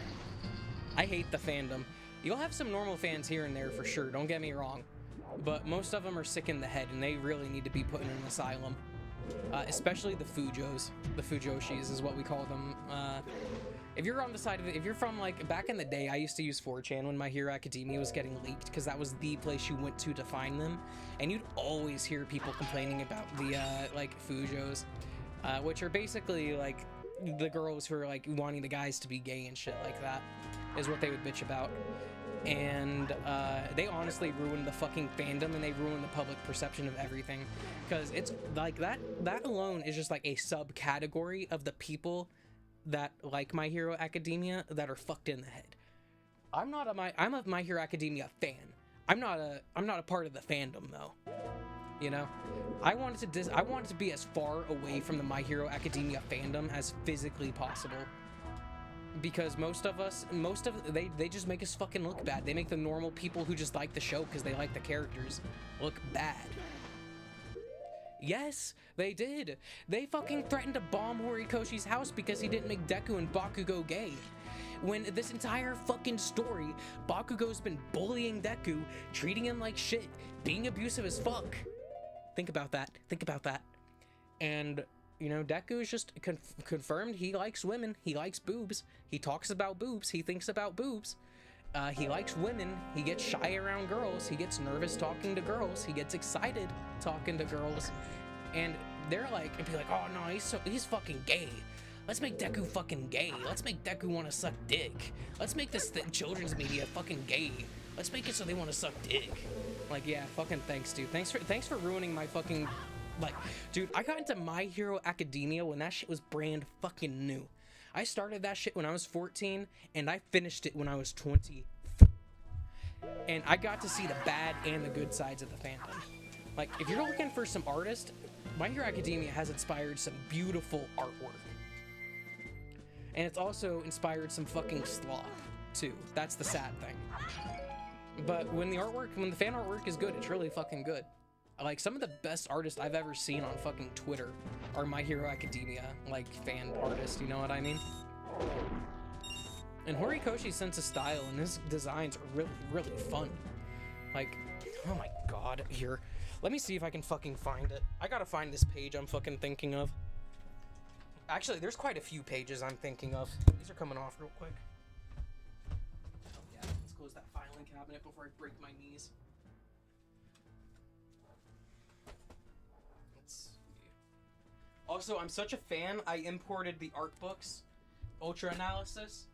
I hate the fandom. You'll have some normal fans here and there for sure, don't get me wrong. But most of them are sick in the head, and they really need to be put in an asylum. especially the Fujos. The Fujoshis is what we call them. If you're on the side of it, if you're from, like, back in the day, I used to use 4chan when My Hero Academia was getting leaked, because that was the place you went to find them, and you'd always hear people complaining about the, like, Fujos, which are basically, like, the girls who are, like, wanting the guys to be gay and shit like that, is what they would bitch about. And they honestly ruined the fucking fandom, and they ruined the public perception of everything, because it's like that alone is just like a subcategory of the people that like My Hero Academia that are fucked in the head. I'm a My Hero Academia fan. I'm not a part of the fandom though. You know, I wanted to be as far away from the My Hero Academia fandom as physically possible. Because most of they just make us fucking look bad. They make the normal people who just like the show because they like the characters look bad. Yes, they did. They fucking threatened to bomb Horikoshi's house because he didn't make Deku and Bakugo gay. When this entire fucking story, Bakugo's been bullying Deku, treating him like shit, being abusive as fuck. Think about that. Think about that. And you know, Deku is just confirmed he likes women. He likes boobs. He talks about boobs. He thinks about boobs. He likes women. He gets shy around girls. He gets nervous talking to girls. He gets excited talking to girls. And they're like, and be like, oh no, he's fucking gay. Let's make Deku fucking gay. Let's make Deku want to suck dick. Let's make this children's media fucking gay. Let's make it so they want to suck dick. Like, yeah, fucking thanks, dude. Thanks for ruining my fucking... Like, dude, I got into My Hero Academia when that shit was brand fucking new. I started that shit when I was 14, and I finished it when I was 20. And I got to see the bad and the good sides of the fandom. Like, if you're looking for some artists, My Hero Academia has inspired some beautiful artwork. And it's also inspired some fucking slop, too. That's the sad thing. But when the fan artwork is good, it's really fucking good. Like, some of the best artists I've ever seen on fucking Twitter are My Hero Academia, like, fan artists, you know what I mean? And Horikoshi's sense of style and his designs are really, really fun. Like, oh my god, here. Let me see if I can fucking find it. I gotta find this page I'm fucking thinking of. Actually, there's quite a few pages I'm thinking of. These are coming off real quick. Oh yeah, let's close that filing cabinet before I break my knees. Also, I'm such a fan, I imported the art books, Ultra Analysis.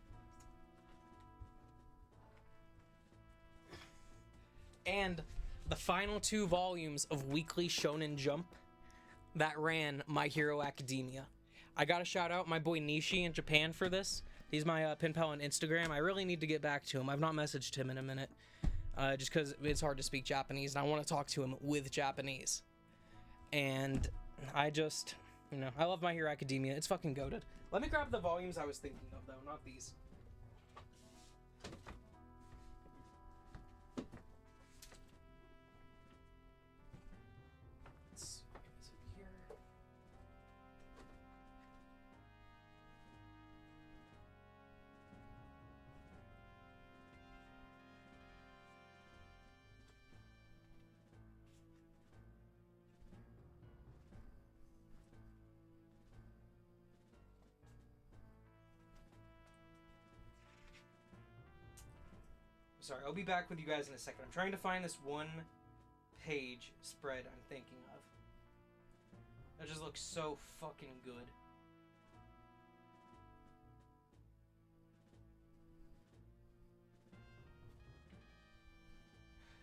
And the final 2 volumes of Weekly Shonen Jump that ran My Hero Academia. I gotta shout out my boy Nishi in Japan for this. He's my pen pal on Instagram. I really need to get back to him. I've not messaged him in a minute. Just because it's hard to speak Japanese, and I want to talk to him with Japanese. And I just... You know, I love My Hero Academia. It's fucking goated. Let me grab the volumes I was thinking of, though, not these. Let's see. Is it here? Sorry, I'll be back with you guys in a second. I'm trying to find this one page spread I'm thinking of. That just looks so fucking good.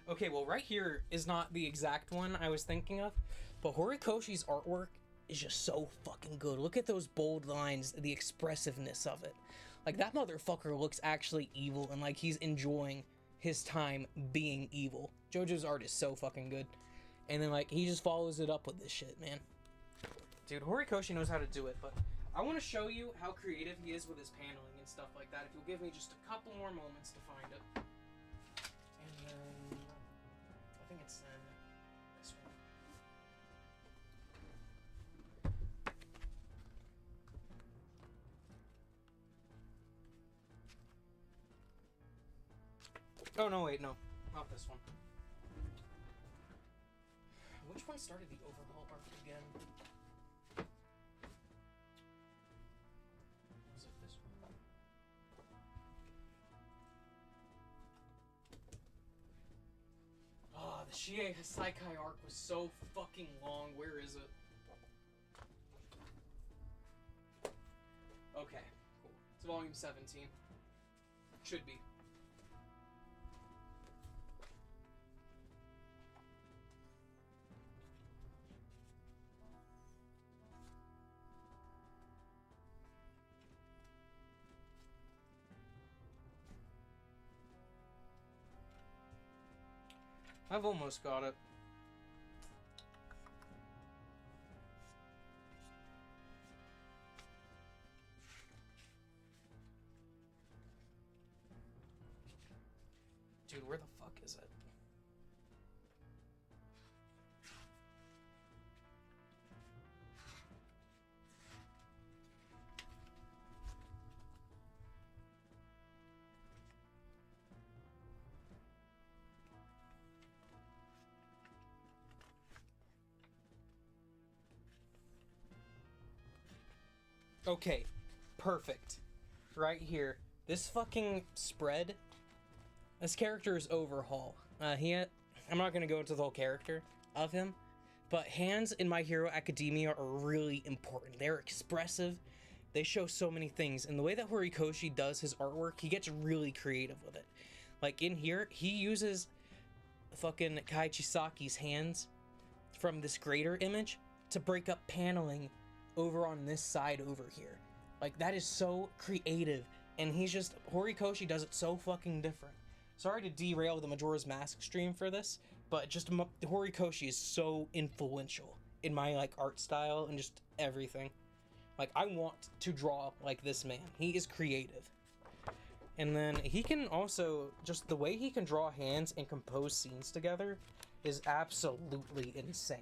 Okay, well right here is not the exact one I was thinking of, but Horikoshi's artwork is just so fucking good. Look at those bold lines, the expressiveness of it. Like, that motherfucker looks actually evil, and like he's enjoying his time being evil. JoJo's art is so fucking good. And then, like, he just follows it up with this shit, man. Dude, Horikoshi knows how to do it, but I want to show you how creative he is with his paneling and stuff like that. If you'll give me just a couple more moments to find it. And then... I think it's in this one. Oh, no, wait, no. Not this one. Which one started the overhaul arc again? the Shie Saikai arc was so fucking long. Where is it? Okay, cool. It's volume 17. Should be. I've almost got it. Dude, where the fuck is it? Okay, perfect. Right here. This fucking spread. This character is Overhaul. I'm not gonna go into the whole character of him, but hands in My Hero Academia are really important. They're expressive. They show so many things, and the way that Horikoshi does his artwork, he gets really creative with it. Like in here, he uses fucking Kai Chisaki's hands from this greater image to break up paneling over on this side over here. Like, that is so creative, and Horikoshi does it so fucking different. Sorry to derail the Majora's Mask stream for this, but just Horikoshi is so influential in my, like, art style and just everything. Like, I want to draw like this man. He is creative. And then he can also, just the way he can draw hands and compose scenes together is absolutely insane.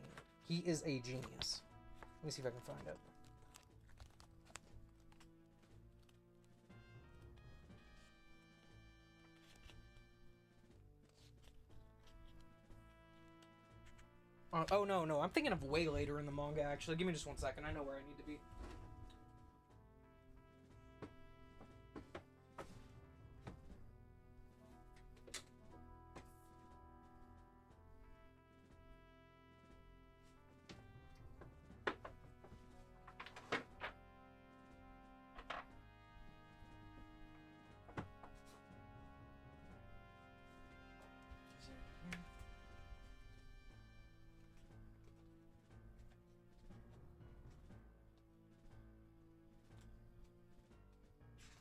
He is a genius. Let me see if I can find it. Oh, no, I'm thinking of way later in the manga, actually. Give me just 1 second. I know where I need to be.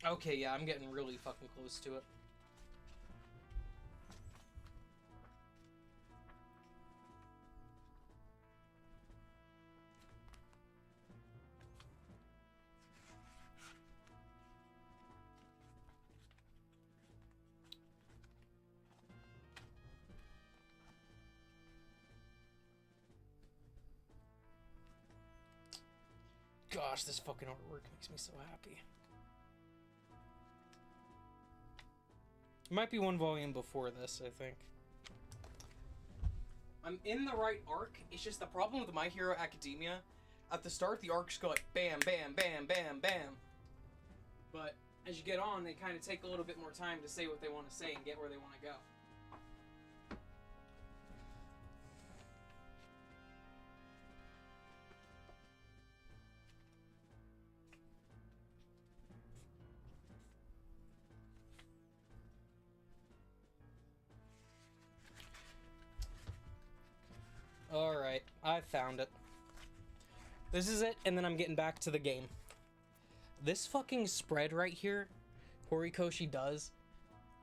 Okay, yeah, I'm getting really fucking close to it. Gosh, this fucking artwork makes me so happy. It might be one volume before this, I think. I'm in the right arc. It's just the problem with My Hero Academia. At the start, the arcs go like bam, bam, bam, bam, bam. But as you get on, they kind of take a little bit more time to say what they want to say and get where they want to go. Alright, I found it. This is it, and then I'm getting back to the game. This fucking spread right here, Horikoshi does,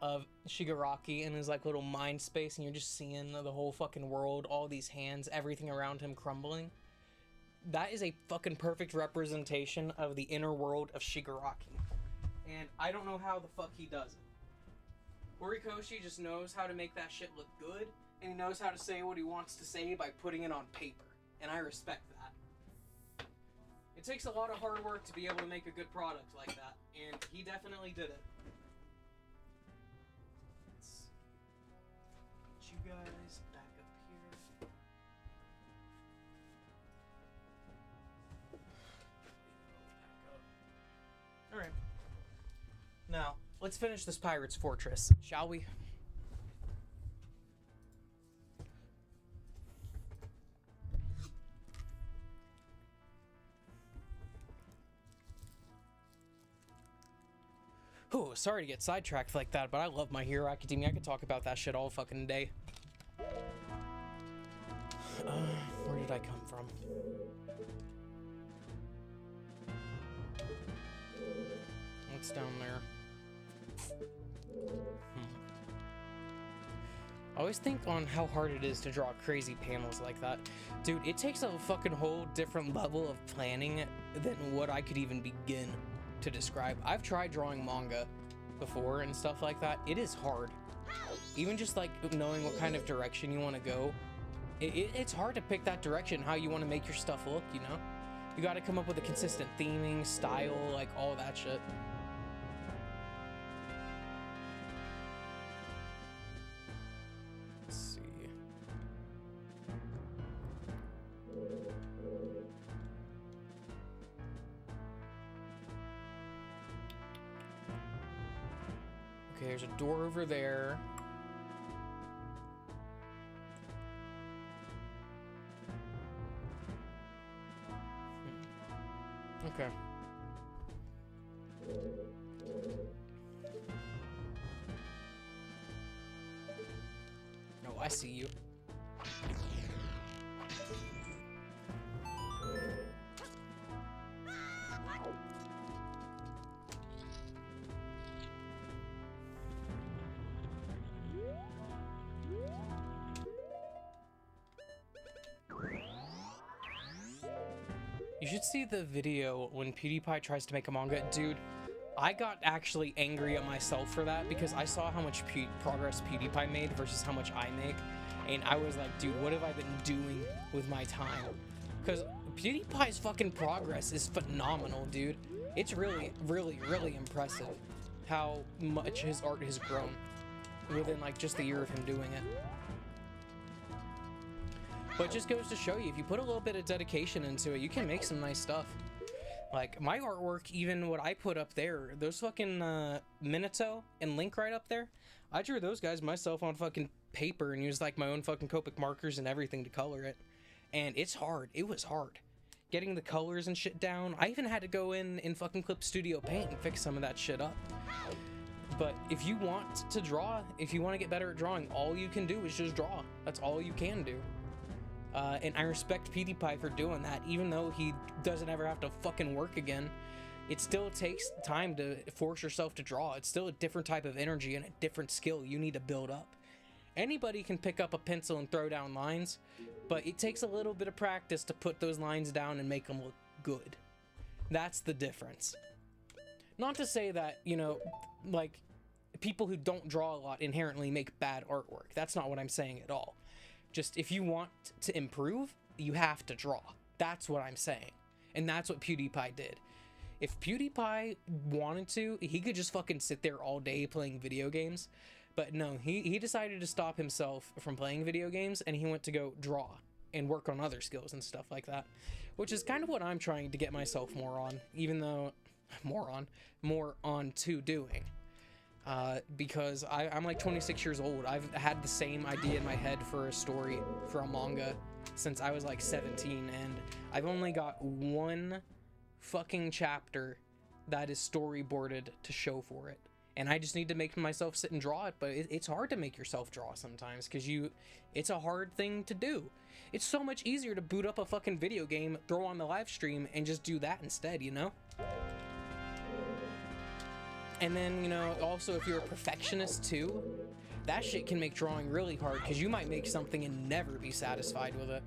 of Shigaraki in his like little mind space, and you're just seeing the whole fucking world, all these hands, everything around him crumbling. That is a fucking perfect representation of the inner world of Shigaraki. And I don't know how the fuck he does it. Horikoshi just knows how to make that shit look good, and he knows how to say what he wants to say by putting it on paper. And I respect that. It takes a lot of hard work to be able to make a good product like that, and he definitely did it. Let's get you guys back up here. Alright. Now, let's finish this Pirate's Fortress, shall we? Oh, sorry to get sidetracked like that, but I love My Hero Academia. I could talk about that shit all fucking day. Where did I come from? What's down there? I always think on how hard it is to draw crazy panels like that. Dude, it takes a fucking whole different level of planning than what I could even begin to describe. I've tried drawing manga before and stuff like that. It is hard. Even just like knowing what kind of direction you want to go, it's hard to pick that direction, how you want to make your stuff look, you know? You got to come up with a consistent theming, style, like all that shit. Let's see. Okay, there's a door over there. Okay. Oh, I see you. You should see the video when PewDiePie tries to make a manga. Dude, I got actually angry at myself for that because I saw how much progress PewDiePie made versus how much I make. And I was like, dude, what have I been doing with my time? Because PewDiePie's fucking progress is phenomenal, dude. It's really, really, really impressive how much his art has grown within like just a year of him doing it. But it just goes to show you, if you put a little bit of dedication into it, you can make some nice stuff. Like, my artwork, even what I put up there, those fucking Minato and Link right up there, I drew those guys myself on fucking paper and used, like, my own fucking Copic markers and everything to color it. And it's hard. It was hard. Getting the colors and shit down. I even had to go in fucking Clip Studio Paint and fix some of that shit up. But if you want to draw, if you want to get better at drawing, all you can do is just draw. That's all you can do. And I respect PewDiePie for doing that, even though he doesn't ever have to fucking work again. It still takes time to force yourself to draw. It's still a different type of energy and a different skill you need to build up. Anybody can pick up a pencil and throw down lines, but it takes a little bit of practice to put those lines down and make them look good. That's the difference. Not to say that, you know, like, people who don't draw a lot inherently make bad artwork. That's not what I'm saying at all. Just, if you want to improve, you have to draw. That's what I'm saying. And that's what PewDiePie did. If PewDiePie wanted to, he could just fucking sit there all day playing video games. But no, he decided to stop himself from playing video games, and he went to go draw and work on other skills and stuff like that. Which is kind of what I'm trying to get myself more on, even though, more on to doing. Because I'm like 26 years old. I've had the same idea in my head for a story, for a manga, since I was like 17, and I've only got one fucking chapter that is storyboarded to show for it. And I just need to make myself sit and draw it, but it's hard to make yourself draw sometimes, because it's a hard thing to do. It's so much easier to boot up a fucking video game, throw on the live stream, and just do that instead, you know? And then, you know, also if you're a perfectionist too, that shit can make drawing really hard, because you might make something and never be satisfied with it.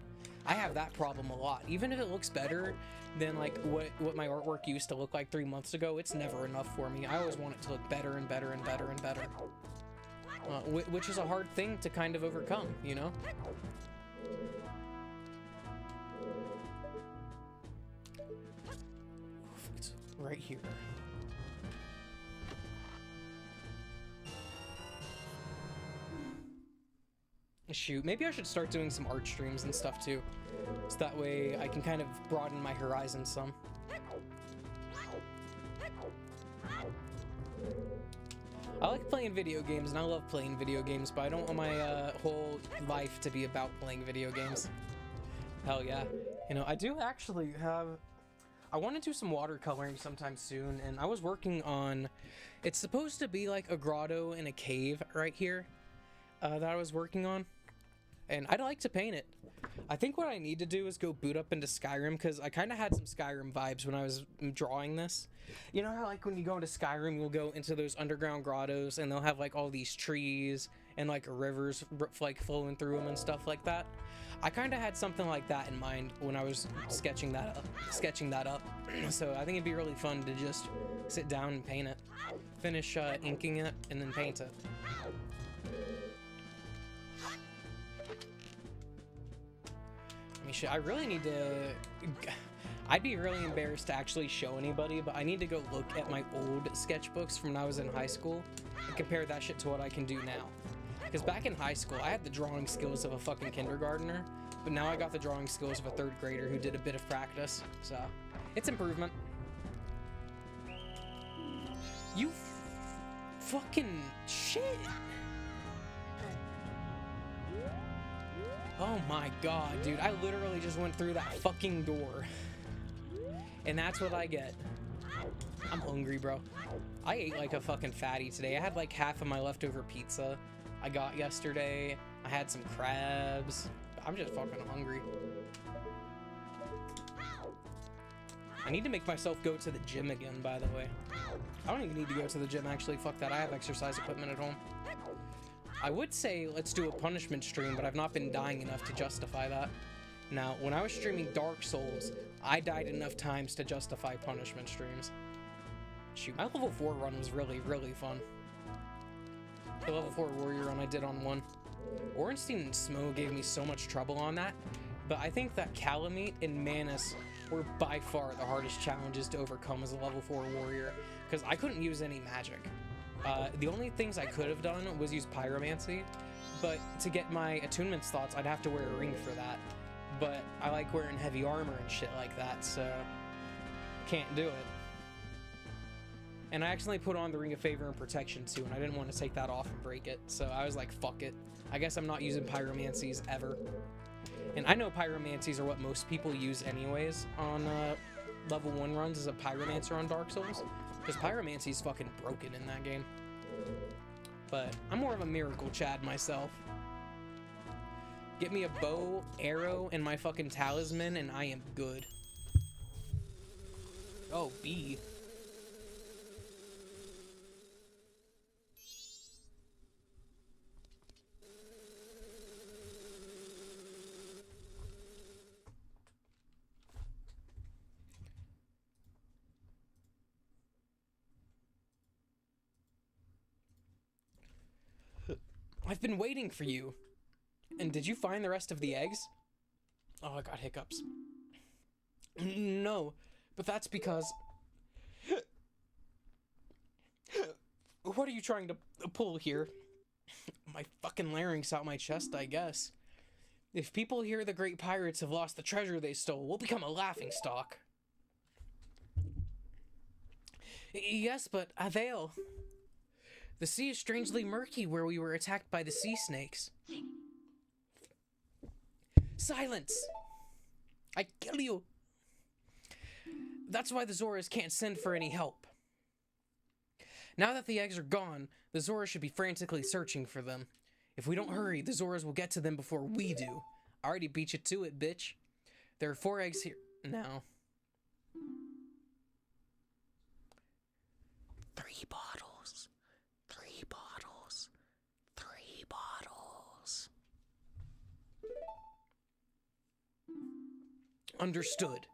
I have that problem a lot. Even if it looks better than like what my artwork used to look like 3 months ago, it's never enough for me. I always want it to look better and better and better and better. Which is a hard thing to kind of overcome, you know? It's right here. Shoot, maybe I should start doing some art streams and stuff too, so that way I can kind of broaden my horizons some. I like playing video games, and I love playing video games, but I don't want my whole life to be about playing video games. Hell yeah. You know, I do actually have I want to do some watercoloring sometime soon, and I was working on... It's supposed to be like a grotto in a cave right here that I was working on, and I'd like to paint it. I think what I need to do is go boot up into Skyrim, because I kind of had some Skyrim vibes when I was drawing this. You know how like when you go into Skyrim, you'll go into those underground grottos, and they'll have like all these trees and like rivers like flowing through them and stuff like that? I kind of had something like that in mind when I was sketching that up. So I think it'd be really fun to just sit down and paint it. Finish inking it, and then paint it. I mean, shit, I really need to... I'd be really embarrassed to actually show anybody, but I need to go look at my old sketchbooks from when I was in high school and compare that shit to what I can do now. Because back in high school, I had the drawing skills of a fucking kindergartner, but now I got the drawing skills of a 3rd grader who did a bit of practice, so it's improvement. You fucking shit. Oh my god, dude, I literally just went through that fucking door. And that's what I get. I'm hungry, bro. I ate like a fucking fatty today. I had like half of my leftover pizza I got yesterday. I had some crabs. I'm just fucking hungry. I need to make myself go to the gym again, by the way. I don't even need to go to the gym, actually. Fuck that. I have exercise equipment at home. I would say let's do a punishment stream, but I've not been dying enough to justify that. Now, when I was streaming Dark Souls, I died enough times to justify punishment streams. Shoot, my level 4 run was really, really fun. The level 4 warrior run I did on 1. Ornstein and Smo gave me so much trouble on that, but I think that Calamite and Manus were by far the hardest challenges to overcome as a level 4 warrior, because I couldn't use any magic. The only things I could have done was use pyromancy, but to get my attunement slots, I'd have to wear a ring for that. But I like wearing heavy armor and shit like that, so can't do it. And I accidentally put on the Ring of Favor and Protection too, and I didn't want to take that off and break it, so I was like, fuck it. I guess I'm not using pyromancies ever. And I know pyromancies are what most people use anyways on level 1 runs as a pyromancer on Dark Souls, because pyromancy is fucking broken in that game. But I'm more of a miracle Chad myself. Get me a bow, arrow, and my fucking talisman, and I am good. Oh, B. I've been waiting for you. And did you find the rest of the eggs? Oh, I got hiccups. No, but that's because... What are you trying to pull here? My fucking larynx out my chest, I guess. If people hear the great pirates have lost the treasure they stole, we'll become a laughingstock. Yes, but Avail... The sea is strangely murky where we were attacked by the sea snakes. Silence! I kill you! That's why the Zoras can't send for any help. Now that the eggs are gone, the Zoras should be frantically searching for them. If we don't hurry, the Zoras will get to them before we do. I already beat you to it, bitch. There are 4 eggs here now. 3 bottles. 3 bottles. 3 bottles. Understood.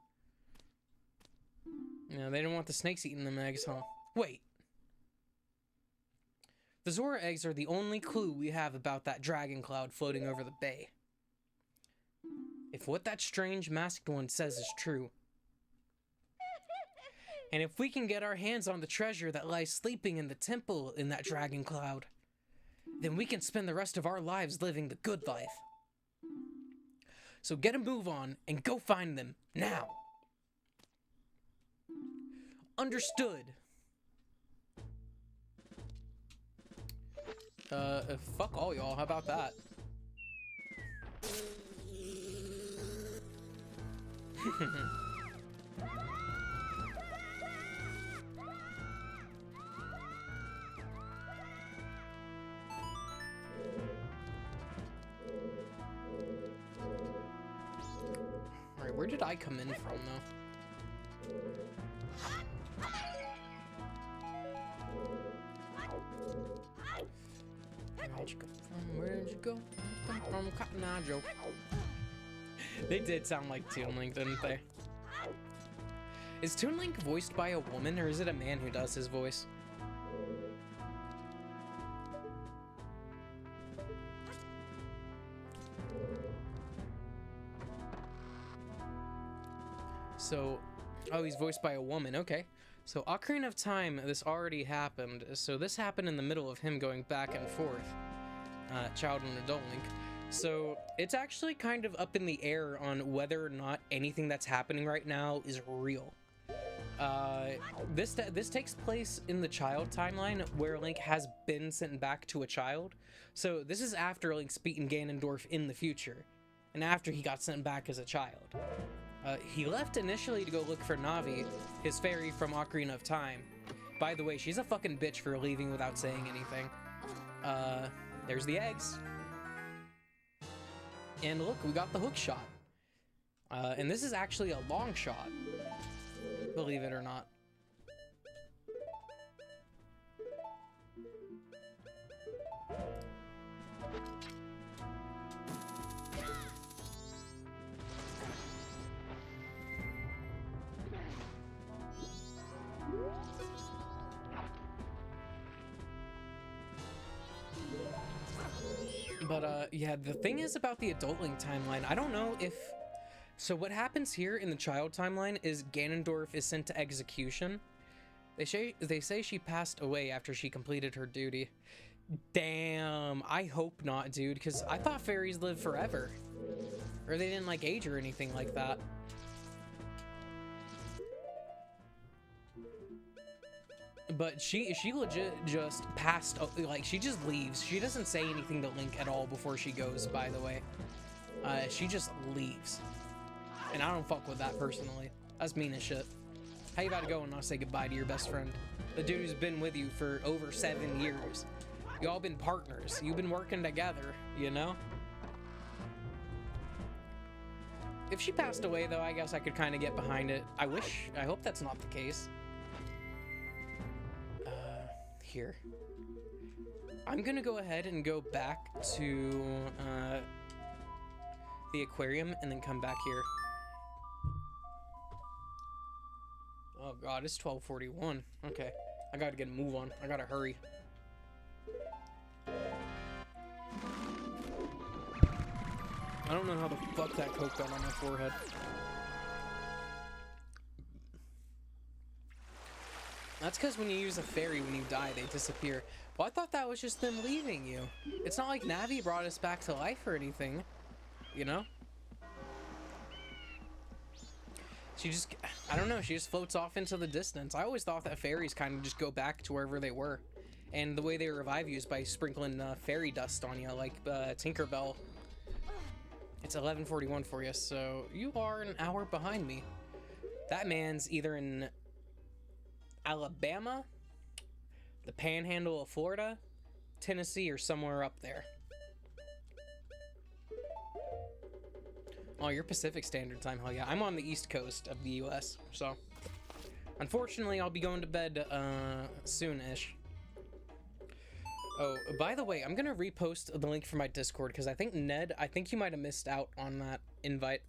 No, they didn't want the snakes eating them eggs, huh? Wait. The Zora eggs are the only clue we have about that dragon cloud floating over the bay. If what that strange masked one says is true, and if we can get our hands on the treasure that lies sleeping in the temple in that dragon cloud, then we can spend the rest of our lives living the good life. So get a move on and go find them now. Understood. Fuck all y'all, how about that? Where did I come in from, though? Where'd you go from? Where did you go? From Cotton Eye Joe. They did sound like Toon Link, didn't they? Is Toon Link voiced by a woman, or is it a man who does his voice? So, oh, he's voiced by a woman, okay. So, Ocarina of Time, this already happened. So, this happened in the middle of him going back and forth. Child and adult Link. So, it's actually kind of up in the air on whether or not anything that's happening right now is real. This takes place in the child timeline, where Link has been sent back to a child. So, this is after Link's beaten Ganondorf in the future, and after he got sent back as a child. He left initially to go look for Navi, his fairy from Ocarina of Time. By the way, she's a fucking bitch for leaving without saying anything. There's the eggs. And look, we got the hook shot. And this is actually a long shot, believe it or not. But, yeah, the thing is about the Adult Link timeline, I don't know if... So what happens here in the child timeline is Ganondorf is sent to execution. They say she passed away after she completed her duty. Damn, I hope not, dude, because I thought fairies live forever. Or they didn't, like, age or anything like that. But she legit just passed, like, she just leaves. She doesn't say anything to Link at all before she goes, by the way. She just leaves. And I don't fuck with that personally. That's mean as shit. How you about to go and not say goodbye to your best friend? The dude who's been with you for over 7 years. Y'all been partners. You've been working together, you know? If she passed away, though, I guess I could kind of get behind it. I hope that's not the case. Here. I'm gonna go ahead and go back to the aquarium and then come back here. Oh god, it's 12:41. Okay, I gotta get a move on. I gotta hurry. I don't know how the fuck that coke got on my forehead. That's because when you use a fairy, when you die, they disappear. Well, I thought that was just them leaving you. It's not like Navi brought us back to life or anything, you know? She just, I don't know, she just floats off into the distance. I always thought that fairies kind of just go back to wherever they were. And the way they revive you is by sprinkling fairy dust on you, like Tinkerbell. It's 11:41 for you, so you are an hour behind me. That man's either in Alabama, the panhandle of Florida, Tennessee, or somewhere up there. Oh, you're Pacific Standard Time, hell yeah. I'm on the East Coast of the US, so unfortunately I'll be going to bed soon-ish. Oh, by the way, I'm gonna repost the link for my Discord, because I think Ned, you might have missed out on that invite.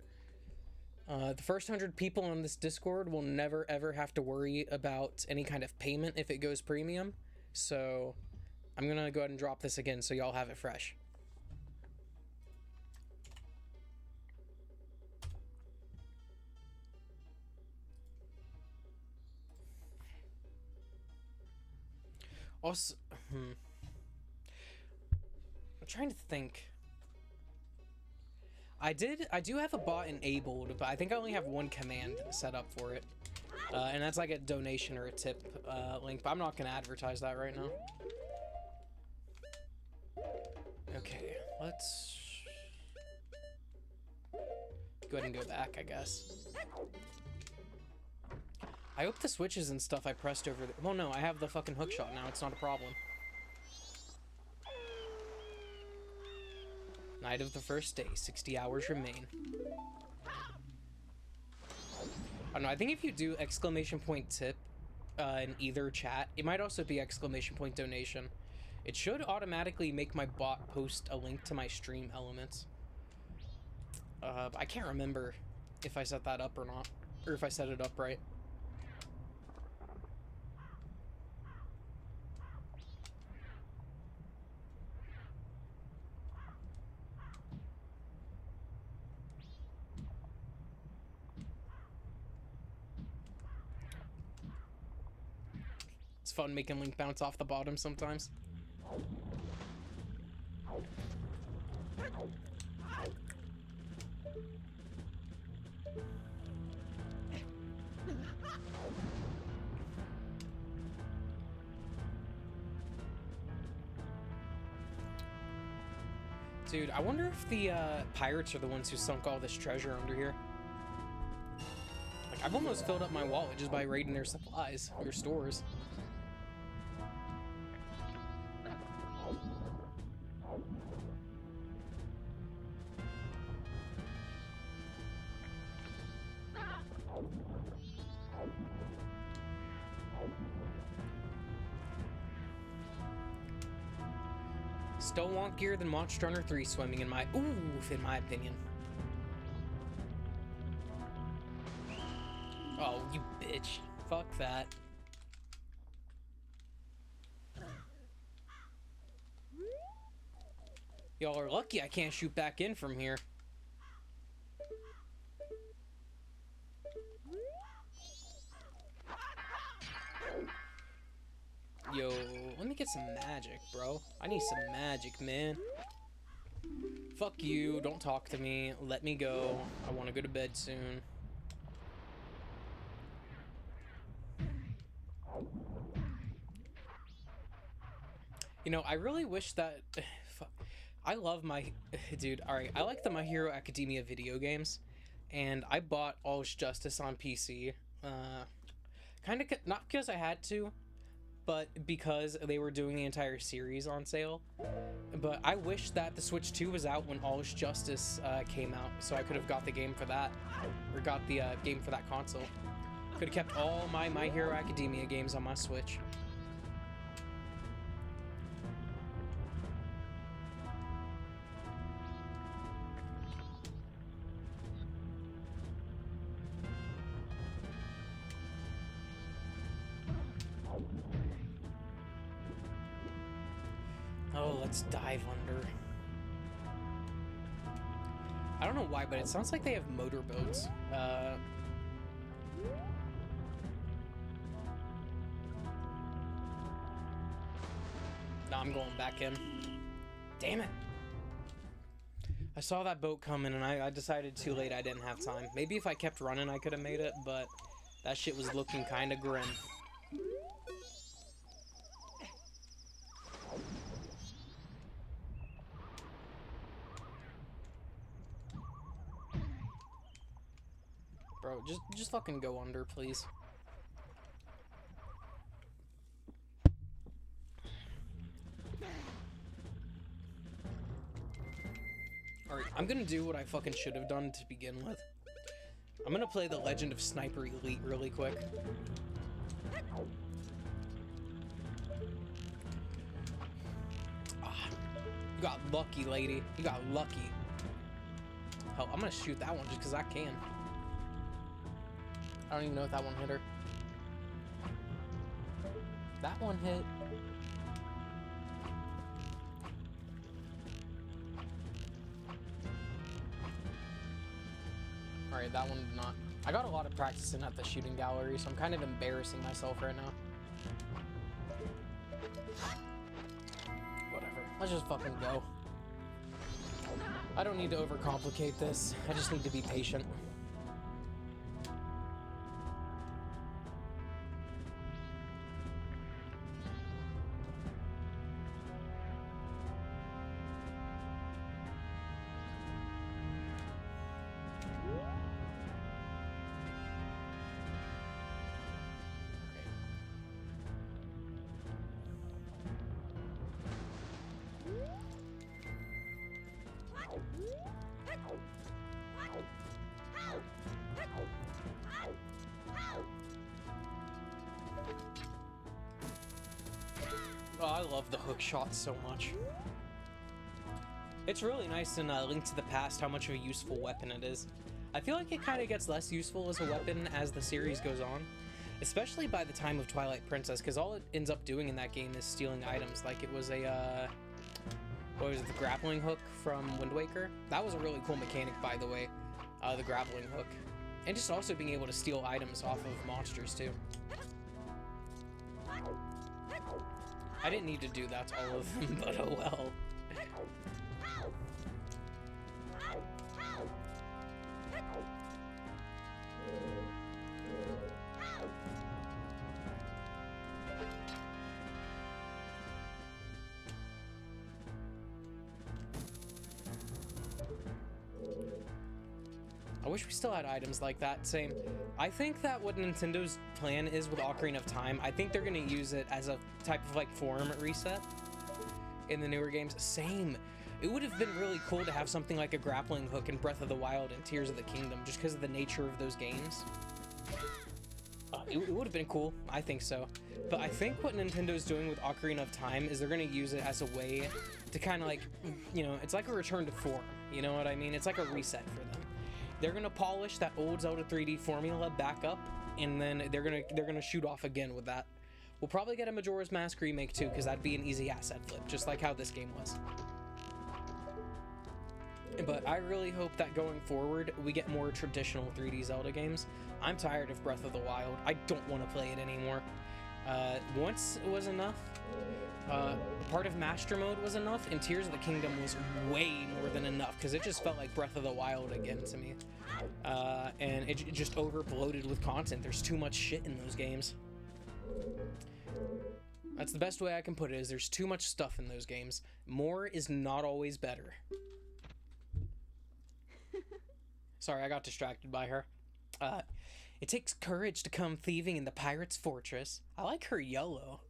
The first 100 people on this Discord will never ever have to worry about any kind of payment if it goes premium. So I'm gonna go ahead and drop this again so y'all have it fresh. Also, I'm trying to think. I do have a bot enabled, but I think I only have one command set up for it. And that's like a donation or a tip link, but I'm not going to advertise that right now. Okay, let's go ahead and go back, I guess. I hope the switches and stuff I pressed over there. Well, no, I have the fucking hookshot now. It's not a problem. Night of the first day, 60 hours remain. don't know, I think if you do exclamation point tip in either chat, it might also be exclamation point donation. It should automatically make my bot post a link to my stream elements. But I can't remember if I set that up or not, or if I set it up right. It's fun making Link bounce off the bottom sometimes. Dude, I wonder if the pirates are the ones who sunk all this treasure under here. Like, I've almost filled up my wallet just by raiding their supplies, their stores. Still want gear than Monster Hunter 3 swimming in my opinion. Oh, you bitch. Fuck that. Y'all are lucky I can't shoot back in from here. Yo, let me get some magic, bro. I need some magic, man. Fuck you, don't talk to me. Let me go. I want to go to bed soon. You know, I really wish that... I love my... Dude, alright, I like the My Hero Academia video games. And I bought All's Justice on PC. Kind of... Not because I had to, but because they were doing the entire series on sale. But I wish that the Switch 2 was out when All's Justice came out, so I could have got the game for that. Or got the game for that console. Could have kept all my My Hero Academia games on my Switch. Oh, let's dive under. I don't know why, but it sounds like they have motorboats. No, I'm going back in. Damn it. I saw that boat coming and I decided too late I didn't have time. Maybe if I kept running I could have made it, but that shit was looking kind of grim. Bro, just fucking go under, please. Alright, I'm gonna do what I fucking should have done to begin with. I'm gonna play The Legend of Sniper Elite really quick. Ah, you got lucky, lady. You got lucky. Hell, I'm gonna shoot that one just because I can. I don't even know if that one hit her. That one hit. Alright, that one did not. I got a lot of practicing at the shooting gallery, so I'm kind of embarrassing myself right now. Whatever. Let's just fucking go. I don't need to overcomplicate this. I just need to be patient. I love the hook shot so much. It's really nice in Link to the Past how much of a useful weapon it is. I feel like it kind of gets less useful as a weapon as the series goes on, especially by the time of Twilight Princess, because all it ends up doing in that game is stealing items. Like it was a, what was it, the grappling hook from Wind Waker? That was a really cool mechanic, by the way, the grappling hook. And just also being able to steal items off of monsters, too. I didn't need to do that to all of them, but oh well. I wish we still had items like that. Same. I think that what Nintendo's plan is with Ocarina of Time, I think they're going to use it as a type of like form reset in the newer games. Same. It would have been really cool to have something like a grappling hook in Breath of the Wild and Tears of the Kingdom, just because of the nature of those games. It would have been cool. I think so. But I think what Nintendo's doing with Ocarina of Time is they're going to use it as a way to kind of like, you know, it's like a return to form. You know what I mean? It's like a reset for them. They're gonna polish that old Zelda 3D formula back up, and then they're gonna shoot off again with that. We'll probably get a Majora's Mask remake too, because that'd be an easy asset flip, just like how this game was. But I really hope that going forward, we get more traditional 3D Zelda games. I'm tired of Breath of the Wild. I don't want to play it anymore. Once it was enough. Part of Master Mode was enough, and Tears of the Kingdom was way more than enough, because it just felt like Breath of the Wild again to me. And it just over-bloated with content. There's too much shit in those games. That's the best way I can put it, is there's too much stuff in those games. More is not always better. Sorry, I got distracted by her. It takes courage to come thieving in the pirate's fortress. I like her yellow.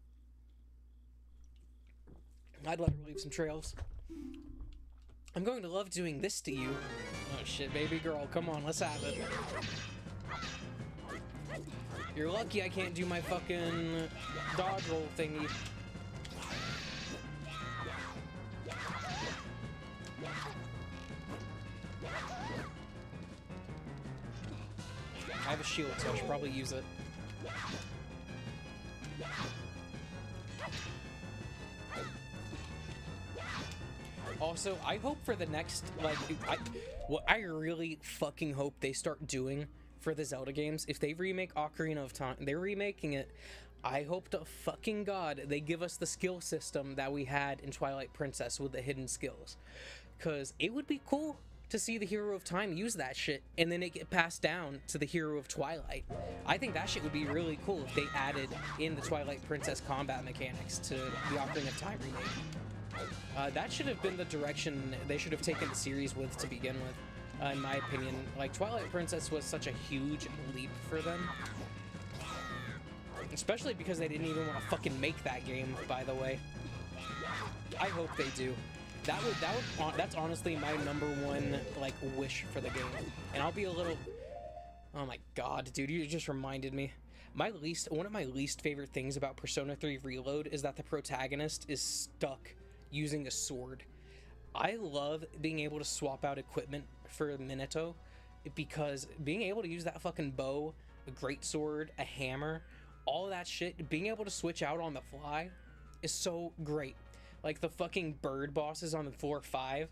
I'd let her leave some trails. I'm going to love doing this to you. Oh shit, baby girl, come on, let's have it. You're lucky I can't do my fucking dodge roll thingy. I have a shield, so I should probably use it. Also, I hope for the next, like, what I really fucking hope they start doing for the Zelda games, if they remake Ocarina of Time, they're remaking it, I hope to fucking God they give us the skill system that we had in Twilight Princess with the hidden skills. Because it would be cool to see the Hero of Time use that shit, and then it get passed down to the Hero of Twilight. I think that shit would be really cool if they added in the Twilight Princess combat mechanics to the Ocarina of Time remake. That should have been the direction they should have taken the series with to begin with, in my opinion. Like, Twilight Princess was such a huge leap for them. Especially because they didn't even want to fucking make that game, by the way. I hope they do. That's honestly my #1, like, wish for the game. And I'll be a little... Oh my god, dude, you just reminded me. One of my least favorite things about Persona 3 Reload is that the protagonist is stuck using a sword. I love being able to swap out equipment for Minato, because being able to use that fucking bow, a greatsword, a hammer, all of that shit, being able to switch out on the fly is so great. Like the fucking bird bosses on the floor 5.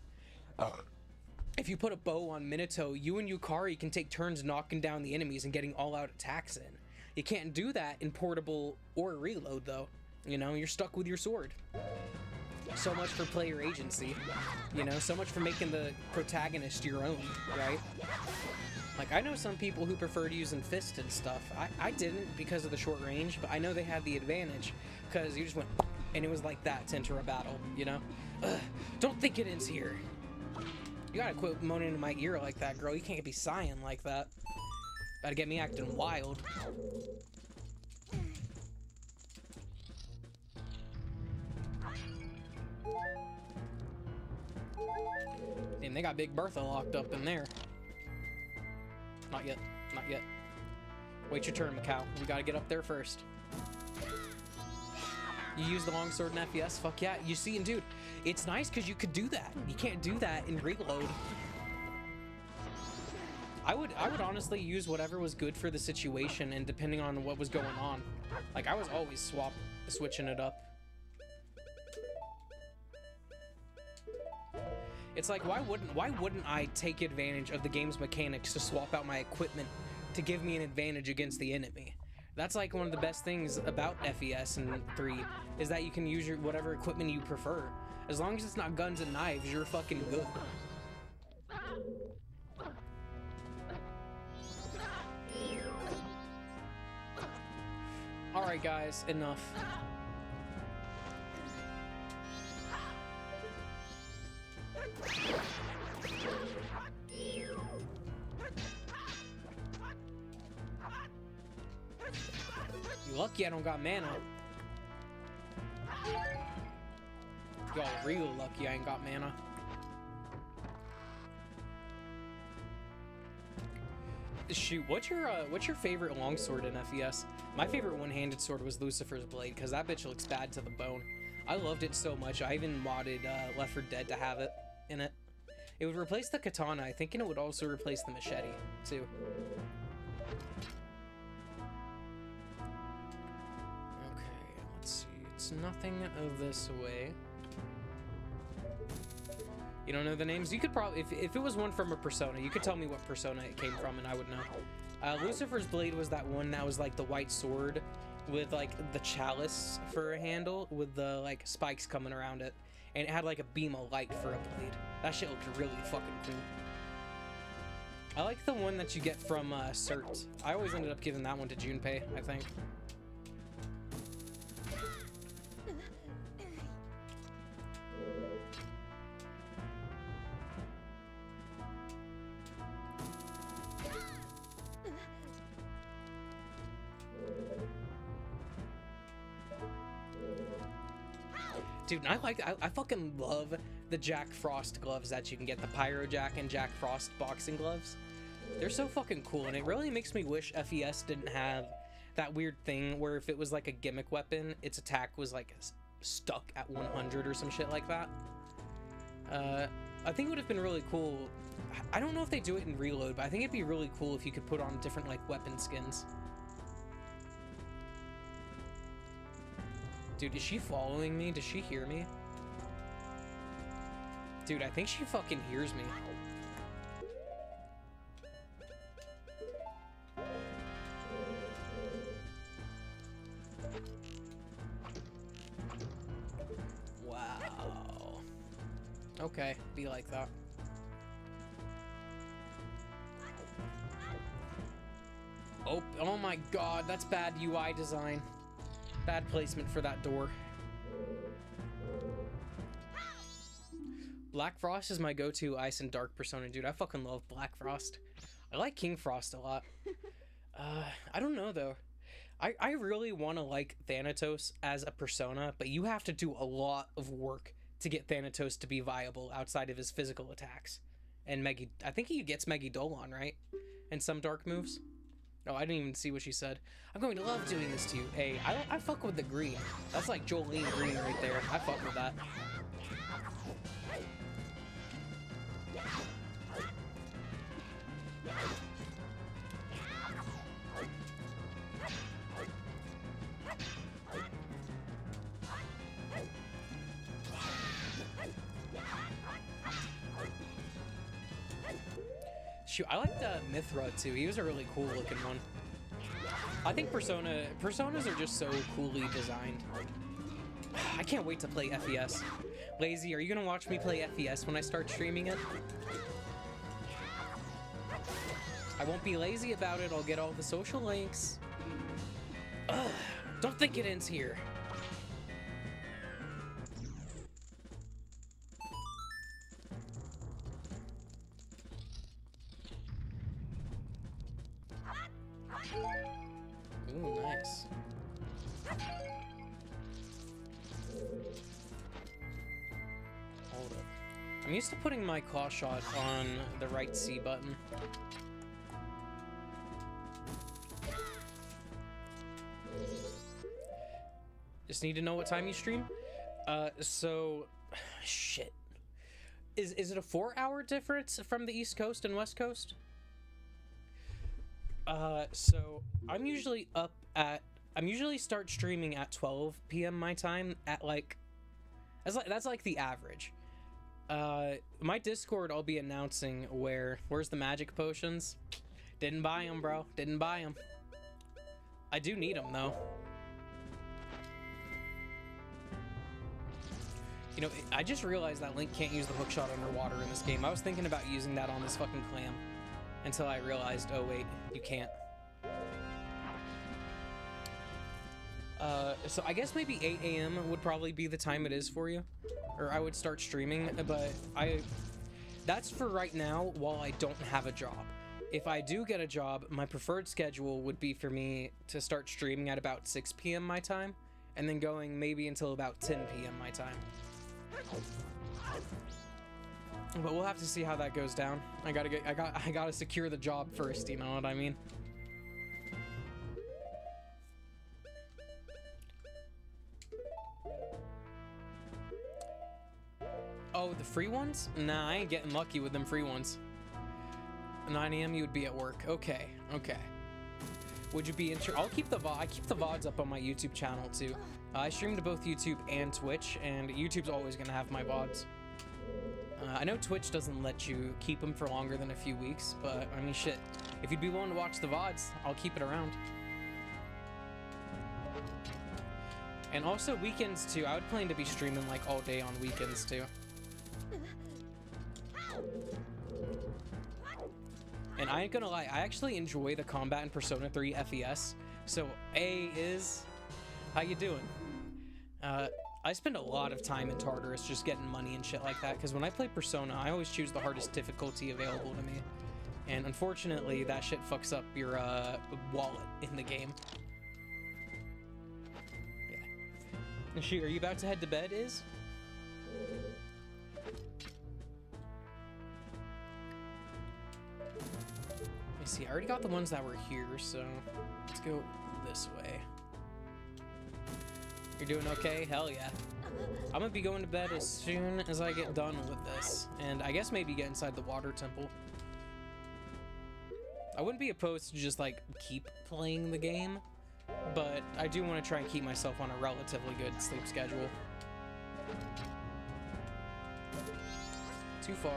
If you put a bow on Minato, you and Yukari can take turns knocking down the enemies and getting all-out attacks in. You can't do that in Portable or Reload, though. You know, you're stuck with your sword. So much for player agency. You know, so much for making the protagonist your own, right? Like, I know some people who preferred using fist and stuff. I didn't because of the short range, but I know they had the advantage, because you just went, and it was like that to enter a battle, you know? Ugh, don't think it ends here. You gotta quit moaning in my ear like that, girl. You can't be sighing like that. Gotta get me acting wild. Damn, they got Big Bertha locked up in there. Not yet. Not yet. Wait your turn, Macau. We gotta get up there first. You use the longsword in FES? Fuck yeah. You see, and dude, it's nice because you could do that. You can't do that in Reload. I would honestly use whatever was good for the situation and depending on what was going on. Like, I was always switching it up. It's like, why wouldn't I take advantage of the game's mechanics to swap out my equipment to give me an advantage against the enemy? That's like one of the best things about FES and 3 is that you can use your whatever equipment you prefer. As long as it's not guns and knives, you're fucking good. Alright guys, enough. You lucky I don't got mana. Y'all real lucky I ain't got mana. Shoot, what's your favorite longsword in FES? My favorite one-handed sword was Lucifer's Blade, because that bitch looks bad to the bone. I loved it so much, I even modded Left 4 Dead to have it in it. It would replace the katana, I think, and it would also replace the machete, too. Okay, let's see. It's nothing this way. You don't know the names? You could probably, if it was one from a Persona, you could tell me what Persona it came from and I would know. Lucifer's Blade was that one that was like the white sword with like the chalice for a handle with the like spikes coming around it. And it had like a beam of light for a blade. That shit looked really fucking cool. I like the one that you get from Cert. I always ended up giving that one to Junpei, I think. Dude, I fucking love the Jack Frost gloves that you can get, the Pyro Jack and Jack Frost boxing gloves. They're so fucking cool, and it really makes me wish FES didn't have that weird thing where if it was like a gimmick weapon, its attack was like stuck at 100 or some shit like that. I think it would have been really cool. I don't know if they do it in Reload, but I think it'd be really cool if you could put on different like weapon skins. Dude, is she following me? Does she hear me? Dude, I think she fucking hears me. Wow. Okay, be like that. Oh my god, that's bad UI design. Bad placement for that door. Black Frost is my go-to Ice and Dark Persona, dude. I fucking love Black Frost. I like King Frost a lot. I don't know, though. I really want to like Thanatos as a persona, but you have to do a lot of work to get Thanatos to be viable outside of his physical attacks. And I think he gets Megidolon, right? And some dark moves. No, I didn't even see what she said. I'm going to love doing this to you. Hey, I fuck with the green. That's like Jolene green right there. I fuck with that. Shoot, I liked Mithra too. He was a really cool looking one. I think Personas are just so coolly designed. I can't wait to play FES. Lazy, are you gonna watch me play FES when I start streaming it? I won't be lazy about it. I'll get all the social links. Ugh, don't think it ends here. Ooh, nice. Hold up. I'm used to putting my claw shot on the right C button. Just need to know what time you stream. So, shit. Is it a 4-hour difference from the East Coast and West Coast? So I'm usually start streaming at 12 p.m. my time at like, that's like the average. My Discord, I'll be announcing where's the magic potions? Didn't buy them, bro. Didn't buy them. I do need them though. You know, I just realized that Link can't use the hookshot underwater in this game. I was thinking about using that on this fucking clam until I realized, oh wait, you can't. So I guess maybe 8 a.m. would probably be the time it is for you. Or I would start streaming, but that's for right now while I don't have a job. If I do get a job, my preferred schedule would be for me to start streaming at about 6 p.m. my time, and then going maybe until about 10 p.m. my time. But we'll have to see how that goes down. I gotta secure the job first, you know what I mean? Oh, the free ones? Nah, I ain't getting lucky with them free ones. 9 a.m. you would be at work. Okay, okay. Would you be I keep the VODs up on my YouTube channel too. I stream to both YouTube and Twitch, and YouTube's always gonna have my VODs. I know Twitch doesn't let you keep them for longer than a few weeks, but I mean, shit. If you'd be willing to watch the VODs, I'll keep it around. And also weekends too. I would plan to be streaming like all day on weekends too. And I ain't gonna lie, I actually enjoy the combat in Persona 3 FES. So A is, how you doing? I spend a lot of time in Tartarus just getting money and shit like that, because when I play Persona, I always choose the hardest difficulty available to me. And unfortunately, that shit fucks up your wallet in the game. Yeah. Shoot, are you about to head to bed, Iz? Let me see, I already got the ones that were here, so let's go this way. You're doing okay? Hell yeah. I'm gonna be going to bed as soon as I get done with this, and I guess maybe get inside the water temple. I wouldn't be opposed to just like keep playing the game, but I do want to try and keep myself on a relatively good sleep schedule. Too far.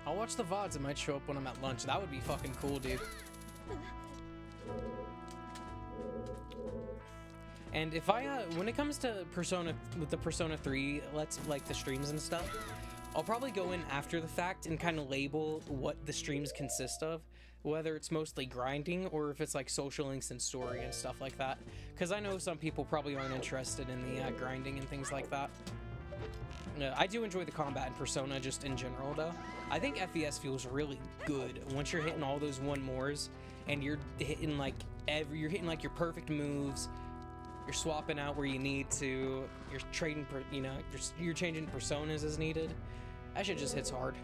I'll watch the VODs. It might show up when I'm at lunch. That would be fucking cool, dude. And if when it comes to Persona, with the Persona 3, like the streams and stuff, I'll probably go in after the fact and kind of label what the streams consist of, whether it's mostly grinding or if it's like social links and story and stuff like that. Because I know some people probably aren't interested in the grinding and things like that. I do enjoy the combat in Persona just in general though. I think FES feels really good once you're hitting all those 1-mores and you're hitting like your perfect moves. You're swapping out where you need to. You're trading, you're changing personas as needed. That shit just hits hard.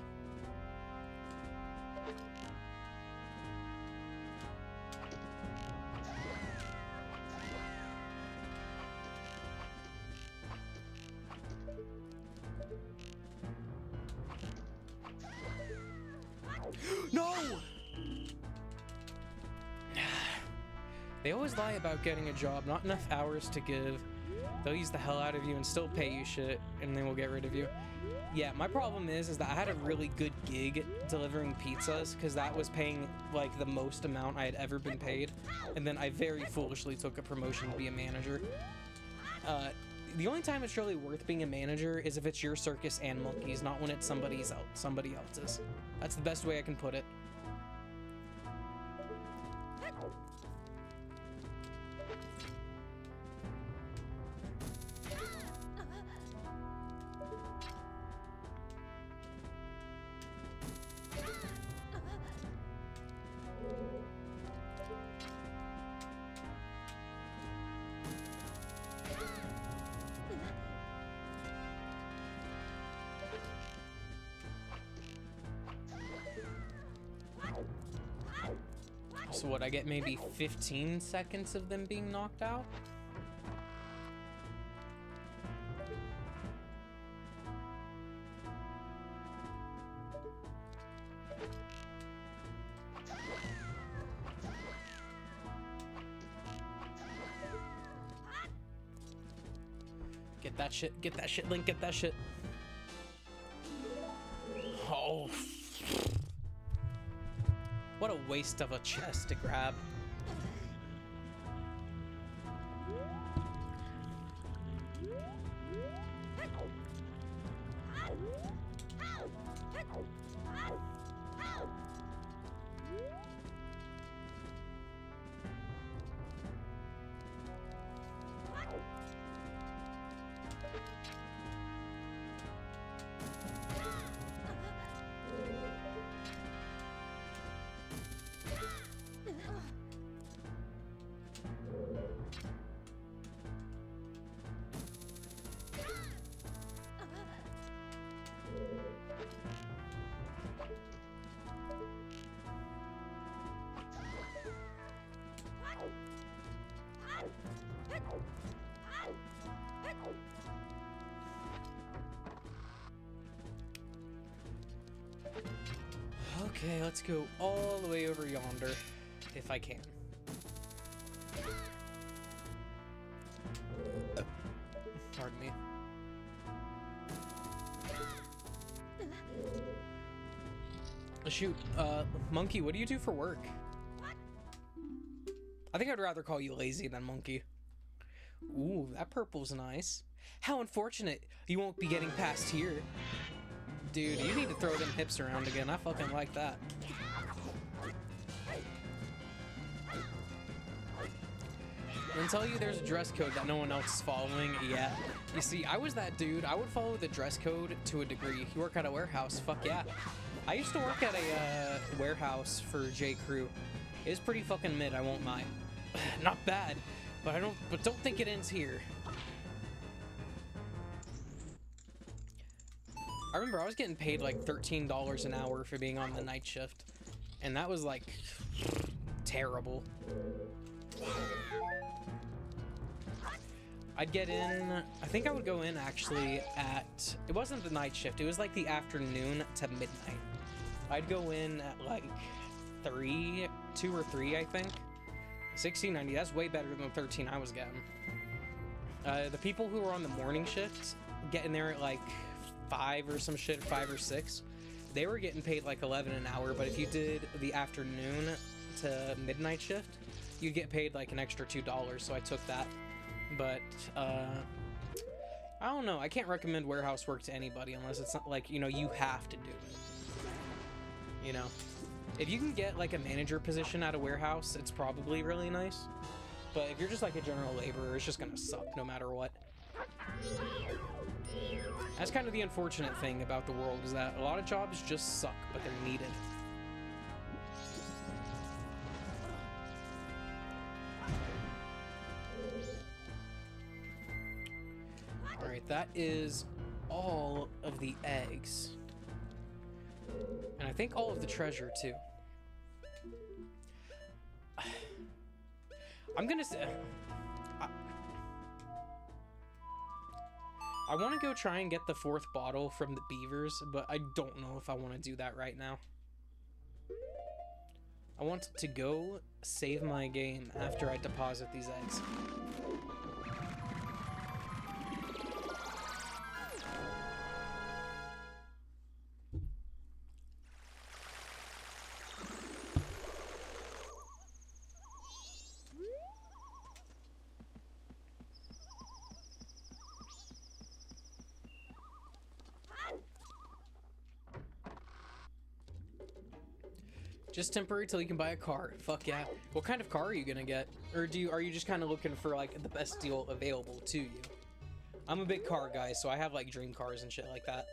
No! They always lie about getting a job, not enough hours to give. They'll use the hell out of you and still pay you shit, and then we'll get rid of you. Yeah, my problem is that I had a really good gig delivering pizzas, because that was paying like the most amount I had ever been paid, and then I very foolishly took a promotion to be a manager. The only time it's really worth being a manager is if it's your circus and monkeys, not when it's somebody else's. That's the best way I can put it. So what, I get maybe 15 seconds of them being knocked out? Get that shit, Link, get that shit. Oh. What a waste of a chest to grab. Okay, let's go all the way over yonder, if I can. Pardon me. Shoot, Monkey, what do you do for work? I think I'd rather call you lazy than Monkey. Ooh, that purple's nice. How unfortunate you won't be getting past here. Dude, you need to throw them hips around again. I fucking like that. And tell you there's a dress code that no one else is following, yeah. You see, I was that dude. I would follow the dress code to a degree. You work at a warehouse, fuck yeah. I used to work at a warehouse for J. Crew. It was pretty fucking mid, I won't lie. Not bad, but don't think it ends here. I remember I was getting paid like $13 an hour for being on the night shift, and that was like terrible. I'd get in, I think I would go in actually at, it wasn't the night shift, it was like the afternoon to midnight. I'd go in at like 2 or 3, I think. 16.90, that's way better than the 13 I was getting. The people who were on the morning shift, getting there at like 5 or some shit, 5 or 6, they were getting paid like 11 an hour, but if you did the afternoon to midnight shift, you'd get paid like an extra $2, so I took that. But I don't know, I can't recommend warehouse work to anybody unless it's not like, you know, you have to do it. You know, if you can get like a manager position at a warehouse, it's probably really nice. But if you're just like a general laborer, it's just gonna suck no matter what. That's kind of the unfortunate thing about the world, is that a lot of jobs just suck, but they're needed. Alright, that is all of the eggs. And I think all of the treasure, too. I'm gonna say... I want to go try and get the 4th bottle from the beavers, but I don't know if I want to do that right now. I want to go save my game after I deposit these eggs. Just temporary till you can buy a car. Fuck yeah. What kind of car are you gonna get? Or are you just kind of looking for like the best deal available to you? I'm a big car guy, so I have like dream cars and shit like that.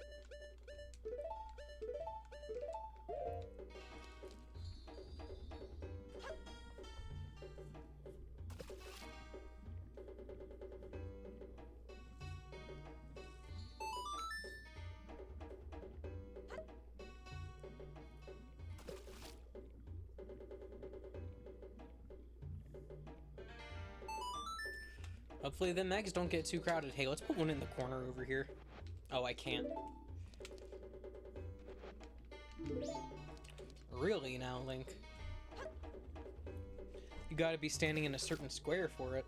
Hopefully the eggs don't get too crowded. Hey, let's put one in the corner over here. Oh, I can't. Really now, Link? You gotta be standing in a certain square for it.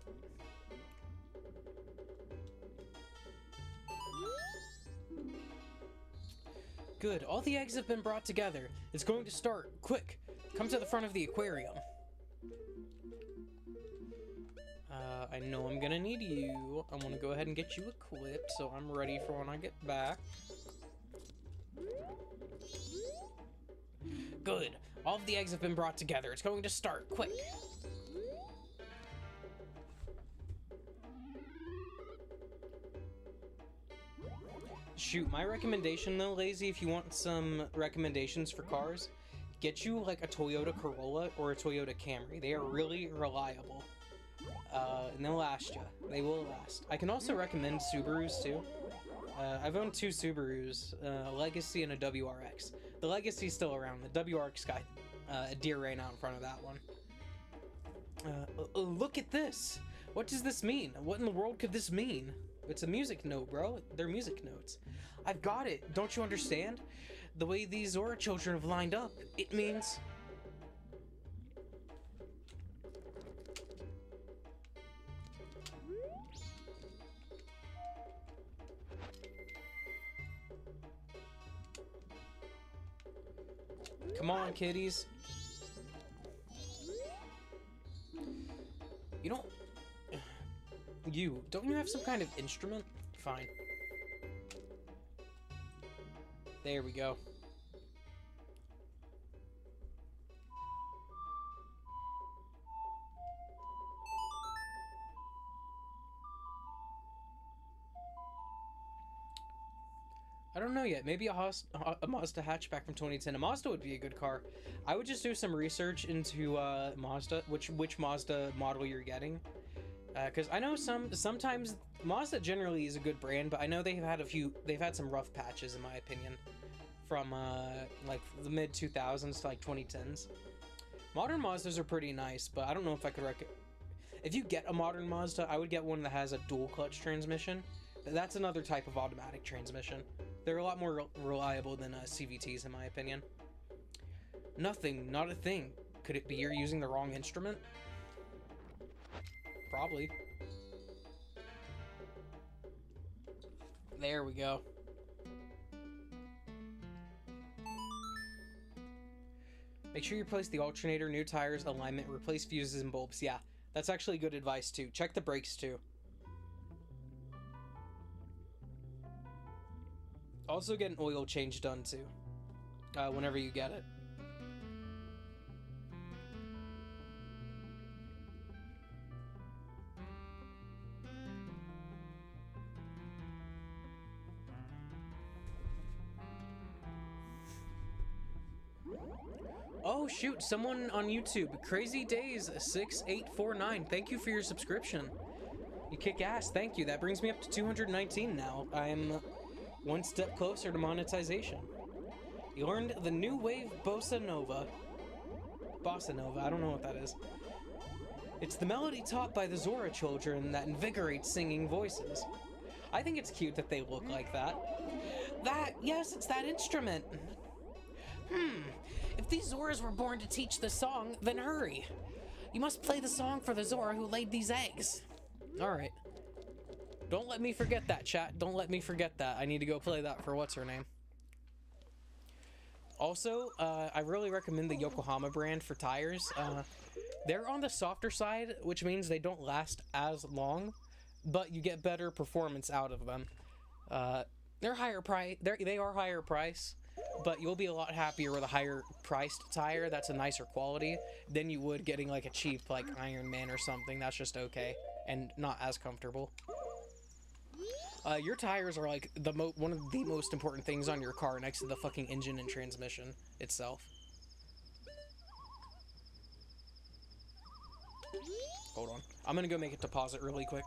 Good, all the eggs have been brought together. It's going to start. Quick, come to the front of the aquarium. I know I'm gonna need you. I want to go ahead and get you equipped so I'm ready for when I get back. Good. All of the eggs have been brought together. It's going to start. Quick. Shoot, my recommendation though, Lazy, if you want some recommendations for cars, get you like a Toyota Corolla or a Toyota Camry. They are really reliable. And they'll last you. They will last. I can also recommend Subarus too. I've owned two Subarus, a Legacy and a WRX. The Legacy's still around. The WRX got a deer ran out in front of that one. Look at this! What does this mean? What in the world could this mean? It's a music note, bro. They're music notes. I've got it. Don't you understand? The way these Zora children have lined up, it means... Come on, kiddies. You don't... Don't you have some kind of instrument? Fine. There we go. I don't know yet. Maybe a Mazda hatchback from 2010. A Mazda would be a good car. I would just do some research into Mazda, which Mazda model you're getting. Because I know sometimes Mazda generally is a good brand, but I know they've had some rough patches in my opinion, from like the mid 2000s to like 2010s. Modern Mazdas are pretty nice, but I don't know if I could if you get a modern Mazda, I would get one that has a dual clutch transmission. That's another type of automatic transmission. They're a lot more reliable than CVTs in my opinion. Nothing, not a thing. Could it be you're using the wrong instrument? Probably. There we go. Make sure you replace the alternator, new tires, alignment, replace fuses and bulbs. Yeah, that's actually good advice too. Check the brakes too. Also get an oil change done too, whenever you get it. Oh shoot, someone on YouTube, Crazy Days 6849, thank you for your subscription. You kick ass, thank you. That brings me up to 219 now. I'm one step closer to monetization. You learned the new wave Bossa Nova. Bossa Nova, I don't know what that is. It's the melody taught by the Zora children that invigorates singing voices. I think it's cute that they look like that. Yes, it's that instrument. If these Zoras were born to teach the song, then hurry. You must play the song for the Zora who laid these eggs. Alright. Don't let me forget that, chat. Don't let me forget that. I need to go play that for what's her name. Also, I really recommend the Yokohama brand for tires. They're on the softer side, which means they don't last as long, but you get better performance out of them. They're higher price. They are higher price, but you'll be a lot happier with a higher priced tire that's a nicer quality than you would getting like a cheap like Iron Man or something that's just okay and not as comfortable. Your tires are like one of the most important things on your car next to the fucking engine and transmission itself. Hold on. I'm gonna go make a deposit really quick.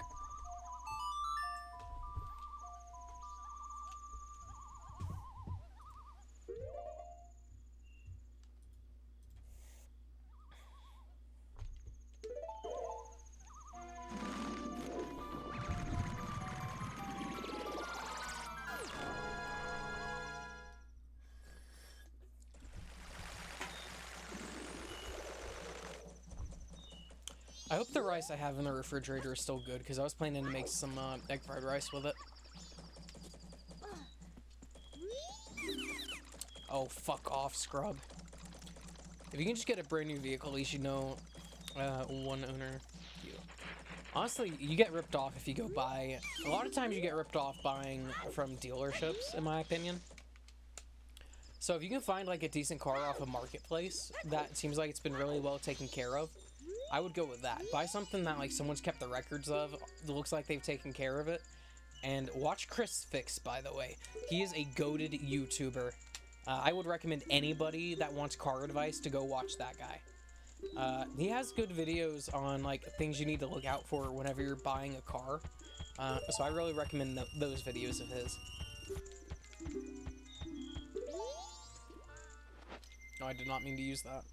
I hope the rice I have in the refrigerator is still good, because I was planning to make some egg fried rice with it. Oh, fuck off, scrub. If you can just get a brand new vehicle, at least you know one owner. Honestly, you get ripped off if you go buy... A lot of times you get ripped off buying from dealerships, in my opinion. So if you can find like a decent car off a marketplace that seems like it's been really well taken care of, I would go with that. Buy something that like someone's kept the records of, it looks like they've taken care of it. And watch Chris Fix, by the way. He is a goated YouTuber. I would recommend anybody that wants car advice to go watch that guy. He has good videos on like things you need to look out for whenever you're buying a car. So I really recommend those videos of his. No, I did not mean to use that.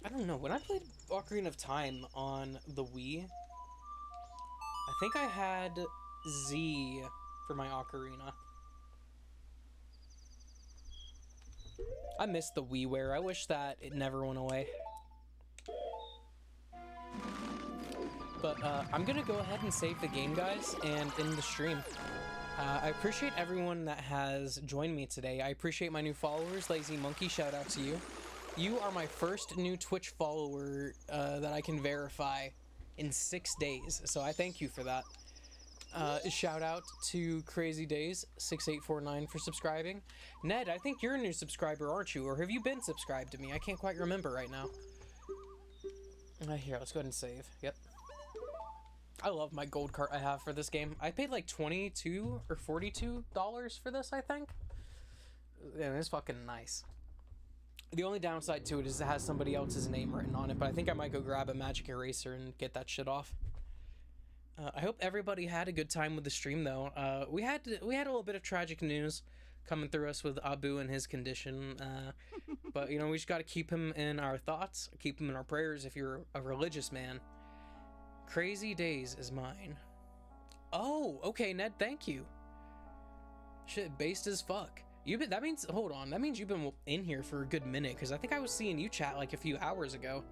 I don't know, when I played Ocarina of Time on the Wii, I think I had Z for my Ocarina. I miss the WiiWare. I wish that it never went away. But I'm gonna go ahead and save the game, guys, and end the stream. I appreciate everyone that has joined me today. I appreciate my new followers. Lazy Monkey, shout out to you. You are my first new Twitch follower that I can verify in 6 days, so I thank you for that. Shout out to Crazy Days 6849 for subscribing. Ned, I think you're a new subscriber, aren't you? Or have you been subscribed to me? I can't quite remember right now. Here, let's go ahead and save. Yep. I love my gold cart I have for this game. I paid like $22 or $42 for this, I think. And it's fucking nice. The only downside to it is it has somebody else's name written on it, but I think I might go grab a magic eraser and get that shit off. I hope everybody had a good time with the stream, though. We had a little bit of tragic news coming through us with Abu and his condition, but you know, we just got to keep him in our thoughts, keep him in our prayers. If you're a religious man, Crazy Days is mine. Oh, okay, Ned, thank you. Shit, based as fuck. That means, hold on, that means you've been in here for a good minute, because I think I was seeing you chat like a few hours ago.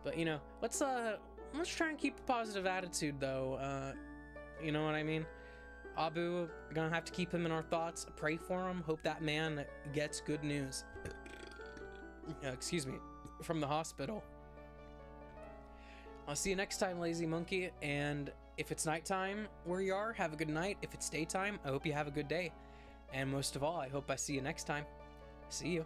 But you know, let's try and keep a positive attitude, though. You know what I mean? Abu, we're gonna have to keep him in our thoughts. Pray for him. Hope that man gets good news. Excuse me, from the hospital. I'll see you next time, Lazy Monkey. And if it's nighttime where you are, have a good night. If it's daytime, I hope you have a good day. And most of all, I hope I see you next time. See you.